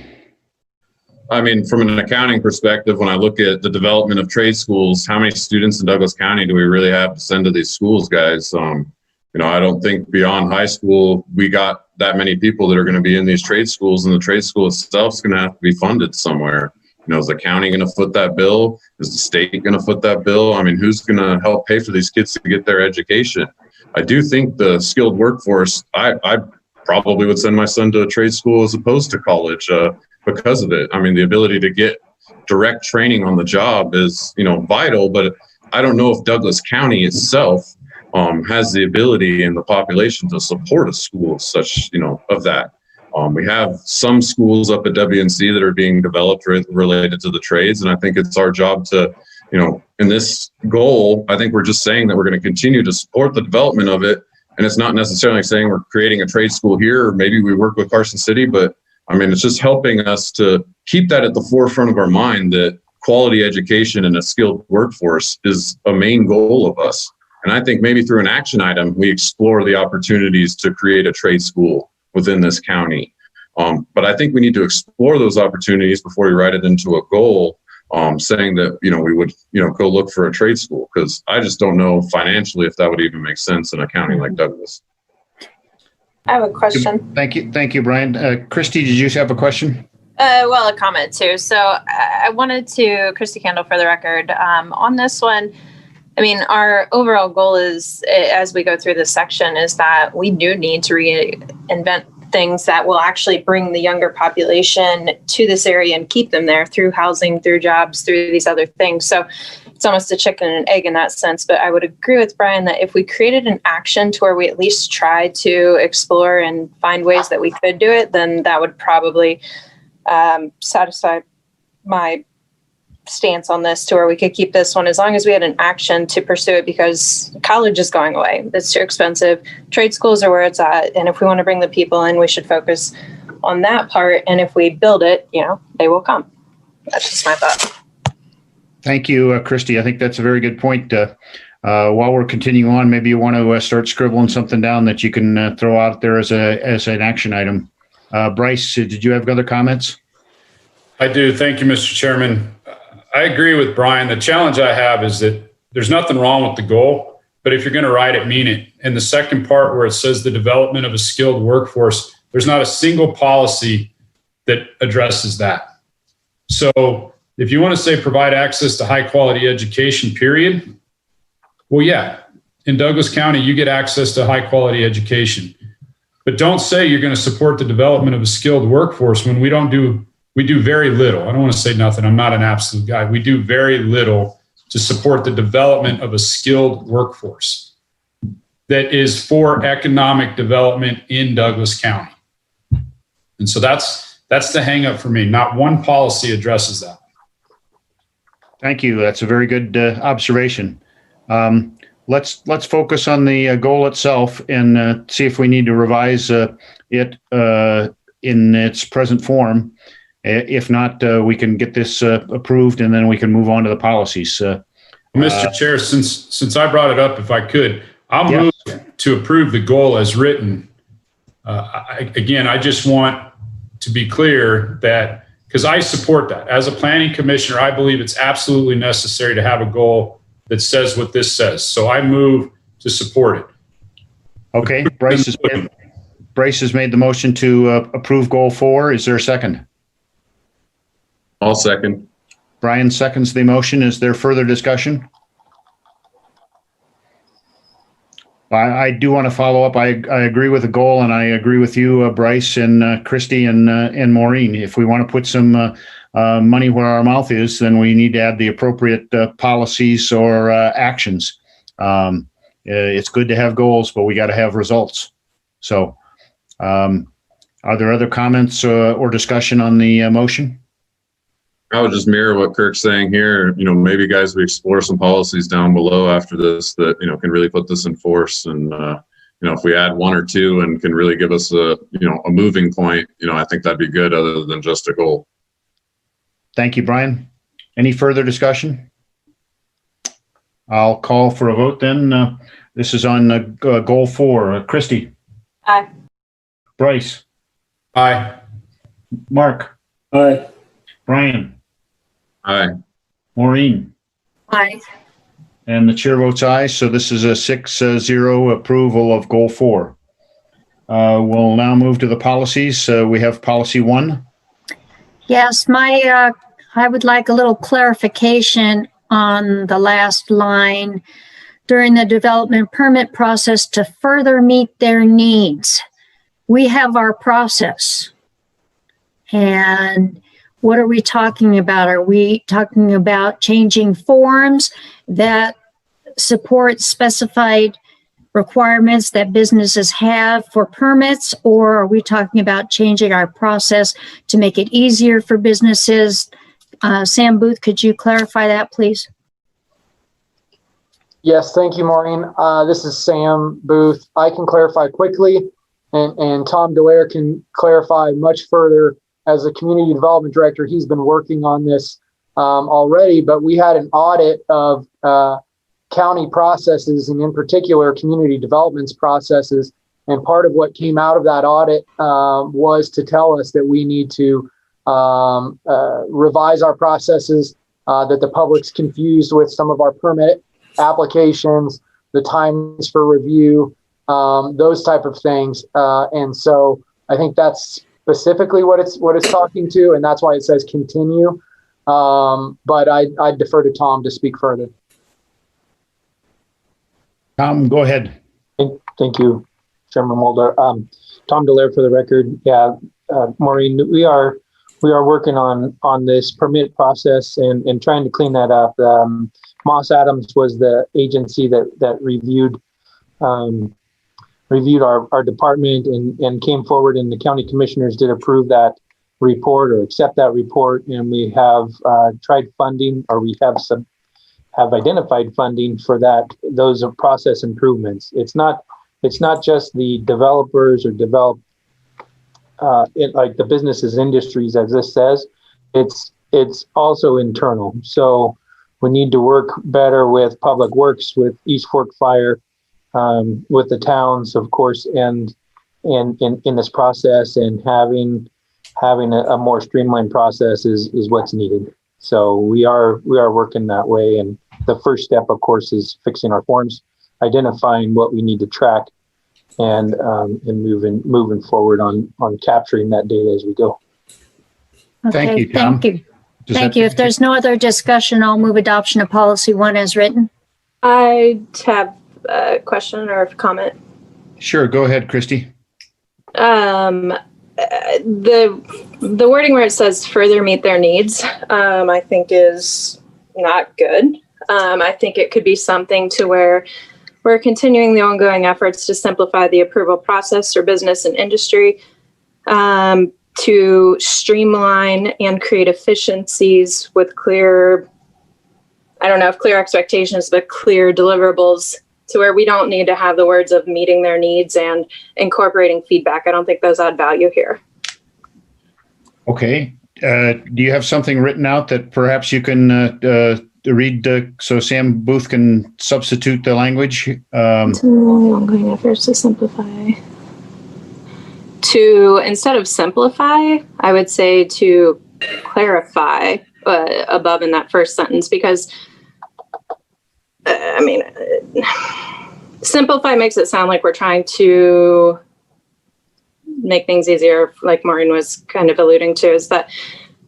I mean, from an accounting perspective, when I look at the development of trade schools, how many students in Douglas County do we really have to send to these schools, guys? I don't think beyond high school, we got that many people that are going to be in these trade schools, and the trade school itself is going to have to be funded somewhere. Is the county going to foot that bill? Is the state going to foot that bill? I mean, who's going to help pay for these kids to get their education? I do think the skilled workforce, I probably would send my son to a trade school as opposed to college because of it. I mean, the ability to get direct training on the job is, vital, but I don't know if Douglas County itself has the ability and the population to support a school of such, of that. We have some schools up at WNC that are being developed related to the trades. And I think it's our job to, in this goal, I think we're just saying that we're going to continue to support the development of it. And it's not necessarily saying we're creating a trade school here, or maybe we work with Carson City, but I mean, it's just helping us to keep that at the forefront of our mind, that quality education and a skilled workforce is a main goal of us. And I think maybe through an action item, we explore the opportunities to create a trade school within this county. But I think we need to explore those opportunities before we write it into a goal, saying that, we would, go look for a trade school, because I just don't know financially if that would even make sense in a county like Douglas. I have a question. Thank you, Brian. Christy, did you have a question? Well, a comment too. So I wanted to, Christy Kendall for the record, on this one, I mean, our overall goal is, as we go through this section, is that we do need to reinvent things that will actually bring the younger population to this area and keep them there through housing, through jobs, through these other things. So it's almost a chicken and egg in that sense. But I would agree with Brian that if we created an action to where we at least try to explore and find ways that we could do it, then that would probably satisfy my stance on this, to where we could keep this one as long as we had an action to pursue it, because college is going away. It's too expensive. Trade schools are where it's at. And if we want to bring the people in, we should focus on that part. And if we build it, they will come. That's just my thought. Thank you, Christy. I think that's a very good point. While we're continuing on, maybe you want to start scribbling something down that you can throw out there as an action item. Bryce, did you have other comments? I do. Thank you, Mr. Chairman. I agree with Brian. The challenge I have is that there's nothing wrong with the goal, but if you're going to write it, mean it. And the second part where it says the development of a skilled workforce, there's not a single policy that addresses that. So if you want to say provide access to high quality education, period, Well, yeah, in Douglas County, you get access to high quality education, but don't say you're going to support the development of a skilled workforce when we do very little. I don't want to say nothing. I'm not an absolute guy. We do very little to support the development of a skilled workforce that is for economic development in Douglas County. And so that's the hang up for me. Not one policy addresses that. Thank you. That's a very good observation. Let's focus on the goal itself and see if we need to revise it in its present form. If not, we can get this approved and then we can move on to the policies. Mr. Chair, since I brought it up, if I could, I'll move to approve the goal as written. Again, I just want to be clear that, because I support that. As a planning commissioner, I believe it's absolutely necessary to have a goal that says what this says. So I move to support it. Okay, Bryce has made the motion to approve goal 4. Is there a second? I'll second. Brian seconds the motion. Is there further discussion? I do want to follow up. I agree with the goal, and I agree with you, Bryce and Christy and Maureen. If we want to put some money where our mouth is, then we need to add the appropriate policies or actions. It's good to have goals, but we got to have results. So, are there other comments or discussion on the motion? I would just mirror what Kirk's saying here. Maybe guys, we explore some policies down below after this that, can really put this in force. And, if we add 1 or 2 and can really give us a moving point, I think that'd be good other than just a goal. Thank you, Brian. Any further discussion? I'll call for a vote then. This is on goal 4. Christy? Aye. Bryce? Aye. Mark? Aye. Brian? Aye. Maureen? Aye. And the chair votes aye. So this is a 6-0 approval of goal 4. We'll now move to the policies. We have policy 1. Yes, I would like a little clarification on the last line. During the development permit process to further meet their needs. We have our process. And what are we talking about? Are we talking about changing forms that support specified requirements that businesses have for permits? Or are we talking about changing our process to make it easier for businesses? Sam Booth, could you clarify that, please? Yes, thank you, Maureen. This is Sam Booth. I can clarify quickly, and Tom Delaire can clarify much further. As a community development director, he's been working on this already, but we had an audit of county processes, and in particular, community developments processes. And part of what came out of that audit was to tell us that we need to revise our processes, that the public's confused with some of our permit applications, the times for review, those type of things. And so I think that's specifically what it's talking to, and that's why it says continue. But I defer to Tom to speak further. Tom, go ahead. Thank you, Chairman Mulder. Tom Delaire for the record. Yeah, Maureen, we are working on this permit process and trying to clean that up. Moss Adams was the agency that reviewed our department and came forward, and the county commissioners did approve that report or accept that report. And we have tried funding, or we have identified funding for those process improvements. It's not just the developers or like the businesses, industries, as this says. It's also internal. So we need to work better with Public Works, with East Fork Fire, with the towns, of course, and in this process, and having a more streamlined process is what's needed. So we are working that way. And the first step, of course, is fixing our forms, identifying what we need to track, and moving forward on capturing that data as we go. Okay, thank you, Tom. Thank you. If there's no other discussion, I'll move adoption of policy 1 as written. I have a question or a comment. Sure, go ahead, Christy. The wording where it says further meet their needs, I think is not good. I think it could be something to where we're continuing the ongoing efforts to simplify the approval process for business and industry, to streamline and create efficiencies with clear, I don't know if clear expectations, but clear deliverables, to where we don't need to have the words of meeting their needs and incorporating feedback. I don't think those add value here. Okay. Do you have something written out that perhaps you can read so Sam Booth can substitute the language? Ongoing efforts to simplify. To, instead of simplify, I would say to clarify above in that first sentence, because simplify makes it sound like we're trying to make things easier, like Maureen was kind of alluding to, is that,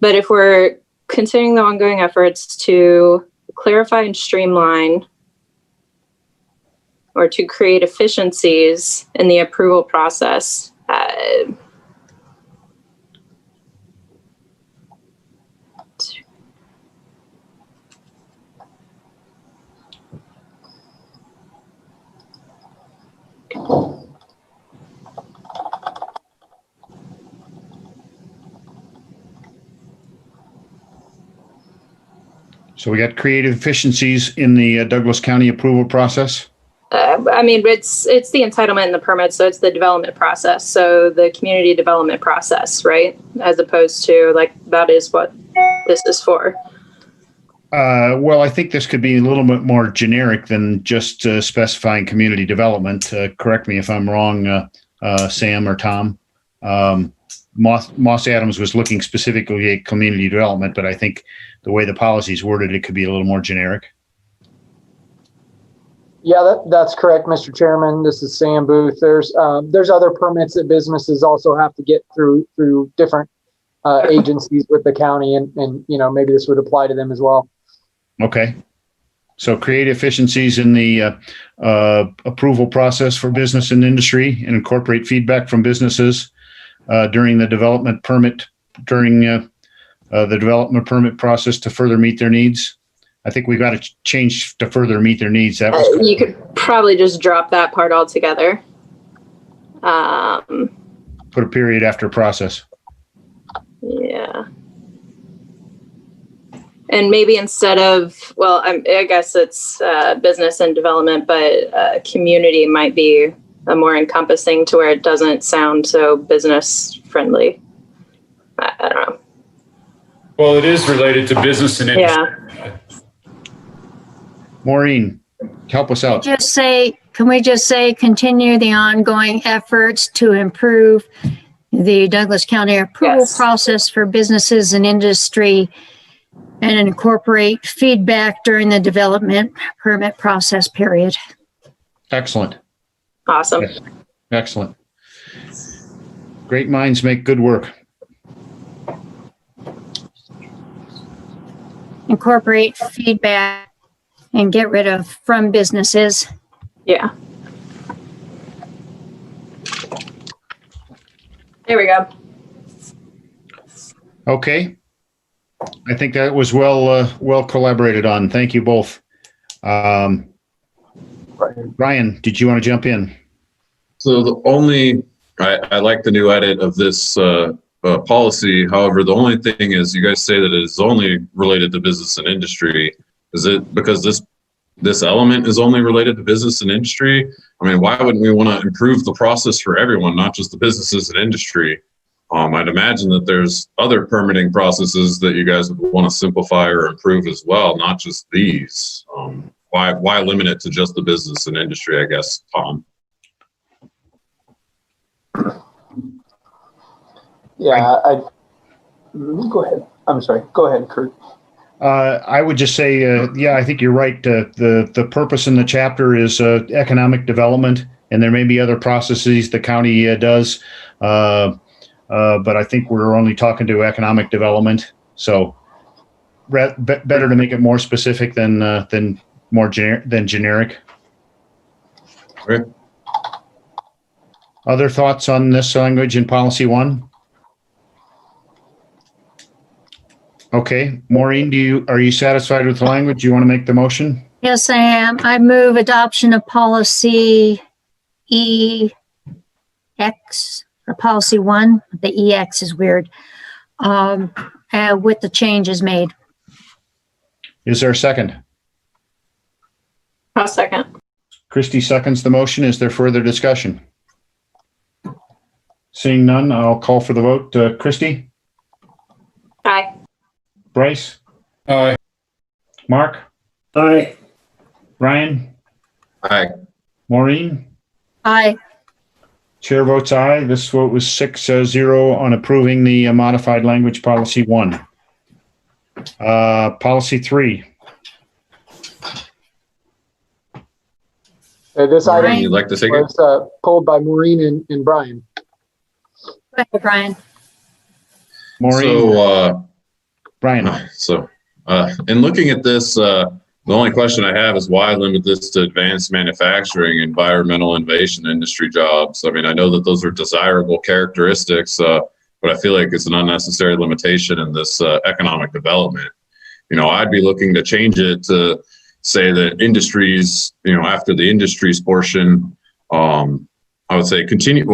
but if we're continuing the ongoing efforts to clarify and streamline or to create efficiencies in the approval process, So we got creative efficiencies in the Douglas County approval process. It's the entitlement and the permit, so it's the development process. So the community development process, right? As opposed to that is what this is for. Well, I think this could be a little bit more generic than just specifying community development. Correct me if I'm wrong, Sam or Tom. Moss Adams was looking specifically at community development, but I think the way the policy is worded, it could be a little more generic. Yeah, that's correct, Mr. Chairman. This is Sam Booth. There's other permits that businesses also have to get through different agencies with the county, and maybe this would apply to them as well. Okay. So create efficiencies in the approval process for business and industry, and incorporate feedback from businesses during the development permit process to further meet their needs. I think we've got to change to further meet their needs. That was you could probably just drop that part altogether. Put a period after process. Yeah. And maybe instead of, well, I guess it's business and development, but community might be a more encompassing, to where it doesn't sound so business friendly. I don't know. Well, it is related to business and industry. Yeah. Maureen, help us out. Can we just say continue the ongoing efforts to improve the Douglas County approval process for businesses and industry, and incorporate feedback during the development permit process period? Excellent. Awesome. Yes. Excellent. Great minds make good work. Incorporate feedback and get rid of from businesses. Yeah. There we go. Okay. I think that was well collaborated on. Thank you both. Ryan, did you want to jump in? So I like the new edit of this policy. However, the only thing is, you guys say that it is only related to business and industry. Is it because this element is only related to business and industry? I mean, why wouldn't we want to improve the process for everyone, not just the businesses and industry? I'd imagine that there's other permitting processes that you guys would want to simplify or improve as well, not just these. Why limit it to just the business and industry, I guess, Tom? Yeah, go ahead. I'm sorry. Go ahead, Kurt. I would just say, yeah, I think you're right. The purpose in the chapter is economic development, and there may be other processes the county does, but I think we're only talking to economic development. So better to make it more specific than more than generic. Okay. Other thoughts on this language in policy 1? Okay, Maureen, are you satisfied with the language? Do you want to make the motion? Yes, I am. I move adoption of policy EX, or policy 1. The EX is weird. With the changes made. Is there a second? I'll second. Christie seconds the motion. Is there further discussion? Seeing none, I'll call for the vote. Christie? Aye. Bryce? Aye. Mark? Aye. Ryan? Aye. Maureen? Aye. Chair votes aye. This vote was 6-0 on approving the modified language policy 1. Policy 3. This item Maureen, you'd like to take it? was pulled by Maureen and Brian. Go ahead, Brian. Maureen? Brian. In looking at this, the only question I have is why limit this to advanced manufacturing, environmental innovation, industry jobs? I mean, I know that those are desirable characteristics, but I feel like it's an unnecessary limitation in this economic development. You know, I'd be looking to change it to say that industries, you know, after the industries portion, I would say continue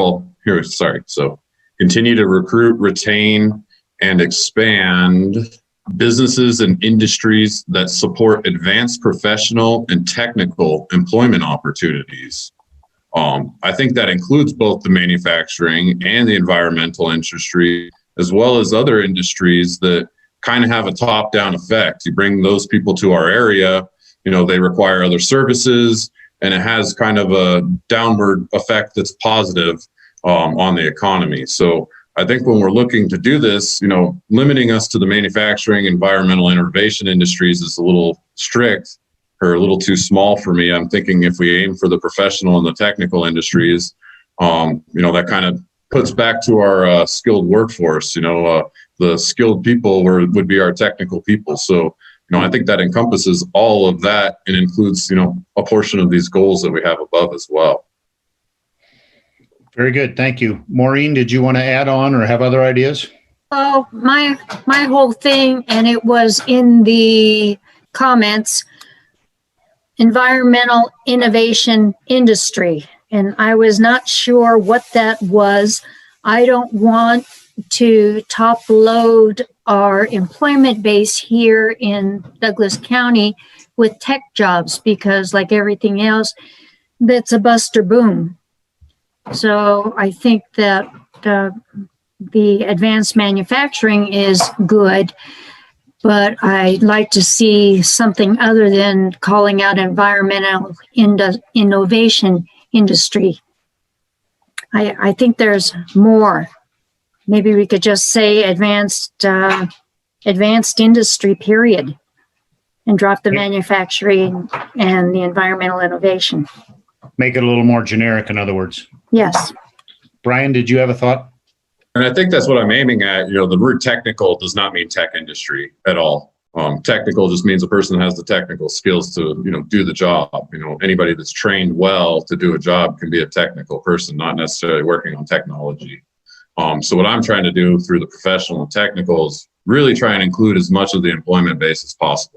to recruit, retain, and expand businesses and industries that support advanced professional and technical employment opportunities. I think that includes both the manufacturing and the environmental industry, as well as other industries that kind of have a top-down effect. You bring those people to our area, you know, they require other services, and it has kind of a downward effect that's positive on the economy. So I think when we're looking to do this, you know, limiting us to the manufacturing, environmental, innovation industries is a little strict or a little too small for me. I'm thinking if we aim for the professional and the technical industries, you know, that kind of puts back to our skilled workforce. You know, the skilled people would be our technical people. So, you know, I think that encompasses all of that and includes, you know, a portion of these goals that we have above as well. Very good. Thank you. Maureen, did you want to add on or have other ideas? Oh, my whole thing, and it was in the comments, environmental innovation industry. And I was not sure what that was. I don't want to top load our employment base here in Douglas County with tech jobs because like everything else, that's a bust or boom. So I think that the advanced manufacturing is good, but I'd like to see something other than calling out environmental innovation industry. I think there's more. Maybe we could just say advanced industry, period, and drop the manufacturing and the environmental innovation. Make it a little more generic, in other words. Yes. Brian, did you have a thought? And I think that's what I'm aiming at. You know, the word technical does not mean tech industry at all. Technical just means a person has the technical skills to, you know, do the job. You know, anybody that's trained well to do a job can be a technical person, not necessarily working on technology. So what I'm trying to do through the professional and technical is really try and include as much of the employment base as possible.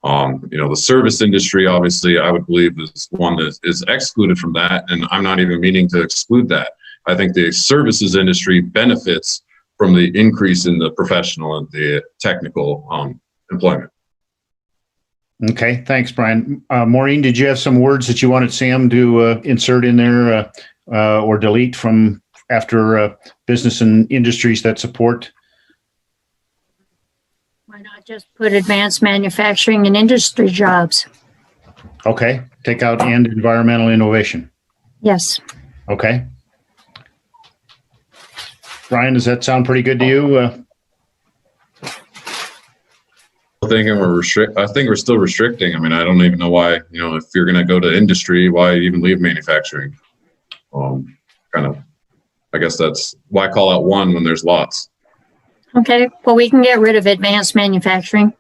You know, the service industry, obviously, I would believe is one that is excluded from that, and I'm not even meaning to exclude that. I think the services industry benefits from the increase in the professional and the technical employment. Okay, thanks, Brian. Maureen, did you have some words that you wanted Sam to insert in there or delete from after business and industries that support? Why not just put advanced manufacturing and industry jobs? Okay, take out and environmental innovation. Yes. Okay. Brian, does that sound pretty good to you? I think we're still restricting. I mean, I don't even know why, you know, if you're going to go to industry, why even leave manufacturing? I guess that's why call out one when there's lots. Okay, well, we can get rid of advanced manufacturing.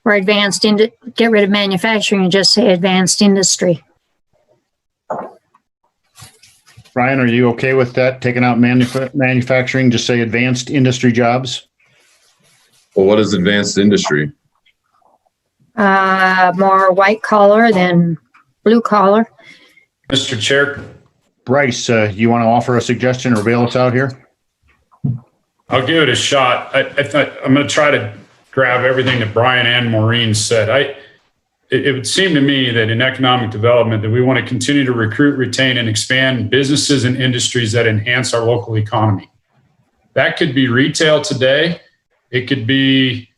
or get rid of manufacturing and just say advanced industry. Brian, are you okay with that? Taking out manufacturing, just say advanced industry jobs? Well, what is advanced industry? More white collar than blue collar. Mr. Chair, Bryce, you want to offer a suggestion or bail us out here? I'll give it a shot. I'm going to try to grab everything that Brian and Maureen said. It would seem to me that in economic development that we want to continue to recruit, retain, and expand businesses and industries that enhance our local economy. That could be retail today. It could be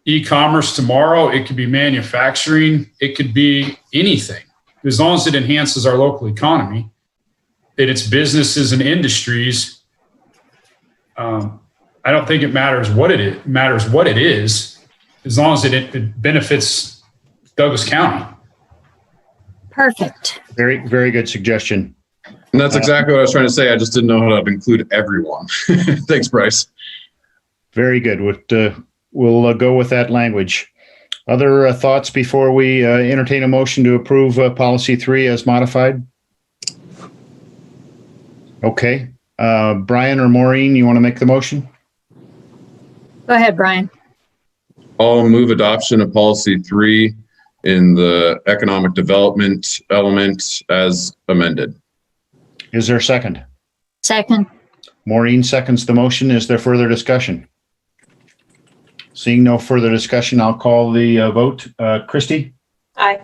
e-commerce tomorrow. It could be manufacturing. It could be anything. As long as it enhances our local economy, that it's businesses and industries. I don't think it matters what it is. It matters what it is, as long as it benefits Douglas County. Perfect. Very, very good suggestion. And that's exactly what I was trying to say. I just didn't know how to include everyone. Thanks, Bryce. Very good. We'll go with that language. Other thoughts before we entertain a motion to approve policy 3 as modified? Okay. Brian or Maureen, you want to make the motion? Go ahead, Brian. I'll move adoption of policy 3 in the economic development element as amended. Is there a second? Second. Maureen seconds the motion. Is there further discussion? Seeing no further discussion, I'll call the vote. Christy? Aye.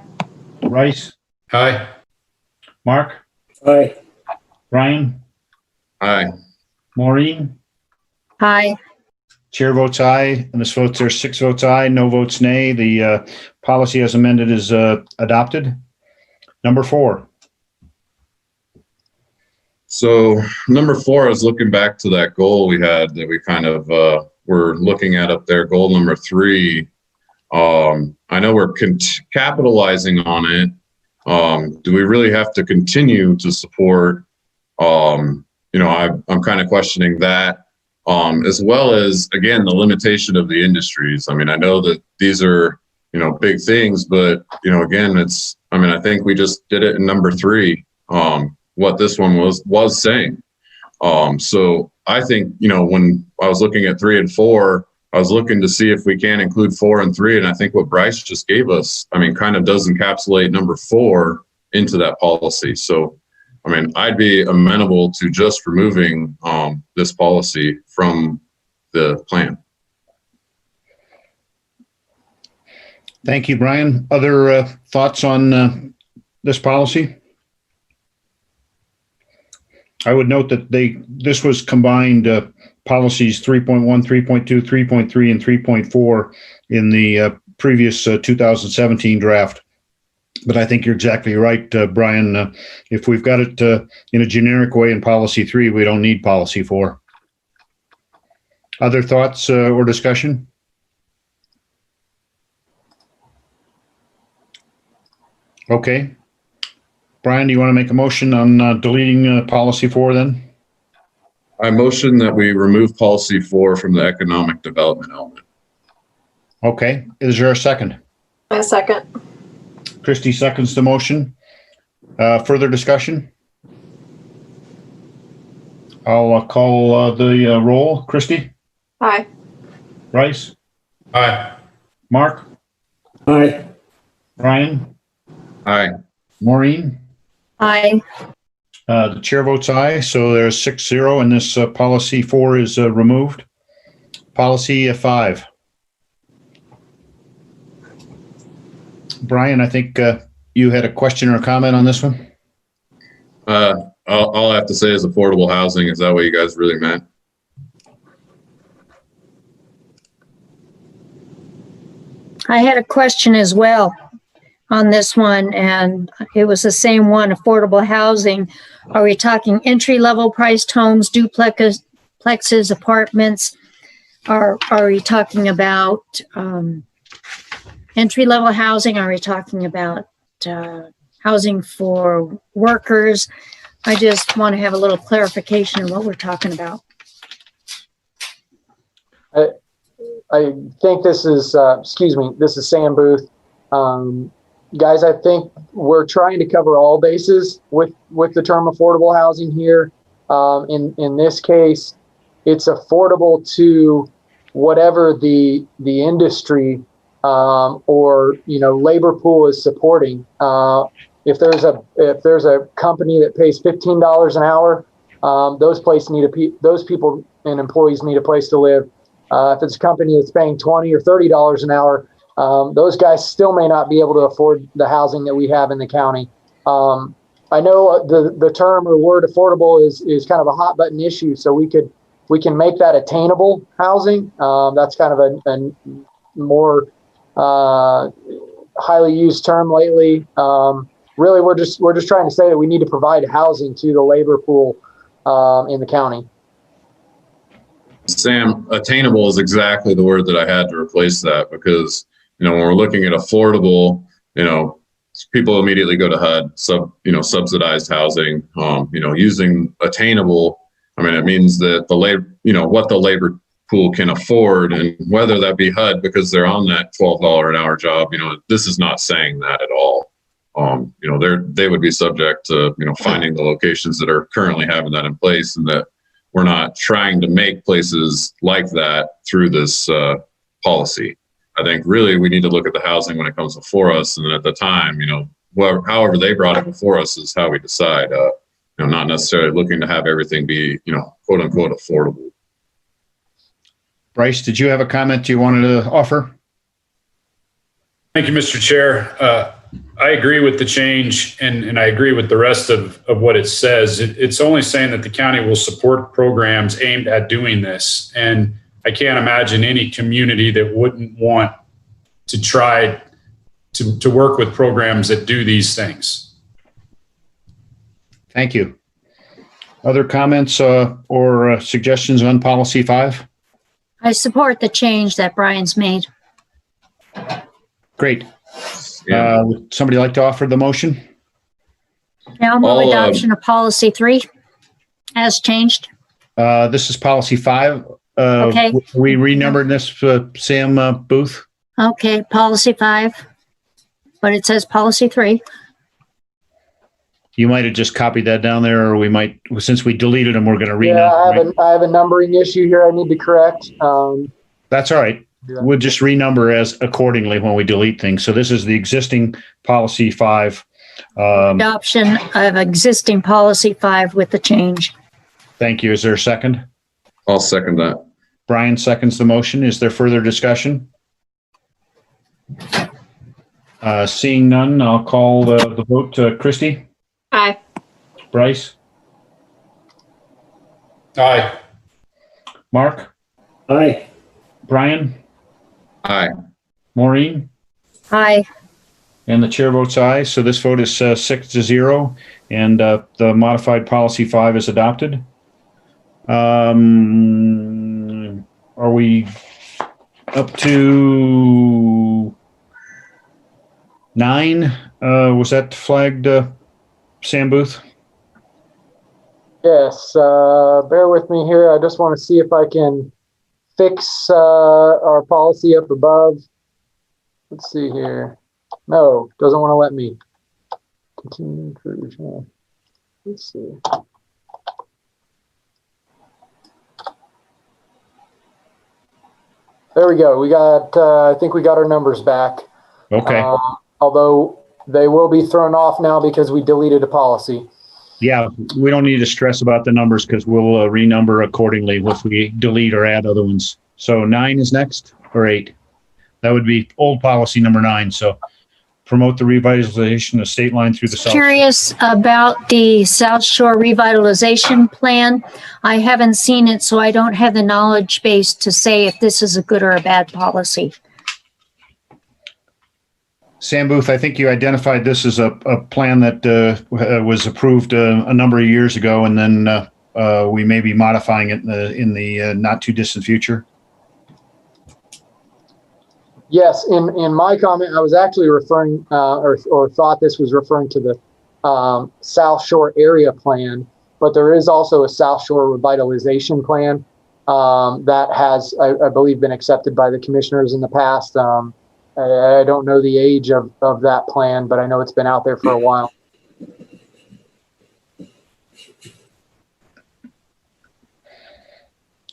Bryce? Aye. Mark? Aye. Brian? Aye. Maureen? Aye. Chair votes aye, and this vote, there's 6 votes aye, no votes nay. The policy as amended is adopted. Number 4. So number 4, I was looking back to that goal we had that we kind of were looking at up there, goal number 3. I know we're capitalizing on it. Do we really have to continue to support? I'm kind of questioning that. As well as, again, the limitation of the industries. I mean, I know that these are, big things, but, again, I think we just did it in number 3, what this one was saying. So I think, when I was looking at 3 and 4, I was looking to see if we can include 4 and 3. And I think what Bryce just gave us, kind of does encapsulate number 4 into that policy. So, I'd be amenable to just removing this policy from the plan. Thank you, Brian. Other thoughts on this policy? I would note that this was combined policies 3.1, 3.2, 3.3, and 3.4 in the previous 2017 draft. But I think you're exactly right, Brian. If we've got it in a generic way in policy 3, we don't need policy 4. Other thoughts or discussion? Okay. Brian, do you want to make a motion on deleting policy 4 then? I motion that we remove policy 4 from the economic development element. Okay. Is there a second? I second. Christy seconds the motion. Further discussion? I'll call the roll. Christy? Aye. Bryce? Aye. Mark? Aye. Brian? Aye. Maureen? Aye. The chair votes aye, so there's 6-0, and this policy 4 is removed. Policy 5. Brian, I think you had a question or a comment on this one? All I have to say is affordable housing. Is that what you guys really meant? I had a question as well on this one, and it was the same one, affordable housing. Are we talking entry-level priced homes, duplexes, apartments? Are we talking about entry-level housing? Are we talking about housing for workers? I just want to have a little clarification of what we're talking about. I think this is, this is Sam Booth. Guys, I think we're trying to cover all bases with the term affordable housing here. In this case, it's affordable to whatever the industry or labor pool is supporting. If there's a company that pays $15 an hour, those people and employees need a place to live. If it's a company that's paying $20 or $30 an hour, those guys still may not be able to afford the housing that we have in the county. I know the term or word affordable is kind of a hot button issue, so we can make that attainable housing. That's kind of a more highly used term lately. Really, we're just trying to say that we need to provide housing to the labor pool in the county. Sam, attainable is exactly the word that I had to replace that, because when we're looking at affordable, people immediately go to HUD, subsidized housing. Using attainable, it means that the labor, what the labor pool can afford, and whether that be HUD because they're on that $12 an hour job. This is not saying that at all. They would be subject to finding the locations that are currently having that in place, and that we're not trying to make places like that through this policy. I think really we need to look at the housing when it comes before us, and then at the time, however they brought it before us is how we decide. Not necessarily looking to have everything be quote unquote affordable. Bryce, did you have a comment you wanted to offer? Thank you, Mr. Chair. I agree with the change, and I agree with the rest of what it says. It's only saying that the county will support programs aimed at doing this. And I can't imagine any community that wouldn't want to try to work with programs that do these things. Thank you. Other comments or suggestions on Policy 5? I support the change that Brian's made. Great. Would somebody like to offer the motion? Now move adoption of Policy 3 as changed. This is Policy 5. Okay. We renumbered this for Sam Booth. Okay, Policy 5, but it says Policy 3. You might have just copied that down there, or we might, since we deleted them, we're going to renumber. Yeah, I have a numbering issue here I need to correct. That's all right. We'll just renumber as accordingly when we delete things. So this is the existing Policy 5. Adoption of existing Policy 5 with the change. Thank you. Is there a second? I'll second that. Brian seconds the motion. Is there further discussion? Seeing none, I'll call the vote to Christy. Aye. Bryce. Aye. Mark. Aye. Brian. Aye. Maureen. Aye. And the chair votes aye. So this vote is 6-0, and the modified Policy 5 is adopted. Are we up to 9? Was that flagged, Sam Booth? Yes. Bear with me here. I just want to see if I can fix our policy up above. Let's see here. No, doesn't want to let me. Continue. Let's see. There we go. We got, I think we got our numbers back. Okay. Although they will be thrown off now because we deleted a policy. Yeah, we don't need to stress about the numbers because we'll renumber accordingly if we delete or add other ones. So 9 is next, or 8? That would be old policy number 9. So promote the revitalization of state line through the South. Curious about the South Shore Revitalization Plan. I haven't seen it, so I don't have the knowledge base to say if this is a good or a bad policy. Sam Booth, I think you identified this as a plan that was approved a number of years ago, and then we may be modifying it in the not too distant future. Yes, in my comment, I was actually referring or thought this was referring to the South Shore Area Plan, but there is also a South Shore Revitalization Plan. that has, I believe, been accepted by the commissioners in the past. I don't know the age of that plan, but I know it's been out there for a while.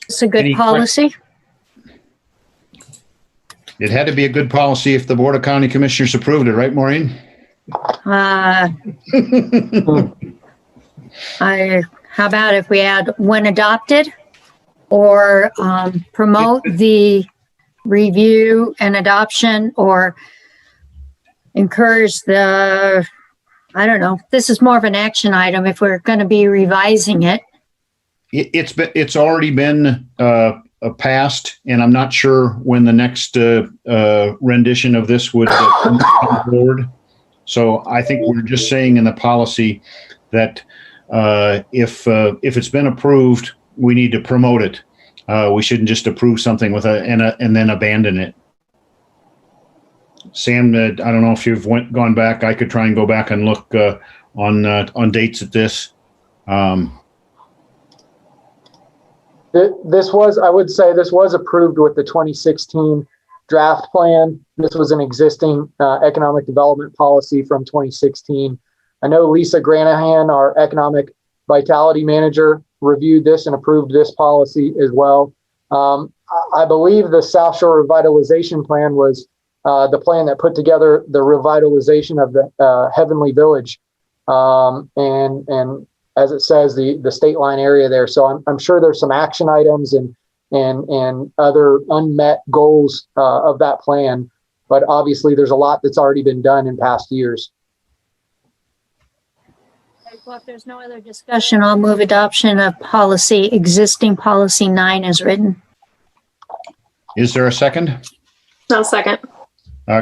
It's a good policy. It had to be a good policy if the Board of County Commissioners approved it, right, Maureen? How about if we add when adopted, or promote the review and adoption, or encourage the, I don't know, this is more of an action item if we're going to be revising it. It's already been passed, and I'm not sure when the next rendition of this would come forward. So I think we're just saying in the policy that if it's been approved, we need to promote it. We shouldn't just approve something with and then abandon it. Sam, I don't know if you've gone back. I could try and go back and look on dates at this. This was, I would say, this was approved with the 2016 draft plan. This was an existing economic development policy from 2016. I know Lisa Granahan, our economic vitality manager, reviewed this and approved this policy as well. I believe the South Shore Revitalization Plan was the plan that put together the revitalization of the Heavenly Village, and as it says, the state line area there. So I'm sure there's some action items and other unmet goals of that plan, but obviously there's a lot that's already been done in past years. Well, if there's no other discussion, I'll move adoption of existing policy 9 as written. Is there a second? No, second.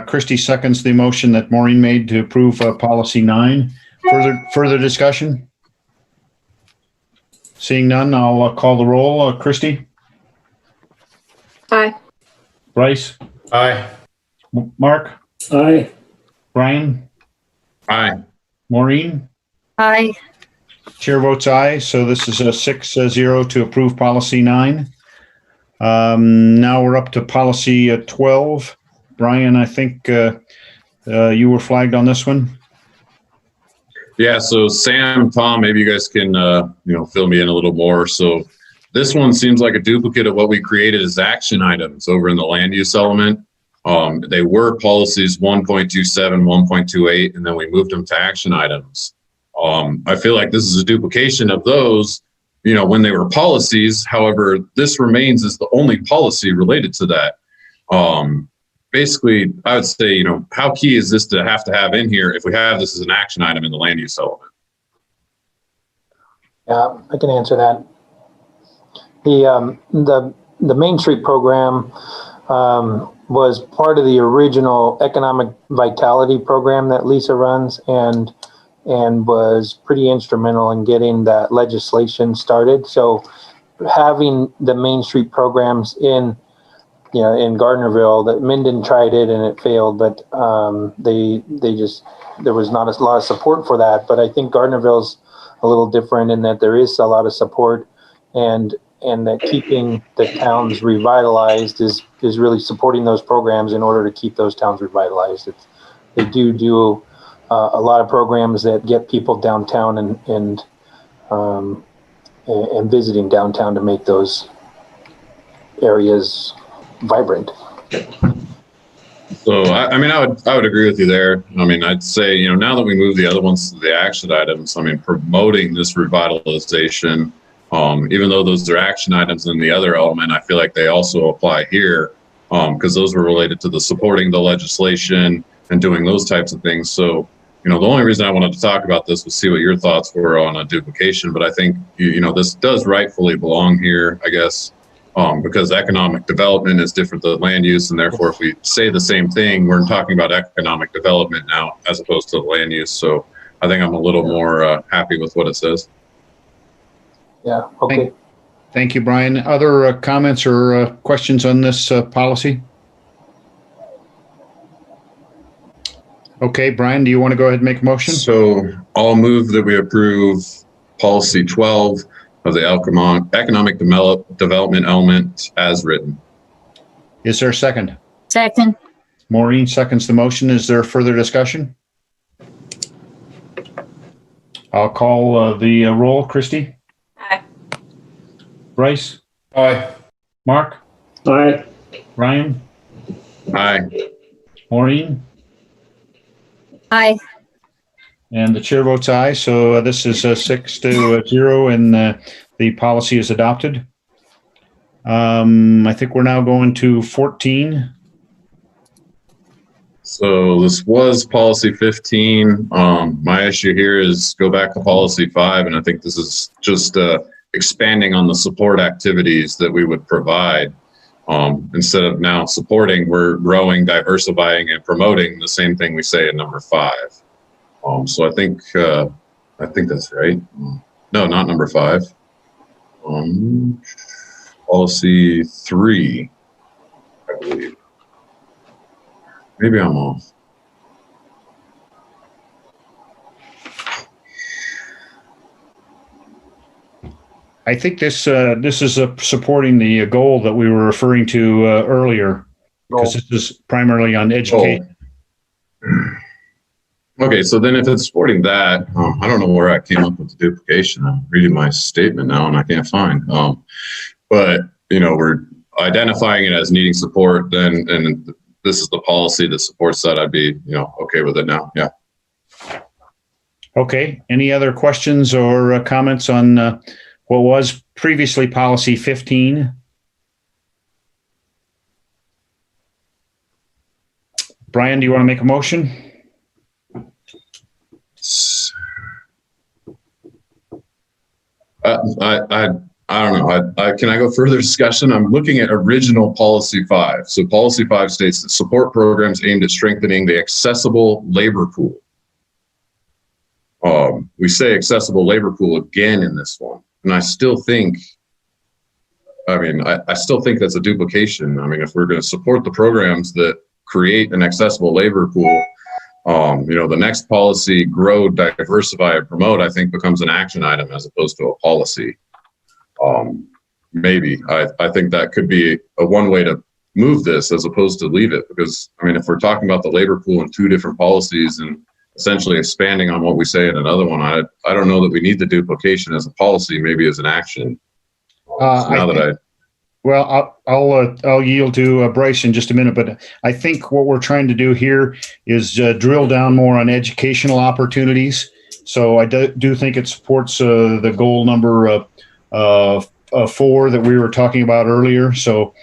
Christie seconds the motion that Maureen made to approve policy 9. Further discussion? Seeing none, I'll call the roll. Christie? Aye. Bryce? Aye. Mark? Aye. Brian? Aye. Maureen? Aye. Chair votes aye. So this is a 6-0 to approve policy 9. Now we're up to policy 12. Brian, I think you were flagged on this one. Yeah, so Sam, Tom, maybe you guys can, fill me in a little more. So this one seems like a duplicate of what we created as action items over in the land use element. They were policies 1.27, 1.28, and then we moved them to action items. I feel like this is a duplication of those, when they were policies. However, this remains as the only policy related to that. Basically, I would say, how key is this to have in here if we have this as an action item in the land use element? Yeah, I can answer that. The Main Street program was part of the original economic vitality program that Lisa runs, and was pretty instrumental in getting that legislation started. So having the Main Street programs in Gardnerville, that Minden tried it and it failed, but there was not a lot of support for that. But I think Gardnerville's a little different in that there is a lot of support, and that keeping the towns revitalized is really supporting those programs in order to keep those towns revitalized. They do a lot of programs that get people downtown and visiting downtown to make those areas vibrant. So, I would agree with you there. I'd say, now that we move the other ones to the action items, promoting this revitalization, even though those are action items in the other element, I feel like they also apply here, because those were related to the supporting the legislation and doing those types of things. So, the only reason I wanted to talk about this was see what your thoughts were on a duplication, but I think, this does rightfully belong here, I guess. Because economic development is different than land use, and therefore if we say the same thing, we're talking about economic development now as opposed to land use. So I think I'm a little more happy with what it says. Yeah, okay. Thank you, Brian. Other comments or questions on this policy? Okay, Brian, do you want to go ahead and make a motion? So I'll move that we approve policy 12 of the economic development element as written. Is there a second? Second. Maureen seconds the motion. Is there further discussion? I'll call the roll. Christie? Aye. Bryce? Aye. Mark? Aye. Ryan? Aye. Maureen? Aye. And the chair votes aye. So this is 6-0 and the policy is adopted. I think we're now going to 14. So this was policy 15. My issue here is go back to policy 5, and I think this is just expanding on the support activities that we would provide. Instead of now supporting, we're growing, diversifying, and promoting the same thing we say in number 5. So I think that's right. No, not number 5. Policy 3, I believe. Maybe I'm off. I think this is supporting the goal that we were referring to earlier, because this is primarily on education. Okay, so then if it's supporting that, I don't know where I came up with the duplication. I'm reading my statement now and I can't find. But we're identifying it as needing support. Then, and this is the policy that supports that. I'd be okay with it now. Yeah. Okay. Any other questions or comments on what was previously policy 15? Brian, do you want to make a motion? I don't know. Can I go further discussion? I'm looking at original policy 5. So policy 5 states that support programs aimed at strengthening the accessible labor pool. We say accessible labor pool again in this one. And I still think, I still think that's a duplication. If we're going to support the programs that create an accessible labor pool, the next policy, grow, diversify, and promote, I think becomes an action item as opposed to a policy. Maybe I think that could be a one way to move this as opposed to leave it, because if we're talking about the labor pool in 2 different policies and essentially expanding on what we say in another one, I don't know that we need the duplication as a policy, maybe as an action. I'll yield to Bryce in just a minute, but I think what we're trying to do here is drill down more on educational opportunities. So I do think it supports the goal number 4 that we were talking about earlier. So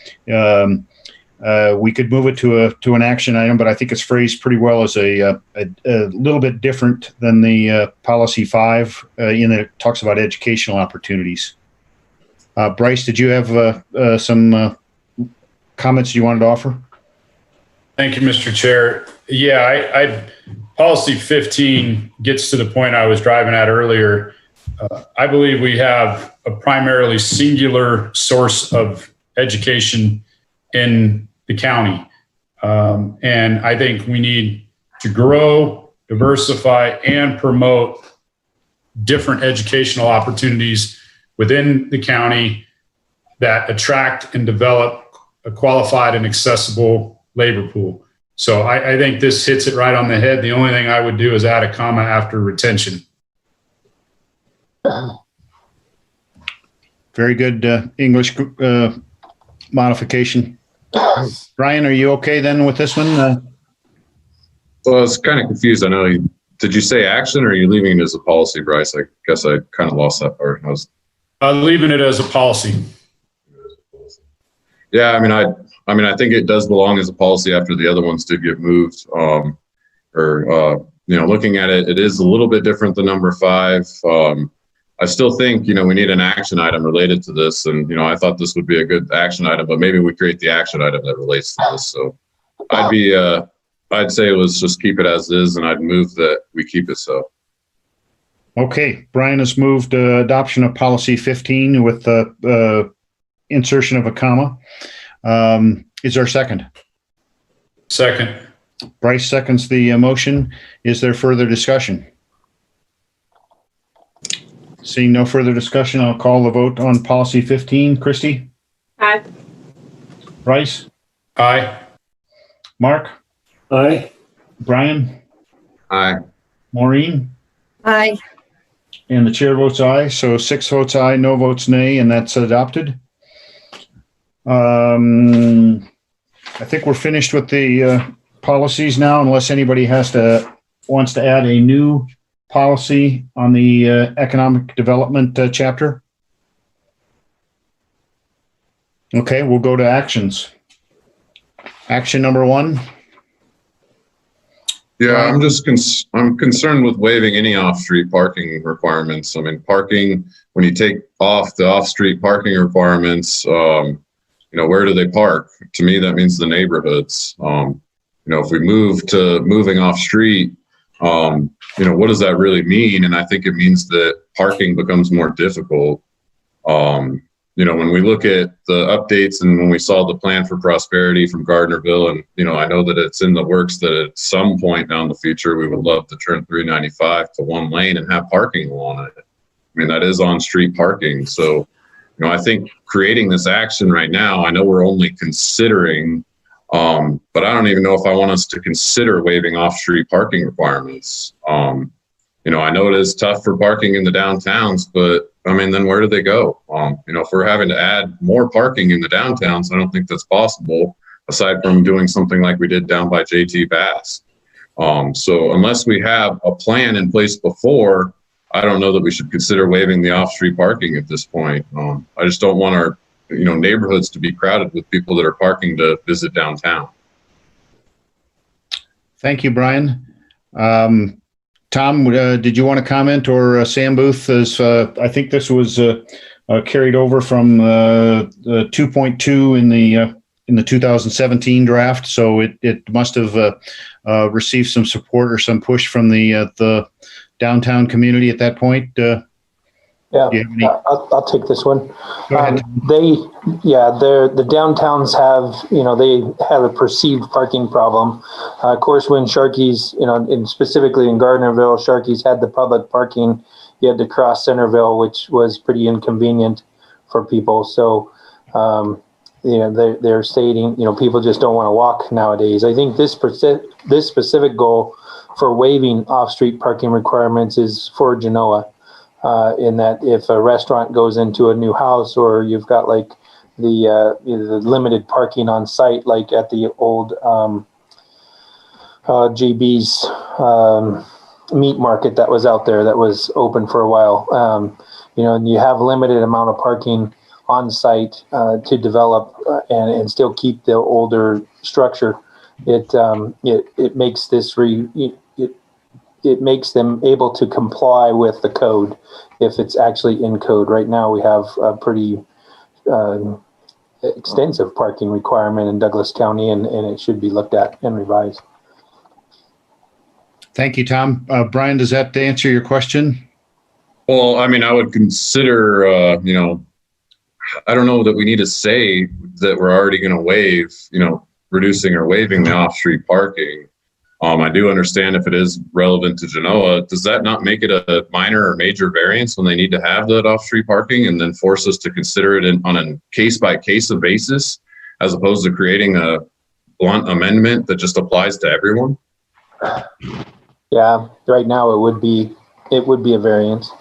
we could move it to an action item, but I think it's phrased pretty well as a little bit different than the policy 5 in that it talks about educational opportunities. Bryce, did you have some comments you wanted to offer? Thank you, Mr. Chair. Yeah, policy 15 gets to the point I was driving at earlier. I believe we have a primarily singular source of education in the county. And I think we need to grow, diversify, and promote different educational opportunities within the county that attract and develop a qualified and accessible labor pool. So I think this hits it right on the head. The only thing I would do is add a comma after retention. Very good English modification. Brian, are you okay then with this one? Well, I was kind of confused. I know did you say action or are you leaving it as a policy, Bryce? I guess I kind of lost that part. Leaving it as a policy. Yeah, I think it does belong as a policy after the other ones did get moved. Looking at it, it is a little bit different than number 5. I still think, we need an action item related to this. And, I thought this would be a good action item, but maybe we create the action item that relates to this. So I'd say let's just keep it as is, and I'd move that we keep it so. Okay, Brian has moved adoption of policy 15 with the insertion of a comma. Is there a second? Second. Bryce seconds the motion. Is there further discussion? Seeing no further discussion, I'll call the vote on policy 15. Christie? Aye. Bryce? Aye. Mark? Aye. Brian? Aye. Maureen? Aye. And the chair votes aye. So 6 votes aye, no votes nay, and that's adopted. I think we're finished with the policies now, unless anybody wants to add a new policy on the economic development chapter. Okay, we'll go to actions. Action number 1. Yeah, I'm concerned with waiving any off-street parking requirements. I mean, parking, when you take off the off-street parking requirements, where do they park? To me, that means the neighborhoods. If we moving off-street, what does that really mean? And I think it means that parking becomes more difficult. When we look at the updates and when we saw the plan for prosperity from Gardnerville, and, I know that it's in the works that at some point down the future, we would love to turn 395 to 1 lane and have parking along it. I mean, that is on-street parking. So, I think creating this action right now, I know we're only considering, but I don't even know if I want us to consider waiving off-street parking requirements. I know it is tough for parking in the downtowns, but I mean, then where do they go? If we're having to add more parking in the downtowns, I don't think that's possible, aside from doing something like we did down by JT Bass. So unless we have a plan in place before, I don't know that we should consider waiving the off-street parking at this point. I just don't want our, neighborhoods to be crowded with people that are parking to visit downtown. Thank you, Brian. Tom, did you want to comment, or Sam Booth? I think this was carried over from 2.2 in the 2017 draft, so it must have received some support or some push from the downtown community at that point. I'll take this one. Go ahead. The downtowns have, they have a perceived parking problem. Of course, when Sharky's, and specifically in Gardnerville, Sharky's had the public parking, you had to cross Centerville, which was pretty inconvenient for people. So, they're stating, people just don't want to walk nowadays. I think this specific goal for waiving off-street parking requirements is for Genoa. In that if a restaurant goes into a new house, or you've got like the limited parking on site, like at the old JB's meat market that was out there that was open for a while, and you have limited amount of parking on site to develop and still keep the older structure. It makes this it makes them able to comply with the code if it's actually in code. Right now, we have a pretty extensive parking requirement in Douglas County, and it should be looked at and revised. Thank you, Tom. Brian, does that answer your question? Well, I mean, I would consider, I don't know that we need to say that we're already going to waive, reducing or waiving the off-street parking. I do understand if it is relevant to Genoa, does that not make it a minor or major variance when they need to have that off-street parking, and then force us to consider it on a case-by-case basis, as opposed to creating a blunt amendment that just applies to everyone? Yeah, right now it would be a variance.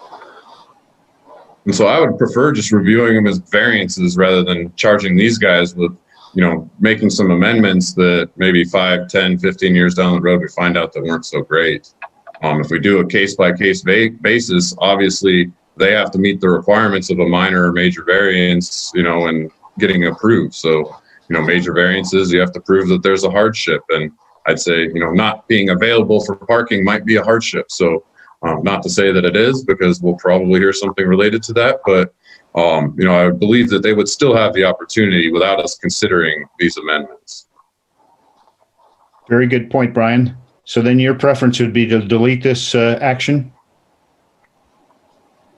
And so I would prefer just reviewing them as variances rather than charging these guys with, making some amendments that maybe 5, 10, 15 years down the road, we find out that weren't so great. If we do a case-by-case basis, obviously they have to meet the requirements of a minor or major variance, and getting approved. So, major variances, you have to prove that there's a hardship. And I'd say, not being available for parking might be a hardship. So not to say that it is, because we'll probably hear something related to that, but I believe that they would still have the opportunity without us considering these amendments. Very good point, Brian. So then your preference would be to delete this action?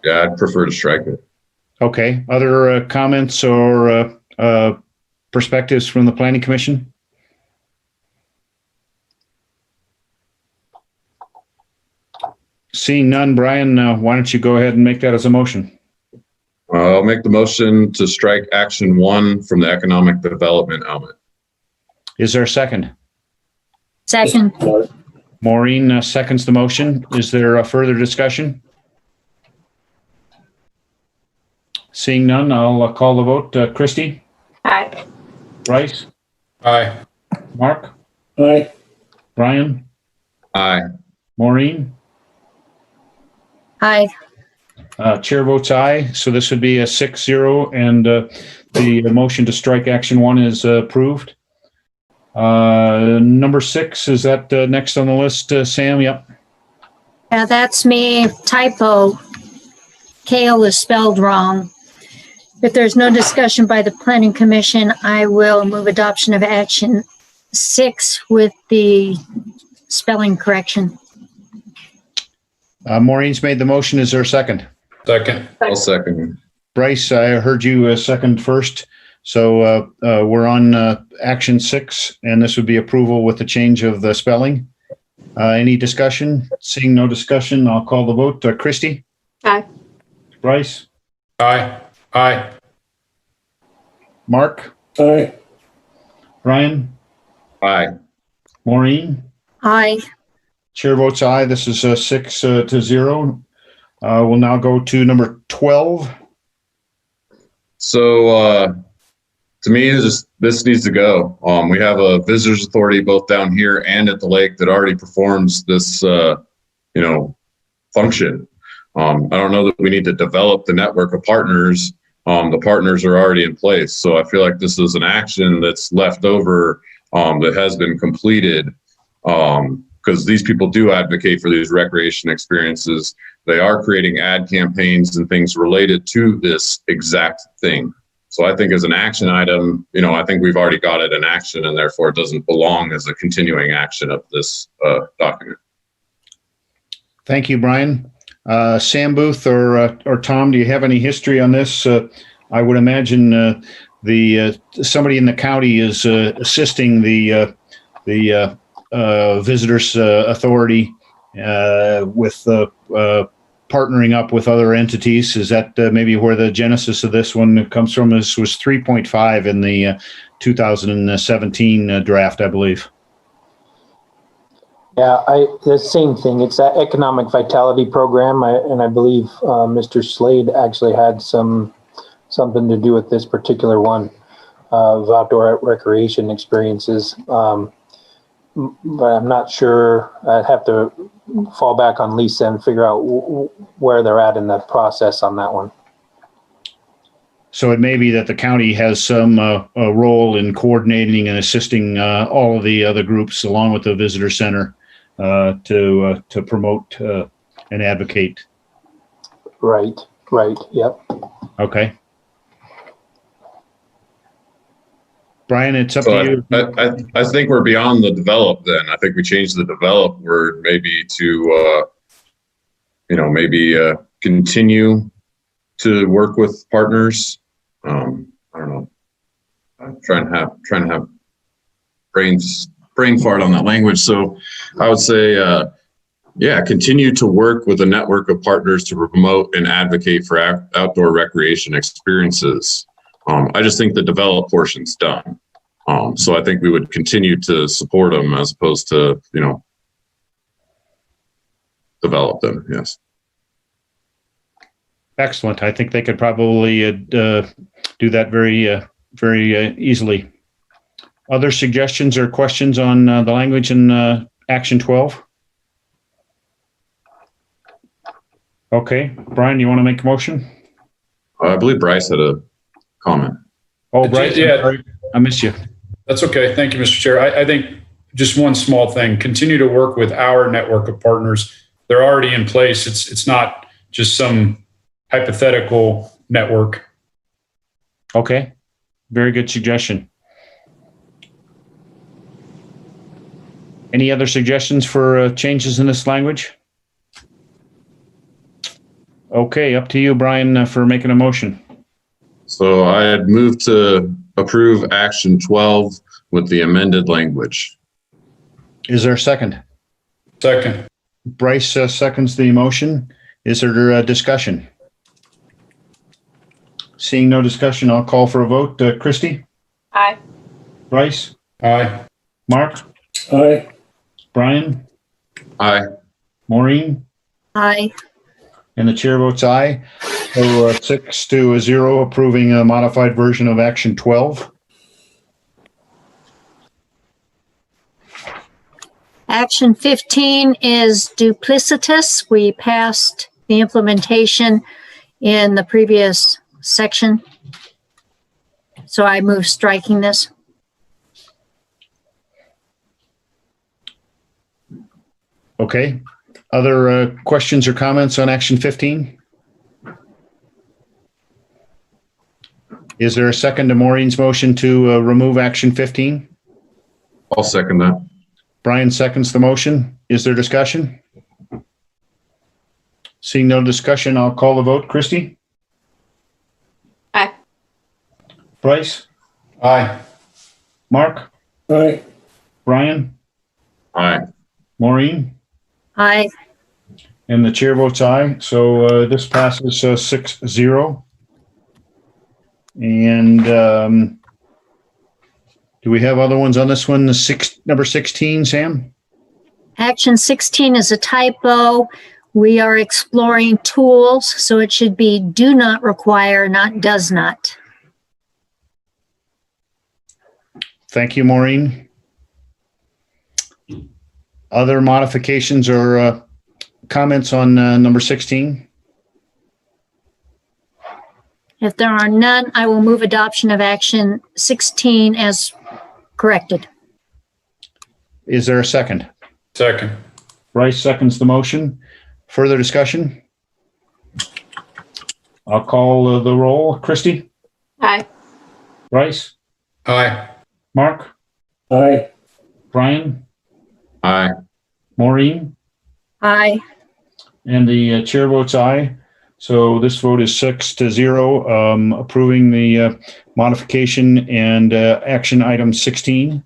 Yeah, I'd prefer to strike it. Okay. Other comments or perspectives from the Planning Commission? Seeing none, Brian, why don't you go ahead and make that as a motion? I'll make the motion to strike action 1 from the economic development element. Is there a second? Second. Maureen seconds the motion. Is there a further discussion? Seeing none, I'll call the vote. Christy? Aye. Bryce? Aye. Mark? Aye. Brian? Aye. Maureen? Aye. Chair votes aye, so this would be a 6-0, and the motion to strike action 1 is approved. Number 6, is that next on the list, Sam? Yep. Yeah, that's me. Typo. Kale is spelled wrong. If there's no discussion by the Planning Commission, I will move adoption of action 6 with the spelling correction. Maureen's made the motion. Is there a second? Second. I'll second. Bryce, I heard you second first. So we're on action 6, and this would be approval with the change of the spelling. Any discussion? Seeing no discussion, I'll call the vote. Christy? Aye. Bryce? Aye. Aye. Mark? Aye. Brian? Aye. Maureen? Aye. Chair votes aye. This is 6-0. We'll now go to number 12. So to me, this needs to go. We have a visitors authority both down here and at the lake that already performs this, function. I don't know that we need to develop the network of partners. The partners are already in place. So I feel like this is an action that's left over that has been completed because these people do advocate for these recreation experiences. They are creating ad campaigns and things related to this exact thing. So I think as an action item, I think we've already got it in action, and therefore it doesn't belong as a continuing action of this document. Thank you, Brian. Sam Booth or Tom, do you have any history on this? I would imagine somebody in the county is assisting the visitors authority with partnering up with other entities. Is that maybe where the genesis of this one comes from? This was 3.5 in the 2017 draft, I believe. Yeah, the same thing. It's that economic vitality program, and I believe Mr. Slade actually had something to do with this particular one of outdoor recreation experiences. But I'm not sure. I'd have to fall back on Lisa and figure out where they're at in the process on that one. So it may be that the county has some role in coordinating and assisting all of the other groups along with the visitor center to promote and advocate. Right. Yep. Okay. Brian, it's up to you. I think we're beyond the develop then. I think we changed the develop word maybe to, continue to work with partners. I don't know. I'm trying to have brain fart on that language. So I would say, continue to work with a network of partners to promote and advocate for outdoor recreation experiences. I just think the develop portion's done. So I think we would continue to support them as opposed to, develop them. Yes. Excellent. I think they could probably do that very easily. Other suggestions or questions on the language in Action 12? Okay. Brian, you want to make a motion? I believe Bryce had a comment. Oh, Bryce, Yeah. I missed you. That's okay. Thank you, Mr. Chair. I think just one small thing, continue to work with our network of partners. They're already in place. It's not just some hypothetical network. Okay. Very good suggestion. Any other suggestions for changes in this language? Okay, up to you, Brian, for making a motion. So I had moved to approve Action 12 with the amended language. Is there a second? Second. Bryce seconds the motion. Is there a discussion? Seeing no discussion, I'll call for a vote. Christie? Aye. Bryce? Aye. Mark? Aye. Brian? Aye. Maureen? Aye. And the chair votes aye. So 6-0 approving a modified version of Action 12. Action 15 is duplicitous. We passed the implementation in the previous section. So I move striking this. Okay. Other questions or comments on Action 15? Is there a second to Maureen's motion to remove Action 15? I'll second that. Brian seconds the motion. Is there discussion? Seeing no discussion, I'll call the vote. Christie? Aye. Bryce? Aye. Mark? Aye. Brian? Aye. Maureen? Aye. And the chair votes aye. So this passes 6-0. And do we have other ones on this one? Number 16, Sam? Action 16 is a typo. We are exploring tools, so it should be do not require, not does not. Thank you, Maureen. Other modifications or comments on number 16? If there are none, I will move adoption of action 16 as corrected. Is there a second? Second. Bryce seconds the motion. Further discussion? I'll call the roll. Christie? Aye. Bryce? Aye. Mark? Aye. Brian? Aye. Maureen? Aye. And the chair votes aye. So this vote is 6-0, approving the modification and action item 16.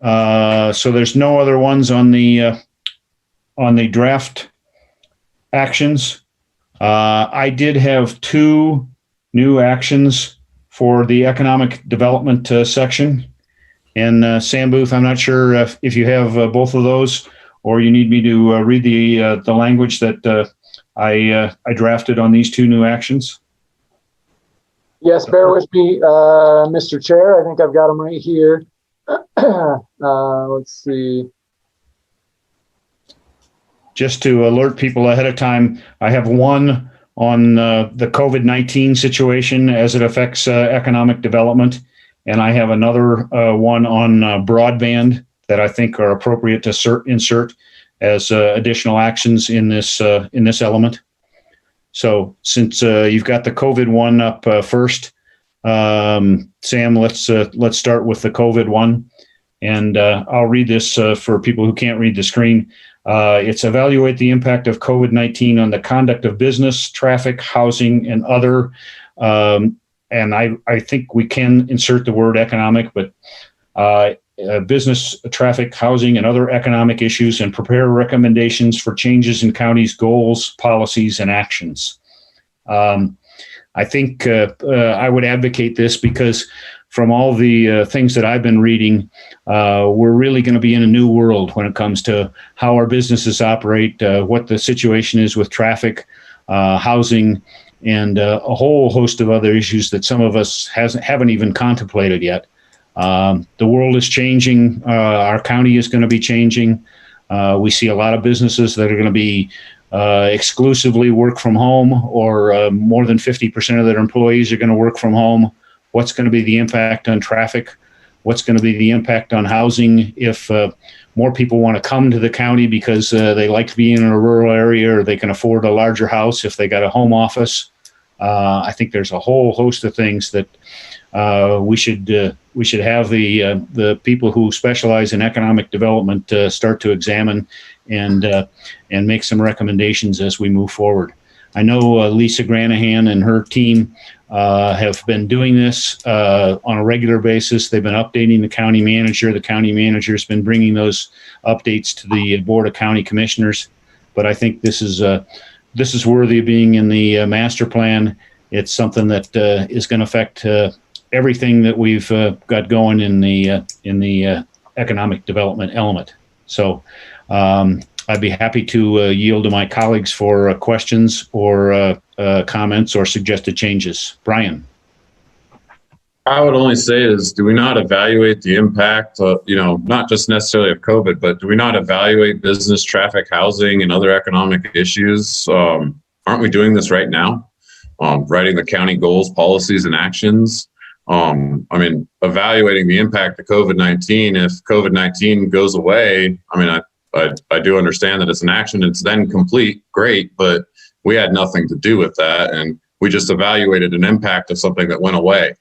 So there's no other ones on the draft actions. I did have 2 new actions for the economic development section. And Sam Booth, I'm not sure if you have both of those, or you need me to read the language that I drafted on these 2 new actions. Yes, bear with me, Mr. Chair. I think I've got them right here. Let's see. Just to alert people ahead of time, I have one on the COVID-19 situation as it affects economic development, and I have another one on broadband that I think are appropriate to insert as additional actions in this element. So since you've got the COVID one up first, Sam, let's start with the COVID one, and I'll read this for people who can't read the screen. It's evaluate the impact of COVID-19 on the conduct of business, traffic, housing, and other. And I think we can insert the word economic, but business, traffic, housing, and other economic issues, and prepare recommendations for changes in county's goals, policies, and actions. I think I would advocate this because from all the things that I've been reading, we're really going to be in a new world when it comes to how our businesses operate, what the situation is with traffic, housing, and a whole host of other issues that some of us haven't even contemplated yet. The world is changing. Our county is going to be changing. We see a lot of businesses that are going to be exclusively work from home, or more than 50% of their employees are going to work from home. What's going to be the impact on traffic? What's going to be the impact on housing if more people want to come to the county because they like being in a rural area, or they can afford a larger house if they got a home office? I think there's a whole host of things that we should have the people who specialize in economic development start to examine and make some recommendations as we move forward. I know Lisa Granahan and her team have been doing this on a regular basis. They've been updating the county manager. The county manager has been bringing those updates to the Board of County Commissioners. But I think this is worthy of being in the master plan. It's something that is going to affect everything that we've got going in the economic development element. So I'd be happy to yield to my colleagues for questions or comments or suggested changes. Brian. I would only say is, do we not evaluate the impact of, not just necessarily of COVID, but do we not evaluate business, traffic, housing, and other economic issues? Aren't we doing this right now? Writing the county goals, policies, and actions. Evaluating the impact of COVID-19. If COVID-19 goes away, I do understand that it's an action. It's then complete. Great. But we had nothing to do with that. And we just evaluated an impact of something that went away.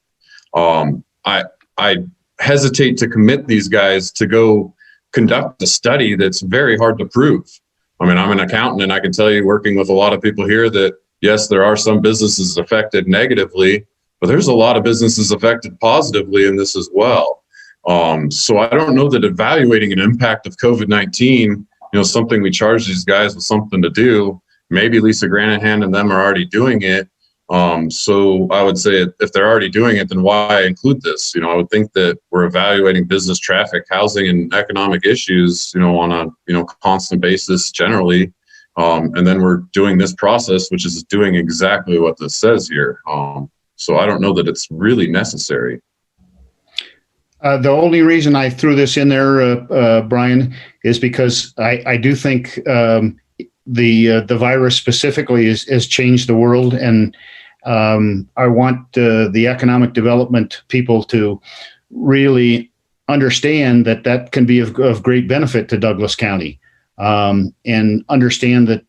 I hesitate to commit these guys to go conduct a study that's very hard to prove. I'm an accountant, and I can tell you, working with a lot of people here, that yes, there are some businesses affected negatively, but there's a lot of businesses affected positively in this as well. So I don't know that evaluating an impact of COVID-19, something we charge these guys with something to do. Maybe Lisa Granahan and them are already doing it. So I would say if they're already doing it, then why include this? I would think that we're evaluating business, traffic, housing, and economic issues, on a, constant basis generally. And then we're doing this process, which is doing exactly what this says here. So I don't know that it's really necessary. The only reason I threw this in there, Brian, is because I do think the virus specifically has changed the world, and I want the economic development people to really understand that can be of great benefit to Douglas County, and understand that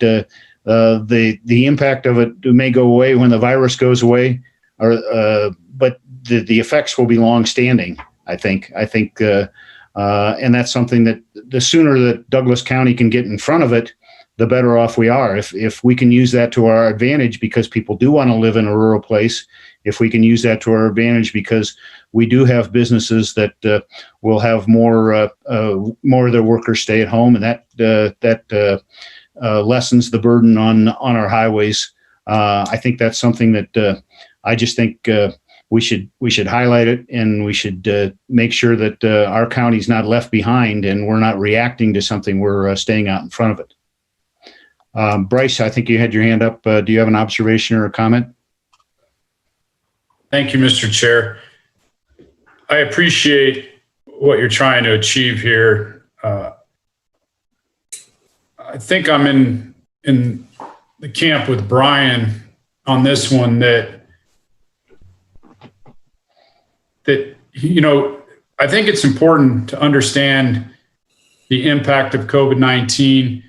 the impact of it may go away when the virus goes away, but the effects will be long-standing. I think, and that's something that the sooner that Douglas County can get in front of it, the better off we are. If we can use that to our advantage, because people do want to live in a rural place, if we can use that to our advantage because we do have businesses that will have more of their workers stay at home, and that lessens the burden on our highways. I think that's something that I just think we should highlight it, and we should make sure that our county's not left behind and we're not reacting to something. We're staying out in front of it. Bryce, I think you had your hand up. Do you have an observation or a comment? Thank you, Mr. Chair. I appreciate what you're trying to achieve here. I think I'm in the camp with Brian on this one, that I think it's important to understand the impact of COVID-19.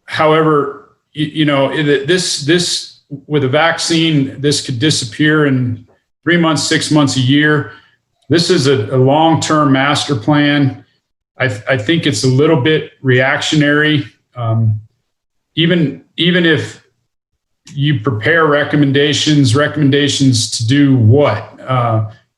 However, this with a vaccine, this could disappear in 3 months, 6 months, a year. This is a long-term master plan. I think it's a little bit reactionary. Even if you prepare recommendations to do what?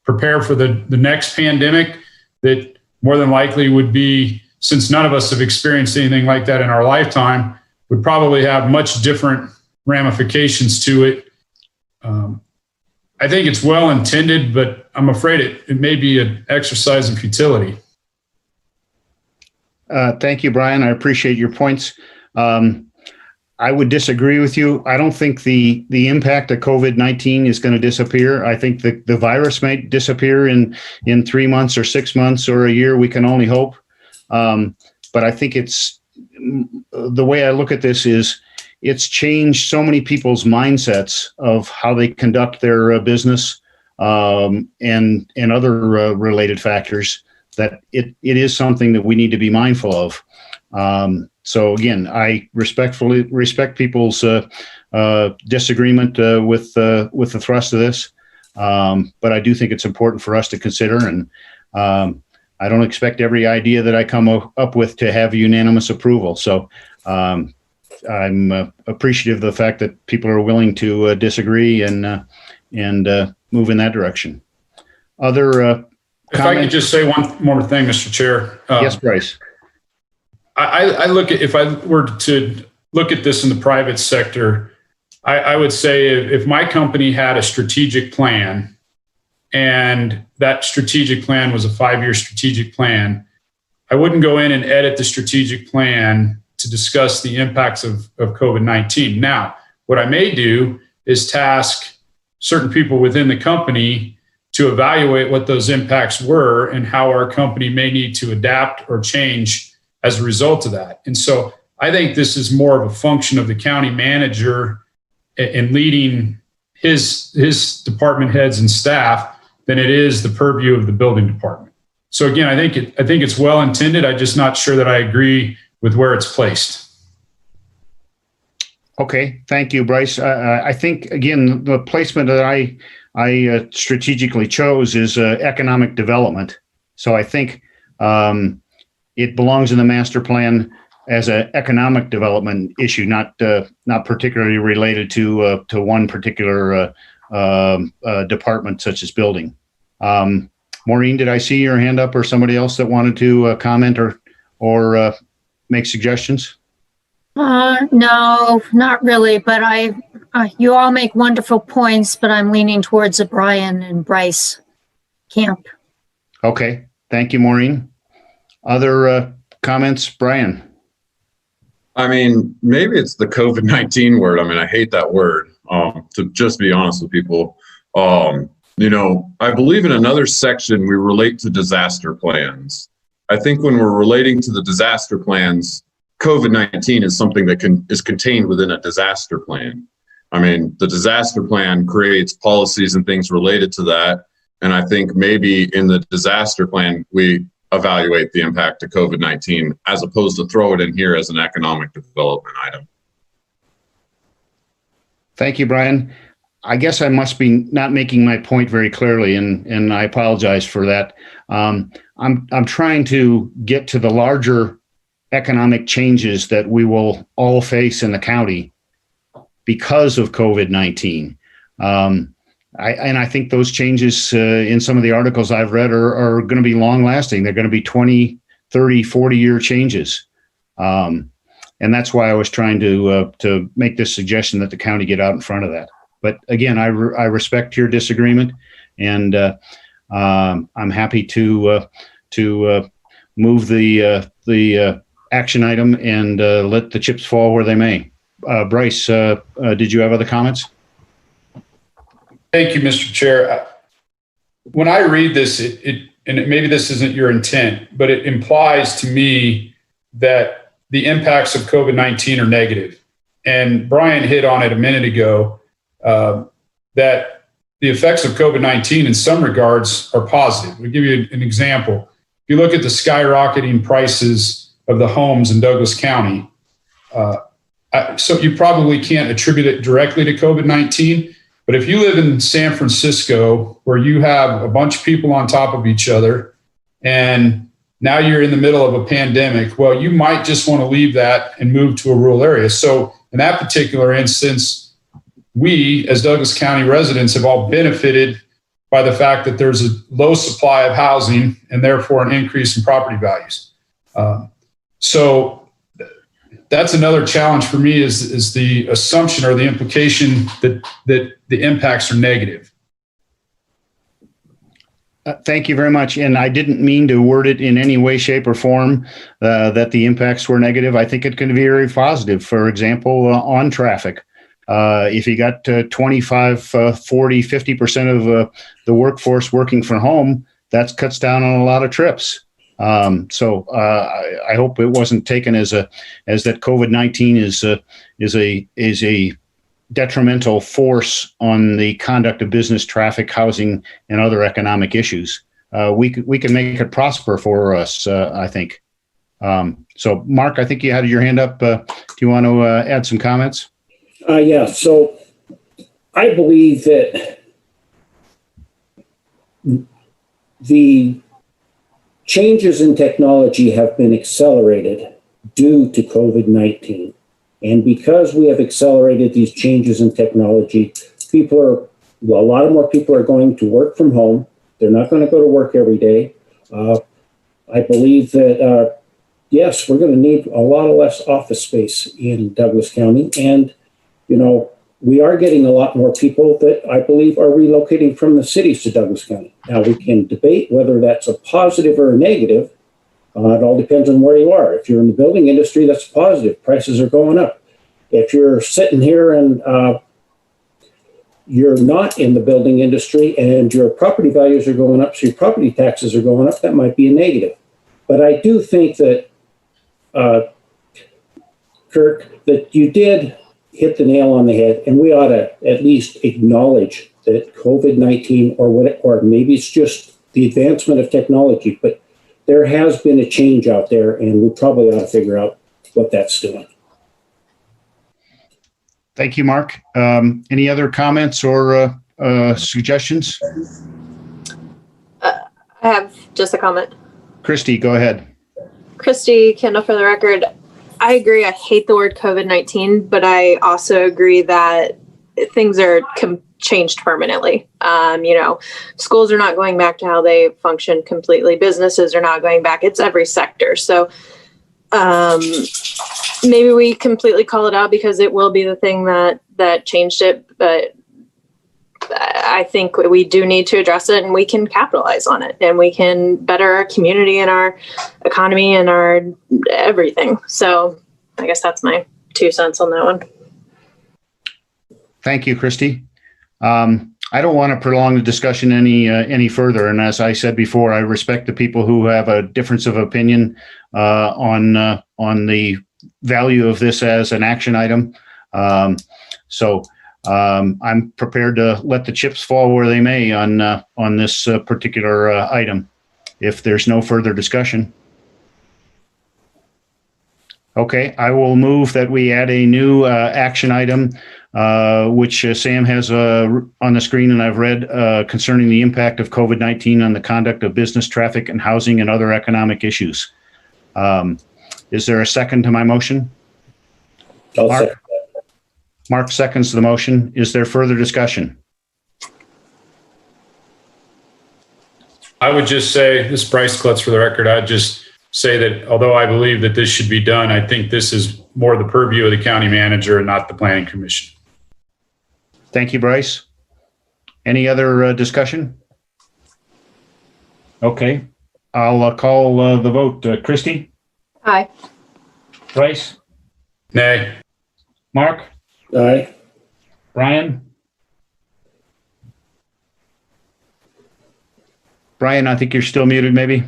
Prepare for the next pandemic that more than likely would be, since none of us have experienced anything like that in our lifetime, would probably have much different ramifications to it. I think it's well intended, but I'm afraid it may be an exercise in futility. Thank you, Brian. I appreciate your points. I would disagree with you. I don't think the impact of COVID-19 is going to disappear. I think the virus might disappear in 3 months or 6 months or a year. We can only hope. But I think the way I look at this is it's changed so many people's mindsets of how they conduct their business, and other related factors, that it is something that we need to be mindful of. So again, I respectfully respect people's disagreement with the thrust of this, but I do think it's important for us to consider. And I don't expect every idea that I come up with to have unanimous approval. So I'm appreciative of the fact that people are willing to disagree and move in that direction. Other if I could just say one more thing, Mr. Chair. Yes, Bryce. I look at, if I were to look at this in the private sector, I would say if my company had a strategic plan and that strategic plan was a 5-year strategic plan, I wouldn't go in and edit the strategic plan to discuss the impacts of COVID-19. Now, what I may do is task certain people within the company to evaluate what those impacts were and how our company may need to adapt or change as a result of that. And so I think this is more of a function of the county manager in leading his department heads and staff than it is the purview of the building department. So again, I think it's well intended. I'm just not sure that I agree with where it's placed. Okay, thank you, Bryce. I think, again, the placement that I strategically chose is economic development. So I think it belongs in the master plan as an economic development issue, not particularly related to one particular department such as building. Maureen, did I see your hand up, or somebody else that wanted to comment or make suggestions? No, not really, but you all make wonderful points, but I'm leaning towards the Brian and Bryce camp. Okay, thank you, Maureen. Other comments, Brian? I mean, maybe it's the COVID-19 word. I mean, I hate that word, to just be honest with people. I believe in another section, we relate to disaster plans. I think when we're relating to the disaster plans, COVID-19 is something that is contained within a disaster plan. I mean, the disaster plan creates policies and things related to that. And I think maybe in the disaster plan, we evaluate the impact of COVID-19 as opposed to throw it in here as an economic development item. Thank you, Brian. I guess I must be not making my point very clearly, and I apologize for that. I'm trying to get to the larger economic changes that we will all face in the county because of COVID-19. I think those changes in some of the articles I've read are going to be long lasting. They're going to be 20, 30, 40-year changes. And that's why I was trying to make this suggestion that the county get out in front of that. But again, I respect your disagreement, and I'm happy to move the action item and let the chips fall where they may. Bryce, did you have other comments? Thank you, Mr. Chair. When I read this, maybe this isn't your intent, but it implies to me that the impacts of COVID-19 are negative. And Brian hit on it a minute ago, that the effects of COVID-19 in some regards are positive. We'll give you an example. If you look at the skyrocketing prices of the homes in Douglas County, so you probably can't attribute it directly to COVID-19, but if you live in San Francisco, where you have a bunch of people on top of each other, and now you're in the middle of a pandemic, well, you might just want to leave that and move to a rural area. So in that particular instance, we, as Douglas County residents, have all benefited by the fact that there's a low supply of housing and therefore an increase in property values. So that's another challenge for me is the assumption or the implication that the impacts are negative. Thank you very much. And I didn't mean to word it in any way, shape, or form that the impacts were negative. I think it can be very positive. For example, on traffic. If you got 25, 40, 50% of the workforce working from home, that cuts down on a lot of trips. So I hope it wasn't taken as that COVID-19 is a detrimental force on the conduct of business, traffic, housing, and other economic issues. We can make it prosper for us, I think. So Mark, I think you had your hand up. Do you want to add some comments? Yeah, so I believe that the changes in technology have been accelerated due to COVID-19. And because we have accelerated these changes in technology, a lot more people are going to work from home. They're not going to go to work every day. I believe that, yes, we're going to need a lot less office space in Douglas County. And, we are getting a lot more people that I believe are relocating from the cities to Douglas County. Now, we can debate whether that's a positive or a negative. It all depends on where you are. If you're in the building industry, that's positive. Prices are going up. If you're sitting here and you're not in the building industry and your property values are going up, so your property taxes are going up, that might be a negative. But I do think that, Kirk, that you did hit the nail on the head, and we ought to at least acknowledge that COVID-19 or maybe it's just the advancement of technology, but there has been a change out there, and we probably ought to figure out what that's doing. Thank you, Mark. Any other comments or suggestions? I have just a comment. Christy, go ahead. Christy Kendall, for the record, I agree. I hate the word COVID-19, but I also agree that things are changed permanently. Schools are not going back to how they function completely. Businesses are not going back. It's every sector. So maybe we completely call it out because it will be the thing that changed it. But I think we do need to address it, and we can capitalize on it, and we can better our community and our economy and our everything. So I guess that's my 2 cents on that one. Thank you, Christy. I don't want to prolong the discussion any further. And as I said before, I respect the people who have a difference of opinion on the value of this as an action item. I'm prepared to let the chips fall where they may on this particular item, if there's no further discussion. Okay, I will move that we add a new action item, which Sam has on the screen and I've read, concerning the impact of COVID-19 on the conduct of business, traffic, and housing and other economic issues. Is there a second to my motion? Mark seconds the motion. Is there further discussion? I would just say, this is Bryce Klutz for the record, I'd just say that although I believe that this should be done, I think this is more the purview of the county manager and not the planning commission. Thank you, Bryce. Any other discussion? Okay, I'll call the vote. Christy? Aye. Bryce? Nay. Mark? Aye. Brian? Brian, I think you're still muted, maybe?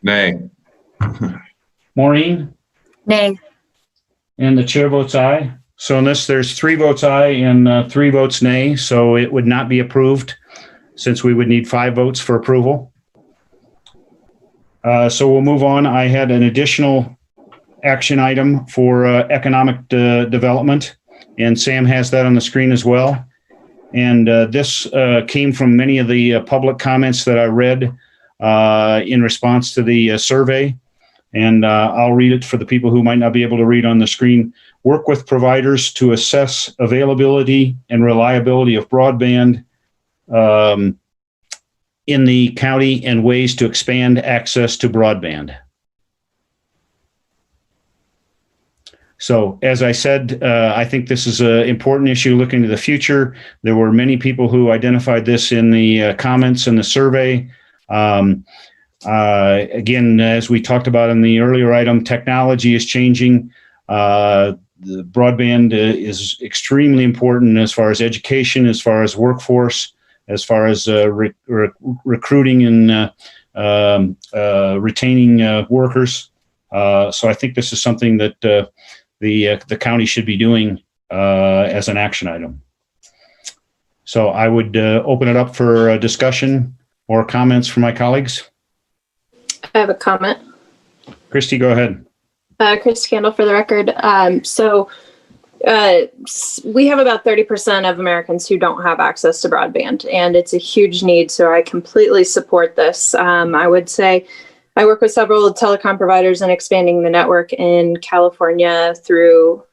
Nay. Maureen? Nay. And the chair votes aye. So in this, there's 3 votes aye and 3 votes nay, so it would not be approved since we would need 5 votes for approval. So we'll move on. I had an additional action item for economic development, and Sam has that on the screen as well. And this came from many of the public comments that I read in response to the survey. And I'll read it for the people who might not be able to read on the screen. Work with providers to assess availability and reliability of broadband in the county and ways to expand access to broadband. So, as I said, I think this is an important issue looking to the future. There were many people who identified this in the comments in the survey. Again, as we talked about in the earlier item, technology is changing. The broadband is extremely important as far as education, as far as workforce, as far as recruiting and retaining workers. So I think this is something that the county should be doing as an action item. So I would open it up for discussion or comments from my colleagues. I have a comment. Christy, go ahead. Christy Kendall for the record. We have about 30% of Americans who don't have access to broadband, and it's a huge need. So I completely support this. I would say I work with several telecom providers in expanding the network in California through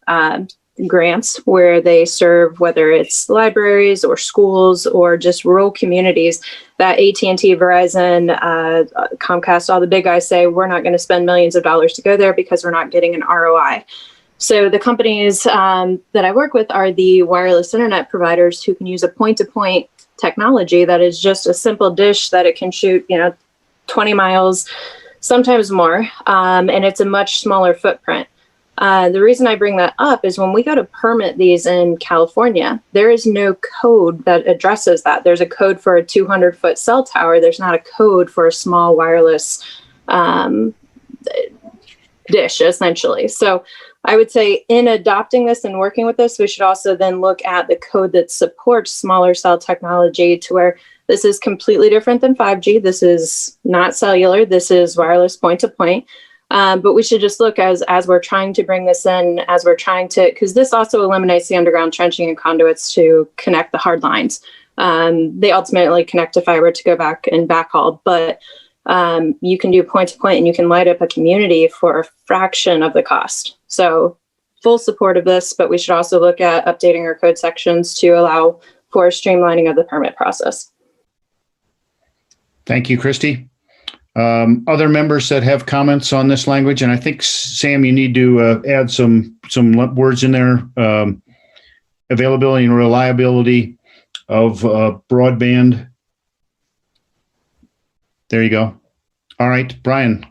grants where they serve, whether it's libraries or schools or just rural communities, that AT&T, Verizon, Comcast, all the big guys say, we're not going to spend millions of dollars to go there because we're not getting an ROI. So the companies that I work with are the wireless internet providers who can use a point-to-point technology that is just a simple dish that it can shoot, 20 miles, sometimes more, and it's a much smaller footprint. The reason I bring that up is when we go to permit these in California, there is no code that addresses that. There's a code for a 200-foot cell tower. There's not a code for a small wireless dish, essentially. So I would say in adopting this and working with this, we should also then look at the code that supports smaller cell technology to where this is completely different than 5G. This is not cellular. This is wireless point-to-point. But we should just look as we're trying to bring this in, as we're trying to, because this also eliminates the underground trenching and conduits to connect the hard lines. They ultimately connect to fiber to go back and backhaul, but you can do point-to-point and you can light up a community for a fraction of the cost. So full support of this, but we should also look at updating our code sections to allow for streamlining of the permit process. Thank you, Christy. Other members that have comments on this language, and I think, Sam, you need to add some words in there. Availability and reliability of broadband. There you go. All right, Brian.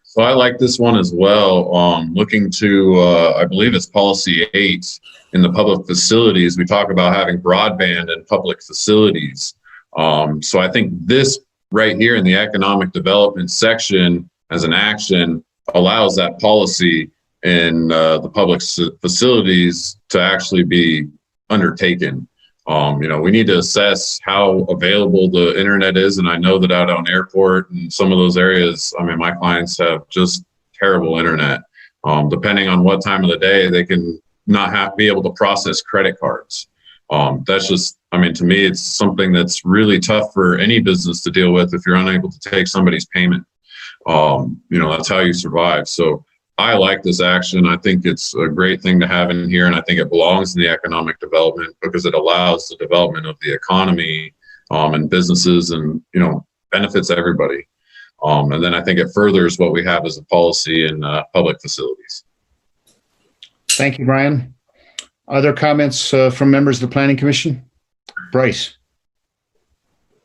So I like this one as well. Looking to, I believe it's policy 8 in the public facilities. We talk about having broadband in public facilities. So I think this right here in the economic development section as an action allows that policy in the public facilities to actually be undertaken. We need to assess how available the internet is. And I know that out on airport and some of those areas, my clients have just terrible internet. Depending on what time of the day, they can not be able to process credit cards. That's just, to me, it's something that's really tough for any business to deal with if you're unable to take somebody's payment. That's how you survive. So I like this action. I think it's a great thing to have in here, and I think it belongs in the economic development because it allows the development of the economy and businesses and, benefits everybody. And then I think it furthers what we have as a policy in public facilities. Thank you, Brian. Other comments from members of the Planning Commission? Bryce.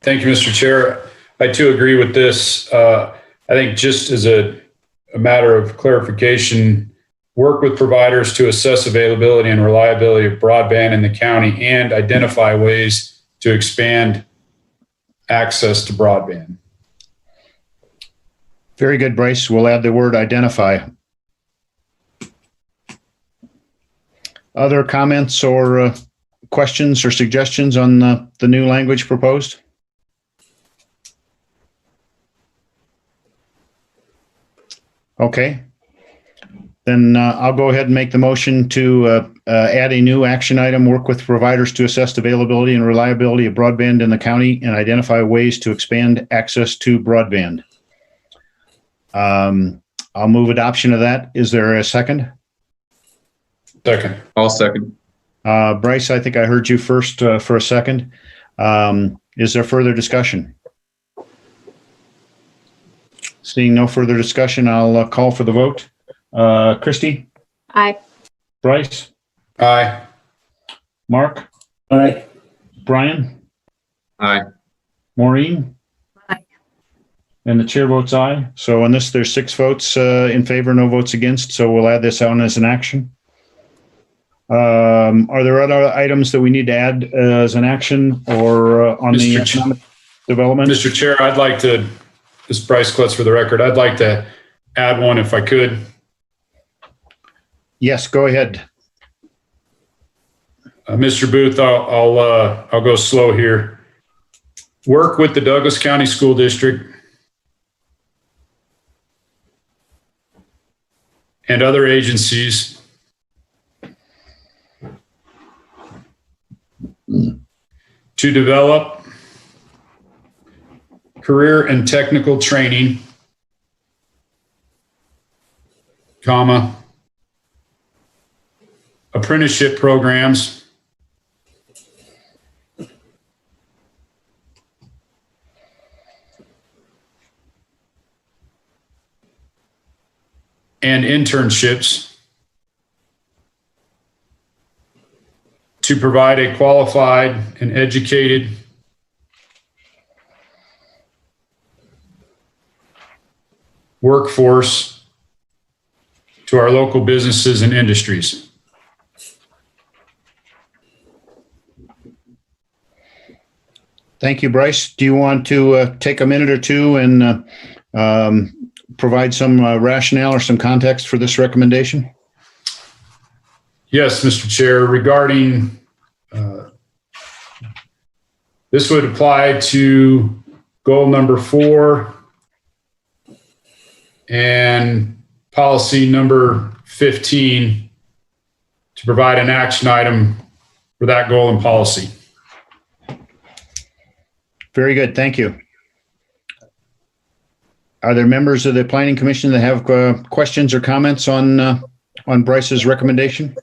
Thank you, Mr. Chair. I too agree with this. I think just as a matter of clarification, work with providers to assess availability and reliability of broadband in the county and identify ways to expand access to broadband. Very good, Bryce. We'll add the word identify. Other comments or questions or suggestions on the new language proposed? Okay. Then I'll go ahead and make the motion to add a new action item, work with providers to assess availability and reliability of broadband in the county and identify ways to expand access to broadband. I'll move adoption of that. Is there a second? Second. I'll second. Bryce, I think I heard you first for a second. Is there further discussion? Seeing no further discussion, I'll call for the vote. Christy? Aye. Bryce? Aye. Mark? Aye. Brian? Aye. Maureen? Aye. And the chair votes aye. So on this, there's 6 votes in favor, no votes against. So we'll add this on as an action. Are there other items that we need to add as an action or on the economic development? Mr. Chair, I'd like to, this is Bryce Klutz for the record, I'd like to add one if I could. Yes, go ahead. Mr. Booth, I'll go slow here. Work with the Douglas County School District and other agencies to develop career and technical training comma, apprenticeship programs, and internships to provide a qualified and educated workforce to our local businesses and industries. Thank you, Bryce. Do you want to take a minute or two and provide some rationale or some context for this recommendation? Yes, Mr. Chair. Regarding this would apply to goal number 4 and policy number 15 to provide an action item for that goal and policy. Very good. Thank you. Are there members of the Planning Commission that have questions or comments on Bryce's recommendation?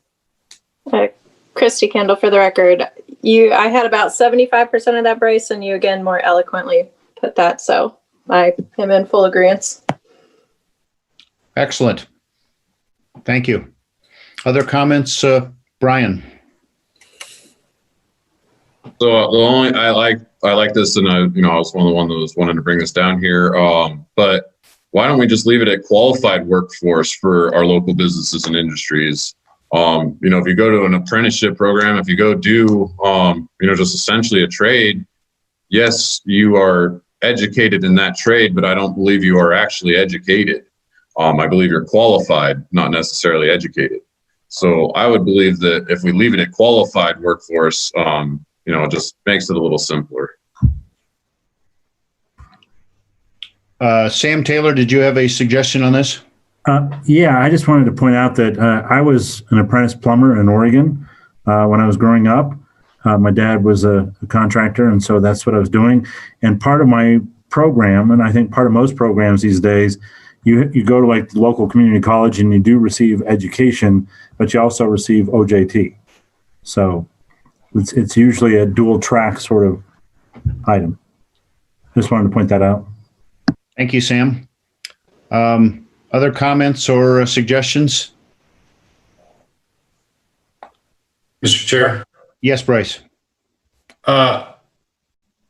Christy Kendall, for the record, I had about 75% of that, Bryce, and you again more eloquently put that. So I am in full agreement. Excellent. Thank you. Other comments, Brian? So the only I like this, and I was one of the ones that was wanting to bring this down here. But why don't we just leave it at qualified workforce for our local businesses and industries? If you go to an apprenticeship program, if you go do, just essentially a trade, yes, you are educated in that trade, but I don't believe you are actually educated. I believe you're qualified, not necessarily educated. So I would believe that if we leave it at qualified workforce, it just makes it a little simpler. Sam Taylor, did you have a suggestion on this? Yeah, I just wanted to point out that I was an apprentice plumber in Oregon when I was growing up. My dad was a contractor, and so that's what I was doing. And part of my program, and I think part of most programs these days, you go to like the local community college and you do receive education, but you also receive OJT. So it's usually a dual track sort of item. Just wanted to point that out. Thank you, Sam. Other comments or suggestions? Mr. Chair? Yes, Bryce. I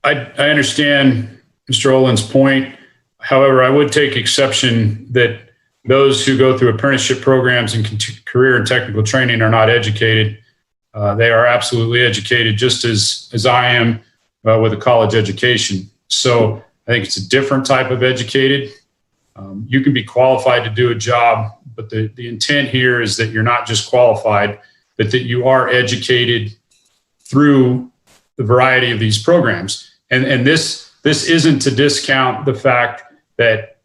understand Mr. Olin's point. However, I would take exception that those who go through apprenticeship programs and career and technical training are not educated. They are absolutely educated, just as I am with a college education. So I think it's a different type of educated. You can be qualified to do a job, but the intent here is that you're not just qualified, but that you are educated through the variety of these programs. And this isn't to discount the fact that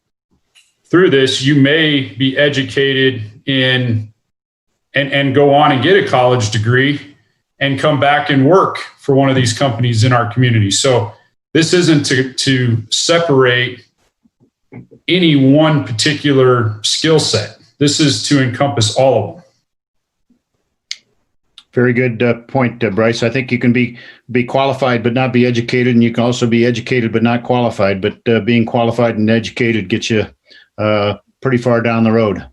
through this, you may be educated in and go on and get a college degree and come back and work for one of these companies in our community. So this isn't to separate any one particular skill set. This is to encompass all of them. Very good point, Bryce. I think you can be qualified but not be educated, and you can also be educated but not qualified. But being qualified and educated gets you pretty far down the road.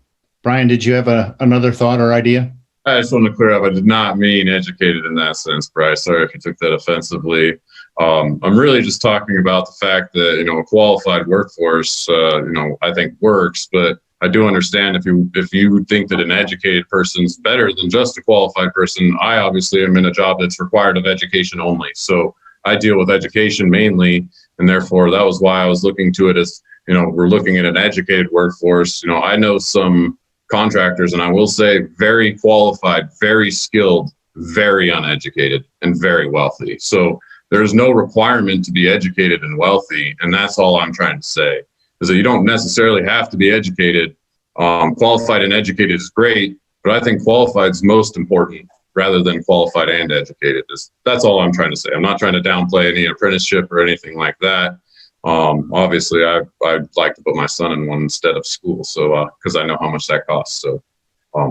Brian, did you have another thought or idea? I just want to clear up. I did not mean educated in that sense, Bryce. Sorry if you took that offensively. I'm really just talking about the fact that, a qualified workforce, I think works, but I do understand if you think that an educated person's better than just a qualified person. I obviously am in a job that's required of education only. So I deal with education mainly, and therefore that was why I was looking to it as, we're looking at an educated workforce. I know some contractors, and I will say very qualified, very skilled, very uneducated, and very wealthy. So there's no requirement to be educated and wealthy. And that's all I'm trying to say, is that you don't necessarily have to be educated. Qualified and educated is great, but I think qualified is most important rather than qualified and educated. That's all I'm trying to say. I'm not trying to downplay any apprenticeship or anything like that. Obviously, I'd like to put my son in one instead of school, so because I know how much that costs. So,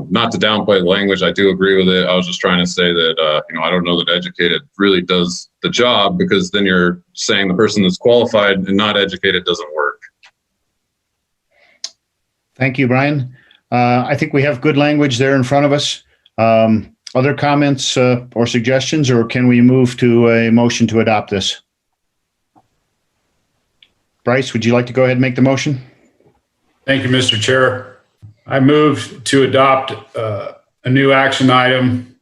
not to downplay the language, I do agree with it. I was just trying to say that I don't know that educated really does the job, because then you're saying the person that's qualified and not educated doesn't work. Thank you, Brian. I think we have good language there in front of us. Other comments or suggestions, or can we move to a motion to adopt this? Bryce, would you like to go ahead and make the motion? Thank you, Mr. Chair. I move to adopt a new action item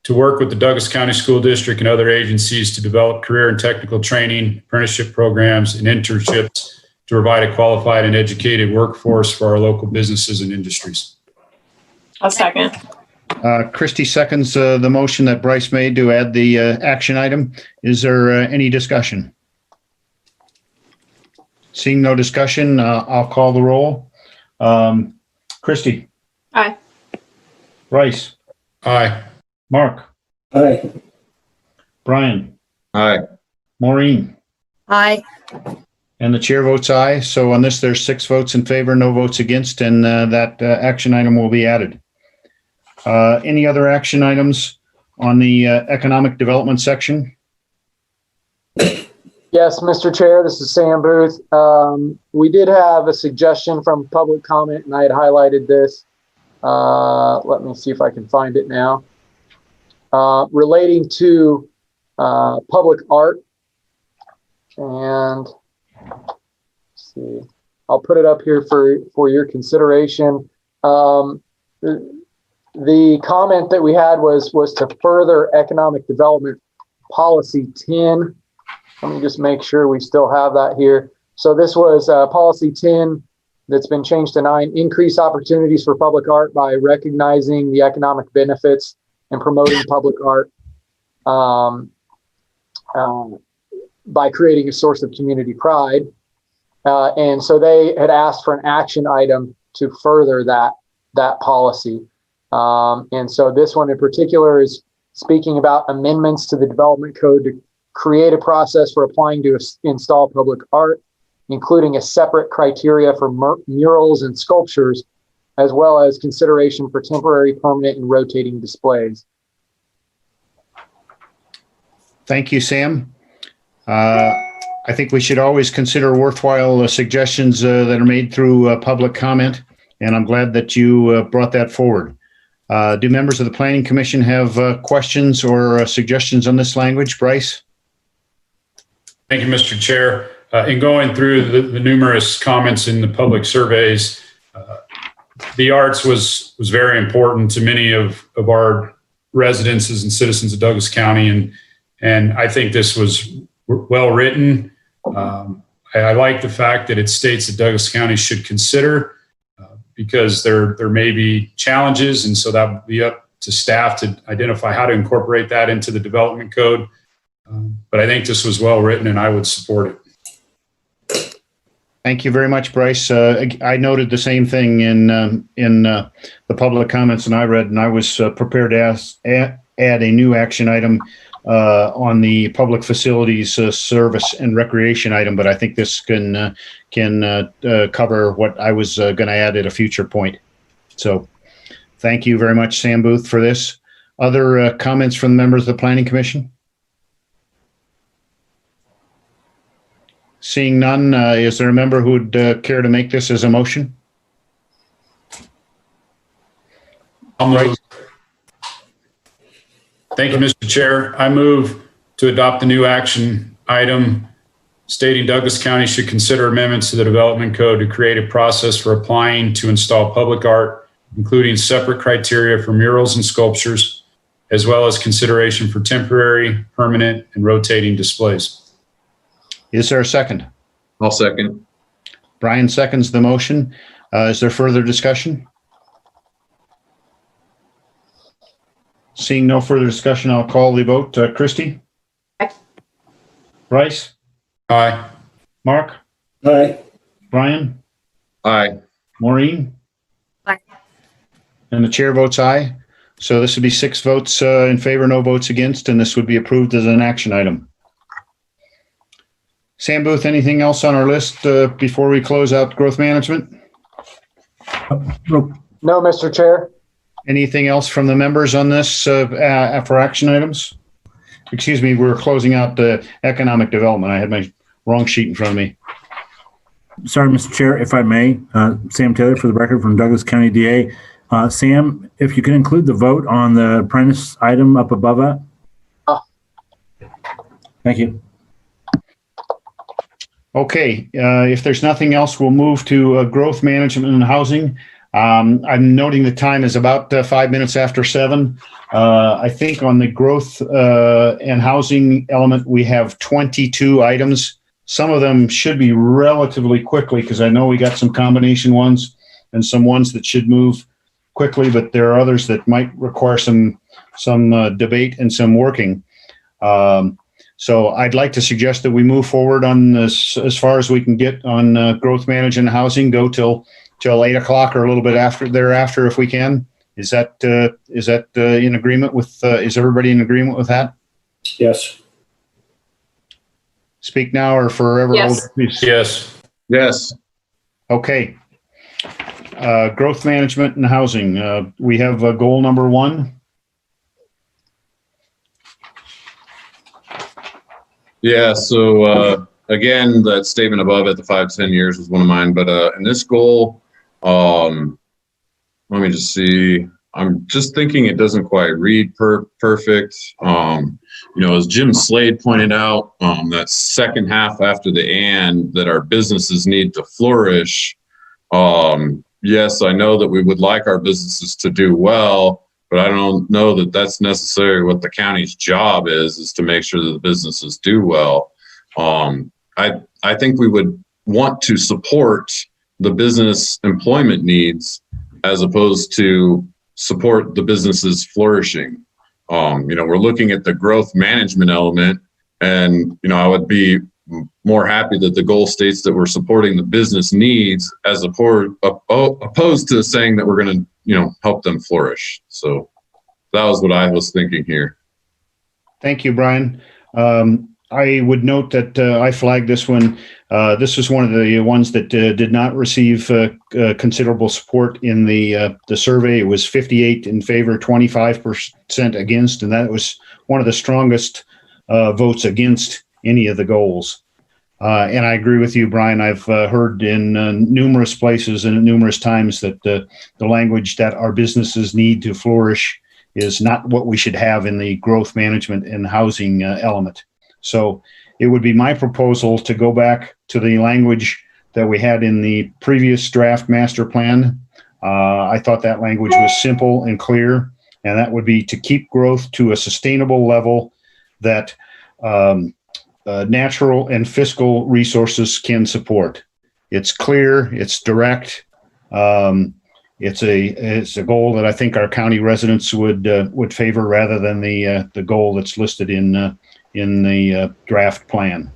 to work with the Douglas County School District and other agencies to develop career and technical training, apprenticeship programs, and internships to provide a qualified and educated workforce for our local businesses and industries. I'll second. Christie seconds the motion that Bryce made to add the action item. Is there any discussion? Seeing no discussion, I'll call the roll. Christie? Aye. Bryce? Aye. Mark? Aye. Brian? Aye. Maureen? Aye. And the chair votes aye. So on this, there's 6 votes in favor, no votes against, and that action item will be added. Any other action items on the economic development section? Yes, Mr. Chair, this is Sam Booth. We did have a suggestion from public comment, and I had highlighted this. Let me see if I can find it now. Relating to public art. And let's see, I'll put it up here for your consideration. The comment that we had was to further economic development policy 10. Let me just make sure we still have that here. So this was policy 10 that's been changed to 9, increase opportunities for public art by recognizing the economic benefits and promoting public art by creating a source of community pride. And so they had asked for an action item to further that policy. And so this one in particular is speaking about amendments to the development code to create a process for applying to install public art, including a separate criteria for murals and sculptures, as well as consideration for temporary, permanent, and rotating displays. Thank you, Sam. I think we should always consider worthwhile suggestions that are made through public comment, and I'm glad that you brought that forward. Do members of the Planning Commission have questions or suggestions on this language? Bryce? Thank you, Mr. Chair. In going through the numerous comments in the public surveys, the arts was very important to many of our residences and citizens of Douglas County, and I think this was well written. I like the fact that it states that Douglas County should consider, because there may be challenges, and so that would be up to staff to identify how to incorporate that into the development code. But I think this was well written, and I would support it. Thank you very much, Bryce. I noted the same thing in the public comments, and I read, and I was prepared to add a new action item on the public facilities service and recreation item, but I think this can cover what I was going to add at a future point. So thank you very much, Sam Booth, for this. Other comments from members of the Planning Commission? Seeing none, is there a member who would care to make this as a motion? I'll move. Thank you, Mr. Chair. I move to adopt the new action item stating Douglas County should consider amendments to the development code to create a process for applying to install public art, including separate criteria for murals and sculptures, as well as consideration for temporary, permanent, and rotating displays. Is there a second? I'll second. Brian seconds the motion. Is there further discussion? Seeing no further discussion, I'll call the vote. Christie? Aye. Bryce? Aye. Mark? Aye. Brian? Aye. Maureen? Aye. And the chair votes aye. So this would be 6 votes in favor, no votes against, and this would be approved as an action item. Sam Booth, anything else on our list before we close out growth management? No, Mr. Chair. Anything else from the members on this for action items? Excuse me, we're closing out the economic development. I had my wrong sheet in front of me. Sorry, Mr. Chair, if I may, Sam Taylor for the record from Douglas County DA. Sam, if you can include the vote on the apprentice item up above that. Thank you. Okay, if there's nothing else, we'll move to growth management and housing. I'm noting the time is about 5 minutes after 7. I think on the growth and housing element, we have 22 items. Some of them should be relatively quickly because I know we got some combination ones and some ones that should move quickly, but there are others that might require some debate and some working. So I'd like to suggest that we move forward on this as far as we can get on growth management and housing, go till 8 o'clock or a little bit after thereafter if we can. Is that in agreement with, is everybody in agreement with that? Yes. Speak now or forever Yes. hold peace. Yes. Yes. Okay. Growth management and housing. We have goal number 1. Yeah, so again, that statement above at the 5 to 10 years was one of mine, but in this goal, let me just see. I'm just thinking it doesn't quite read perfect. As Jim Slade pointed out, that second half after the "and," that our businesses need to flourish. Yes, I know that we would like our businesses to do well, but I don't know that that's necessarily what the county's job is to make sure that the businesses do well. I think we would want to support the business employment needs as opposed to support the businesses flourishing. We're looking at the growth management element, and, I would be more happy that the goal states that we're supporting the business needs as opposed to saying that we're going to, help them flourish. So that was what I was thinking here. Thank you, Brian. I would note that I flagged this one. This was one of the ones that did not receive considerable support in the survey. It was 58 in favor, 25% against, and that was one of the strongest votes against any of the goals. And I agree with you, Brian. I've heard in numerous places and numerous times that the language that our businesses need to flourish is not what we should have in the growth management and housing element. So it would be my proposal to go back to the language that we had in the previous draft master plan. I thought that language was simple and clear, and that would be to keep growth to a sustainable level that natural and fiscal resources can support. It's clear, it's direct. It's a goal that I think our county residents would favor rather than the goal that's listed in the draft plan.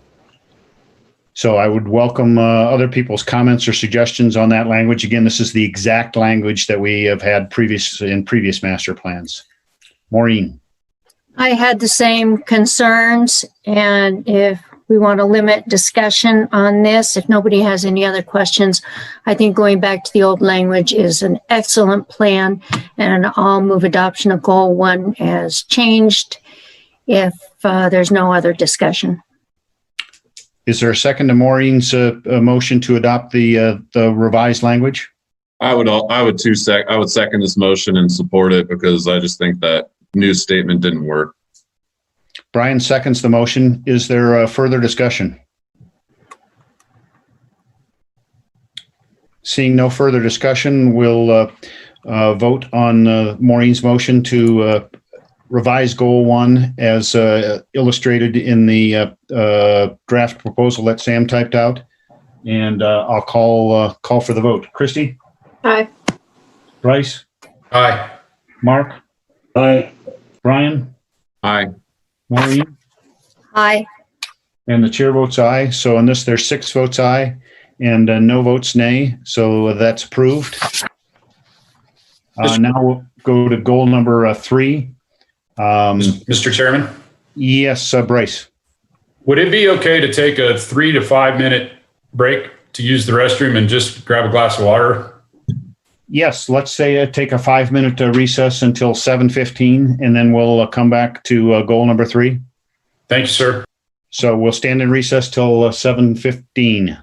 So I would welcome other people's comments or suggestions on that language. Again, this is the exact language that we have had in previous master plans. Maureen. I had the same concerns, and if we want to limit discussion on this, if nobody has any other questions, I think going back to the old language is an excellent plan, and I'll move adoption of goal 1 as changed if there's no other discussion. Is there a second to Maureen's motion to adopt the revised language? I would second this motion and support it because I just think that new statement didn't work. Brian seconds the motion. Is there further discussion? Seeing no further discussion, we'll vote on Maureen's motion to revise goal 1 as illustrated in the draft proposal that Sam typed out. And I'll call for the vote. Christy? Aye. Bryce? Aye. Mark? Aye. Brian? Aye. Maureen? Aye. And the chair votes aye. So on this, there's 6 votes aye and no votes nay. So that's approved. Now we'll go to goal number 3. Mr. Chairman? Yes, Bryce. Would it be okay to take a 3 to 5 minute break to use the restroom and just grab a glass of water? Yes, let's say take a 5-minute recess until 7:15, and then we'll come back to goal number 3. Thank you, sir. So we'll stand in recess till 7:15.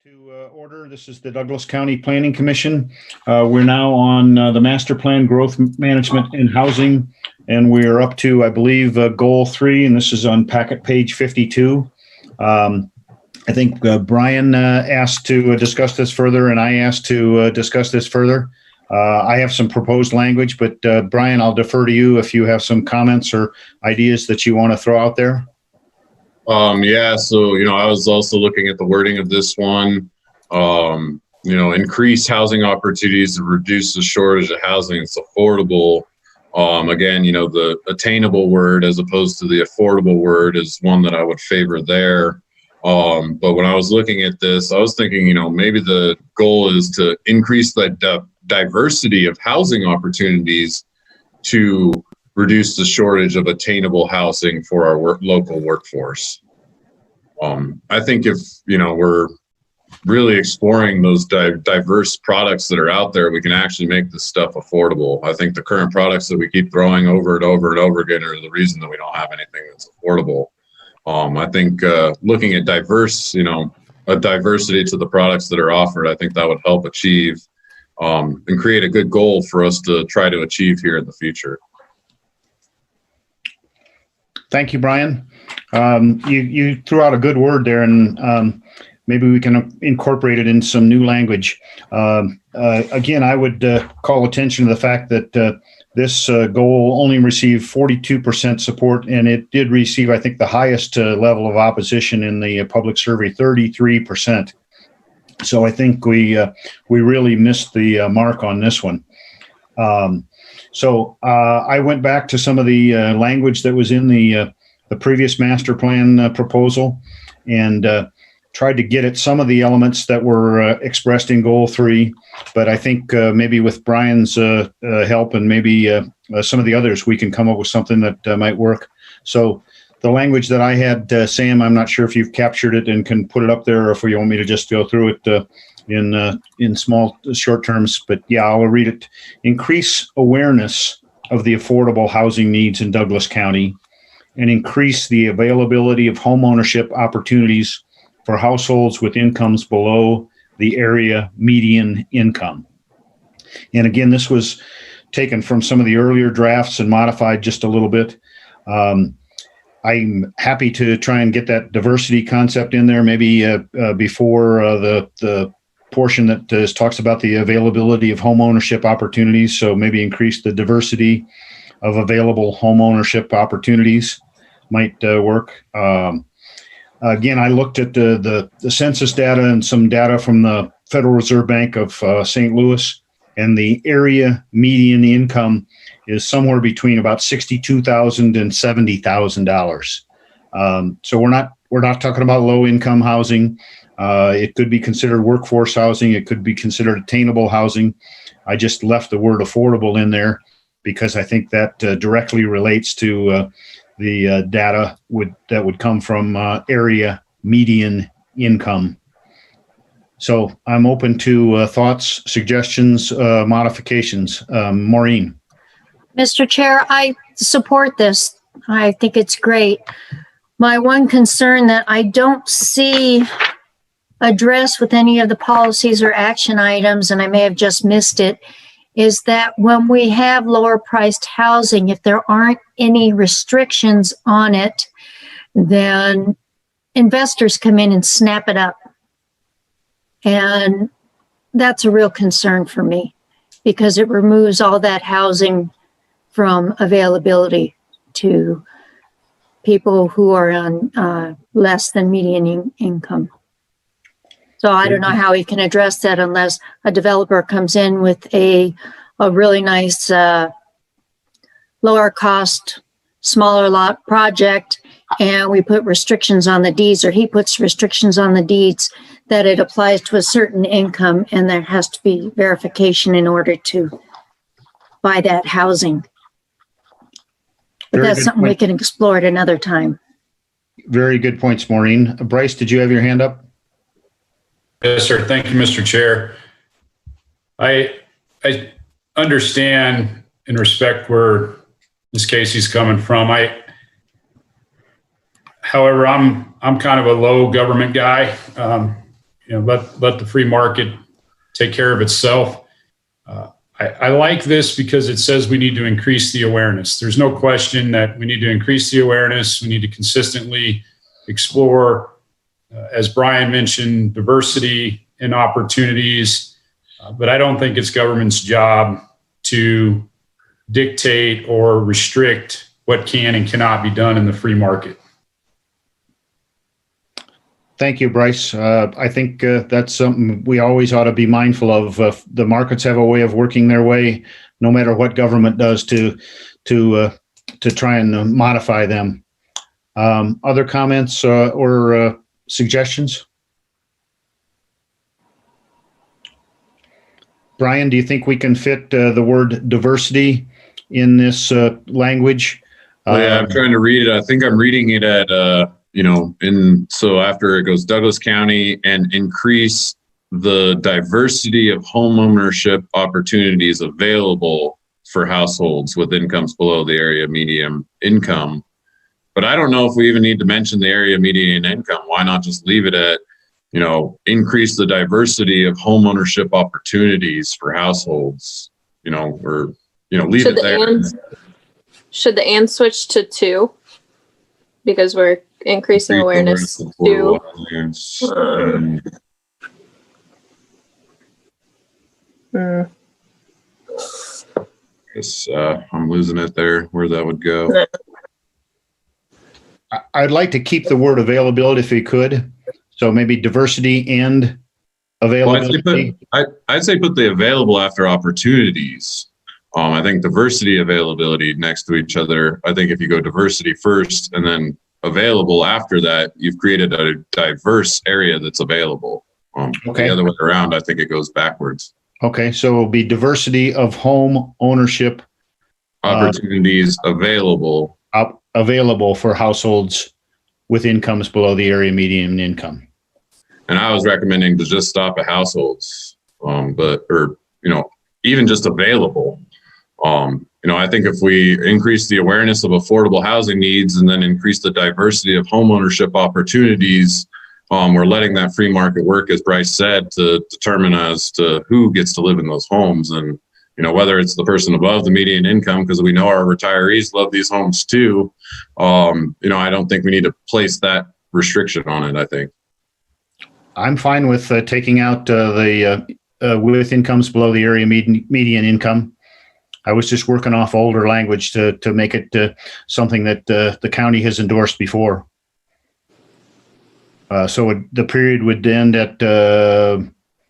To order. This is the Douglas County Planning Commission. We're now on the Master Plan Growth Management and Housing, and we're up to, I believe, Goal 3, and this is on packet page 52. I think Brian asked to discuss this further, and I asked to discuss this further. I have some proposed language, but Brian, I'll defer to you if you have some comments or ideas that you want to throw out there. Yeah, so, I was also looking at the wording of this one, increase housing opportunities to reduce the shortage of housing. It's affordable. Again, the attainable word as opposed to the affordable word is one that I would favor there. But when I was looking at this, I was thinking, maybe the goal is to increase the diversity of housing opportunities to reduce the shortage of attainable housing for our local workforce. I think if, we're really exploring those diverse products that are out there, we can actually make this stuff affordable. I think the current products that we keep throwing over and over and over again are the reason that we don't have anything that's affordable. I think looking at a diversity to the products that are offered, I think that would help achieve and create a good goal for us to try to achieve here in the future. Thank you, Brian. You threw out a good word there, and maybe we can incorporate it in some new language. Again, I would call attention to the fact that this goal only received 42% support, and it did receive, I think, the highest level of opposition in the public survey, 33%. So I think we really missed the mark on this one. So I went back to some of the language that was in the previous master plan proposal and tried to get at some of the elements that were expressed in Goal 3. But I think maybe with Brian's help and maybe some of the others, we can come up with something that might work. So the language that I had, Sam, I'm not sure if you've captured it and can put it up there, or if you want me to just go through it in small, short terms. But yeah, I'll read it. Increase awareness of the affordable housing needs in Douglas County and increase the availability of homeownership opportunities for households with incomes below the area median income. And again, this was taken from some of the earlier drafts and modified just a little bit. I'm happy to try and get that diversity concept in there, maybe before the portion that talks about the availability of homeownership opportunities. So maybe increase the diversity of available homeownership opportunities might work. Again, I looked at the census data and some data from the Federal Reserve Bank of St. Louis, and the area median income is somewhere between about $62,000 and $70,000. So we're not talking about low income housing. It could be considered workforce housing. It could be considered attainable housing. I just left the word affordable in there because I think that directly relates to the data that would come from area median income. So I'm open to thoughts, suggestions, modifications. Maureen. Mr. Chair, I support this. I think it's great. My one concern that I don't see addressed with any of the policies or action items, and I may have just missed it, is that when we have lower priced housing, if there aren't any restrictions on it, then investors come in and snap it up. And that's a real concern for me because it removes all that housing from availability to people who are on less than median income. So I don't know how we can address that unless a developer comes in with a really nice lower cost, smaller lot project, and we put restrictions on the deeds, or he puts restrictions on the deeds that it applies to a certain income, and there has to be verification in order to buy that housing. But that's something we can explore at another time. Very good points, Maureen. Bryce, did you have your hand up? Yes, sir. Thank you, Mr. Chair. I understand and respect where Ms. Casey's coming from. However, I'm kind of a low government guy. let the free market take care of itself. I like this because it says we need to increase the awareness. There's no question that we need to increase the awareness. We need to consistently explore, as Brian mentioned, diversity and opportunities. But I don't think it's government's job to dictate or restrict what can and cannot be done in the free market. Thank you, Bryce. I think that's something we always ought to be mindful of. The markets have a way of working their way, no matter what government does to try and modify them. Other comments or suggestions? Brian, do you think we can fit the word diversity in this language? Well, yeah, I'm trying to read it. I think I'm reading it at so after it goes Douglas County and increase the diversity of home ownership opportunities available for households with incomes below the area median income. But I don't know if we even need to mention the area median income. Why not just leave it at, increase the diversity of home ownership opportunities for households, or, leave it there. Should the and switch to 2? Because we're increasing awareness to. Guess I'm losing it there, where that would go. I'd like to keep the word availability if we could. So maybe diversity and availability. Well, I'd say put the available after opportunities. I think diversity, availability next to each other. I think if you go diversity first and then available after that, you've created a diverse area that's available. Okay. The other way around, I think it goes backwards. Okay, so it'll be diversity of home ownership opportunities available for households with incomes below the area median income. And I was recommending to just stop at households, even just available. I think if we increase the awareness of affordable housing needs and then increase the diversity of homeownership opportunities, we're letting that free market work, as Bryce said, to determine as to who gets to live in those homes. And, whether it's the person above the median income, because we know our retirees love these homes too. I don't think we need to place that restriction on it, I think. I'm fine with taking out the with incomes below the area median income. I was just working off older language to make it something that the county has endorsed before. So the period would end at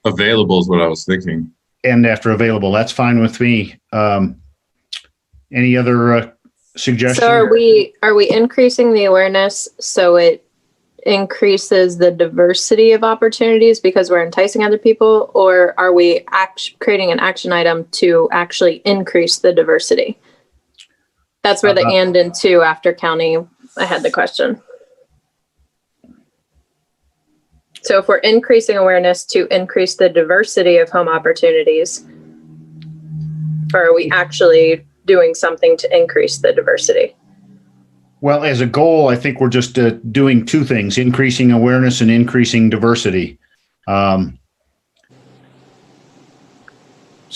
available is what I was thinking. End after available. That's fine with me. Any other suggestions? So are we increasing the awareness so it increases the diversity of opportunities because we're enticing other people, or are we creating an action item to actually increase the diversity? That's where the and 2 after county, I had the question. So if we're increasing awareness to increase the diversity of home opportunities, or are we actually doing something to increase the diversity? Well, as a goal, I think we're just doing 2 things, increasing awareness and increasing diversity. So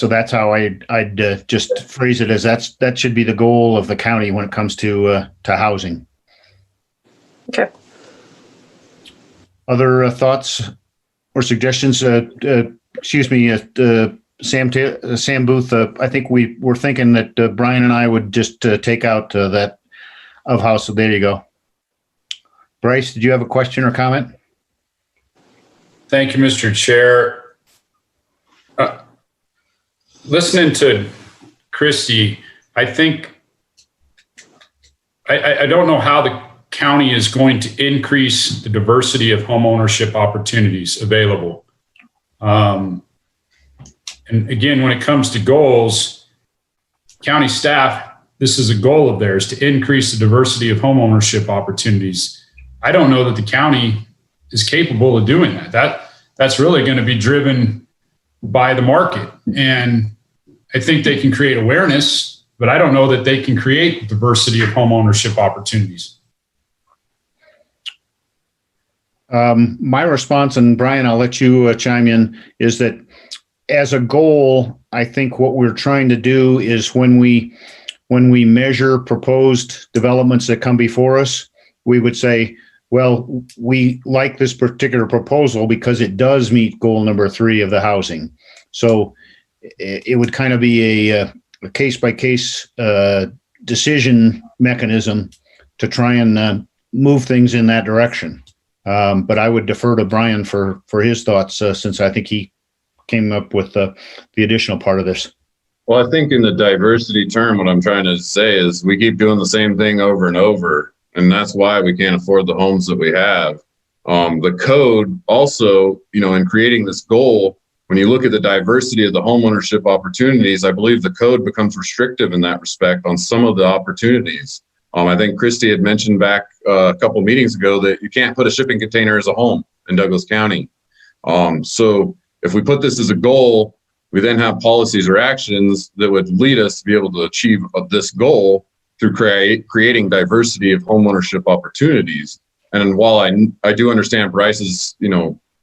that's how I'd just phrase it, as that should be the goal of the county when it comes to housing. Okay. Other thoughts or suggestions? Excuse me, Sam Booth. I think we were thinking that Brian and I would just take out that of house. So there you go. Bryce, did you have a question or comment? Thank you, Mr. Chair. Listening to Christy, I think I don't know how the county is going to increase the diversity of homeownership opportunities available. And again, when it comes to goals, county staff, this is a goal of theirs to increase the diversity of homeownership opportunities. I don't know that the county is capable of doing that. That's really going to be driven by the market. And I think they can create awareness, but I don't know that they can create diversity of homeownership opportunities. My response, and Brian, I'll let you chime in, is that as a goal, I think what we're trying to do is when we measure proposed developments that come before us, we would say, well, we like this particular proposal because it does meet goal number 3 of the housing. So it would kind of be a case-by-case decision mechanism to try and move things in that direction. But I would defer to Brian for his thoughts since I think he came up with the additional part of this. Well, I think in the diversity term, what I'm trying to say is we keep doing the same thing over and over, and that's why we can't afford the homes that we have. The code also, in creating this goal, when you look at the diversity of the homeownership opportunities, I believe the code becomes restrictive in that respect on some of the opportunities. I think Christy had mentioned back a couple meetings ago that you can't put a shipping container as a home in Douglas County. So if we put this as a goal, we then have policies or actions that would lead us to be able to achieve this goal through creating diversity of homeownership opportunities. And while I do understand Bryce's,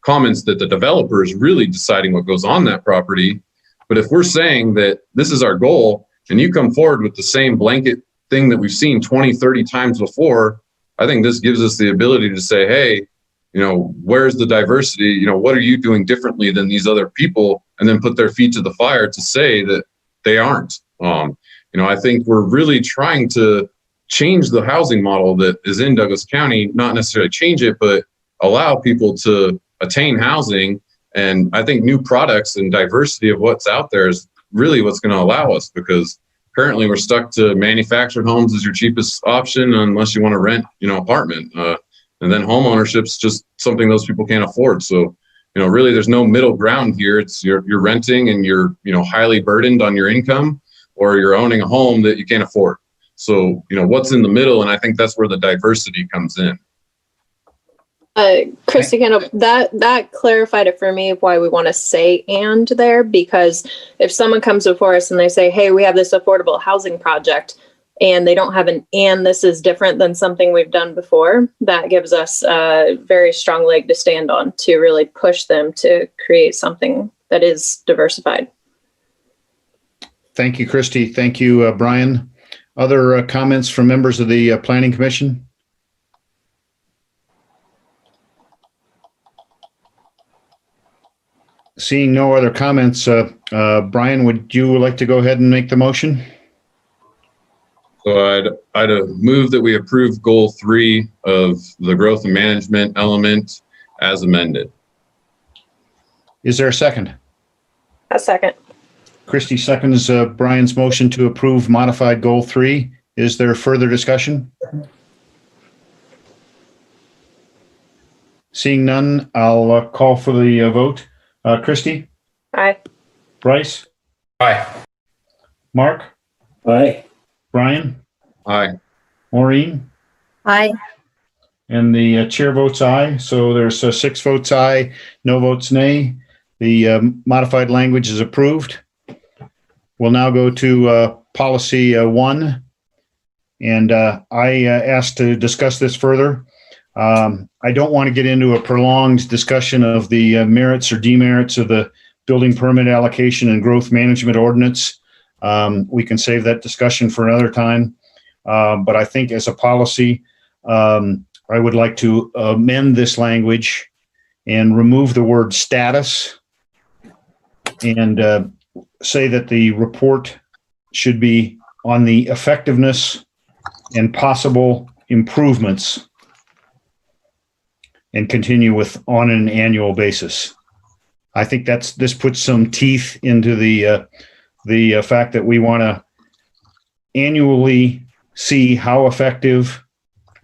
comments that the developer is really deciding what goes on that property, but if we're saying that this is our goal and you come forward with the same blanket thing that we've seen 20, 30 times before, I think this gives us the ability to say, hey, where's the diversity? What are you doing differently than these other people? And then put their feet to the fire to say that they aren't. I think we're really trying to change the housing model that is in Douglas County, not necessarily change it, but allow people to attain housing. And I think new products and diversity of what's out there is really what's going to allow us, because currently we're stuck to manufactured homes as your cheapest option unless you want to rent, apartment. And then home ownership's just something those people can't afford. So, really there's no middle ground here. It's you're renting and you're, highly burdened on your income, or you're owning a home that you can't afford. So, what's in the middle? And I think that's where the diversity comes in. Christy Kendall, that clarified it for me why we want to say "and" there, because if someone comes before us and they say, hey, we have this affordable housing project, and they don't have an "and this is different than something we've done before," that gives us a very strong leg to stand on to really push them to create something that is diversified. Thank you, Christy. Thank you, Brian. Other comments from members of the Planning Commission? Seeing no other comments, Brian, would you like to go ahead and make the motion? So I'd move that we approve goal 3 of the growth and management element as amended. Is there a second? A second. Christy seconds Brian's motion to approve modified goal 3. Is there further discussion? Seeing none, I'll call for the vote. Christy? Aye. Bryce? Aye. Mark? Aye. Brian? Aye. Maureen? Aye. And the chair votes aye. So there's 6 votes aye, no votes nay. The modified language is approved. We'll now go to policy 1. And I asked to discuss this further. I don't want to get into a prolonged discussion of the merits or demerits of the building permit allocation and growth management ordinance. We can save that discussion for another time. But I think as a policy, I would like to amend this language and remove the word status and say that the report should be on the effectiveness and possible improvements, and continue with on an annual basis. I think this puts some teeth into the fact that we want to annually see how effective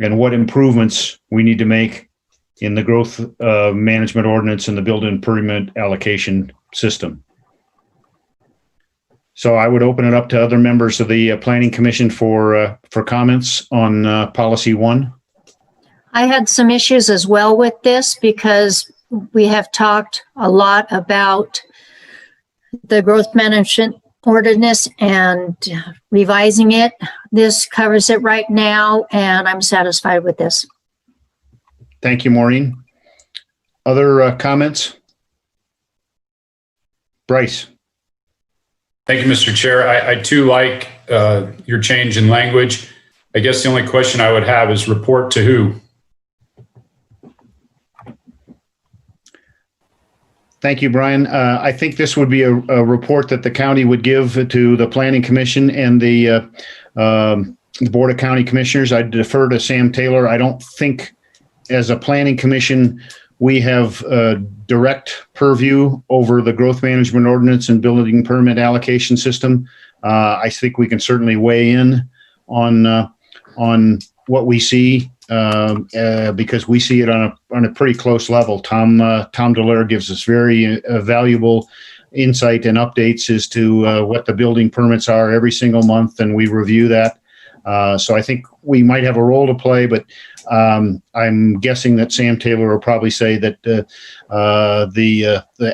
and what improvements we need to make in the growth management ordinance and the building permit allocation system. So I would open it up to other members of the Planning Commission for comments on policy 1. I had some issues as well with this because we have talked a lot about the growth management ordinance and revising it. This covers it right now, and I'm satisfied with this. Thank you, Maureen. Other comments? Bryce? Thank you, Mr. Chair. I too like your change in language. I guess the only question I would have is report to who? Thank you, Brian. I think this would be a report that the county would give to the Planning Commission and the Board of County Commissioners. I'd defer to Sam Taylor. I don't think as a Planning Commission, we have direct purview over the growth management ordinance and building permit allocation system. I think we can certainly weigh in on what we see because we see it on a pretty close level. Tom Delaire gives us very valuable insight and updates as to what the building permits are every single month, and we review that. So I think we might have a role to play, but I'm guessing that Sam Taylor will probably say that the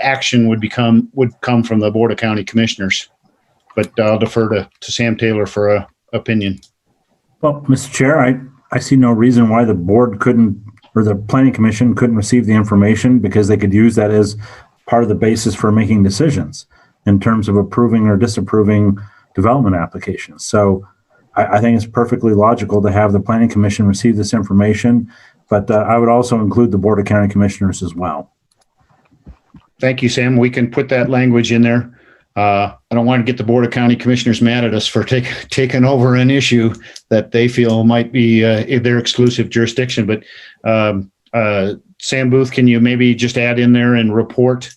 action would come from the Board of County Commissioners. But I'll defer to Sam Taylor for an opinion. Well, Mr. Chair, I see no reason why the board couldn't, or the Planning Commission couldn't receive the information, because they could use that as part of the basis for making decisions in terms of approving or disapproving development applications. So I think it's perfectly logical to have the Planning Commission receive this information, but I would also include the Board of County Commissioners as well. Thank you, Sam. We can put that language in there. I don't want to get the Board of County Commissioners mad at us for taking over an issue that they feel might be their exclusive jurisdiction. But Sam Booth, can you maybe just add in there and report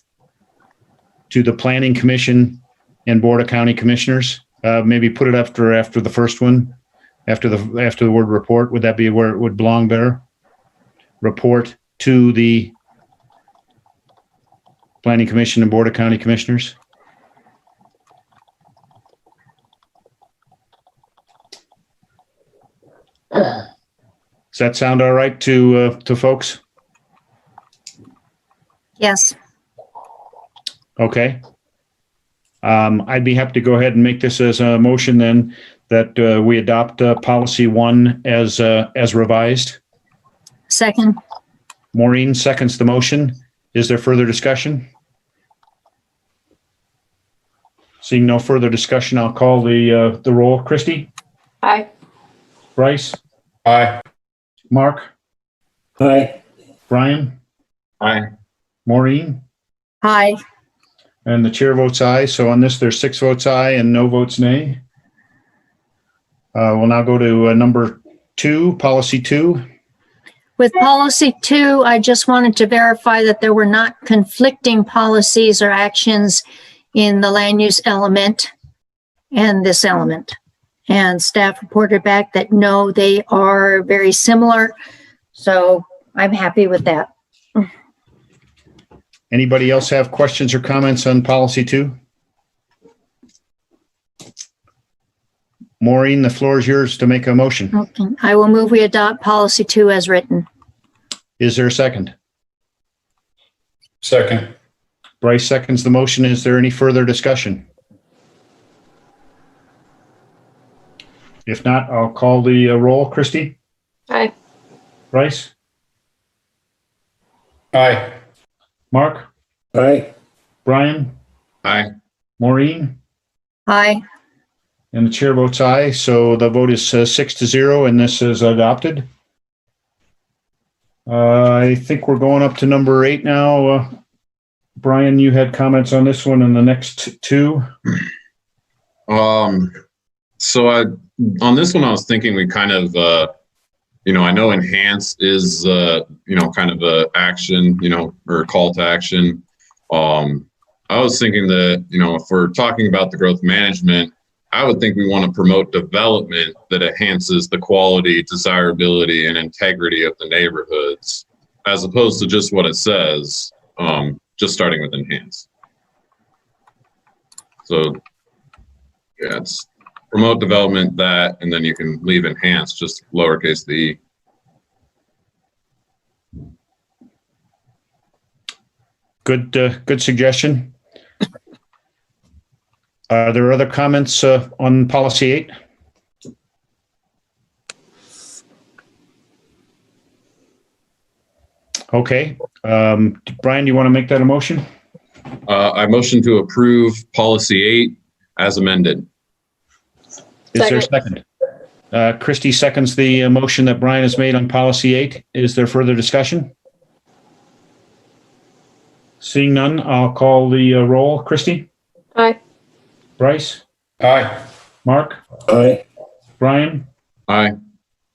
to the Planning Commission and Board of County Commissioners? Maybe put it after the first one, after the word report. Would that be where it would belong better? Report to the Planning Commission and Board of County Commissioners. Does that sound all right to folks? Yes. Okay. I'd be happy to go ahead and make this as a motion then that we adopt policy 1 as revised. Second. Maureen seconds the motion. Is there further discussion? Seeing no further discussion, I'll call the roll. Christie? Aye. Bryce? Aye. Mark? Aye. Brian? Aye. Maureen? Aye. And the chair votes aye. So on this, there's 6 votes aye and no votes nay. We'll now go to number 2, policy 2. With policy 2, I just wanted to verify that there were not conflicting policies or actions in the land use element and this element. And staff reported back that no, they are very similar. So I'm happy with that. Anybody else have questions or comments on policy 2? Maureen, the floor is yours to make a motion. Okay. I will move we adopt policy 2 as written. Is there a second? Second. Bryce seconds the motion. Is there any further discussion? If not, I'll call the roll. Christie? Aye. Bryce? Aye. Mark? Aye. Brian? Aye. Maureen? Aye. And the chair votes aye. So the vote is 6-0 and this is adopted. I think we're going up to number 8 now. Brian, you had comments on this one and the next 2. So on this one, I was thinking we kind of, I know enhance is, kind of a action, or a call to action. I was thinking that, if we're talking about the growth management, I would think we want to promote development that enhances the quality, desirability, and integrity of the neighborhoods, as opposed to just what it says, just starting with enhance. So, yeah, it's promote development that, and then you can leave enhance, just lowercase the e. Good suggestion. Are there other comments on policy 8? Okay. Brian, do you want to make that a motion? I motion to approve policy 8 as amended. Is there a second? Christie seconds the motion that Brian has made on policy 8. Is there further discussion? Seeing none, I'll call the roll. Christie? Aye. Bryce? Aye. Mark? Aye. Brian? Aye.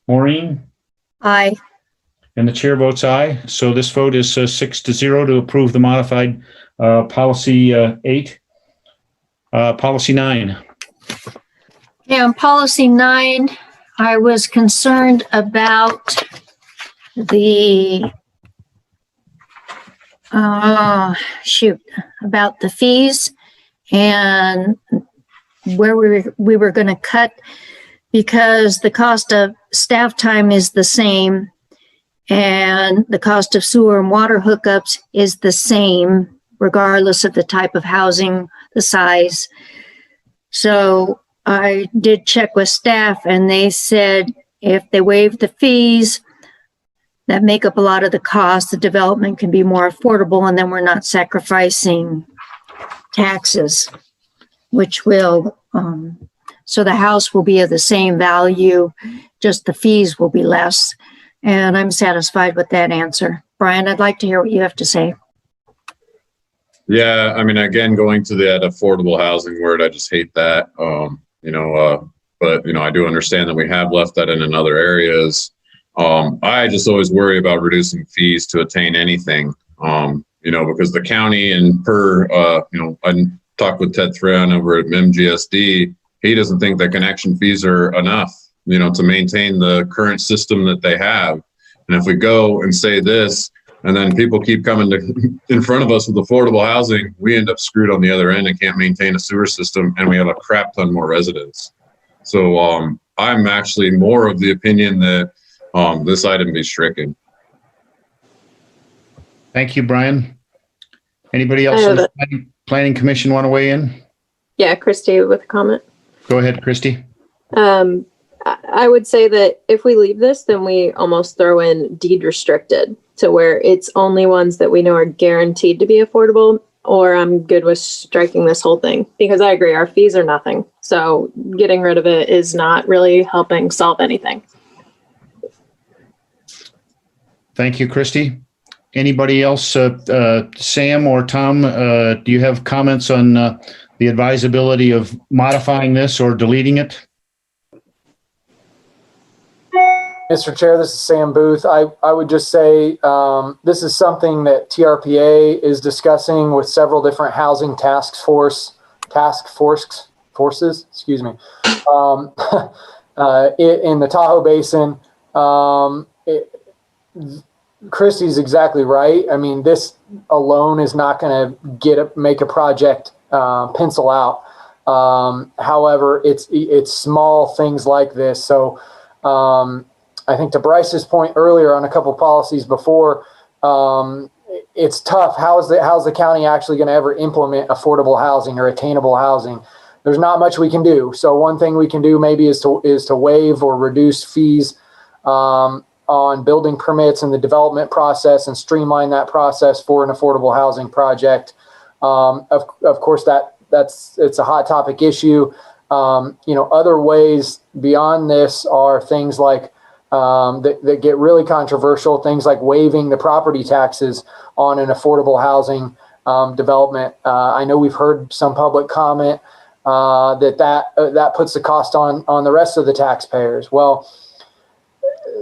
Maureen? Aye. And the chair votes aye. So this vote is 6-0 to approve the modified policy 8. Policy 9. Yeah, on policy 9, I was concerned about the about the fees and where we were going to cut, because the cost of staff time is the same and the cost of sewer and water hookups is the same regardless of the type of housing, the size. So I did check with staff and they said if they waive the fees that make up a lot of the cost, the development can be more affordable, and then we're not sacrificing taxes, which will, so the house will be of the same value, just the fees will be less. And I'm satisfied with that answer. Brian, I'd like to hear what you have to say. Yeah, I mean, again, going to that affordable housing word, I just hate that. But I do understand that we have left that in other areas. I just always worry about reducing fees to attain anything, because the county and I talked with Ted Thran over at MGSD. He doesn't think that connection fees are enough, to maintain the current system that they have. And if we go and say this, and then people keep coming in front of us with affordable housing, we end up screwed on the other end and can't maintain a sewer system, and we have a crap ton more residents. So I'm actually more of the opinion that this item be stricken. Thank you, Brian. Anybody else on the Planning Commission want to weigh in? Yeah, Christie with a comment. Go ahead, Christie. I would say that if we leave this, then we almost throw in deed restricted to where it's only ones that we know are guaranteed to be affordable, or I'm good with striking this whole thing, because I agree, our fees are nothing. So getting rid of it is not really helping solve anything. Thank you, Christie. Anybody else, Sam or Tom, do you have comments on the advisability of modifying this or deleting it? Mr. Chair, this is Sam Booth. I would just say this is something that TRPA is discussing with several different housing task forces, excuse me, in the Tahoe Basin. Christie's exactly right. I mean, this alone is not going to make a project pencil out. However, it's small things like this. So I think to Bryce's point earlier on a couple policies before, it's tough. How's the county actually going to ever implement affordable housing or attainable housing? There's not much we can do. So one thing we can do maybe is to waive or reduce fees on building permits and the development process and streamline that process for an affordable housing project. Of course, it's a hot topic issue. Other ways beyond this are things like that get really controversial, things like waiving the property taxes on an affordable housing development. I know we've heard some public comment that puts the cost on the rest of the taxpayers. Well,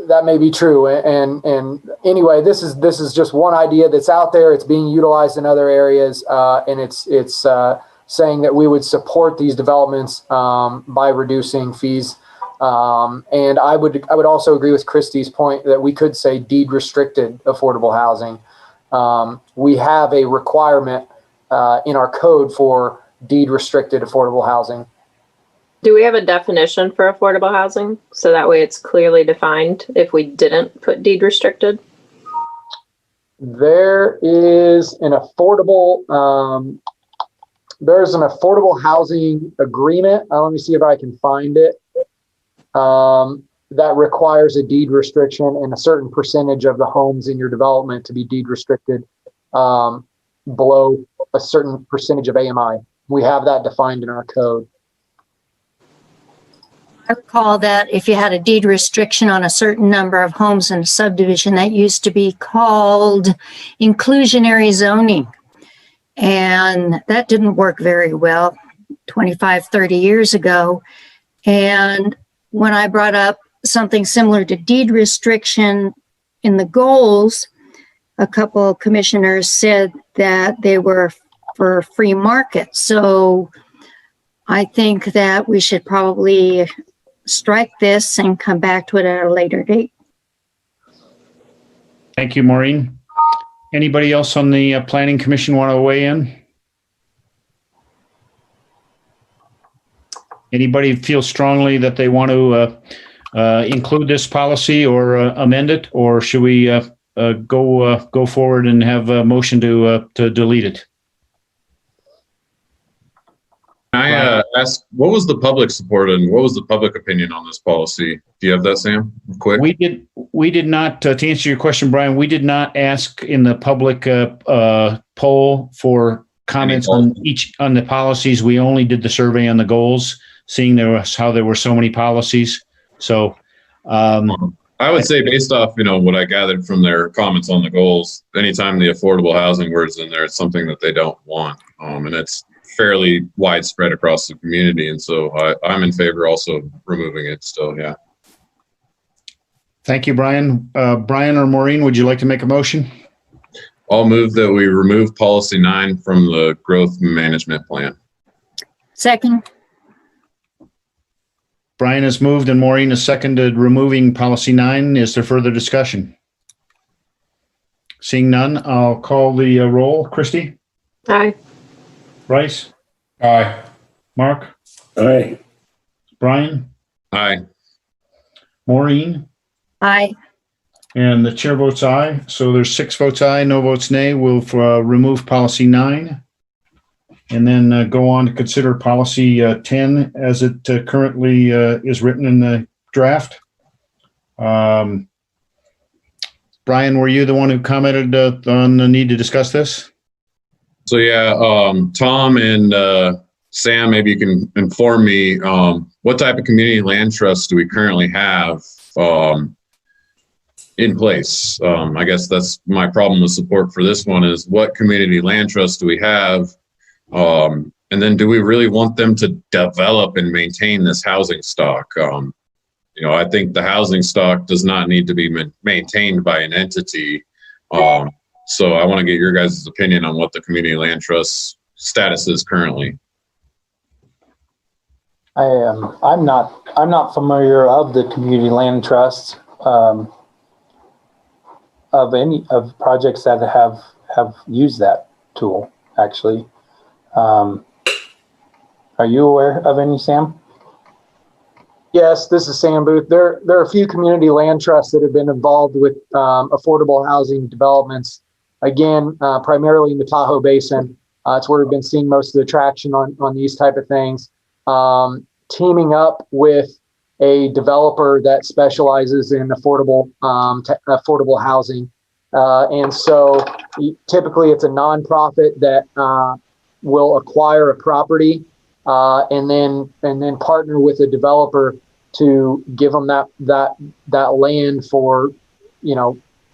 that may be true. And anyway, this is just one idea that's out there. It's being utilized in other areas, and it's saying that we would support these developments by reducing fees. And I would also agree with Christie's point that we could say deed restricted affordable housing. We have a requirement in our code for deed restricted affordable housing. Do we have a definition for affordable housing? So that way it's clearly defined if we didn't put deed restricted? There is an affordable, housing agreement. Let me see if I can find it. that requires a deed restriction and a certain percentage of the homes in your development to be deed restricted below a certain percentage of AMI. We have that defined in our code. I recall that if you had a deed restriction on a certain number of homes in a subdivision, that used to be called inclusionary zoning. And that didn't work very well 25, 30 years ago. And when I brought up something similar to deed restriction in the goals, a couple of commissioners said that they were for free market. So I think that we should probably strike this and come back to it at a later date. Thank you, Maureen. Anybody else on the Planning Commission want to weigh in? Anybody feel strongly that they want to include this policy or amend it, or should we go forward and have a motion to delete it? Can I ask, what was the public support and what was the public opinion on this policy? Do you have that, Sam? Quick. We did not, to answer your question, Brian, we did not ask in the public poll for comments on the policies. We only did the survey on the goals, seeing how there were so many policies. So I would say, based off, what I gathered from their comments on the goals, anytime the affordable housing word's in there, it's something that they don't want. And it's fairly widespread across the community. And so I'm in favor also of removing it still. Yeah. Thank you, Brian. Brian or Maureen, would you like to make a motion? I'll move that we remove policy 9 from the growth management plan. Second. Brian has moved and Maureen has seconded removing policy 9. Is there further discussion? Seeing none, I'll call the roll. Christy? Aye. Bryce? Aye. Mark? Aye. Brian? Aye. Maureen? Aye. And the chair votes aye. So there's 6 votes aye, no votes nay. We'll remove policy 9 and then go on to consider policy 10 as it currently is written in the draft. Brian, were you the one who commented on the need to discuss this? So yeah, Tom and Sam, maybe you can inform me, what type of community land trust do we currently have in place? I guess that's my problem with support for this one, is what community land trust do we have? And then do we really want them to develop and maintain this housing stock? I think the housing stock does not need to be maintained by an entity. So I want to get your guys' opinion on what the community land trust status is currently. I'm not familiar of the community land trusts of any of projects that have used that tool, actually. Are you aware of any, Sam? Yes, this is Sam Booth. There are a few community land trusts that have been involved with affordable housing developments. Again, primarily in the Tahoe Basin. It's where we've been seeing most of the traction on these type of things. Teaming up with a developer that specializes in affordable housing. And so typically it's a nonprofit that will acquire a property and then partner with a developer to give them that land for,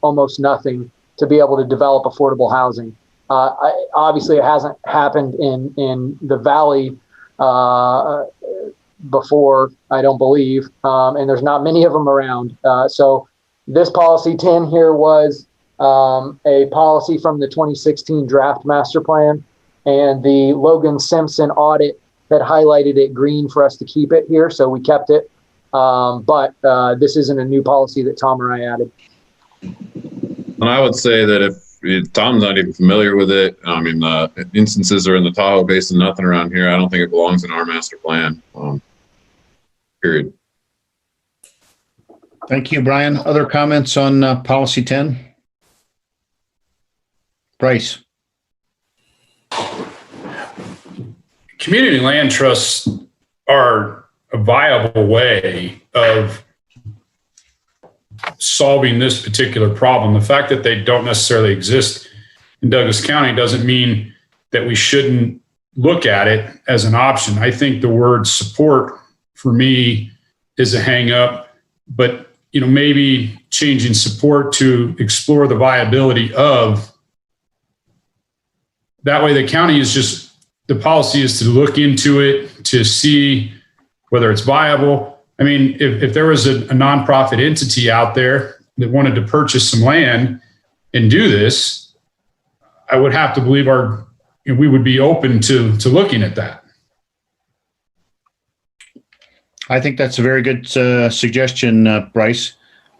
almost nothing to be able to develop affordable housing. Obviously it hasn't happened in the Valley before, I don't believe, and there's not many of them around. So this policy 10 here was a policy from the 2016 draft master plan, and the Logan Simpson audit had highlighted it green for us to keep it here, so we kept it. But this isn't a new policy that Tom or I added. And I would say that if Tom's not even familiar with it, I mean, instances are in the Tahoe Basin, nothing around here. I don't think it belongs in our master plan. Period. Thank you, Brian. Other comments on policy 10? Bryce. Community land trusts are a viable way of solving this particular problem. The fact that they don't necessarily exist in Douglas County doesn't mean that we shouldn't look at it as an option. I think the word support for me is a hang up, but maybe changing support to explore the viability of. That way the county is just, the policy is to look into it to see whether it's viable. I mean, if there was a nonprofit entity out there that wanted to purchase some land and do this, I would have to believe we would be open to looking at that. I think that's a very good suggestion, Bryce.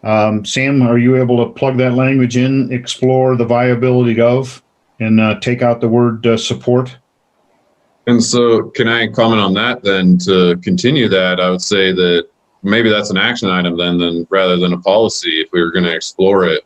Sam, are you able to plug that language in, explore the viability of, and take out the word support? And so can I comment on that then? To continue that, I would say that maybe that's an action item then rather than a policy if we were going to explore it.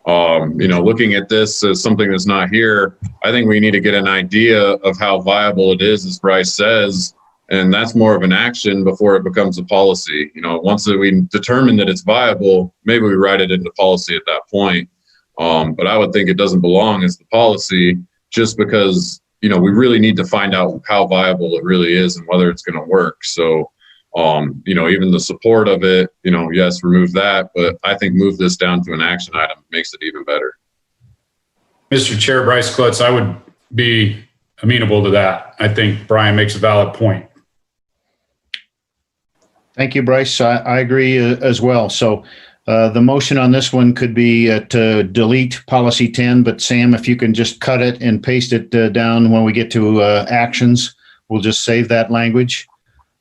Looking at this as something that's not here, I think we need to get an idea of how viable it is, as Bryce says, and that's more of an action before it becomes a policy. Once we determine that it's viable, maybe we write it into policy at that point. But I would think it doesn't belong as the policy just because, we really need to find out how viable it really is and whether it's going to work. So, even the support of it, yes, remove that, but I think move this down to an action item makes it even better. Mr. Chair, Bryce Klutz, I would be amenable to that. I think Brian makes a valid point. Thank you, Bryce. I agree as well. So the motion on this one could be to delete policy 10, but Sam, if you can just cut it and paste it down when we get to actions, we'll just save that language.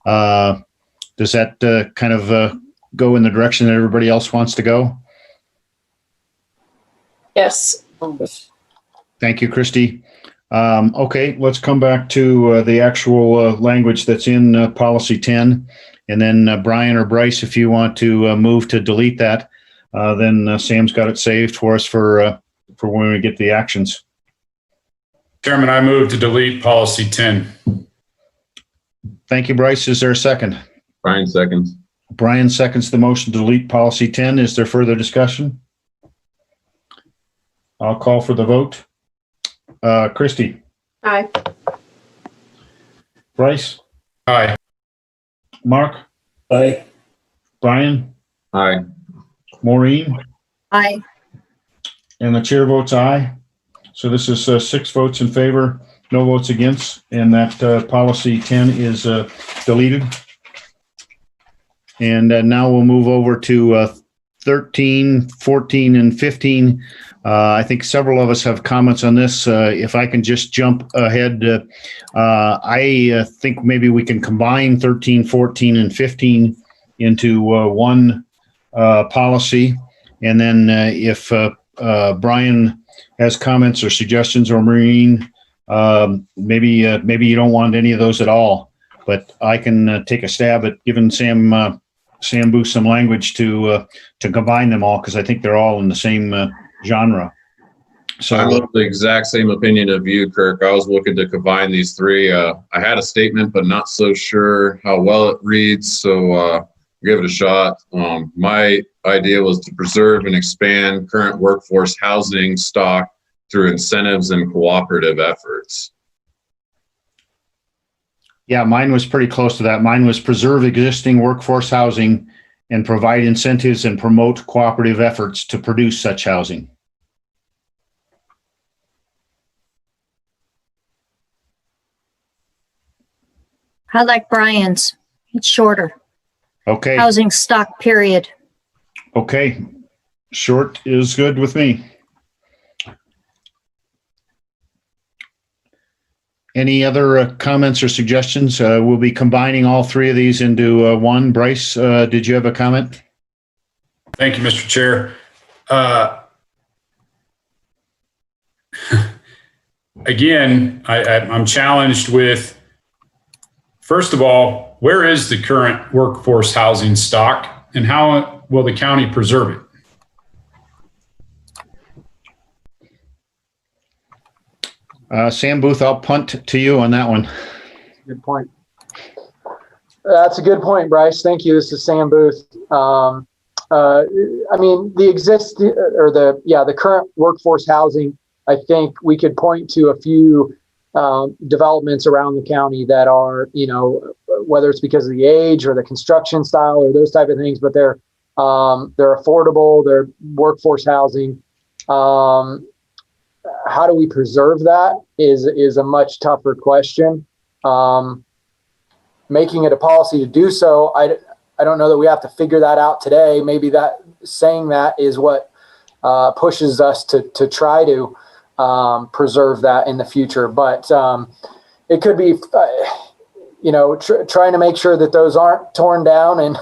Does that kind of go in the direction that everybody else wants to go? Yes. Thank you, Christy. Okay, let's come back to the actual language that's in policy 10. And then Brian or Bryce, if you want to move to delete that, then Sam's got it saved for us for when we get the actions. Chairman, I move to delete policy 10. Thank you, Bryce. Is there a second? Brian seconds. Brian seconds the motion to delete policy 10. Is there further discussion? I'll call for the vote. Christy? Aye. Bryce? Aye. Mark? Aye. Brian? Aye. Maureen? Aye. And the chair votes aye. So this is 6 votes in favor, no votes against, and that policy 10 is deleted. And now we'll move over to 13, 14, and 15. I think several of us have comments on this. If I can just jump ahead, I think maybe we can combine 13, 14, and 15 into one policy. And then if Brian has comments or suggestions, or Maureen, maybe you don't want any of those at all, but I can take a stab at giving Sam Booth some language to combine them all, because I think they're all in the same genre. So I'm of the exact same opinion of you, Kirk. I was looking to combine these three. I had a statement, but not so sure how well it reads, so give it a shot. My idea was to preserve and expand current workforce housing stock through incentives and cooperative efforts. yeah, mine was pretty close to that. Mine was preserve existing workforce housing and provide incentives and promote cooperative efforts to produce such housing. I like Brian's. It's shorter. Okay. Housing stock period. Okay. Short is good with me. Any other comments or suggestions? We'll be combining all three of these into one. Bryce, did you have a comment? Thank you, Mr. Chair. Again, I'm challenged with, first of all, where is the current workforce housing stock and how will the county preserve it? Sam Booth, I'll punt to you on that one. Good point. That's a good point, Bryce. Thank you. This is Sam Booth. I mean, the current workforce housing, I think we could point to a few developments around the county that are, whether it's because of the age or the construction style or those type of things, but they're affordable, they're workforce housing. How do we preserve that is a much tougher question. Making it a policy to do so, I don't know that we have to figure that out today. Maybe that saying that is what pushes us to try to preserve that in the future. But it could be, trying to make sure that those aren't torn down and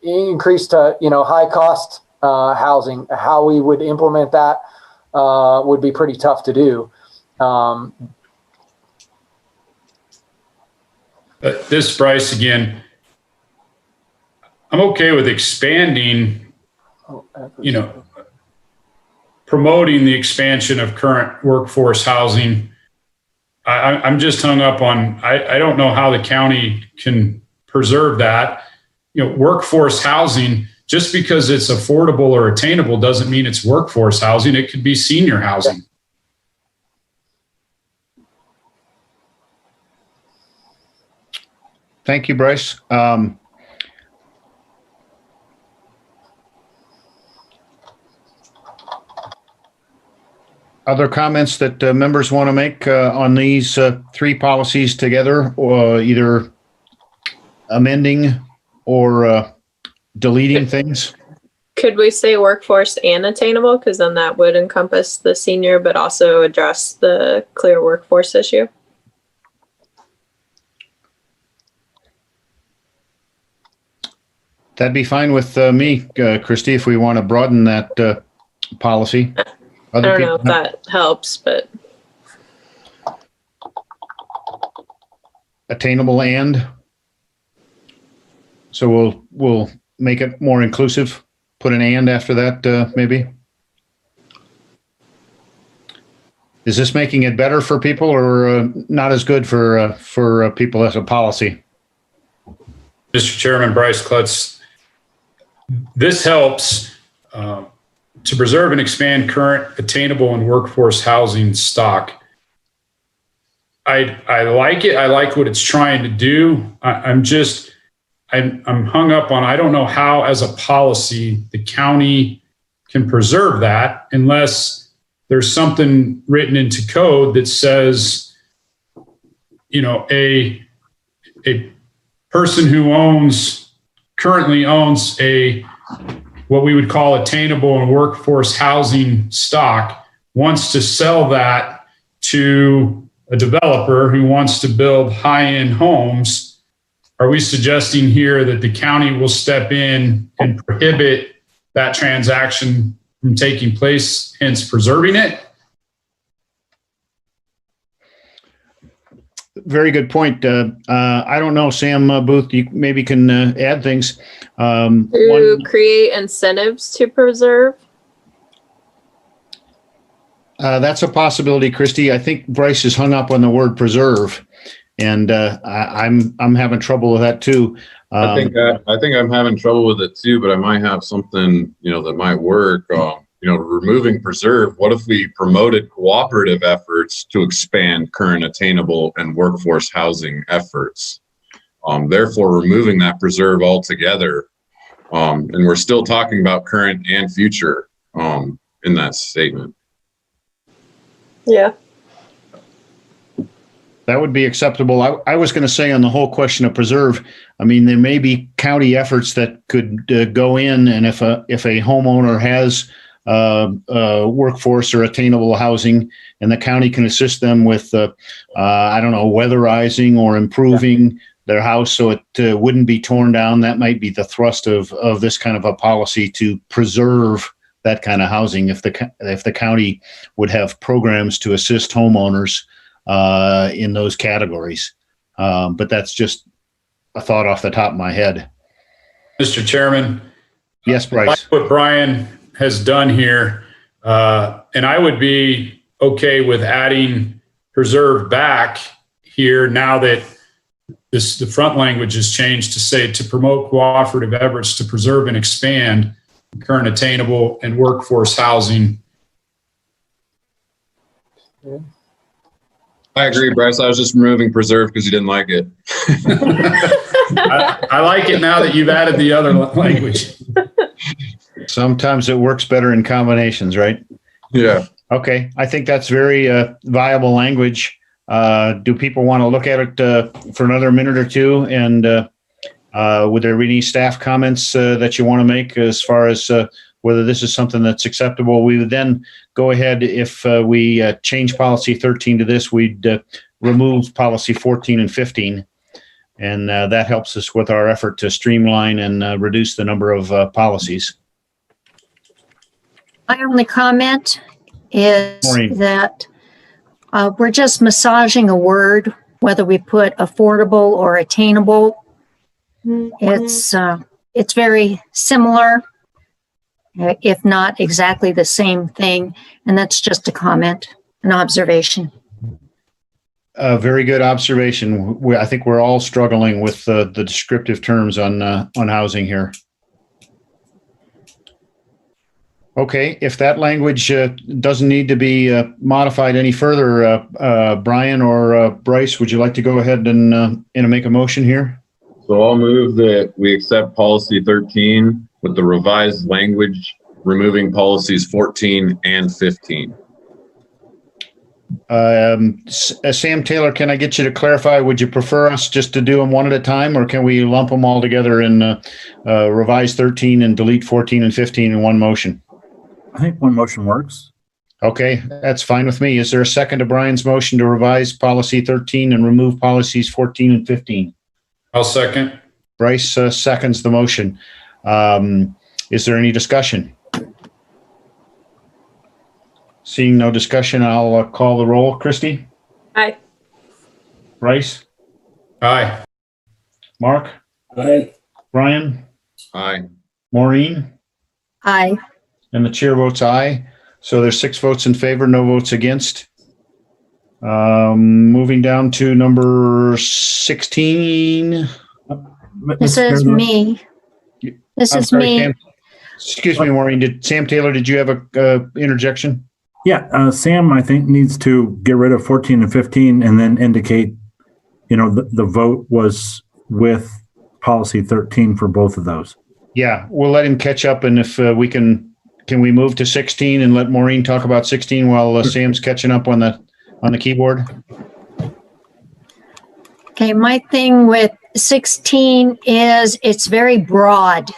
increase to, high cost housing. How we would implement that would be pretty tough to do. This Bryce again, I'm okay with expanding, promoting the expansion of current workforce housing. I'm just hung up on, I don't know how the county can preserve that. Workforce housing, just because it's affordable or attainable doesn't mean it's workforce housing. It could be senior housing. Thank you, Bryce. Other comments that members want to make on these three policies together, or either amending or deleting things? Could we say workforce and attainable? Because then that would encompass the senior, but also address the clear workforce issue. That'd be fine with me, Christy, if we want to broaden that policy. I don't know if that helps, but. Attainable and. So we'll make it more inclusive. Put an and after that, maybe. Is this making it better for people or not as good for people as a policy? Mr. Chairman, Bryce Klutz, this helps to preserve and expand current attainable and workforce housing stock. I like it. I like what it's trying to do. I'm hung up on, I don't know how as a policy the county can preserve that unless there's something written into code that says, a person who currently owns what we would call attainable and workforce housing stock wants to sell that to a developer who wants to build high-end homes. Are we suggesting here that the county will step in and prohibit that transaction from taking place, hence preserving it? Very good point. I don't know, Sam Booth, you maybe can add things. To create incentives to preserve? That's a possibility, Christy. I think Bryce is hung up on the word preserve, and I'm having trouble with that too. I think I'm having trouble with it too, but I might have something that might work. Removing preserve. What if we promoted cooperative efforts to expand current attainable and workforce housing efforts? Therefore, removing that preserve altogether, and we're still talking about current and future in that statement. Yeah. That would be acceptable. I was going to say on the whole question of preserve, I mean, there may be county efforts that could go in, and if a homeowner has workforce or attainable housing, and the county can assist them with, weatherizing or improving their house so it wouldn't be torn down. That might be the thrust of this kind of a policy, to preserve that kind of housing. If the county would have programs to assist homeowners in those categories. But that's just a thought off the top of my head. Mr. Chairman. Yes, Bryce. I like what Brian has done here. And I would be okay with adding preserve back here now that the front language is changed to say to promote cooperative efforts to preserve and expand current attainable and workforce housing. I agree, Bryce. I was just removing preserve because you didn't like it. I like it now that you've added the other language. Sometimes it works better in combinations, right? Yeah. Okay, I think that's very viable language. Do people want to look at it for another minute or two? And would there be any staff comments that you want to make as far as whether this is something that's acceptable? We would then go ahead, if we change policy 13 to this, we'd remove policy 14 and 15. And that helps us with our effort to streamline and reduce the number of policies. My only comment is Maureen. that we're just massaging a word, whether we put affordable or attainable. It's very similar, if not exactly the same thing. And that's just a comment, an observation. Very good observation. I think we're all struggling with the descriptive terms on housing here. Okay, if that language doesn't need to be modified any further, Brian or Bryce, would you like to go ahead and make a motion here? So I'll move that we accept policy 13 with the revised language, removing policies 14 and 15. Sam Taylor, can I get you to clarify? Would you prefer us just to do them one at a time, or can we lump them all together in revise 13 and delete 14 and 15 in one motion? I think one motion works. Okay, that's fine with me. Is there a second to Brian's motion to revise policy 13 and remove policies 14 and 15? I'll second. Bryce seconds the motion. Is there any discussion? Seeing no discussion, I'll call the roll. Christy? Aye. Bryce? Aye. Mark? Aye. Brian? Aye. Maureen? Aye. And the chair votes aye. So there's 6 votes in favor, no votes against. Moving down to number 16. This is me. This I'm is sorry, me. Sam. Excuse me, Maureen. Sam Taylor, did you have a interjection? Yeah, Sam, I think, needs to get rid of 14 and 15 and then indicate, the vote was with policy 13 for both of those. Yeah, we'll let him catch up, and if we can we move to 16 and let Maureen talk about 16 while Sam's catching up on the keyboard? Okay, my thing with 16 is it's very broad.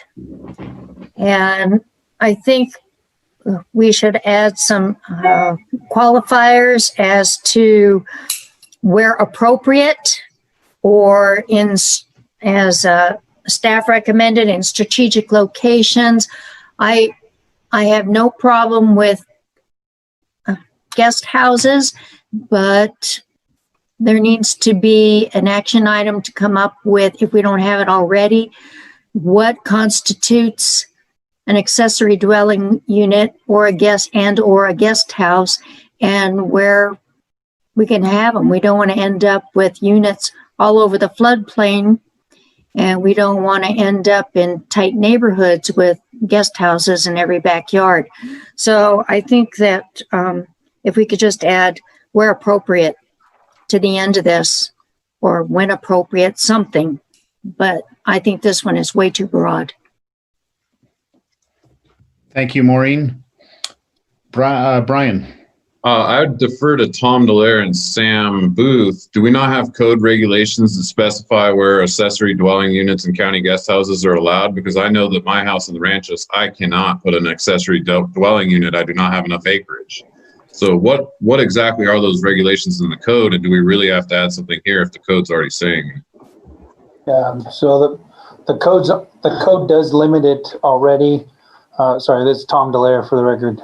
And I think we should add some qualifiers as to where appropriate, or as staff recommended, in strategic locations. I have no problem with guest houses, but there needs to be an action item to come up with, if we don't have it already, what constitutes an accessory dwelling unit or a guest house, and where we can have them. We don't want to end up with units all over the floodplain, and we don't want to end up in tight neighborhoods with guest houses in every backyard. So I think that if we could just add where appropriate to the end of this, or when appropriate, something. But I think this one is way too broad. Thank you, Maureen. Brian? I would defer to Tom Dallaire and Sam Booth. Do we not have code regulations that specify where accessory dwelling units and county guest houses are allowed? Because I know that my house in the Ranches, I cannot put an accessory dwelling unit. I do not have enough acreage. So what exactly are those regulations in the code? And do we really have to add something here if the code's already saying? So the code does limit it already. Sorry, this is Tom Dallaire for the record.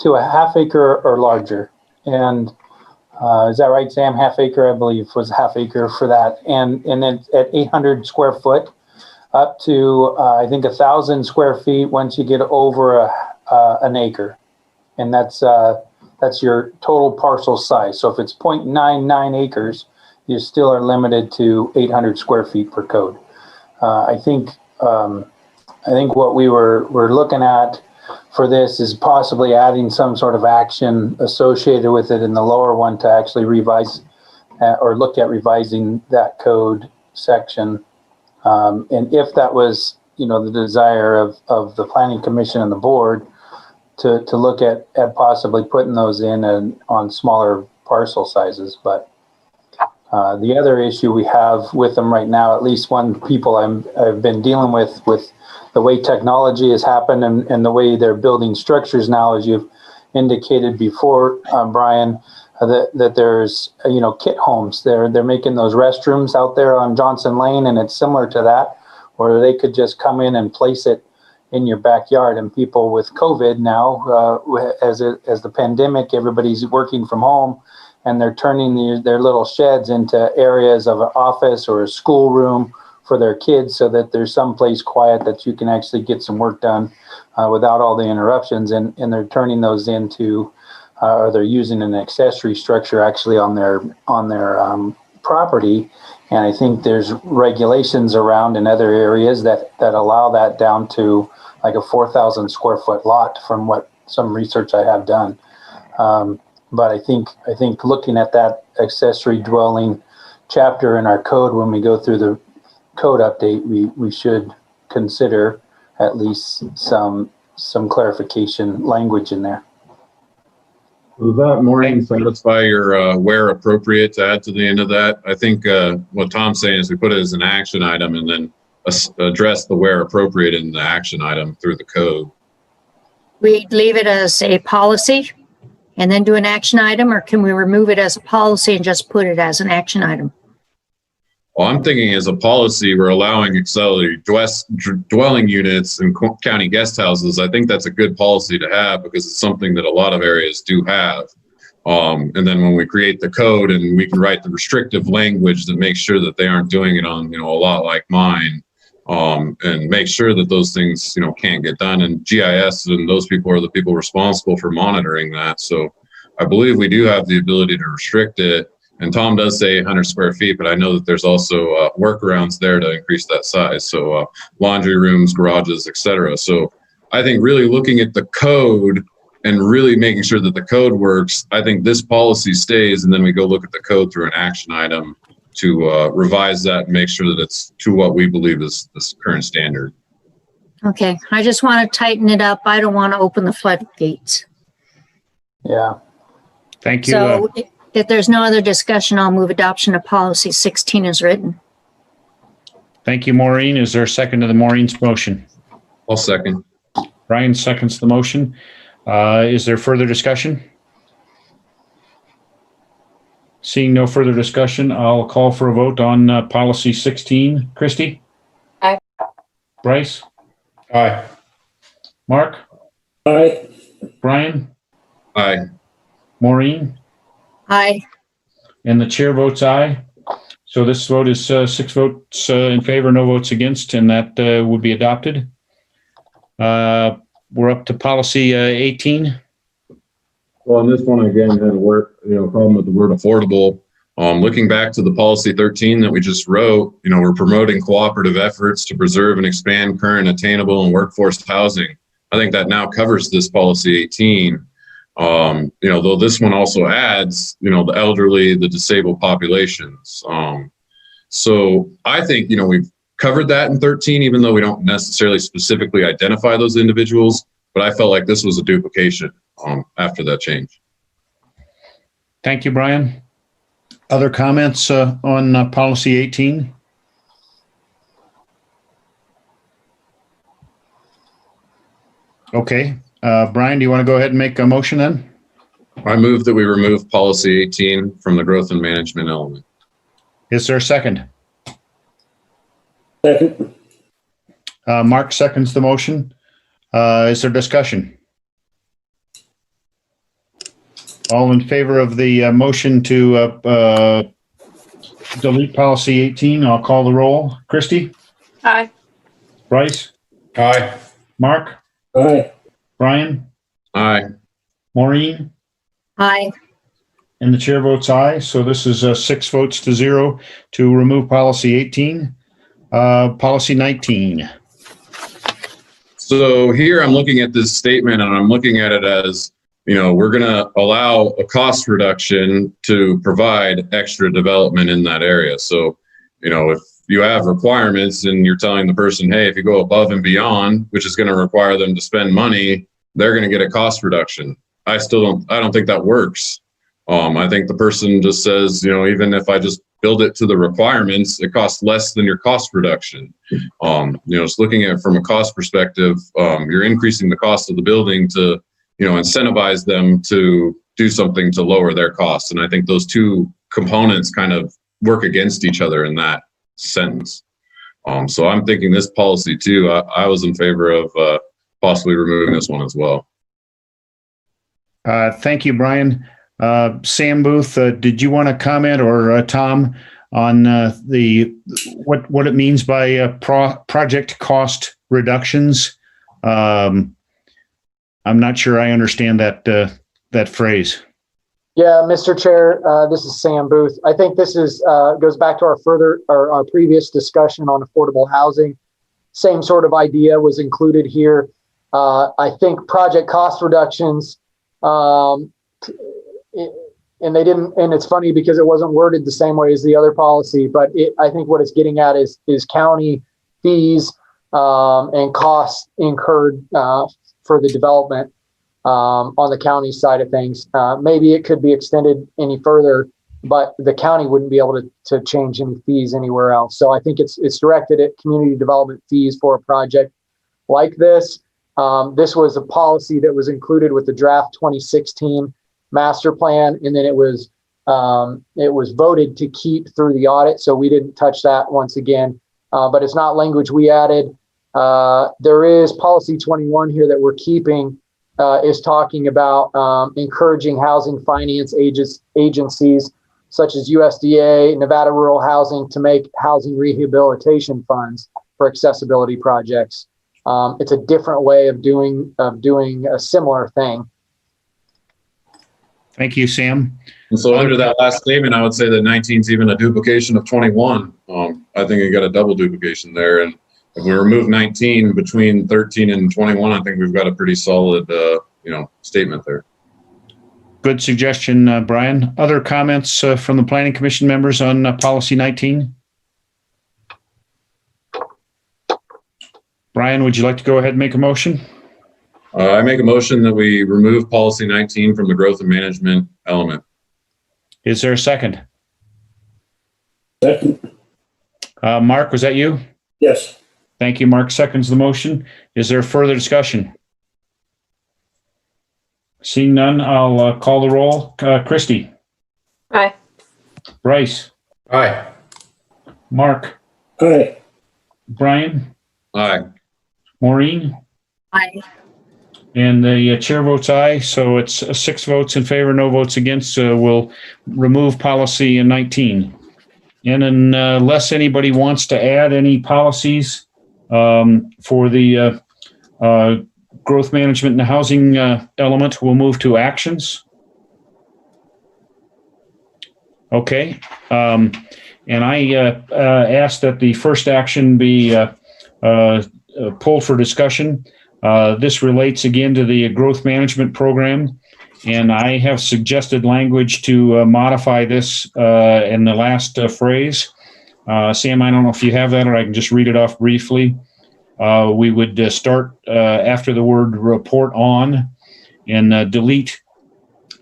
To a half acre or larger. And is that right, Sam? Half acre, I believe, was half acre for that. And then at 800 square foot up to, I think, 1,000 square feet once you get over an acre. And that's your total parcel size. So if it's 0.99 acres, you still are limited to 800 square feet per code. I think what we're looking at for this is possibly adding some sort of action associated with it in the lower one to actually revise or look at revising that code section. And if that was, the desire of the Planning Commission and the board to look at possibly putting those in on smaller parcel sizes. But the other issue we have with them right now, at least one people I've been dealing with the way technology has happened and the way they're building structures now, as you've indicated before, Brian, that there's, kit homes. They're making those restrooms out there on Johnson Lane, and it's similar to that, where they could just come in and place it in your backyard. And people with COVID now, as the pandemic, everybody's working from home, and they're turning their little sheds into areas of an office or a school room for their kids, so that there's someplace quiet that you can actually get some work done without all the interruptions. And they're turning those into, or they're using an accessory structure actually on their property. And I think there's regulations around in other areas that allow that down to like a 4,000 square foot lot, from what some research I have done. But I think looking at that accessory dwelling chapter in our code, when we go through the code update, we should consider at least some clarification language in there. Does that, Maureen, satisfy your where appropriate to add to the end of that? I think what Tom's saying is we put it as an action item and then address the where appropriate in the action item through the code. We leave it as a policy and then do an action item, or can we remove it as a policy and just put it as an action item? Well, I'm thinking as a policy, we're allowing accessory dwelling units and county guest houses. I think that's a good policy to have because it's something that a lot of areas do have. And then when we create the code and we can write the restrictive language that makes sure that they aren't doing it on, a lot like mine, and make sure that those things, can't get done. And GIS and those people are the people responsible for monitoring that. So I believe we do have the ability to restrict it. And Tom does say 100 square feet, but I know that there's also workarounds there to increase that size. So laundry rooms, garages, etc. So I think really looking at the code and really making sure that the code works, I think this policy stays, and then we go look at the code through an action item to revise that and make sure that it's to what we believe is this current standard. Okay, I just want to tighten it up. I don't want to open the floodgates. Yeah. Thank you. So if there's no other discussion, I'll move adoption of policy 16 as written. Thank you, Maureen. Is there a second to the Maureen's motion? I'll second. Brian seconds the motion. Is there further discussion? Seeing no further discussion, I'll call for a vote on policy 16. Christy? Aye. Bryce? Aye. Mark? Aye. Brian? Aye. Maureen? Aye. And the chair votes aye. So this vote is 6 votes in favor, no votes against, and that would be adopted. We're up to policy 18. Well, on this one, again, had a problem with the word affordable. Looking back to the policy 13 that we just wrote, we're promoting cooperative efforts to preserve and expand current attainable and workforce housing. I think that now covers this policy 18. Though this one also adds, the elderly, the disabled populations. So I think, we've covered that in 13, even though we don't necessarily specifically identify those individuals, but I felt like this was a duplication after that change. Thank you, Brian. Other comments on policy 18? Okay. Brian, do you want to go ahead and make a motion then? I move that we remove policy 18 from the growth and management element. Is there a second? Second. Mark seconds the motion. Is there discussion? All in favor of the motion to delete policy 18, I'll call the roll. Christy? Aye. Bryce? Aye. Mark? Aye. Brian? Aye. Maureen? Aye. And the chair votes aye. So this is 6 votes to 0 to remove policy 18. Policy 19. So here I'm looking at this statement and I'm looking at it as, we're going to allow a cost reduction to provide extra development in that area. So, if you have requirements and you're telling the person, hey, if you go above and beyond, which is going to require them to spend money, they're going to get a cost reduction. I don't think that works. I think the person just says, even if I just build it to the requirements, it costs less than your cost reduction. Just looking at it from a cost perspective, you're increasing the cost of the building to, incentivize them to do something to lower their costs. And I think those two components kind of work against each other in that sentence. So I'm thinking this policy too, I was in favor of possibly removing this one as well. Thank you, Brian. Sam Booth, did you want to comment, or Tom, on what it means by project cost reductions? I'm not sure I understand that phrase. Yeah, Mr. Chair, this is Sam Booth. I think this is goes back to our previous discussion on affordable housing. Same sort of idea was included here. I think project cost reductions, and they didn't, and it's funny because it wasn't worded the same way as the other policy, but I think what it's getting at is county fees and costs incurred for the development on the county side of things. Maybe it could be extended any further, but the county wouldn't be able to change any fees anywhere else. So I think it's directed at community development fees for a project like this. This was a policy that was included with the draft 2016 master plan, and then it was voted to keep through the audit, so we didn't touch that once again. But it's not language we added. There is policy 21 here that we're keeping, is talking about encouraging housing finance agencies such as USDA, Nevada Rural Housing, to make housing rehabilitation funds for accessibility projects. It's a different way of doing a similar thing. Thank you, Sam. And so under that last statement, I would say that 19 is even a duplication of 21. I think you got a double duplication there. And if we remove 19 between 13 and 21, I think we've got a pretty solid, statement there. Good suggestion, Brian. Other comments from the Planning Commission members on policy 19? Brian, would you like to go ahead and make a motion? I make a motion that we remove policy 19 from the growth and management element. Is there a second? Second. Mark, was that you? Yes. Thank you, Mark. Seconds the motion. Is there further discussion? Seeing none, I'll call the roll. Christy. Aye. Bryce. Aye. Mark. Aye. Brian. Aye. Maureen. Aye. And the chair votes aye, so it's 6 votes in favor, no votes against. We'll remove policy 19. And unless anybody wants to add any policies for the growth management and housing element, we'll move to actions. Okay. And I asked that the first action be pulled for discussion. This relates again to the growth management program, and I have suggested language to modify this in the last phrase. Sam, I don't know if you have that, or I can just read it off briefly. We would start after the word report on and delete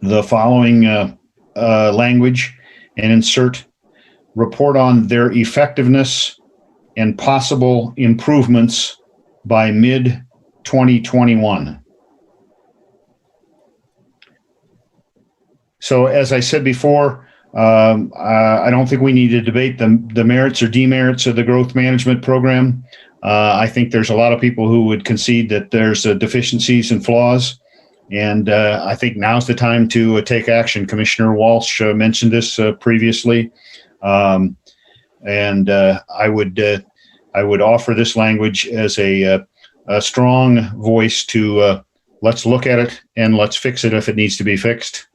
the following language and insert report on their effectiveness and possible improvements by mid-2021. So as I said before, I don't think we need to debate the merits or demerits of the growth management program. I think there's a lot of people who would concede that there's deficiencies and flaws. And I think now's the time to take action. Commissioner Walsh mentioned this previously. And I would offer this language as a strong voice to let's look at it and let's fix it if it needs to be fixed.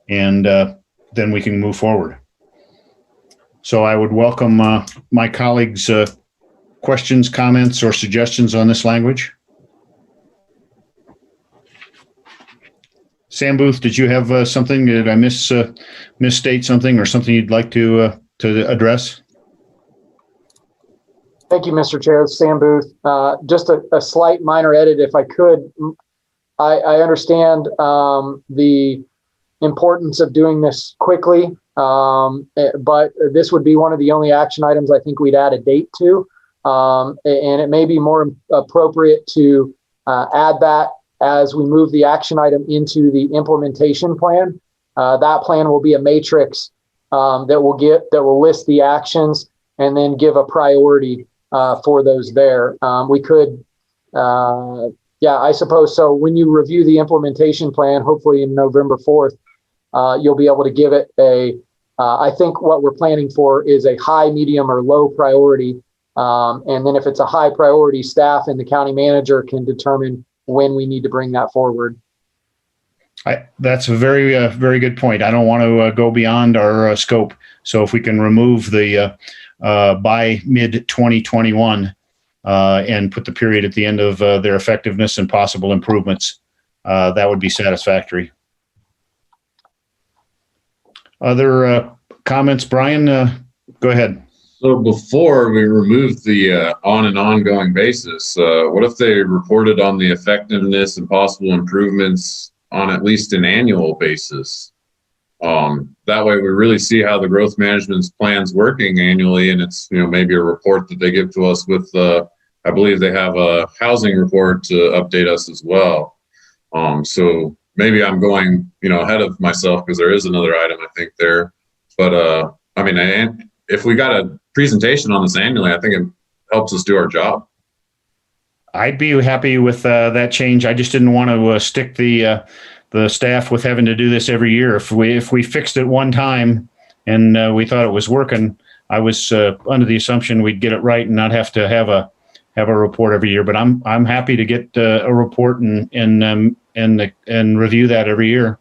and then we can move forward. So I would welcome my colleagues' questions, comments, or suggestions on this language. Sam Booth, did you have something? Did I misstate something or something you'd like to address? Thank you, Mr. Chair. Sam Booth. Just a slight minor edit, if I could. I understand the importance of doing this quickly, but this would be one of the only action items I think we'd add a date to. And it may be more appropriate to add that as we move the action item into the implementation plan. That plan will be a matrix that will list the actions and then give a priority for those there. We could, yeah, I suppose so. When you review the implementation plan, hopefully in November 4th, you'll be able to give it I think what we're planning for is a high, medium, or low priority. And then if it's a high priority, staff and the county manager can determine when we need to bring that forward. That's a very, very good point. I don't want to go beyond our scope. So if we can remove the by mid-2021 and put the period at the end of their effectiveness and possible improvements, that would be satisfactory. Other comments? Brian, go ahead. So before we removed the on an ongoing basis, what if they reported on the effectiveness and possible improvements on at least an annual basis? That way we really see how the growth management plan's working annually, and it's, you know, maybe a report that they give to us with, I believe they have a housing report to update us as well. So maybe I'm going, you know, ahead of myself because there is another item I think there, but I mean, if we got a presentation on this annually, I think it helps us do our job. I'd be happy with that change. I just didn't want to stick the staff with having to do this every year. If we fixed it one time and we thought it was working, I was under the assumption we'd get it right and not have to have a report every year. But I'm happy to get a report and review that every year.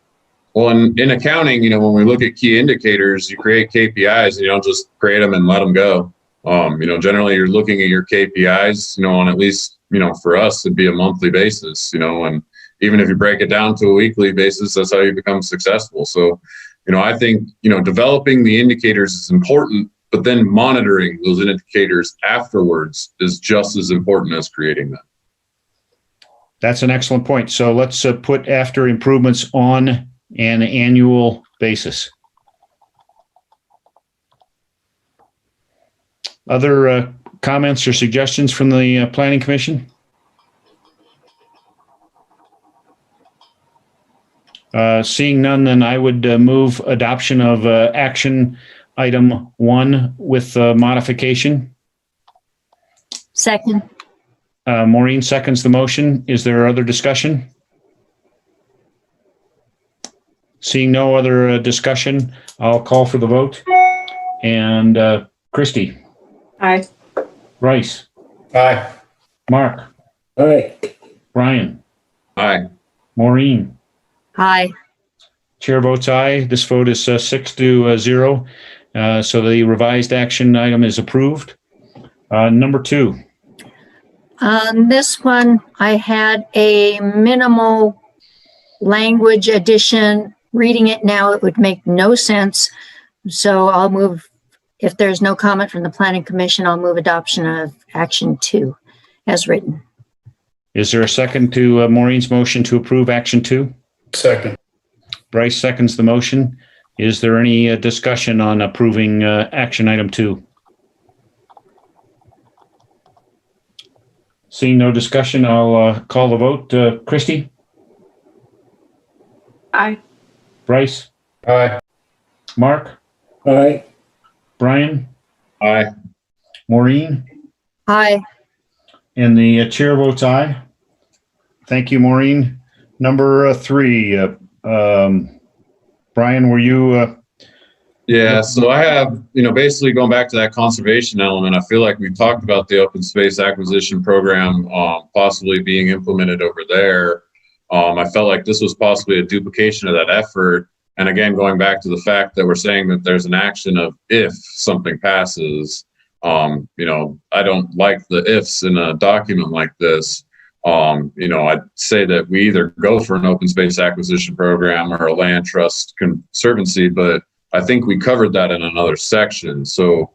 Well, in accounting, you know, when we look at key indicators, you create KPIs and you don't just create them and let them go. You know, generally you're looking at your KPIs, you know, on at least, you know, for us, it'd be a monthly basis, you know, and even if you break it down to a weekly basis, that's how you become successful. So, you know, I think, you know, developing the indicators is important, but then monitoring those indicators afterwards is just as important as creating them. That's an excellent point. So let's put after improvements on an annual basis. Other comments or suggestions from the Planning Commission? Seeing none, then I would move adoption of action item 1 with modification. Second. Maureen seconds the motion. Is there other discussion? Seeing no other discussion, I'll call for the vote. And Christy. Aye. Bryce. Aye. Mark. Aye. Brian. Aye. Maureen. Aye. Chair votes aye. This vote is 6-0. So the revised action item is approved. Number 2. On this one, I had a minimal language addition. Reading it now, it would make no sense. So I'll move, if there's no comment from the Planning Commission, I'll move adoption of action 2 as written. Is there a second to Maureen's motion to approve action 2? Second. Bryce seconds the motion. Is there any discussion on approving action item 2? Seeing no discussion, I'll call the vote. Christy? Aye. Bryce? Aye. Mark? Aye. Brian? Aye. Maureen? Aye. And the chair votes aye. Thank you, Maureen. Number 3, Brian, were you? Yeah, so I have, you know, basically going back to that conservation element, I feel like we talked about the open space acquisition program possibly being implemented over there. I felt like this was possibly a duplication of that effort. And again, going back to the fact that we're saying that there's an action of if something passes, I don't like the ifs in a document like this. I'd say that we either go for an open space acquisition program or a land trust conservancy, but I think we covered that in another section. So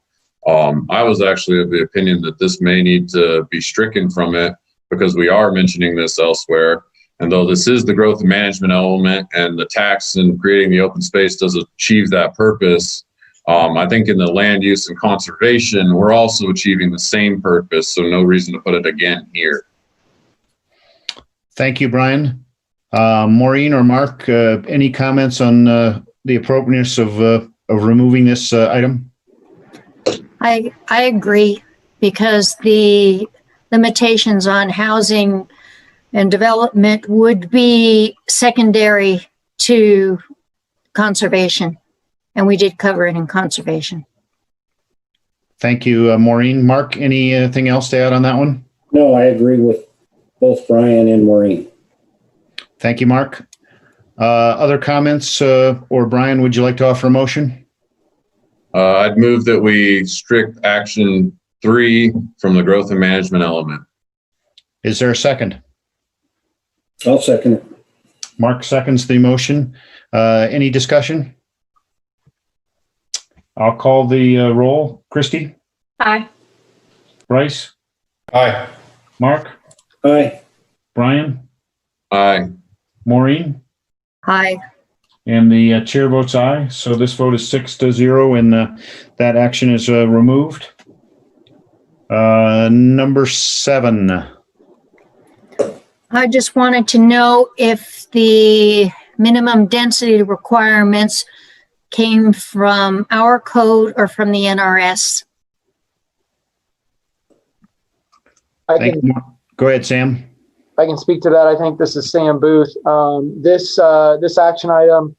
I was actually of the opinion that this may need to be stricken from it because we are mentioning this elsewhere. And though this is the growth and management element and the tax and creating the open space does achieve that purpose, I think in the land use and conservation, we're also achieving the same purpose. So no reason to put it again here. Thank you, Brian. Maureen or Mark, any comments on the appropriateness of removing this item? I agree, because the limitations on housing and development would be secondary to conservation, and we did cover it in conservation. Thank you, Maureen. Mark, anything else to add on that one? No, I agree with both Brian and Maureen. Thank you, Mark. Other comments, or Brian, would you like to offer a motion? I'd move that we strict action 3 from the growth and management element. Is there a second? I'll second it. Mark seconds the motion. Any discussion? I'll call the roll. Christy? Aye. Bryce? Aye. Mark? Aye. Brian? Aye. Maureen? Aye. And the chair votes aye. So this vote is 6-0, and that action is removed. Number 7. I just wanted to know if the minimum density requirements came from our code or from the NRS. Go ahead, Sam. I can speak to that. I think this is Sam Booth. This action item,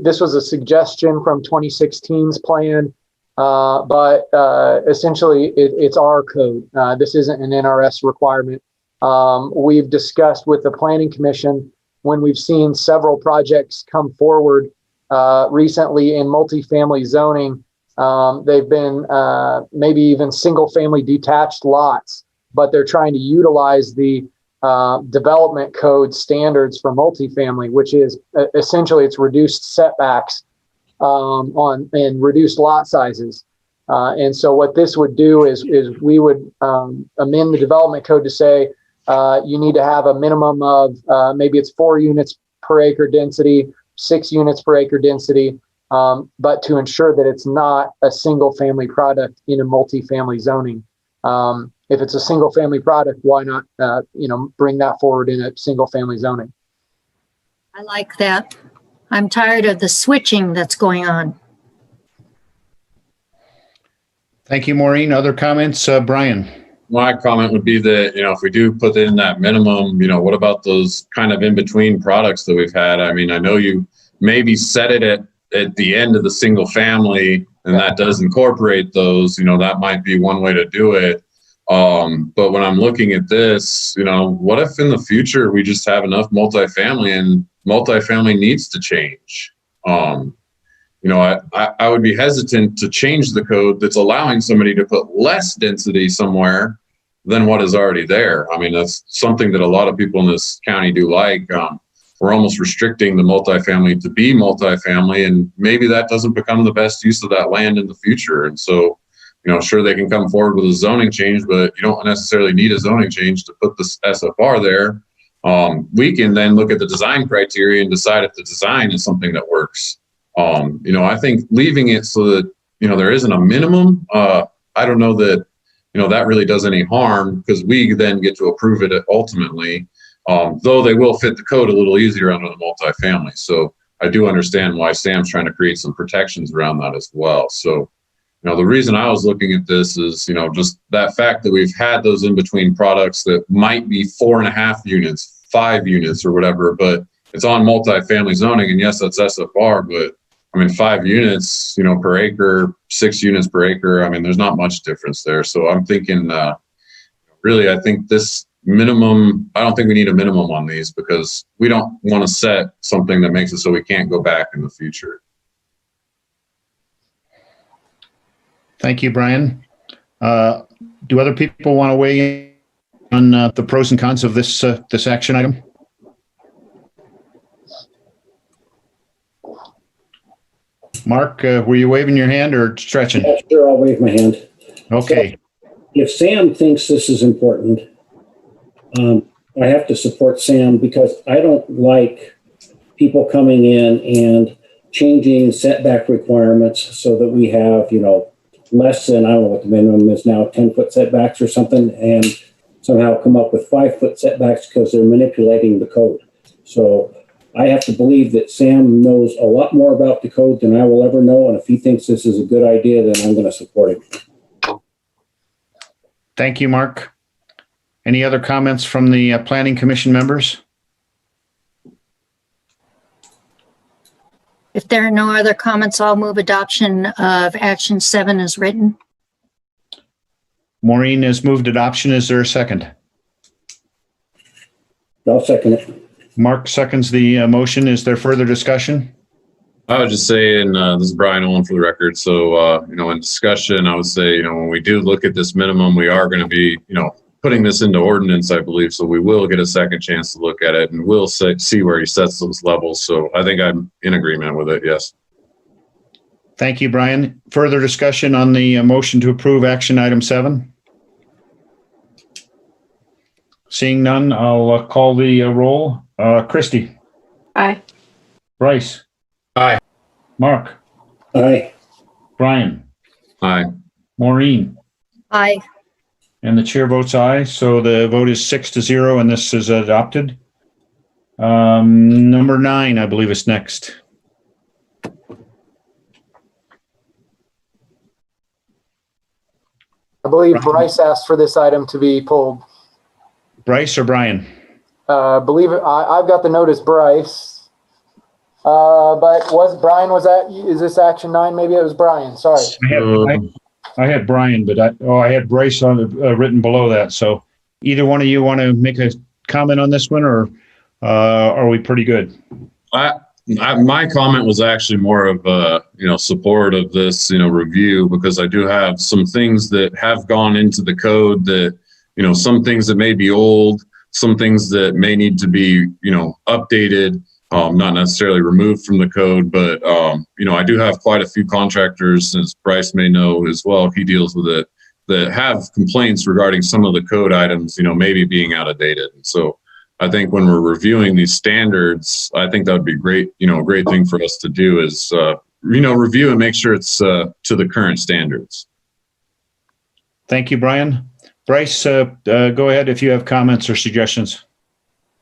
this was a suggestion from 2016's plan, but essentially it's our code. This isn't an NRS requirement. We've discussed with the Planning Commission when we've seen several projects come forward recently in multifamily zoning. They've been maybe even single-family detached lots, but they're trying to utilize the development code standards for multifamily, which is essentially it's reduced setbacks and reduced lot sizes. And so what this would do is we would amend the development code to say you need to have a minimum of maybe it's 4 units per acre density, 6 units per acre density, but to ensure that it's not a single family product in a multifamily zoning. If it's a single family product, why not, bring that forward in a single family zoning? I like that. I'm tired of the switching that's going on. Thank you, Maureen. Other comments, Brian? My comment would be that, if we do put in that minimum, what about those kind of in-between products that we've had? I mean, I know you maybe set it at the end of the single family, and that does incorporate those, that might be one way to do it. But when I'm looking at this, what if in the future we just have enough multifamily and multifamily needs to change? I would be hesitant to change the code that's allowing somebody to put less density somewhere than what is already there. I mean, that's something that a lot of people in this county do like. We're almost restricting the multifamily to be multifamily, and maybe that doesn't become the best use of that land in the future. And so, sure, they can come forward with a zoning change, but you don't necessarily need a zoning change to put this SFR there. We can then look at the design criteria and decide if the design is something that works. I think leaving it so that, there isn't a minimum, I don't know that, that really does any harm, because we then get to approve it ultimately, though they will fit the code a little easier under the multifamily. So I do understand why Sam's trying to create some protections around that as well. So, the reason I was looking at this is, just that fact that we've had those in-between products that might be 4.5 units, 5 units or whatever, but it's on multifamily zoning. And yes, that's SFR, but 5 units, per acre, 6 units per acre. There's not much difference there. So I'm thinking, really, I think this minimum, I don't think we need a minimum on these because we don't want to set something that makes it so we can't go back in the future. Thank you, Brian. Do other people want to weigh in on the pros and cons of this this action item? Mark, were you waving your hand or stretching? Yeah, sure, I'll wave my hand. Okay. So, if Sam thinks this is important, I have to support Sam because I don't like people coming in and changing setback requirements so that we have, less than, I don't know what the minimum is now, 10-foot setbacks or something, and somehow come up with 5-foot setbacks because they're manipulating the code. So I have to believe that Sam knows a lot more about the code than I will ever know. And if he thinks this is a good idea, then I'm going to support it. Thank you, Mark. Any other comments from the Planning Commission members? If there are no other comments, I'll move adoption of action 7 as written. Maureen has moved adoption. Is there a second? I'll second it. Mark seconds the motion. Is there further discussion? I would just say, and this is Brian Owen for the record. So, in discussion, I would say, when we do look at this minimum, we are going to be, putting this into ordinance, I believe. So we will get a second chance to look at it and we'll see where he sets those levels. So I think I'm in agreement with it. Yes. Thank you, Brian. Further discussion on the motion to approve action item 7? Seeing none, I'll call the roll. Christy. Aye. Bryce. Aye. Mark. Aye. Brian. Aye. Maureen. Aye. And the chair votes aye. So the vote is 6-0 and this is adopted. Number 9, I believe, is next. I believe Bryce asked for this item to be pulled. Bryce or Brian? Believe it, I've got the notice Bryce. But is this action 9? Maybe it was Brian. Sorry. I had Brian, but I had Bryce on written below that. So either one of you want to make a comment on this one, or are we pretty good? My comment was actually more of support of this review, because I do have some things that have gone into the code that some things that may be old, some things that may need to be updated. Not necessarily removed from the code, but I do have quite a few contractors, as Bryce may know as well, he deals with it, that have complaints regarding some of the code items, maybe being out of date. And so I think when we're reviewing these standards, I think that would be great, a great thing for us to do is, review and make sure it's to the current standards. Thank you, Brian. Bryce, go ahead if you have comments or suggestions.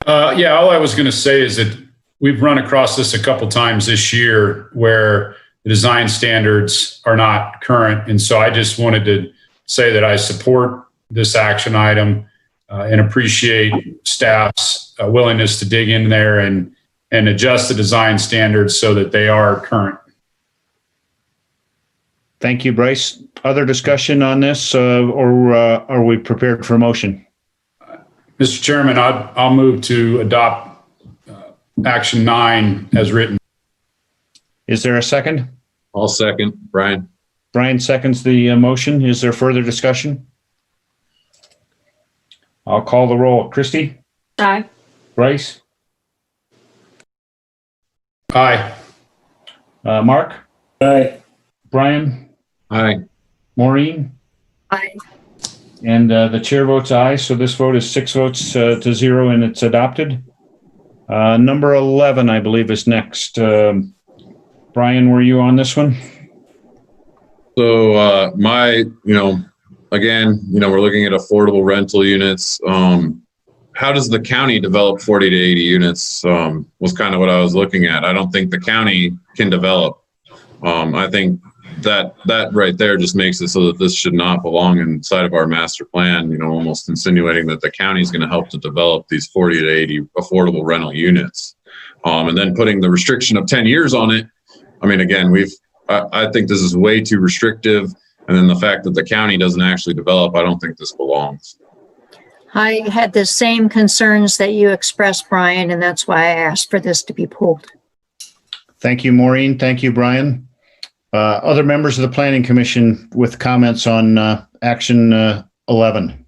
Yeah, all I was going to say is that we've run across this a couple times this year where the design standards are not current. And so I just wanted to say that I support this action item and appreciate staff's willingness to dig in there and adjust the design standards so that they are current. Thank you, Bryce. Other discussion on this, or are we prepared for a motion? Mr. Chairman, I'll move to adopt action 9 as written. Is there a second? I'll second, Brian. Brian seconds the motion. Is there further discussion? I'll call the roll. Christy? Aye. Bryce? Aye. Mark? Aye. Brian? Aye. Maureen? Aye. And the chair votes aye. So this vote is 6 votes to 0 and it's adopted. Number 11, I believe, is next. Brian, were you on this one? So again, we're looking at affordable rental units. How does the county develop 40 to 80 units was kind of what I was looking at. I don't think the county can develop. I think that right there just makes it so that this should not belong inside of our master plan, almost insinuating that the county is going to help to develop these 40 to 80 affordable rental units. And then putting the restriction of 10 years on it. I mean, again, I think this is way too restrictive. And then the fact that the county doesn't actually develop, I don't think this belongs. I had the same concerns that you expressed, Brian, and that's why I asked for this to be pulled. Thank you, Maureen. Thank you, Brian. Other members of the Planning Commission with comments on action 11.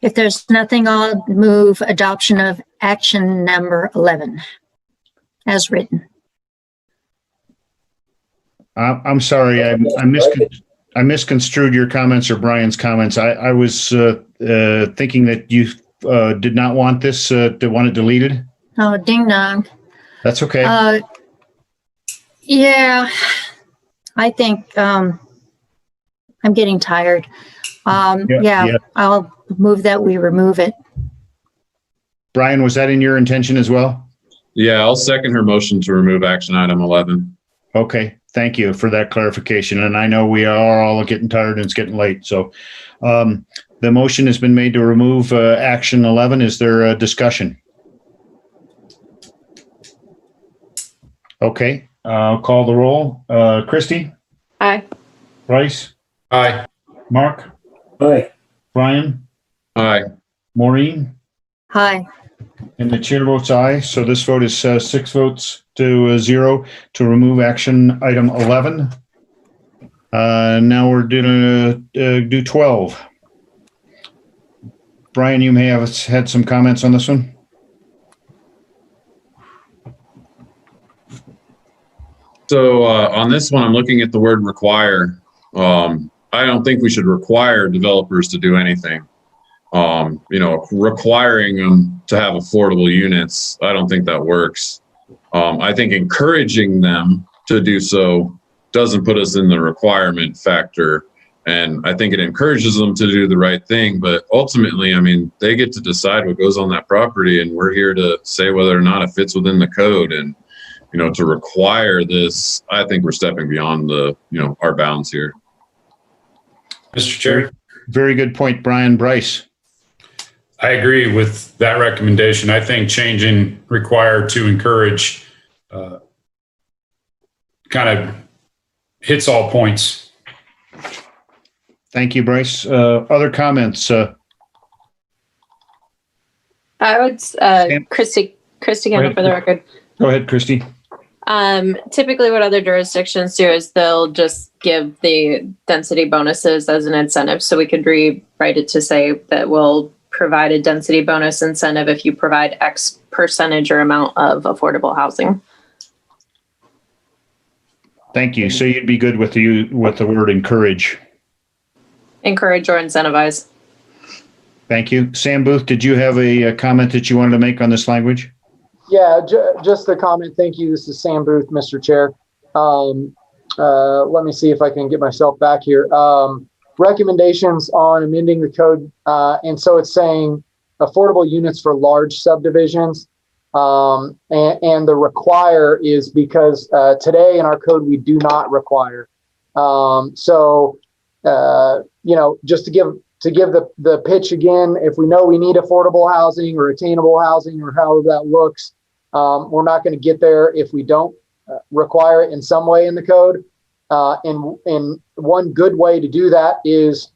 If there's nothing, I'll move adoption of action number 11 as written. I'm sorry, I misconstrued your comments or Brian's comments. I was thinking that you did not want this, want it deleted. Oh, ding dong. That's okay. Yeah, I think I'm getting tired. Yeah, I'll move that we remove it. Brian, was that in your intention as well? Yeah, I'll second her motion to remove action item 11. Okay, thank you for that clarification. And I know we are all getting tired and it's getting late. So the motion has been made to remove action 11. Is there a discussion? Okay, I'll call the roll. Christie? Aye. Bryce? Aye. Mark? Aye. Brian? Aye. Maureen? Hi. And the chair votes aye. So this vote is 6 votes to 0 to remove action item 11. Now we're going to do 12. Brian, you may have had some comments on this one. So on this one, I'm looking at the word require. I don't think we should require developers to do anything. Requiring them to have affordable units, I don't think that works. I think encouraging them to do so doesn't put us in the requirement factor. And I think it encourages them to do the right thing. But ultimately, I mean, they get to decide what goes on that property. And we're here to say whether or not it fits within the code. And, to require this, I think we're stepping beyond our bounds here. Mr. Chair. Very good point, Brian. Bryce? I agree with that recommendation. I think changing require to encourage kind of hits all points. Thank you, Bryce. Other comments? I would, Christy Kendall for the record. Go ahead, Christy. Typically what other jurisdictions do is they'll just give the density bonuses as an incentive. So we could rewrite it to say that we'll provide a density bonus incentive if you provide X percentage or amount of affordable housing. Thank you. So you'd be good with the word encourage. Encourage or incentivize. Thank you. Sam Booth, did you have a comment that you wanted to make on this language? Yeah, just a comment. Thank you. This is Sam Booth, Mr. Chair. Let me see if I can get myself back here. Recommendations on amending the code. And so it's saying affordable units for large subdivisions. And the require is because today in our code, we do not require. Just to give the pitch again, if we know we need affordable housing or attainable housing or however that looks, we're not going to get there if we don't require it in some way in the code. And one good way to do that is,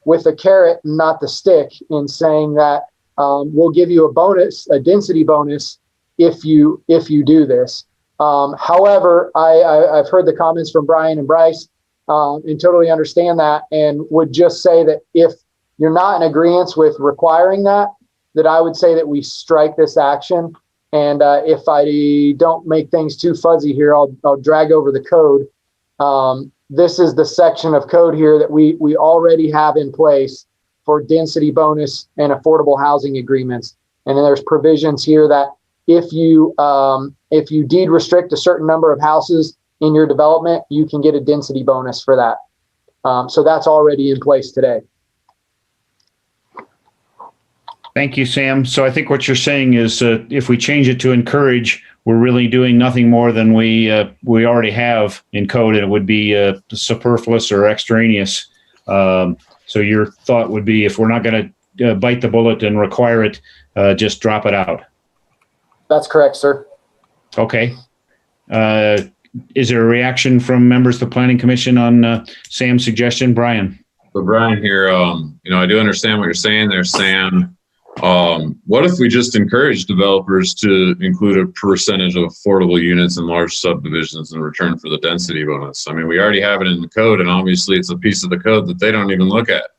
with a carrot, not the stick, in saying that we'll give you a bonus, a density bonus, if you do this. However, I've heard the comments from Brian and Bryce, and totally understand that, and would just say that if you're not in agreement with requiring that I would say that we strike this action. And if I don't make things too fuzzy here, I'll drag over the code. This is the section of code here that we already have in place for density bonus and affordable housing agreements. And then there's provisions here that if you deed restrict a certain number of houses in your development, you can get a density bonus for that. So that's already in place today. Thank you, Sam. So I think what you're saying is if we change it to encourage, we're really doing nothing more than we already have in code, and it would be superfluous or extraneous. So your thought would be, if we're not going to bite the bullet and require it, just drop it out. That's correct, sir. Okay. Is there a reaction from members of the Planning Commission on Sam's suggestion? Brian? So Brian here, I do understand what you're saying there, Sam. What if we just encourage developers to include a percentage of affordable units in large subdivisions in return for the density bonus? I mean, we already have it in the code, and obviously it's a piece of the code that they don't even look at.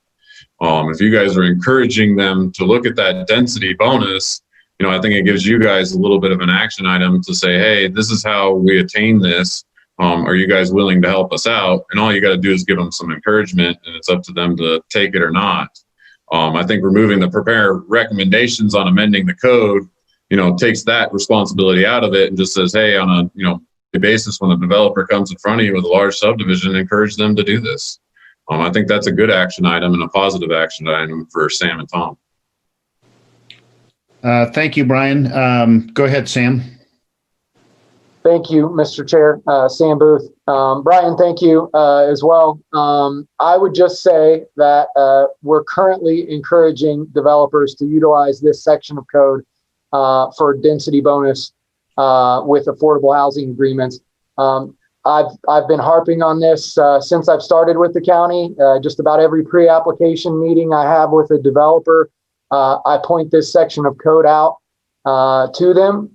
If you guys are encouraging them to look at that density bonus, I think it gives you guys a little bit of an action item to say, hey, this is how we attain this. Are you guys willing to help us out? And all you got to do is give them some encouragement, and it's up to them to take it or not. I think removing the prepare recommendations on amending the code, takes that responsibility out of it and just says, hey, on a basis, when a developer comes in front of you with a large subdivision, encourage them to do this. I think that's a good action item and a positive action item for Sam and Tom. Thank you, Brian. Go ahead, Sam. Thank you, Mr. Chair. Sam Booth. Brian, thank you as well. I would just say that we're currently encouraging developers to utilize this section of code for density bonus with affordable housing agreements. I've been harping on this since I've started with the county. Just about every pre-application meeting I have with a developer, I point this section of code out to them.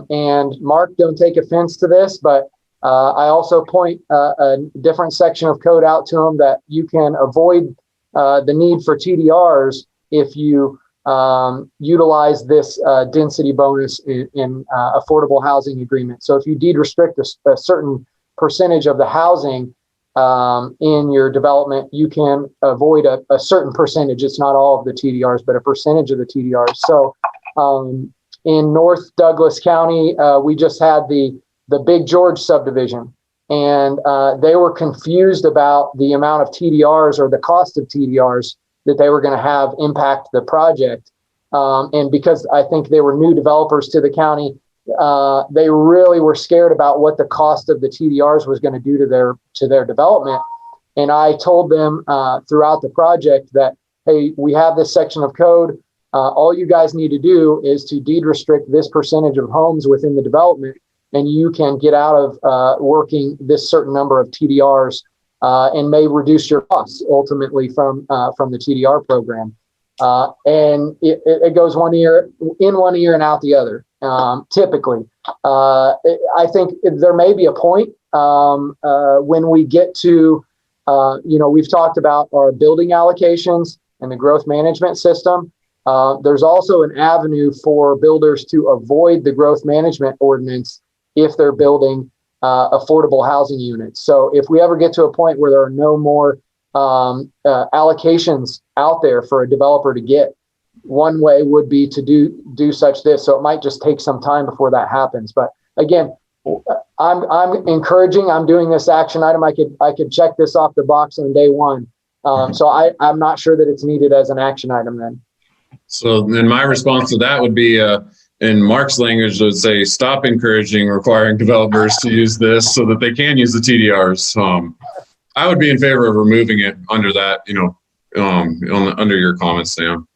And Mark, don't take offense to this, but I also point a different section of code out to them that you can avoid the need for TDRs if you utilize this density bonus in affordable housing agreement. So if you deed restrict a certain percentage of the housing in your development, you can avoid a certain percentage. It's not all of the TDRs, but a percentage of the TDRs. So in North Douglas County, we just had the Big George subdivision, and they were confused about the amount of TDRs or the cost of TDRs that they were going to have impact the project. And because I think they were new developers to the county, they really were scared about what the cost of the TDRs was going to do to their development. And I told them throughout the project that, hey, we have this section of code. All you guys need to do is to deed restrict this percentage of homes within the development, and you can get out of working this certain number of TDRs and may reduce your costs ultimately from the TDR program. And it goes one ear and out the other. Typically, I think there may be a point when we get to, we've talked about our building allocations and the growth management system. There's also an avenue for builders to avoid the growth management ordinance if they're building affordable housing units. So if we ever get to a point where there are no more allocations out there for a developer to get, one way would be to do such this. So it might just take some time before that happens. But again, I'm encouraging. I'm doing this action item. I could check this off the box on day one. So I'm not sure that it's needed as an action item then. So then my response to that would be, in Mark's language, would say, stop encouraging, requiring developers to use this so that they can use the TDRs. I would be in favor of removing it under that, under your comments, Sam.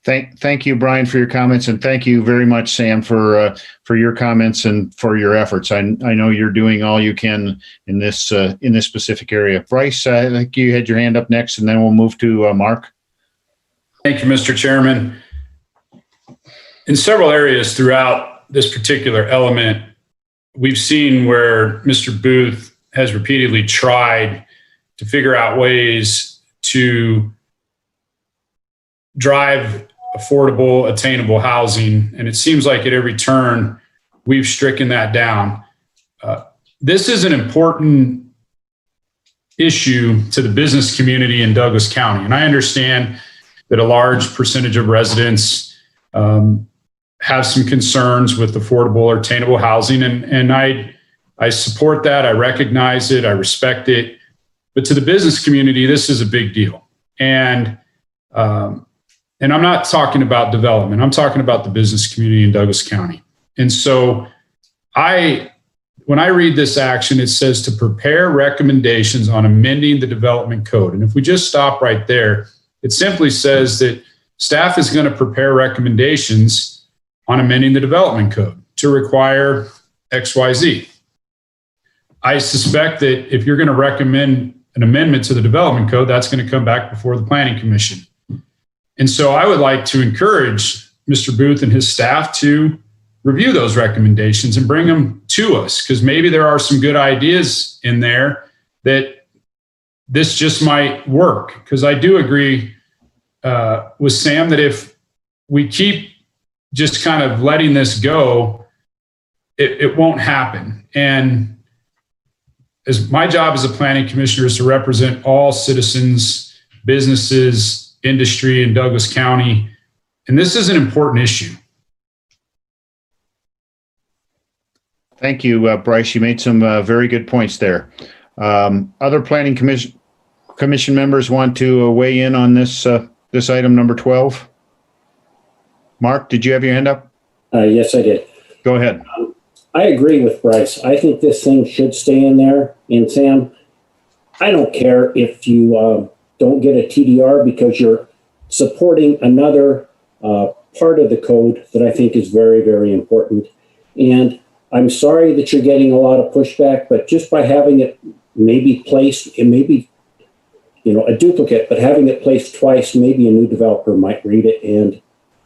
Thank you, Brian, for your comments, and thank you very much, Sam, for your comments and for your efforts. I know you're doing all you can in this specific area. Bryce, I think you had your hand up next, and then we'll move to Mark. Thank you, Mr. Chairman. In several areas throughout this particular element, we've seen where Mr. Booth has repeatedly tried to figure out ways to drive affordable, attainable housing. And it seems like at every turn, we've stricken that down. This is an important issue to the business community in Douglas County. And I understand that a large percentage of residents have some concerns with affordable or attainable housing. And I support that. I recognize it. I respect it. But to the business community, this is a big deal. And I'm not talking about development. I'm talking about the business community in Douglas County. And so when I read this action, it says to prepare recommendations on amending the development code. And if we just stop right there, it simply says that staff is going to prepare recommendations on amending the development code to require XYZ. I suspect that if you're going to recommend an amendment to the development code, that's going to come back before the planning commission. And so I would like to encourage Mr. Booth and his staff to review those recommendations and bring them to us, because maybe there are some good ideas in there that this just might work. Because I do agree with Sam that if we keep just kind of letting this go, it won't happen. And as my job as a planning commissioner is to represent all citizens, businesses, industry in Douglas County. And this is an important issue. Thank you, Bryce. You made some very good points there. Other planning commission members want to weigh in on this item number 12? Mark, did you have your hand up? Yes, I did. Go ahead. I agree with Bryce. I think this thing should stay in there. And Sam, I don't care if you don't get a TDR, because you're supporting another part of the code that I think is very, very important. And I'm sorry that you're getting a lot of pushback, but just by having it maybe placed, it may be, a duplicate, but having it placed twice, maybe a new developer might read it. And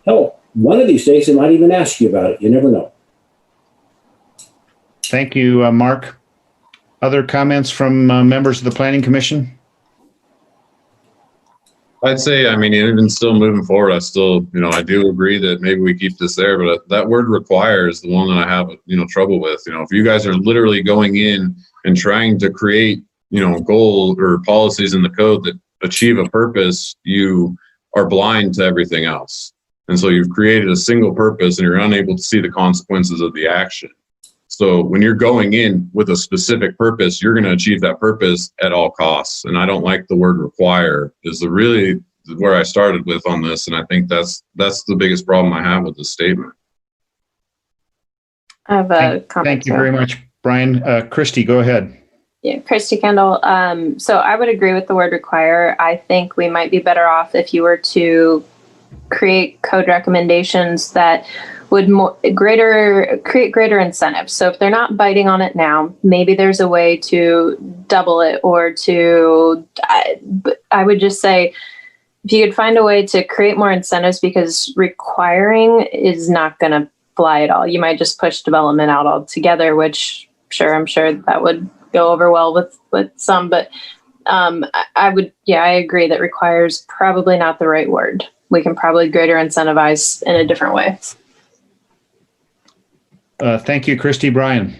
hell, one of these days they might even ask you about it. You never know. Thank you, Mark. Other comments from members of the Planning Commission? I'd say, even still moving forward, I still, I do agree that maybe we keep this there, but that word require is the one that I have, trouble with. If you guys are literally going in and trying to create, goal or policies in the code that achieve a purpose, you are blind to everything else. And so you've created a single purpose and you're unable to see the consequences of the action. So when you're going in with a specific purpose, you're going to achieve that purpose at all costs. And I don't like the word require is really where I started with on this. And I think that's the biggest problem I have with this statement. I have a comment. Thank you very much, Brian. Christy, go ahead. Yeah, Christy Kendall. So I would agree with the word require. I think we might be better off if you were to create code recommendations that would create greater incentives. So if they're not biting on it now, maybe there's a way to double it, or I would just say, if you could find a way to create more incentives, because requiring is not going to fly at all. You might just push development out altogether, which I'm sure that would go over well with some, but I agree that requires probably not the right word. We can probably greater incentivize in a different way. Thank you, Christy. Brian.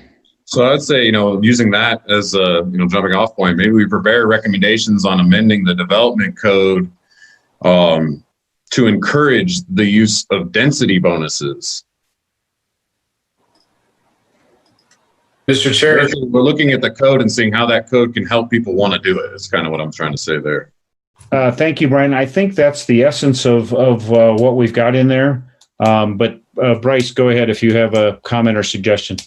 So I'd say, using that as a, jumping off point, maybe we prepare recommendations on amending the development code to encourage the use of density bonuses. Mr. Chair, we're looking at the code and seeing how that code can help people want to do it. It's kind of what I'm trying to say there. Thank you, Brian. I think that's the essence of what we've got in there. But Bryce, go ahead if you have a comment or suggestion.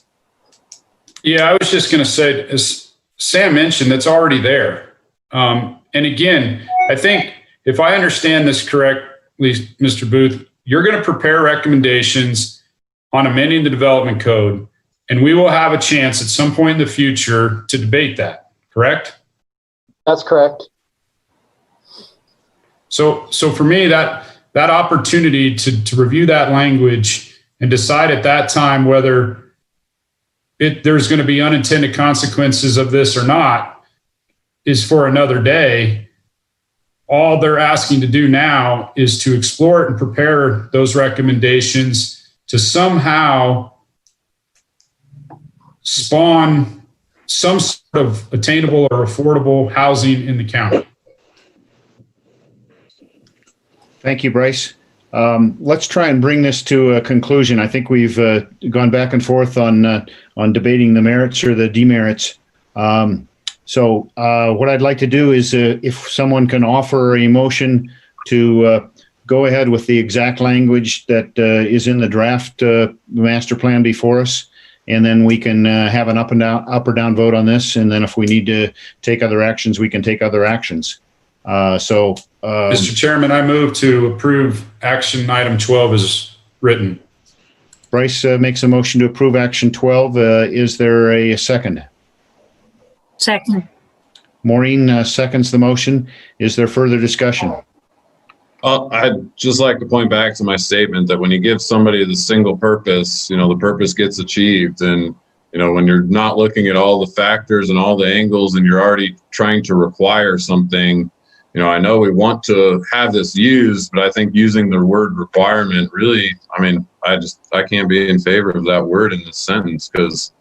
Yeah, I was just going to say, as Sam mentioned, it's already there. And again, I think if I understand this correctly, Mr. Booth, you're going to prepare recommendations on amending the development code, and we will have a chance at some point in the future to debate that, correct? That's correct. So for me, that opportunity to review that language and decide at that time whether there's going to be unintended consequences of this or not is for another day. All they're asking to do now is to explore it and prepare those recommendations to somehow spawn some sort of attainable or affordable housing in the county. Thank you, Bryce. Let's try and bring this to a conclusion. I think we've gone back and forth on debating the merits or the demerits. So what I'd like to do is if someone can offer a motion to go ahead with the exact language that is in the draft master plan before us, and then we can have an up or down vote on this. And then if we need to take other actions, we can take other actions. Mr. Chairman, I move to approve action item 12 as written. Bryce makes a motion to approve action 12. Is there a second? Second. Maureen seconds the motion. Is there further discussion? I'd just like to point back to my statement that when you give somebody the single purpose, the purpose gets achieved. And, when you're not looking at all the factors and all the angles and you're already trying to require something, I know we want to have this used, but I think using the word requirement really, I can't be in favor of that word in this sentence because,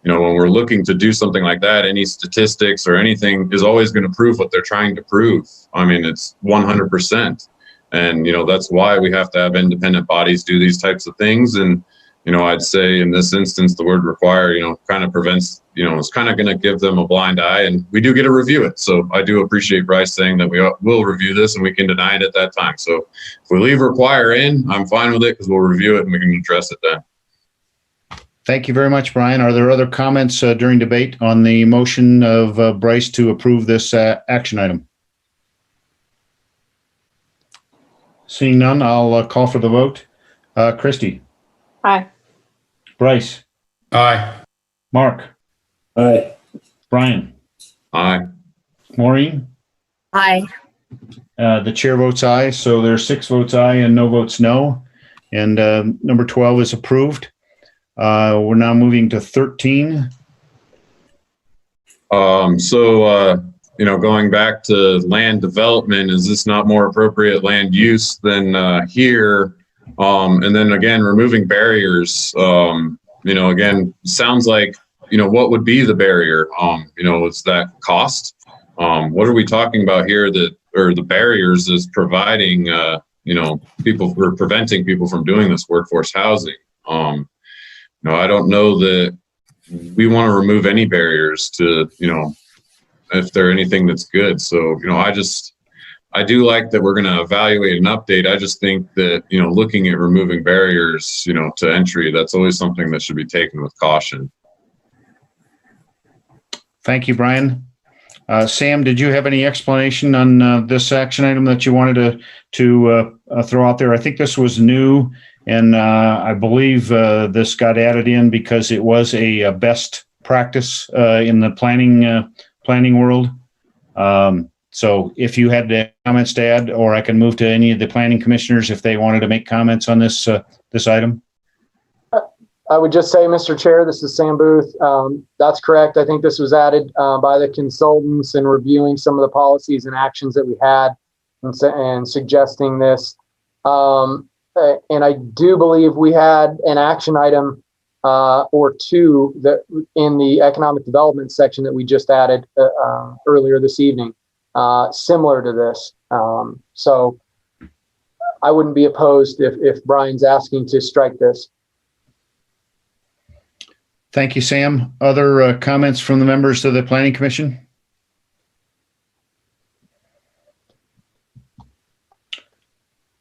when we're looking to do something like that, any statistics or anything is always going to prove what they're trying to prove. It's 100%. And, that's why we have to have independent bodies do these types of things. And, I'd say in this instance, the word require, kind of prevents, it's kind of going to give them a blind eye, and we do get to review it. So I do appreciate Bryce saying that we will review this and we can deny it at that time. So if we leave require in, I'm fine with it because we'll review it and we can address it then. Thank you very much, Brian. Are there other comments during debate on the motion of Bryce to approve this action item? Seeing none, I'll call for the vote. Christy. Aye. Bryce. Aye. Mark. Aye. Brian. Aye. Maureen. Aye. The chair votes aye, so there's 6 votes aye and no votes no. And number 12 is approved. We're now moving to 13. Going back to land development, is this not more appropriate land use than here? And then again, removing barriers, again, sounds like, what would be the barrier? It's that cost. What are we talking about here or the barriers is providing, people or preventing people from doing this workforce housing? I don't know that we want to remove any barriers to, if they're anything that's good. So, I do like that we're going to evaluate and update. I just think that, looking at removing barriers, to entry, that's always something that should be taken with caution. Thank you, Brian. Sam, did you have any explanation on this action item that you wanted to throw out there? I think this was new, and I believe this got added in because it was a best practice in the planning world. So if you had comments to add, or I can move to any of the planning commissioners if they wanted to make comments on this this item. I would just say, Mr. Chair, this is Sam Booth. That's correct. I think this was added by the consultants in reviewing some of the policies and actions that we had and suggesting this. And I do believe we had an action item or two that in the economic development section that we just added earlier this evening, similar to this. So I wouldn't be opposed if Brian's asking to strike this. Thank you, Sam. Other comments from the members of the Planning Commission?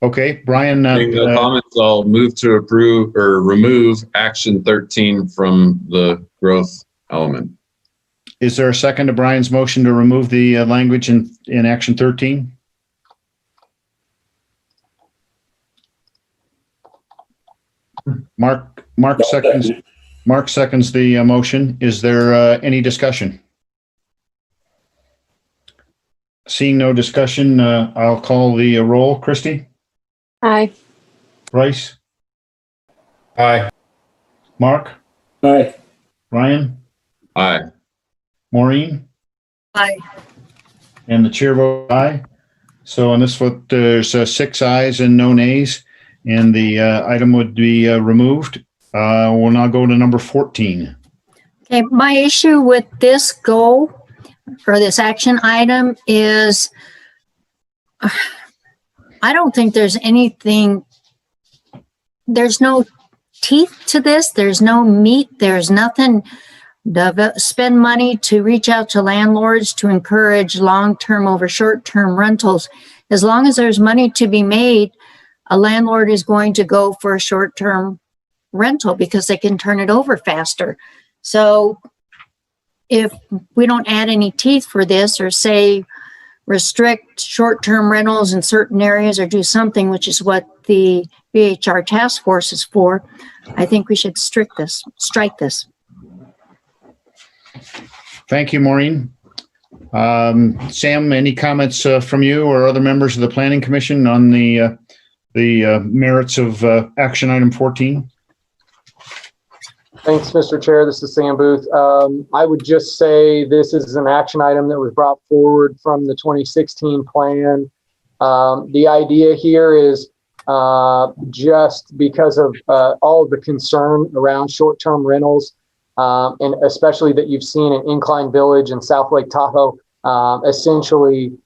Okay, Brian. Comments, I'll move to approve or remove action 13 from the growth element. Is there a second to Brian's motion to remove the language in action 13? Mark seconds. Mark seconds the motion. Is there any discussion? Seeing no discussion, I'll call the roll. Christy? Aye. Bryce? Aye. Mark? Aye. Ryan? Aye. Maureen? Aye. And the chair votes aye. So on this vote, there's 6 ayes and no nays, and the item would be removed. We'll now go to number 14. Okay, my issue with this goal or this action item is I don't think there's anything, there's no teeth to this. There's no meat. There's nothing. Spend money to reach out to landlords to encourage long-term over short-term rentals. As long as there's money to be made, a landlord is going to go for a short-term rental because they can turn it over faster. So if we don't add any teeth for this or say restrict short-term rentals in certain areas or do something, which is what the VHR task force is for, I think we should strike this. Thank you, Maureen. Sam, any comments from you or other members of the Planning Commission on the merits of action item 14? Thanks, Mr. Chair. This is Sam Booth. I would just say this is an action item that was brought forward from the 2016 plan. The idea here is just because of all of the concern around short-term rentals, and especially that you've seen in Incline Village and South Lake Tahoe, essentially,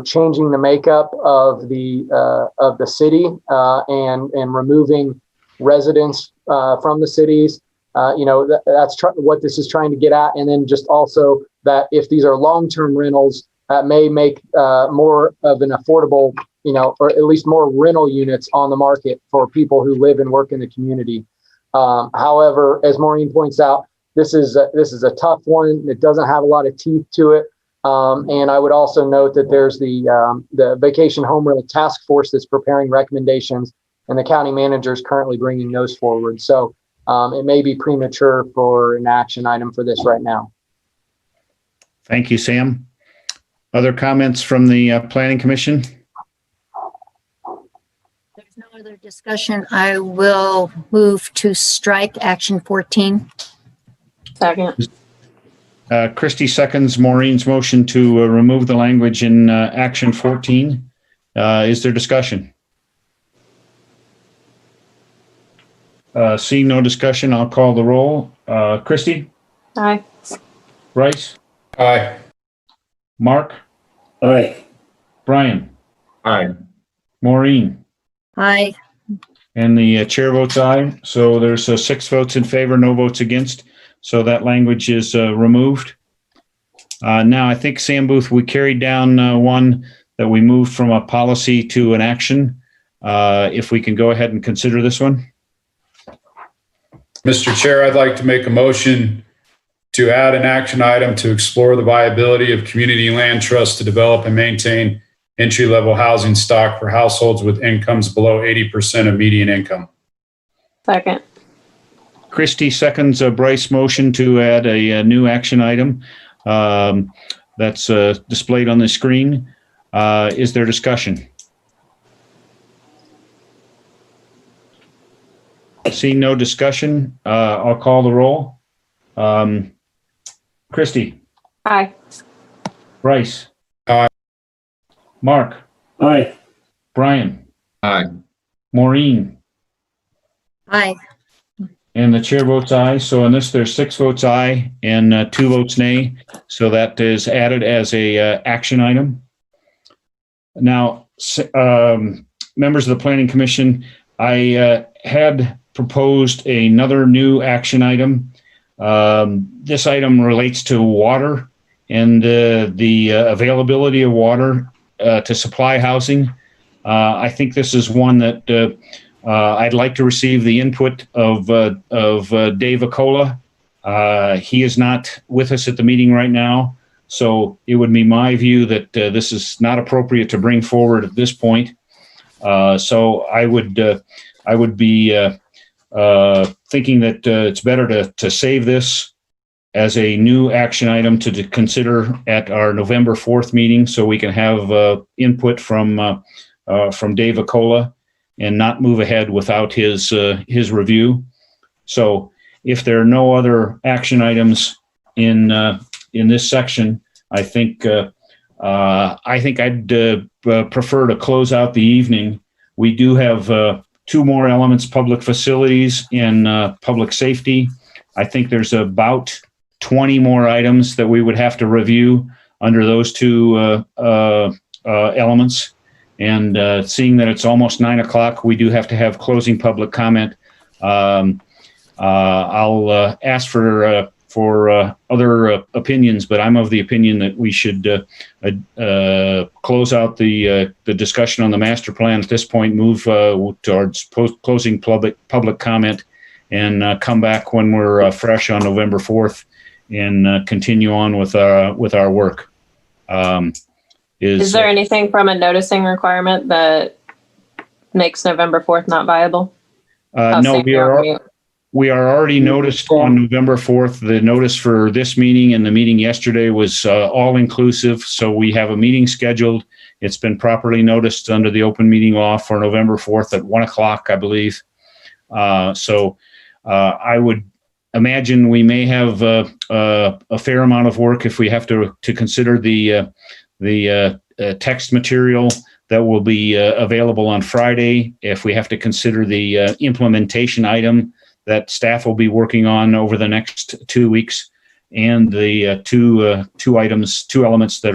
changing the makeup of the city and removing residents from the cities. That's what this is trying to get at. And then just also that if these are long-term rentals, that may make more of an affordable, or at least more rental units on the market for people who live and work in the community. However, as Maureen points out, this is a tough one. It doesn't have a lot of teeth to it. And I would also note that there's the Vacation Home Rental Task Force that's preparing recommendations, and the county manager is currently bringing those forward. So it may be premature for an action item for this right now. Thank you, Sam. Other comments from the Planning Commission? There's no other discussion. I will move to strike action 14. Second. Christie seconds Maureen's motion to remove the language in action 14. Is there discussion? Seeing no discussion, I'll call the roll. Christie? Aye. Bryce? Aye. Mark? Aye. Brian? Aye. Maureen? Aye. And the chair votes aye. So there's 6 votes in favor, no votes against. So that language is removed. Now, I think, Sam Booth, we carried down one that we moved from a policy to an action. If we can go ahead and consider this one. Mr. Chair, I'd like to make a motion to add an action item to explore the viability of community land trusts to develop and maintain entry-level housing stock for households with incomes below 80% of median income. Second. Christie seconds Bryce motion to add a new action item that's displayed on the screen. Is there discussion? Seeing no discussion, I'll call the roll. Christie? Aye. Bryce? Aye. Mark? Aye. Brian? Aye. Maureen? Aye. And the chair votes aye. So in this, there's 6 votes aye and 2 votes nay. So that is added as a action item. Now, members of the Planning Commission, I had proposed another new action item. This item relates to water and the availability of water to supply housing. I think this is one that I'd like to receive the input of Dave Acola. He is not with us at the meeting right now, so it would be my view that this is not appropriate to bring forward at this point. So I would be thinking that it's better to save this as a new action item to consider at our November 4th meeting, so we can have input from Dave Acola and not move ahead without his review. So if there are no other action items in this section, I think I'd prefer to close out the evening. We do have 2 more elements: public facilities and public safety. I think there's about 20 more items that we would have to review under those 2 elements. And seeing that it's almost 9 o'clock, we do have to have closing public comment. I'll ask for other opinions, but I'm of the opinion that we should close out the discussion on the master plan at this point, move towards closing public comment, and come back when we're fresh on November 4th and continue on with our work. Is there anything from a noticing requirement that makes November 4th not viable? No, We are already noticed on November 4th. The notice for this meeting and the meeting yesterday was all inclusive. So we have a meeting scheduled. It's been properly noticed under the open meeting law for November 4th at 1 o'clock, I believe. So I would imagine we may have a fair amount of work if we have to consider the text material that will be available on Friday, if we have to consider the implementation item that staff will be working on over the next 2 weeks, and the two elements that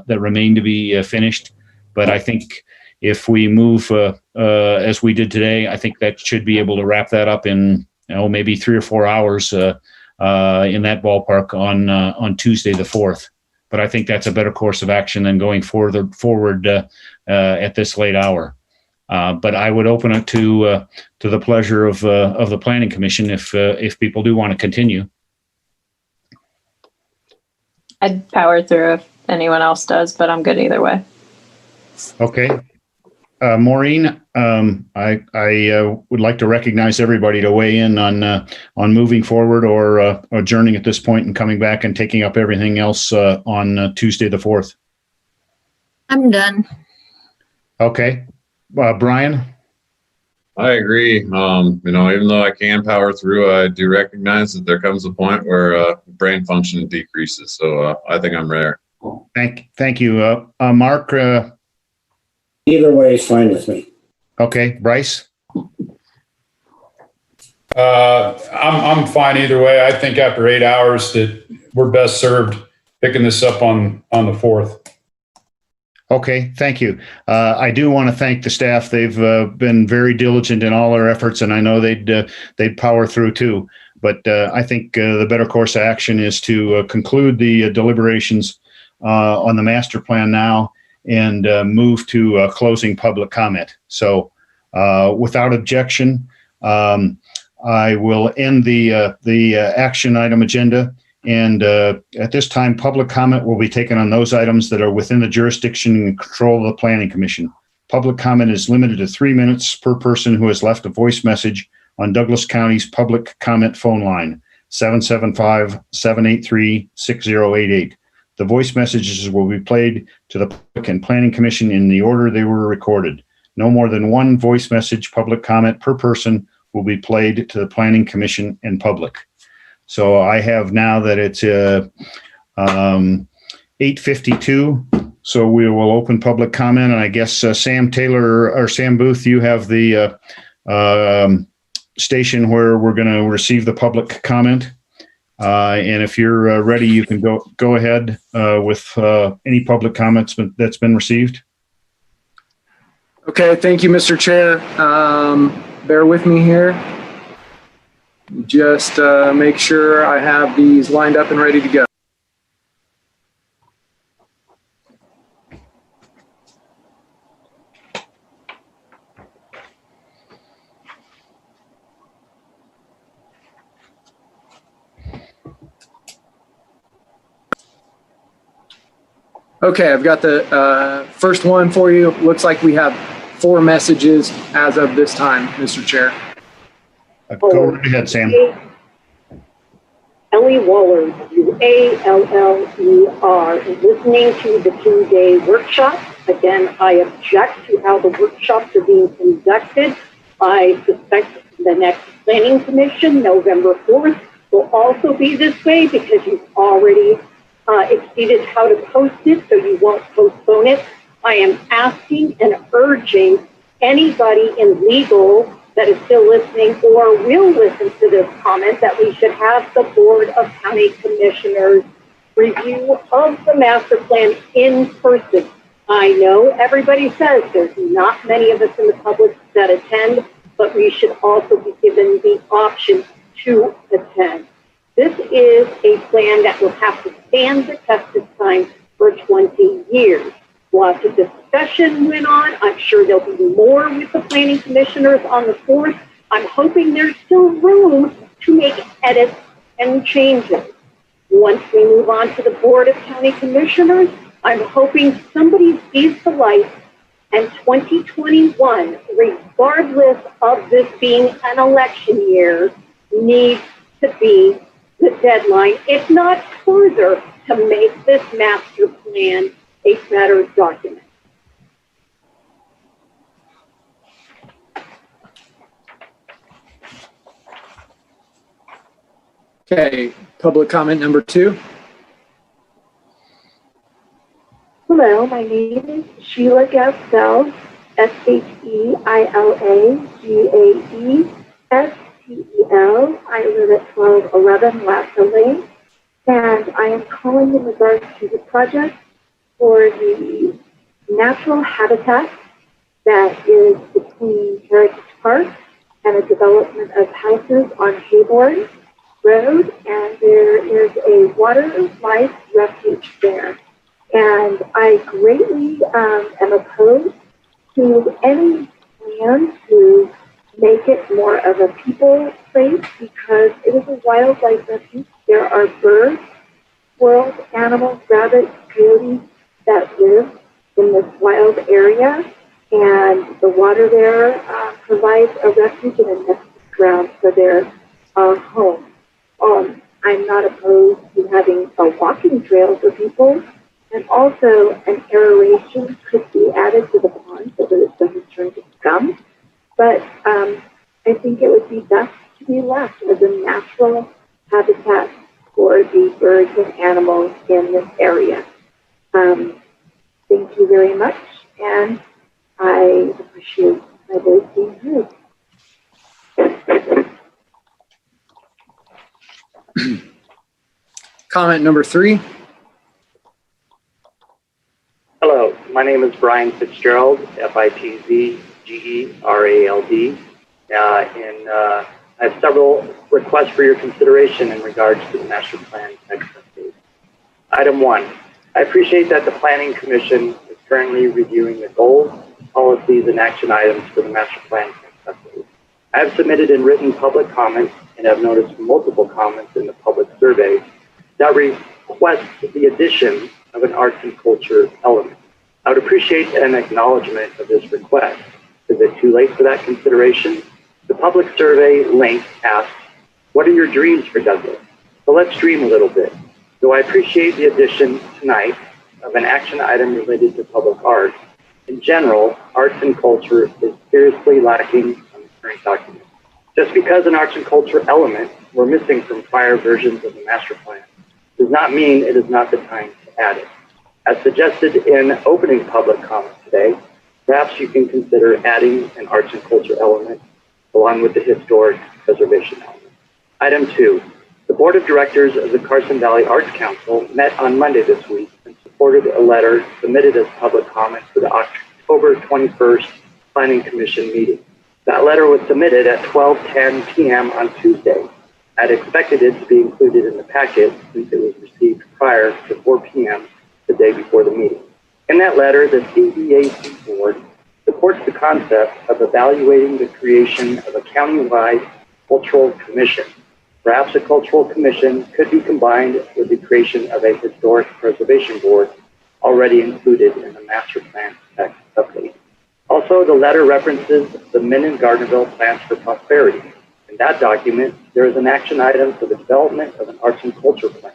remain to be finished. But I think if we move as we did today, I think that should be able to wrap that up in maybe 3 or 4 hours in that ballpark on Tuesday the 4th. But I think that's a better course of action than going forward at this late hour. But I would open it to the pleasure of the Planning Commission if people do want to continue. I'd power through if anyone else does, but I'm good either way. Okay. Maureen, I would like to recognize everybody to weigh in on moving forward or adjourning at this point and coming back and taking up everything else on Tuesday the 4th. I'm done. Okay. Brian? I agree. Even though I can power through, I do recognize that there comes a point where brain function decreases. So I think I'm there. Thank you. Mark? Either way is fine with me. Okay. Bryce? I'm fine either way. I think after 8 hours that we're best served picking this up on the 4th. Okay, thank you. I do want to thank the staff. They've been very diligent in all their efforts, and I know they'd power through too. But I think the better course of action is to conclude the deliberations on the master plan now and move to closing public comment. So, without objection, I will end the action item agenda. And at this time, public comment will be taken on those items that are within the jurisdiction and control of the Planning Commission. Public comment is limited to 3 minutes per person who has left a voice message on Douglas County's public comment phone line, 775-783-6088. The voice messages will be played to the Public and Planning Commission in the order they were recorded. No more than one voice message public comment per person will be played to the Planning Commission and public. So I have now that it's 8:52. So we will open public comment, and I guess Sam Taylor or Sam Booth, you have the station where we're going to receive the public comment. And if you're ready, you can go ahead with any public comments that's been received. Okay, thank you, Mr. Chair. Bear with me here. Just make sure I have these lined up and ready to go. Okay, I've got the first one for you. Looks like we have 4 messages as of this time, Mr. Chair. Go right ahead, Sam. Ellie Waller, WALLER, is listening to the 2-day workshop. Again, I object to how the workshops are being conducted. I suspect the next Planning Commission, November 4th, will also be this way because you've already exceeded how to post it, so you won't postpone it. I am asking and urging anybody in legal that is still listening or will listen to this comment that we should have the Board of County Commissioners review of the master plan in person. I know everybody says there's not many of us in the public that attend, but we should also be given the option to attend. This is a plan that will have to stand the test of time for 20 years. Lots of discussion went on. I'm sure there'll be more with the planning commissioners on the 4th. I'm hoping there's still room to make edits and changes. Once we move on to the Board of County Commissioners, I'm hoping somebody sees the light and 2021, regardless of this being an election year, needs to be the deadline, if not further, to make this master plan a better document. Okay, public comment number 2. Hello, my name is Sheila Gastel, SHEILAGAESTEL. I live at 1211 Lasser Lane, and I am calling in regards to the project for the natural habitat that is between Heritage Park and a development of houses on Hayborn Road, and there is a wildlife refuge there. And I greatly am opposed to any plan to make it more of a people place because it is a wildlife refuge. There are birds, squirrels, animals, rabbits, coyotes that live in this wild area, and the water there provides a refuge and a nesting ground for their home. I'm not opposed to having a walking trail for people, and also an aeration could be added to the pond so that it doesn't turn to scum. But I think it would be best to be left as a natural habitat for the birds and animals in this area. Thank you very much, and I appreciate my voice being heard. Comment number 3. Hello, my name is Brian Fitzgerald, FITZGERALD, and I have several requests for your consideration in regards to the master plan text update. Item 1, I appreciate that the Planning Commission is currently reviewing the goals, policies, and action items for the master plan text update. I have submitted in written public comments and have noticed multiple comments in the public survey that request the addition of an arts and culture element. I would appreciate an acknowledgement of this request. Is it too late for that consideration? The public survey link asks, what are your dreams for Douglas? So let's dream a little bit. Though I appreciate the addition tonight of an action item related to public art, in general, arts and culture is seriously lacking on the current document. Just because an arts and culture element were missing from prior versions of the master plan does not mean it is not the time to add it. As suggested in opening public comment today, perhaps you can consider adding an arts and culture element along with the historic preservation element. Item 2, the Board of Directors of the Carson Valley Arts Council met on Monday this week and supported a letter submitted as public comment for the October 21st Planning Commission meeting. That letter was submitted at 12:10 p.m. on Tuesday. I'd expected it to be included in the packet since it was received prior to 4 p.m. the day before the meeting. In that letter, the CVAC Board supports the concept of evaluating the creation of a countywide cultural commission. Perhaps a cultural commission could be combined with the creation of a historic preservation board already included in the master plan text update. Also, the letter references the Minden-Gardnerville Plans for Prosperity. In that document, there is an action item for the development of an arts and culture plan.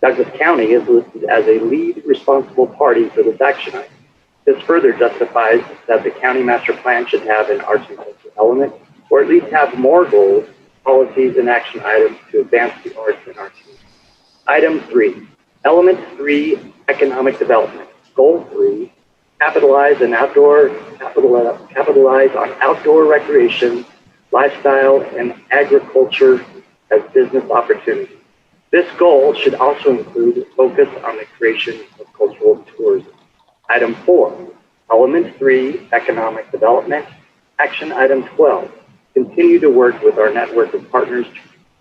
Douglas County is listed as a lead responsible party for this action item. This further justifies that the county master plan should have an arts and culture element, or at least have more goals, policies, and action items to advance the arts and our community. Item 3, Element 3, Economic Development. Goal 3, capitalize on outdoor recreation, lifestyle, and agriculture as business opportunities. This goal should also include focus on the creation of cultural tourism. Item 4, Element 3, Economic Development. Action Item 12, continue to work with our network of partners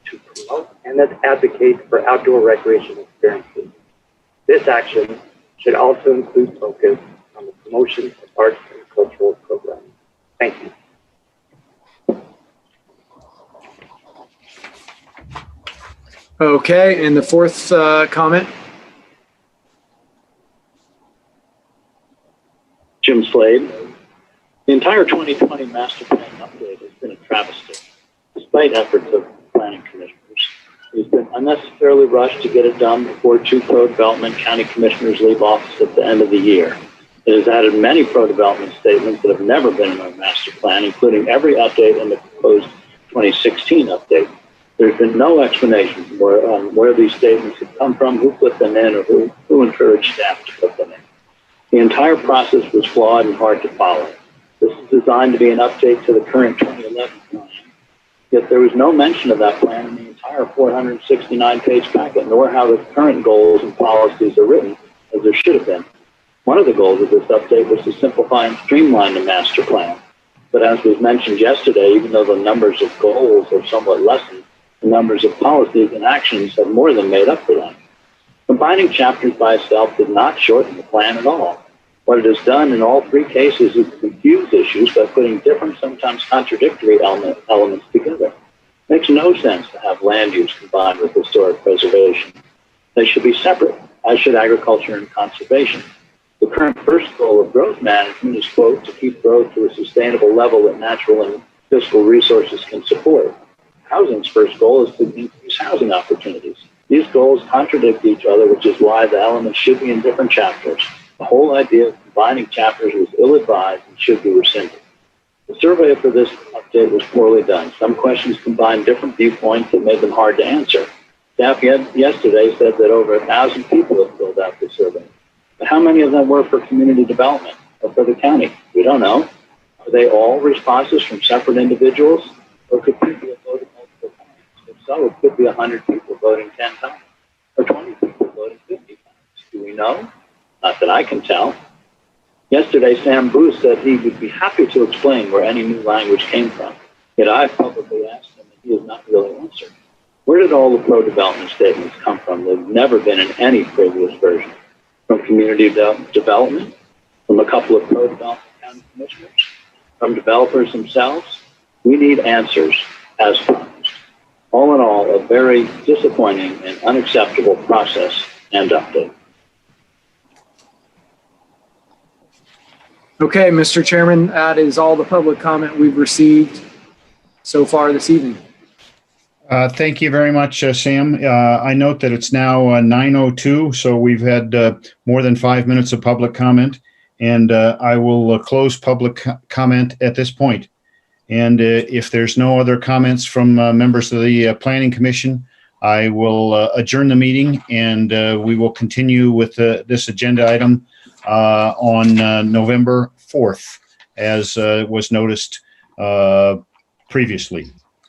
to promote and advocate for outdoor recreation experiences. This action should also include focus on the promotion of arts and cultural programming. Thank you. Okay, and the 4th comment. Jim Slade. The entire 2020 master plan update has been a travesty. Despite efforts of planning commissioners. It's been unnecessarily rushed to get it done before 2 pro-development county commissioners leave office at the end of the year. It has added many pro-development statements that have never been in our master plan, including every update in the proposed 2016 update. There's been no explanation on where these statements have come from, who put them in, or who encouraged staff to put them in. The entire process was flawed and hard to follow. This is designed to be an update to the current 2011 plan, yet there was no mention of that plan in the entire 469-page packet, nor how the current goals and policies are written, as there should have been. One of the goals of this update was to simplify and streamline the master plan. But as was mentioned yesterday, even though the numbers of goals are somewhat lessened, the numbers of policies and actions have more than made up for that. Combining chapters by itself did not shorten the plan at all. What it has done in all 3 cases is confuse issues by putting different, sometimes contradictory elements together. It makes no sense to have land use combined with historic preservation. They should be separate, as should agriculture and conservation. The current first goal of growth management is, quote, to keep growth to a sustainable level that natural and fiscal resources can support. Housing's first goal is to increase housing opportunities. These goals contradict each other, which is why the elements should be in different chapters. The whole idea of combining chapters was ill-advised and should be rescinded. The survey for this update was poorly done. Some questions combined different viewpoints that made them hard to answer. Staff yesterday said that over 1,000 people have filled out the survey. But how many of them were for community development or for the county? We don't know. Are they all responses from separate individuals? Or could people have voted multiple times? If so, it could be 100 people voting 10 times or 20 people voting 50 times. Do we know? Not that I can tell. Yesterday, Sam Booth said he would be happy to explain where any new language came from. Yet I publicly asked him, and he has not really answered. Where did all the pro-development statements come from? They've never been in any previous version. From community development, from a couple of pro-development county commissioners, from developers themselves. We need answers as promised. All in all, a very disappointing and unacceptable process and update. Okay, Mr. Chairman, that is all the public comment we've received so far this evening. Thank you very much, Sam. I note that it's now 9:02, so we've had more than 5 minutes of public comment, and I will close public comment at this point. And if there's no other comments from members of the Planning Commission, I will adjourn the meeting, and we will continue with this agenda item on November 4th, as was noticed previously.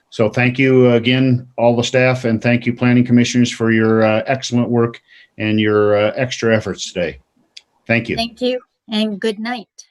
So thank you again, all the staff, and thank you, Planning Commissioners, for your excellent work and your extra efforts today. Thank you. Thank you, and good night.